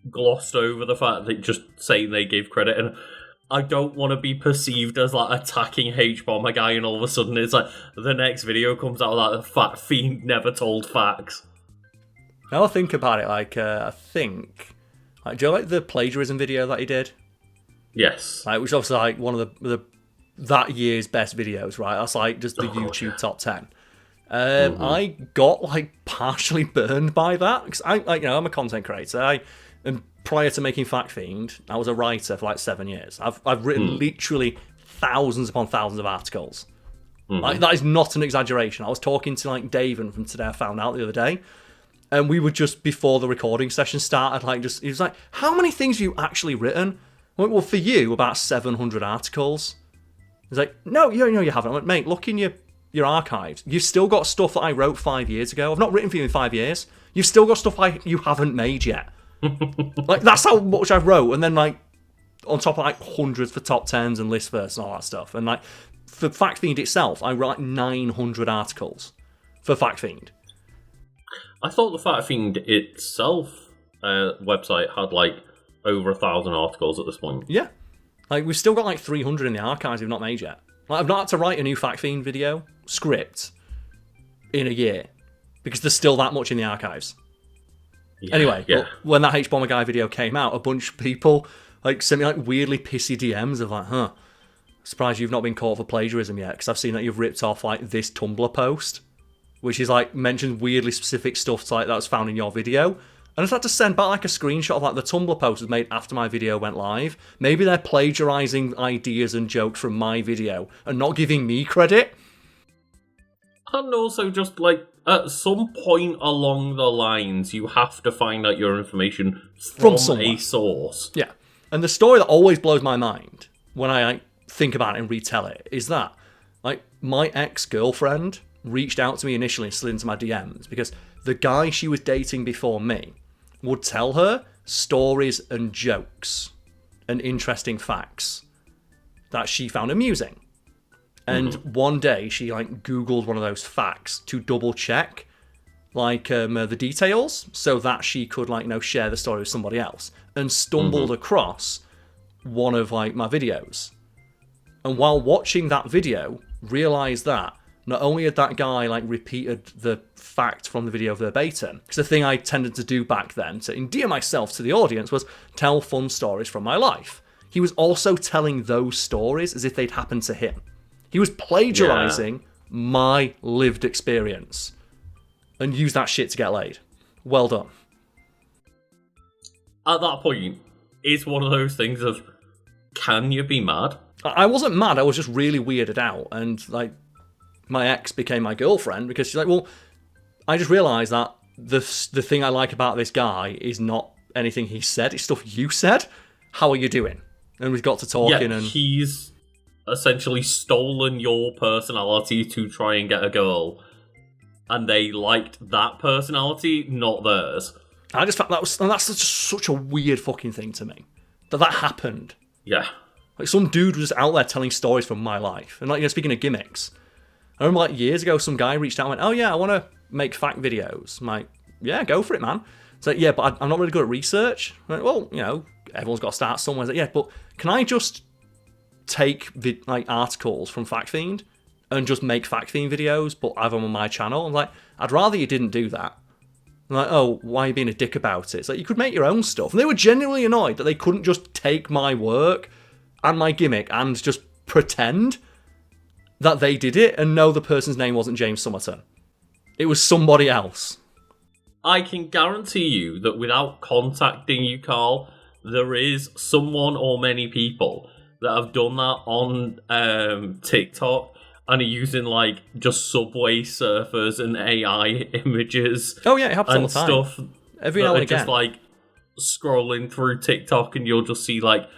glossed over the fact that just saying they gave credit, and I don't want to be perceived as attacking H-Bomber Guy, and all of a sudden it's the next video comes out the fat Fiend never told facts. Now I think about it, I think, do you the plagiarism video that he did? Yes. Which is obviously one of the that year's best videos, right? That's just the YouTube top 10. I got partially burned by that because I'm a content creator. And prior to making Fact Fiend, I was a writer for 7 years. I've written literally thousands upon thousands of articles. That is not an exaggeration. I was talking to Daven from Today I Found Out the other day, and we were just before the recording session started. He was how many things have you actually written? I went, well, for you, about 700 articles. He's no, you haven't. I went, mate, look in your archives. You've still got stuff that I wrote 5 years ago. I've not written for you in 5 years. You've still got stuff you haven't made yet. That's how much I wrote. And then on top of hundreds for top 10s and list verse and all that stuff. And for Fact Fiend itself, I write 900 articles for Fact Fiend. I thought the Fact Fiend itself website had over 1,000 articles at this point. Yeah. We've still got 300 in the archives we've not made yet. I've not had to write a new Fact Fiend video script in a year because there's still that much in the archives. Yeah, anyway, when that H-Bomber Guy video came out, a bunch of people sent me weirdly pissy DMs of surprised you've not been caught for plagiarism yet because I've seen that you've ripped off this Tumblr post, which is mentioned weirdly specific stuff that was found in your video. And I just had to send back a screenshot of the Tumblr post was made after my video went live. Maybe they're plagiarizing ideas and jokes from my video and not giving me credit. And also just at some point along the lines, you have to find out your information from a source. Yeah. And the story that always blows my mind when I think about it and retell it is that my ex-girlfriend reached out to me initially and slid into my DMs because the guy she was dating before me would tell her stories and jokes and interesting facts that she found amusing. And one day she Googled one of those facts to double check the details so that she could share the story with somebody else, and stumbled across one of my videos. And while watching that video, realized that not only had that guy like repeated the fact from the video verbatim, because the thing I tended to do back then to endear myself to the audience was tell fun stories from my life. He was also telling those stories as if they'd happened to him. He was plagiarizing my lived experience and used that shit to get laid. Well done. At that point, it's one of those things of, can you be mad? I wasn't mad, I was just really weirded out, and like my ex became my girlfriend because she's like, well, I just realised that the thing I like about this guy is not anything he said, it's stuff you said. How are you doing? And we've got to talking, and he's essentially stolen your personality to try and get a girl, and they liked that personality, not theirs. I just thought that's just such a weird fucking thing to me that happened. Yeah. Like, some dude was out there telling stories from my life. And, like, you know, speaking of gimmicks, I remember, like, years ago, some guy reached out and went, oh, yeah, I want to make fact videos. I'm like, yeah, go for it, man. It's like, yeah, but I'm not really good at research. I'm like, well, you know, everyone's got to start somewhere. Like, yeah, but can I just take, articles from Fact Fiend and just make Fact Fiend videos, but have them on my channel? I'm like, I'd rather you didn't do that. I'm like, oh, why are you being a dick about it? It's like, you could make your own stuff. And they were genuinely annoyed that they couldn't just take my work and my gimmick and just pretend that they did it and know the person's name wasn't James Somerton. It was somebody else. I can guarantee you that without contacting you, Karl, there is someone or many people that have done that on TikTok and are using like just subway surfers and AI images. Oh yeah, it happens all the time. Stuff every now and again. Just like scrolling through TikTok, and you'll just see like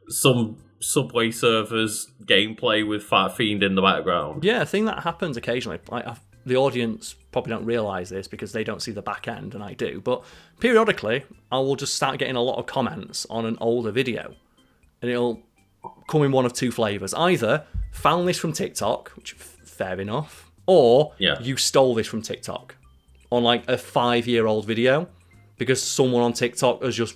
some subway surfers gameplay with Fat Fiend in the background. Yeah, a thing that happens occasionally. The audience probably don't realise this because they don't see the back end, and I do. But periodically, I will just start getting a lot of comments on an older video, and it'll come in one of two flavours. Either found this from TikTok, which fair enough, or you stole this from TikTok on like a 5-year-old video because someone on TikTok has just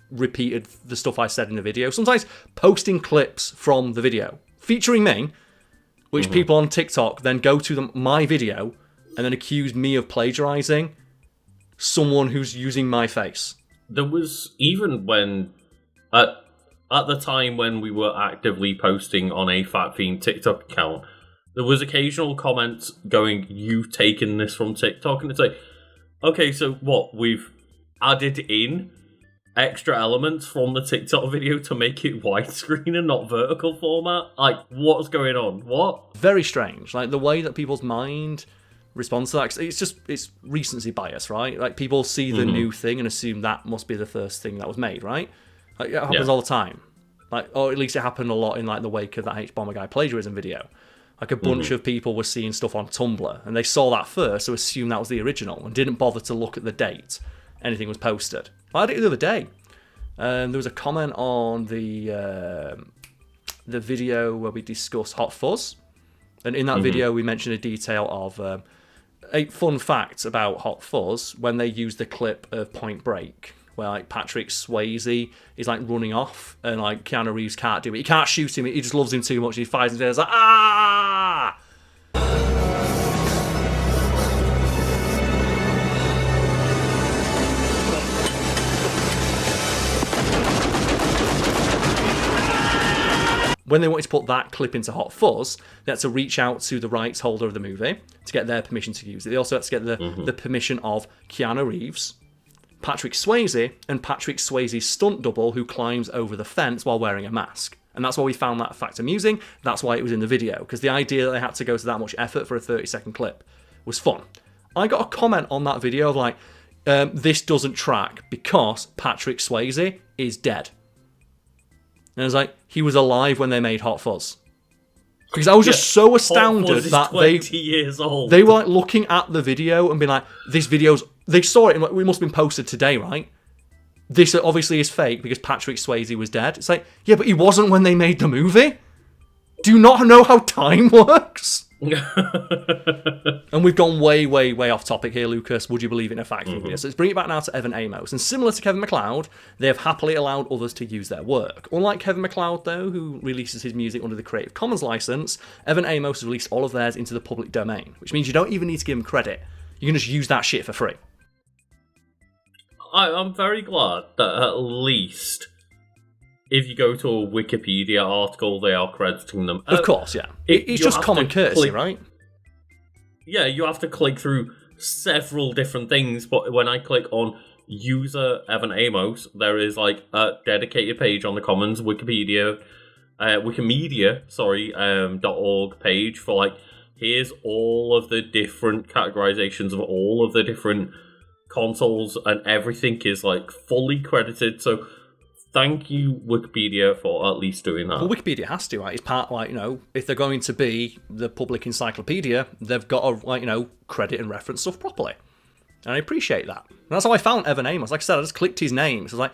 repeated the stuff I said in the video. Sometimes posting clips from the video featuring me, which people on TikTok then go to my video and then accuse me of plagiarizing someone who's using my face. There was, even when at the time when we were actively posting on a Fat Fiend TikTok account, there was occasional comments going, you've taken this from TikTok, and it's like, okay, so what, we've added in extra elements from the TikTok video to make it widescreen and not vertical format? Like, what's going on? What? Very strange. Like, the way that people's mind responds to that, it's recency bias, right? Like, people see the new thing and assume that must be the first thing that was made, right? Like, it happens all the time. Like, or at least it happened a lot in like the wake of that H-Bomber guy plagiarism video. Like, a bunch of people were seeing stuff on Tumblr, and they saw that first, so assumed that was the original, and didn't bother to look at the date anything was posted. I did it the other day. There was a comment on the video where we discussed Hot Fuzz, and in that video we mentioned a detail of a fun fact about Hot Fuzz when they used the clip of Point Break, where like Patrick Swayze is like running off and like Keanu Reeves can't do it. He can't shoot him. He just loves him too much. He fires him. He's like, ah! When they wanted to put that clip into Hot Fuzz, they had to reach out to the rights holder of the movie to get their permission to use it. They also had to get the permission of Keanu Reeves, Patrick Swayze, and Patrick Swayze's stunt double who climbs over the fence while wearing a mask. And that's why we found that fact amusing. That's why it was in the video, because the idea that they had to go to that much effort for a 30-second clip was fun. I got a comment on that video of like, this doesn't track because Patrick Swayze is dead. And I was like, he was alive when they made Hot Fuzz. Because I was just so astounded that 20 years old. They were like looking at the video and being like, this video's... They saw it and like, we must have been posted today, right? This obviously is fake because Patrick Swayze was dead. It's like, yeah, but he wasn't when they made the movie. Do you not know how time works? And we've gone way, way, way off topic here, Lucas. Would you believe in a fact? So let's bring it back now to Evan Amos. And similar to Kevin MacLeod, they have happily allowed others to use their work. Unlike Kevin MacLeod, though, who releases his music under the Creative Commons license, Evan Amos has released all of theirs into the public domain, which means you don't even need to give him credit. You can just use that shit for free. I'm very glad that at least if you go to a Wikipedia article, they are crediting them. Of course, yeah. It's just common courtesy, right? Yeah, you have to click through several different things, but when I click on user Evan Amos, there is like a dedicated page on the Commons Wikimedia, .org page for like, here's all of the different categorizations of all of the different consoles, and everything is like fully credited. So thank you, Wikipedia, for at least doing that. Well, Wikipedia has to, right? It's part, like, you know, if they're going to be the public encyclopedia, they've got to, like, you know, credit and reference stuff properly. And I appreciate that. And that's how I found Evan Amos. Like I said, I just clicked his name. So I was like,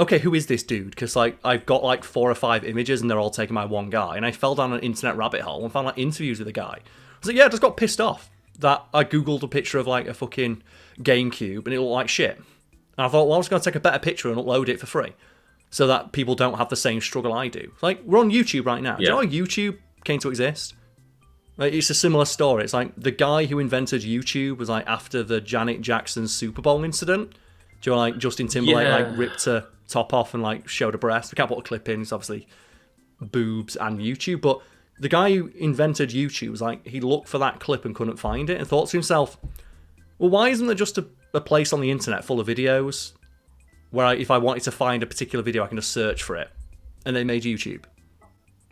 okay, who is this dude? Because, like, I've got, like, 4 or 5 images and they're all taken by one guy. And I fell down an internet rabbit hole and found, like, interviews with the guy. I was like, yeah, I just got pissed off that I Googled a picture of, like, a fucking GameCube and it looked like shit. And I thought, well, I was going to take a better picture and upload it for free, so that people don't have the same struggle I do. Like, we're on YouTube right now. Yeah. Do you know how YouTube came to exist? Like, it's a similar story. It's like the guy who invented YouTube was like after the Janet Jackson Super Bowl incident. Do you know, like Justin Timberlake like ripped her top off and like showed a breast? We can't put a clip in. It's obviously boobs and YouTube. But the guy who invented YouTube was like, he looked for that clip and couldn't find it and thought to himself, well, why isn't there just a place on the internet full of videos where if I wanted to find a particular video, I can just search for it? And they made YouTube.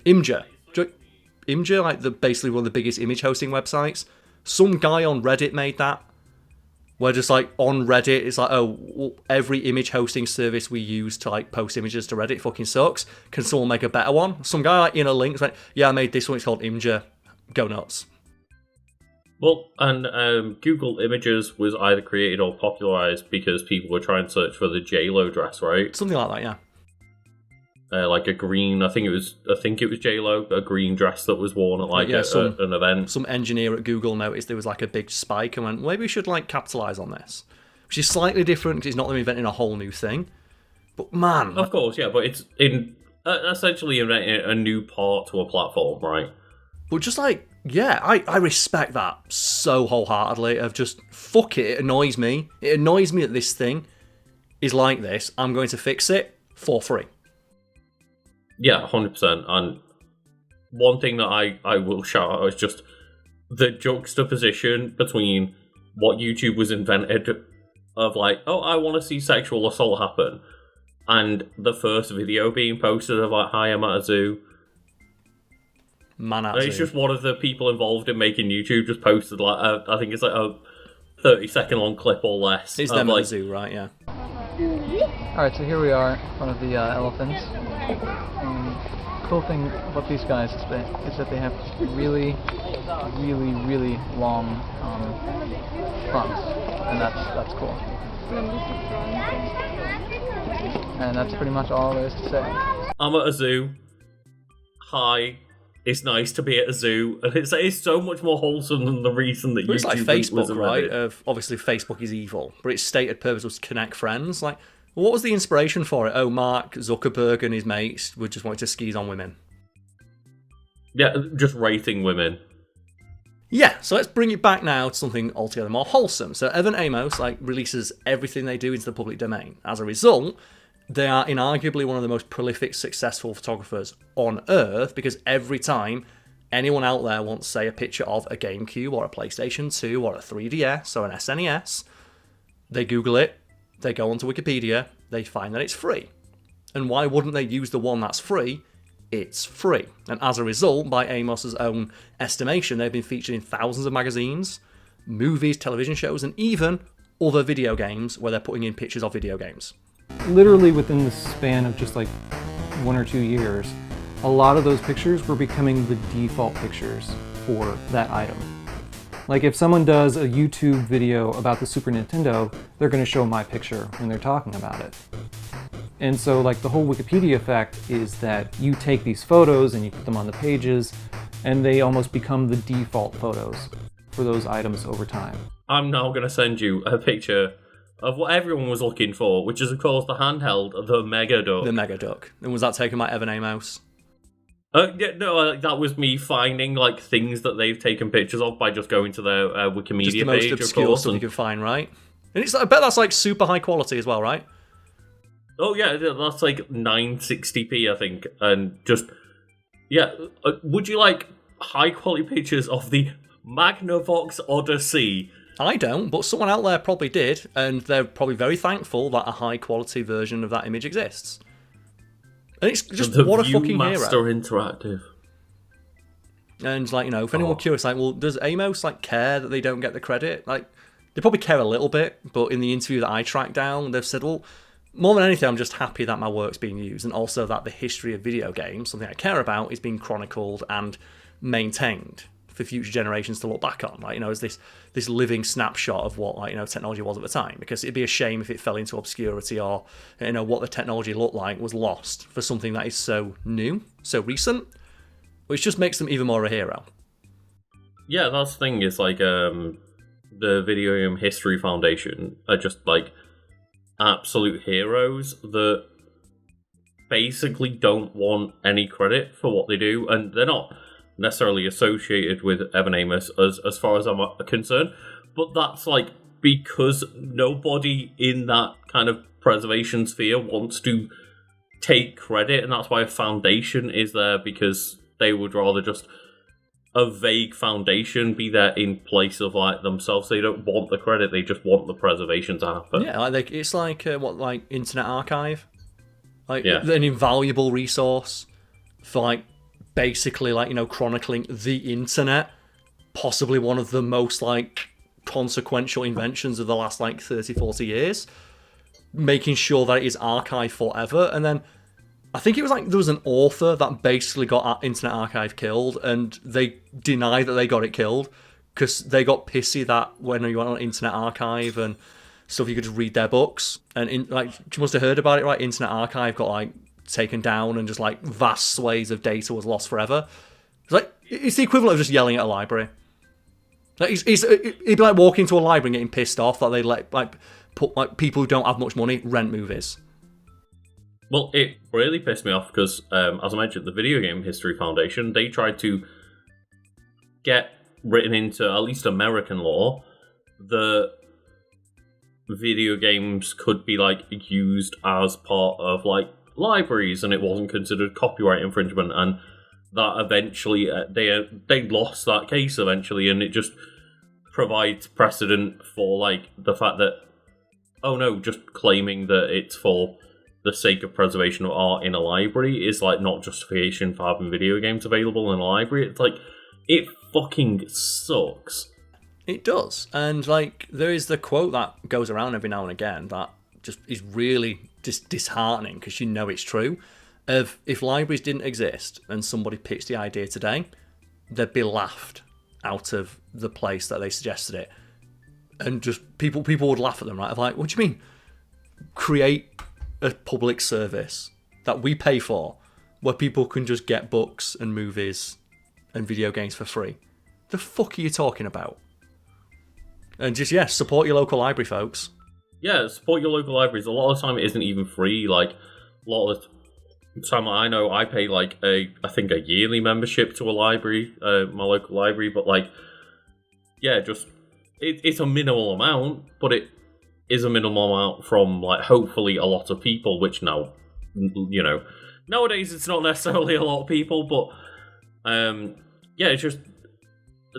Imgur, like basically one of the biggest image hosting websites. Some guy on Reddit made that. Where just like on Reddit, it's like, oh, well, every image hosting service we use to like post images to Reddit fucking sucks. Can someone make a better one? Some guy like in a link like, yeah, I made this one. It's called Imgur. Go nuts. Well, and Google Images was either created or popularized because people were trying to search for the J-Lo dress, right? Something like that, yeah. Like a green, I think it was J-Lo, a green dress that was worn at like an event. Some engineer at Google noticed there was like a big spike and went, maybe we should like capitalize on this, which is slightly different because it's not them inventing a whole new thing. But man, of course, yeah, but it's in essentially inventing a new part to a platform, right? But just like, yeah, I respect that so wholeheartedly. Of just fuck it, it annoys me. It annoys me that this thing is like this. I'm going to fix it for free. Yeah, 100%. And one thing that I will shout out is just the juxtaposition between what YouTube was invented of like, oh, I want to see sexual assault happen, and the first video being posted of like, hi, I'm at a zoo. Man at It's zoo. just one of the people involved in making YouTube just posted like, I think it's like a 30-second long clip or less. It's them at the zoo, right? Yeah. Alright, so here we are in front of the elephants. Cool thing about these guys is that they have really, really, really long fronts, and that's cool. And that's pretty much all there is to say. I'm at a zoo. Hi. It's nice to be at a zoo, and it's so much more wholesome than the reason that YouTube it's like was Facebook, right? invented. Obviously, Facebook is evil, but its stated purpose was to connect friends. Like, what was the inspiration for it? Oh, Mark Zuckerberg and his mates would just want to skis on women. Yeah, just rating women. Yeah, so let's bring it back now to something altogether more wholesome. So Evan Amos releases everything they do into the public domain. As a result, they are inarguably one of the most prolific, successful photographers on Earth, because every time anyone out there wants, say, a picture of a GameCube or a PlayStation 2 or a 3DS or an SNES, they Google it, they go onto Wikipedia, they find that it's free. And why wouldn't they use the one that's free? It's free. And as a result, by Amos's own estimation, they've been featured in thousands of magazines, movies, television shows, and even other video games where they're putting in pictures of video games. Literally within the span of just like 1 or 2 years, a lot of those pictures were becoming the default pictures for that item. Like if someone does a YouTube video about the Super Nintendo, they're going to show my picture when they're talking about it. And so like the whole Wikipedia effect is that you take these photos and you put them on the pages, and they almost become the default photos for those items over time. I'm now going to send you a picture of what everyone was looking for, which is of course the handheld, the Mega Duck. The Mega Duck. And was that taken by Evan A. Mouse? That was me finding like things that they've taken pictures of by just going to their Wikimedia Just the page, most obscure of course, stuff you can find, right? And I bet that's like super high quality as well, right? Oh yeah, that's like 960p, I think, and just would you like high quality pictures of the Magnavox Odyssey? I don't, but someone out there probably did, and they're probably very thankful that a high quality version of that image exists. And it's just the what a fucking Viewmaster hero. Interactive. And like, if anyone curious, like, well, does Amos like care that they don't get the credit? Like, they probably care a little bit, but in the interview that I tracked down, they've said, well, more than anything, I'm just happy that my work's being used, and also that the history of video games, something I care about, is being chronicled and maintained for future generations to look back on. Like, as this living snapshot of what technology was at the time, because it'd be a shame if it fell into obscurity, or what the technology looked like was lost for something that is so new, so recent, which just makes them even more a hero. Yeah, that's the thing. Is like the Video Game History Foundation are just like absolute heroes that basically don't want any credit for what they do, and they're not necessarily associated with Evan Amos as far as I'm concerned, but that's like because nobody in that kind of preservation sphere wants to take credit, and that's why a foundation is there, because they would rather just a vague foundation be there in place of like themselves. They don't want the credit, they just want the preservation to happen. Yeah, it's like Internet Archive, an invaluable resource for like basically chronicling the internet, possibly one of the most like consequential inventions of the last 30-40 years, making sure that it is archived forever. And then I think it was there was an author that basically got Internet Archive killed, and they deny that they got it killed because they got pissy that when you went on Internet Archive and stuff, you could just read their books. And you must have heard about it, right? Internet Archive got taken down, and just vast swathes of data was lost forever. It's the equivalent of just yelling at a library. It'd be like walking to a library and getting pissed off that they let put people who don't have much money rent movies. Well, it really pissed me off because, as I mentioned, the Video Game History Foundation, they tried to get written into at least American law that video games could be used as part of libraries, and it wasn't considered copyright infringement, and that eventually they lost that case eventually, and it just provides precedent for the fact that just claiming that it's for the sake of preservation of art in a library is not justification for having video games available in a library. It's it fucking sucks. It does. And there is the quote that goes around every now and again that just is really disheartening, because it's true, of if libraries didn't exist and somebody pitched the idea today, they'd be laughed out of the place that they suggested it. And just people would laugh at them, right? Of what do you mean? Create a public service that we pay for where people can just get books and movies and video games for free. The fuck are you talking about? And just, support your local library, folks. Yeah, support your local libraries. A lot of the time it isn't even free. A lot of the time I know I pay I think a yearly membership to a library, my local library, but it's a minimal amount, but it is a minimal amount from hopefully a lot of people, which now, nowadays it's not necessarily a lot of people, but it's just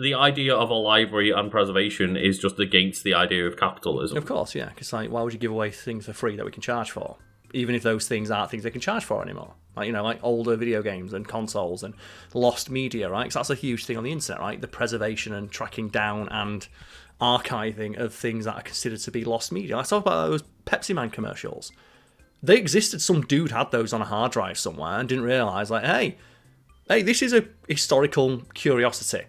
the idea of a library and preservation is just against the idea of capitalism. Of course, yeah, because why would you give away things for free that we can charge for, even if those things aren't things they can charge for anymore? Older video games and consoles and lost media, right? Because that's a huge thing on the internet, right? The preservation and tracking down and archiving of things that are considered to be lost media. I talk about those Pepsi Man commercials. They existed. Some dude had those on a hard drive somewhere and didn't realise, hey, this is a historical curiosity.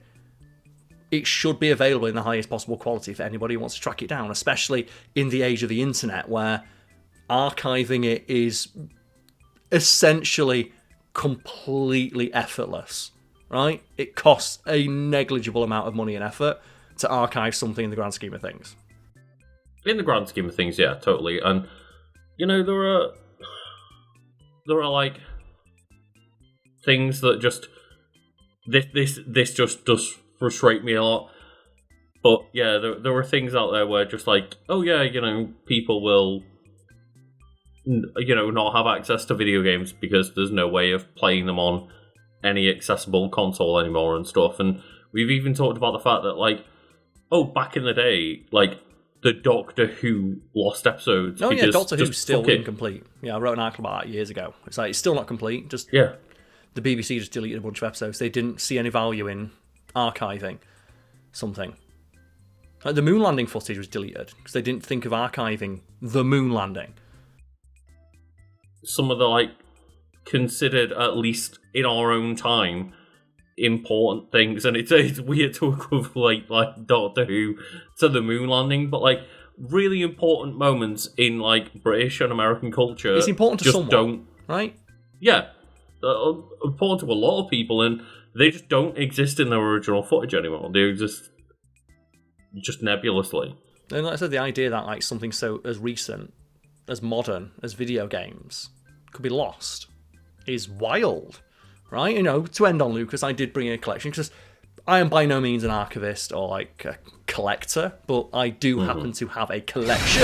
It should be available in the highest possible quality for anybody who wants to track it down, especially in the age of the internet, where archiving it is essentially completely effortless, right? It costs a negligible amount of money and effort to archive something in the grand scheme of things. In the grand scheme of things, yeah, totally. And, you know, there are like, things that just... This just does frustrate me a lot. But, yeah, there are things out there where just like, oh, yeah, you know, people will... not have access to video games because there's no way of playing them on any accessible console anymore and stuff. And we've even talked about the fact that, like, back in the day, like, the Doctor Who lost episodes. Oh, yeah, Doctor Who's still incomplete. Yeah, I wrote an article about that years ago. It's like, it's still not complete. Just the BBC just deleted a bunch of episodes. They didn't see any value in archiving something. Like, the moon landing footage was deleted because they didn't think of archiving the moon landing. Some of the, like, considered, at least in our own time, important things, and it's weird to equivalent like Doctor Who to the moon landing, but like really important moments in like British and American culture, it's important to someone, right? Yeah, important to a lot of people, and they just don't exist in their original footage anymore. They exist just nebulously. And like I said, the idea that like something so as recent, as modern as video games could be lost is wild. Right, you know, to end on Lucas, I did bring in a collection because I am by no means an archivist or like a collector, but I do happen to have a collection.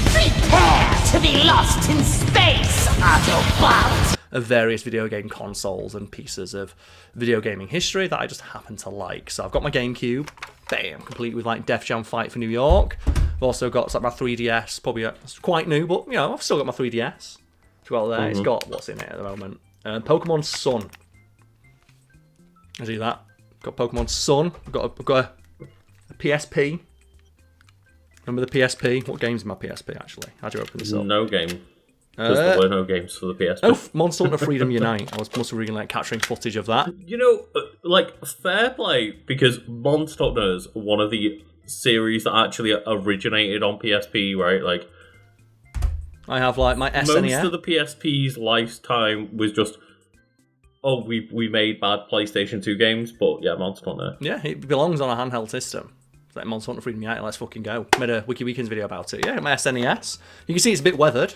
Prepare to be lost in space, Autobot! Of various video game consoles and pieces of video gaming history that I just happen to like. So I've got my GameCube, bam, complete with like Def Jam Fight for New York. I've also got like my 3DS, probably it's quite new, but you know, I've still got my 3DS. It's got there. It's got what's in it at the moment. Pokemon Sun. I see that. Got Pokemon Sun. I've got a PSP. Remember the PSP? What game's in my PSP actually? How'd you open this up? No game. Because there were no games for the PSP. Oh, Monster Hunter Freedom Unite. I was must have really like capturing footage of that. You know, like fair play, because Monster Hunter is one of the series that actually originated on PSP, right? Like, I have like my SNES. Most of the PSP's lifetime was just, we made bad PlayStation 2 games, but yeah, Monster Hunter. Yeah, it belongs on a handheld system. It's like Monster Hunter Freedom Unite. Let's fucking go. Made a Wiki Weekends video about it. Yeah, my SNES. You can see it's a bit weathered.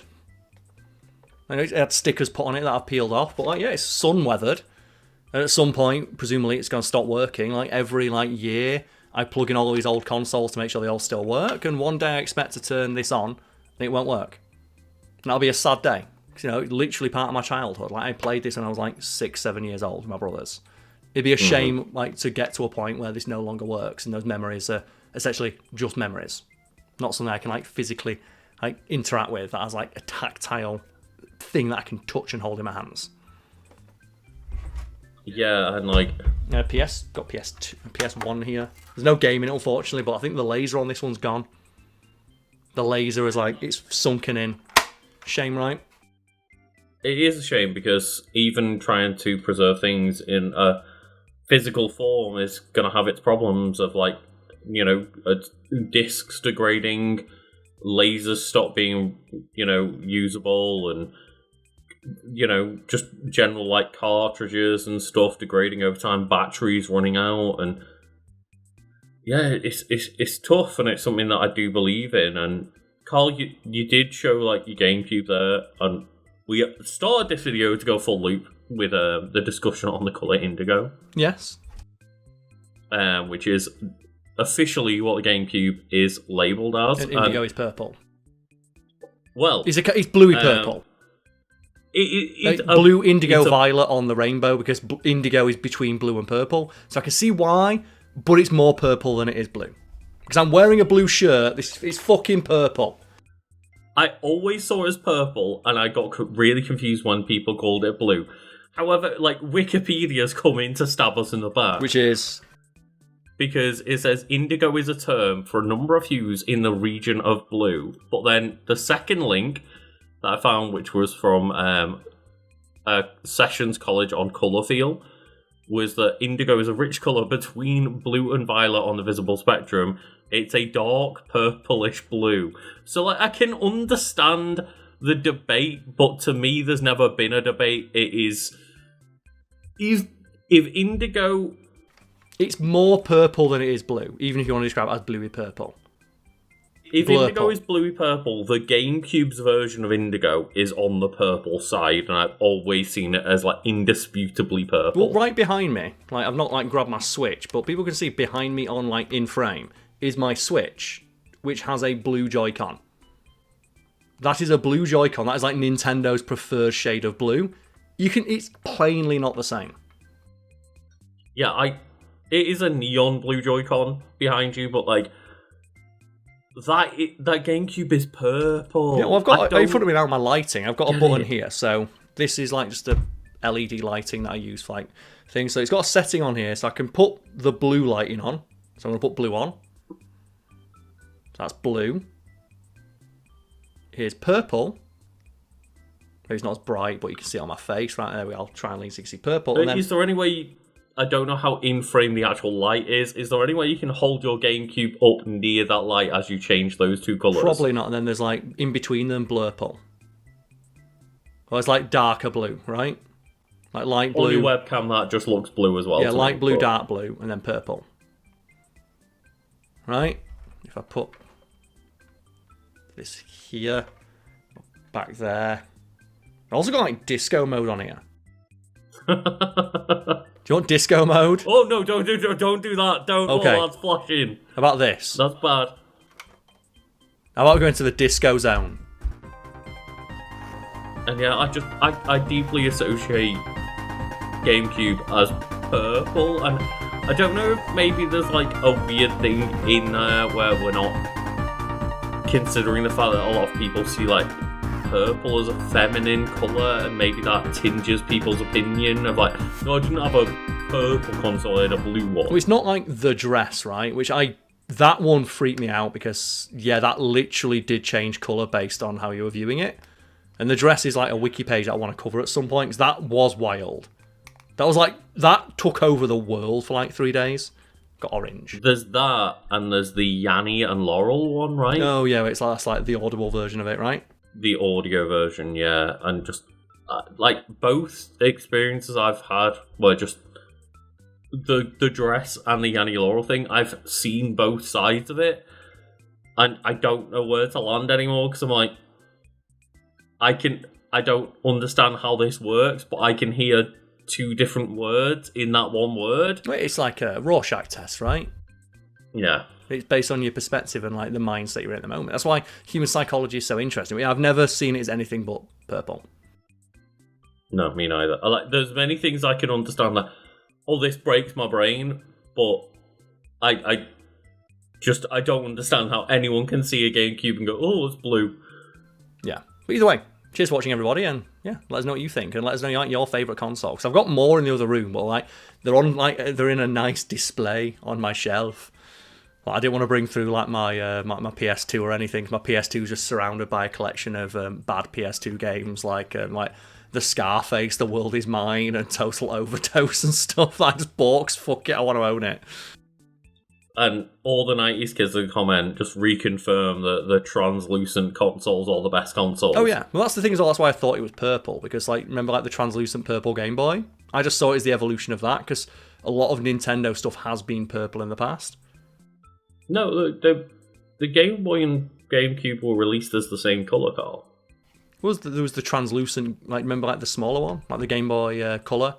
I know it had stickers put on it that I've peeled off, but like, yeah, it's sun weathered. And at some point, presumably, it's going to stop working. Like every like year, I plug in all of these old consoles to make sure they all still work. And one day, I expect to turn this on, and it won't work. And that'll be a sad day. You know, literally part of my childhood. Like I played this when I was like 6, 7 years old with my brothers. It'd be a shame, like, to get to a point where this no longer works, and those memories are essentially just memories, not something I can like physically like interact with. That has like a tactile thing that I can touch and hold in my hands. Yeah, and like got PS2, PS1 here. There's no game in it, unfortunately, but I think the laser on this one's gone. The laser is like it's sunken in. Shame, right? It is a shame because even trying to preserve things in a physical form is going to have its problems of like, you know, discs degrading, lasers stop being, you know, usable, and you know, just general like cartridges and stuff degrading over time, batteries running out, and yeah, it's tough, and it's something that I do believe in. And Karl, you did show like your GameCube there, and we started this video to go full loop with the discussion on the colour indigo. Yes. Which is officially what the GameCube is labelled as. And indigo is purple. Well, it's bluey purple. Blue, indigo, violet on the rainbow, because indigo is between blue and purple. So I can see why, but it's more purple than it is blue. Because I'm wearing a blue shirt. This is fucking purple. I always saw it as purple, and I got really confused when people called it blue. However, like, Wikipedia's come in to stab us in the back. Which is? Because it says indigo is a term for a number of hues in the region of blue. But then the second link that I found, which was from Sessions College on Colourfield, was that indigo is a rich colour between blue and violet on the visible spectrum. It's a dark purplish blue. So like I can understand the debate, but to me there's never been a debate. It is if indigo... It's more purple than it is blue, even if you want to describe it as bluey purple. If indigo is bluey purple, the GameCube's version of indigo is on the purple side, and I've always seen it as like indisputably purple. Well, right behind me, like I've not like grabbed my Switch, but people can see behind me on like in frame is my Switch, which has a blue Joy-Con. That is a blue Joy-Con. That is like Nintendo's preferred shade of blue. It's plainly not the same. Yeah, it is a neon blue Joy-Con behind you, but like that GameCube is purple. Yeah, well, I've got in front of me now my lighting. I've got a button here, so this is like just a LED lighting that I use for like things. So it's got a setting on here, so I can put the blue lighting on. So I'm gonna put blue on. So that's blue. Here's purple. Maybe it's not as bright, but you can see it on my face. Right there we go. I'll try and lean so you can see purple. And then... Is there any way... I don't know how in-frame the actual light is. Is there any way you can hold your GameCube up near that light as you change those two colours? Probably not. And then there's like, in between them, blurple. Or it's like darker blue, right? Like light blue. On your webcam, that just looks blue as well. Yeah, light blue, dark blue, and then purple. Right? If I put this here, back there. I've also got like disco mode on here. Do you want disco mode? Oh no, don't do that. Don't. Okay. Oh, that's flashing. How about this? That's bad. How about going to the disco zone? And yeah, I deeply associate GameCube as purple, and I don't know if maybe there's like a weird thing in there where we're not considering the fact that a lot of people see like purple as a feminine colour, and maybe that tinges people's opinion of like, no, I didn't have a purple console, I had a blue one. Well, it's not like the dress, right? That one freaked me out because, yeah, that literally did change colour based on how you were viewing it. And the dress is like a wiki page that I want to cover at some point, because that was wild. That took over the world for like 3 days. Got orange. There's that, and there's the Yanni and Laurel one, right? Oh, yeah, that's like the audible version of it, right? The audio version, yeah, and just like both experiences I've had were just the dress and the Yanni Laurel thing. I've seen both sides of it, and I don't know where to land anymore because I'm like, I don't understand how this works, but I can hear two different words in that one word. It's like a Rorschach test, right? Yeah. It's based on your perspective and like the mindset you're in at the moment. That's why human psychology is so interesting. I've never seen it as anything but purple. No, me neither. There's many things I can understand that, oh, this breaks my brain, but I don't understand how anyone can see a GameCube and go, oh, it's blue. Yeah. But either way, cheers for watching, everybody, and yeah, let us know what you think, and let us know your favourite console. Because I've got more in the other room, but like they're in a nice display on my shelf. I didn't want to bring through like my PS2 or anything. My PS2 is just surrounded by a collection of bad PS2 games like the Scarface, The World Is Mine, and Total Overdose and stuff. I just bought 'cause fuck it, I want to own it. And all the 90s kids that comment just reconfirm that the translucent consoles are the best consoles. Oh yeah, well that's the thing as well. That's why I thought it was purple, because like remember like the translucent purple Game Boy? I just saw it as the evolution of that because a lot of Nintendo stuff has been purple in the past. No, the Game Boy and GameCube were released as the same colour, Karl. There was the translucent, like remember like the smaller one, like the Game Boy Color,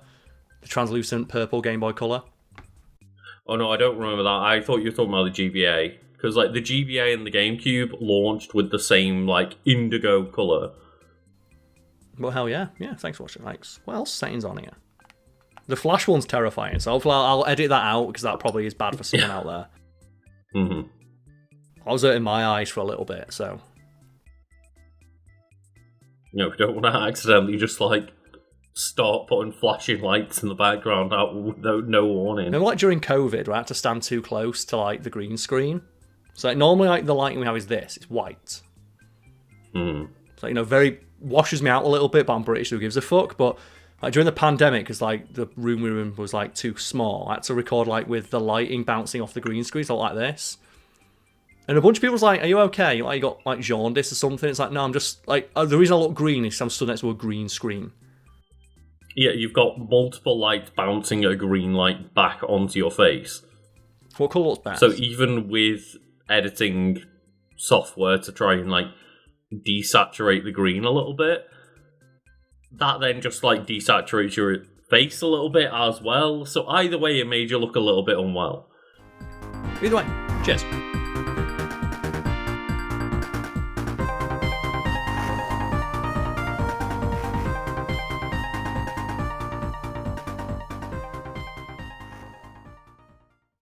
the translucent purple Game Boy Color. Oh no, I don't remember that. I thought you were talking about the GBA, because like the GBA and the GameCube launched with the same like indigo colour. Well, hell yeah, Thanks for watching. Thanks. What else settings on here? The Flash one's terrifying, so hopefully I'll edit that out because that probably is bad for someone out there. Mm-hmm. I was hurting my eyes for a little bit, so. No, we don't want to accidentally just like start putting flashing lights in the background out with no warning. Remember, like during COVID, we had to stand too close to like the green screen. So like, normally, like the lighting we have is this; it's white. Hmm. So very washes me out a little bit, but I'm British, who gives a fuck? But Like during the pandemic, because like the room we were in was like too small, I had to record like with the lighting bouncing off the green screen, so like this. And a bunch of people was like, "Are you okay? Like you got like jaundice or something?" It's like, no, I'm just like the reason I look green is I'm stood next to a green screen. Yeah, you've got multiple lights bouncing a green light back onto your face. What colour looks best? So even with editing software to try and like desaturate the green a little bit, that then just like desaturates your face a little bit as well. So either way, it made you look a little bit unwell. Either way, cheers.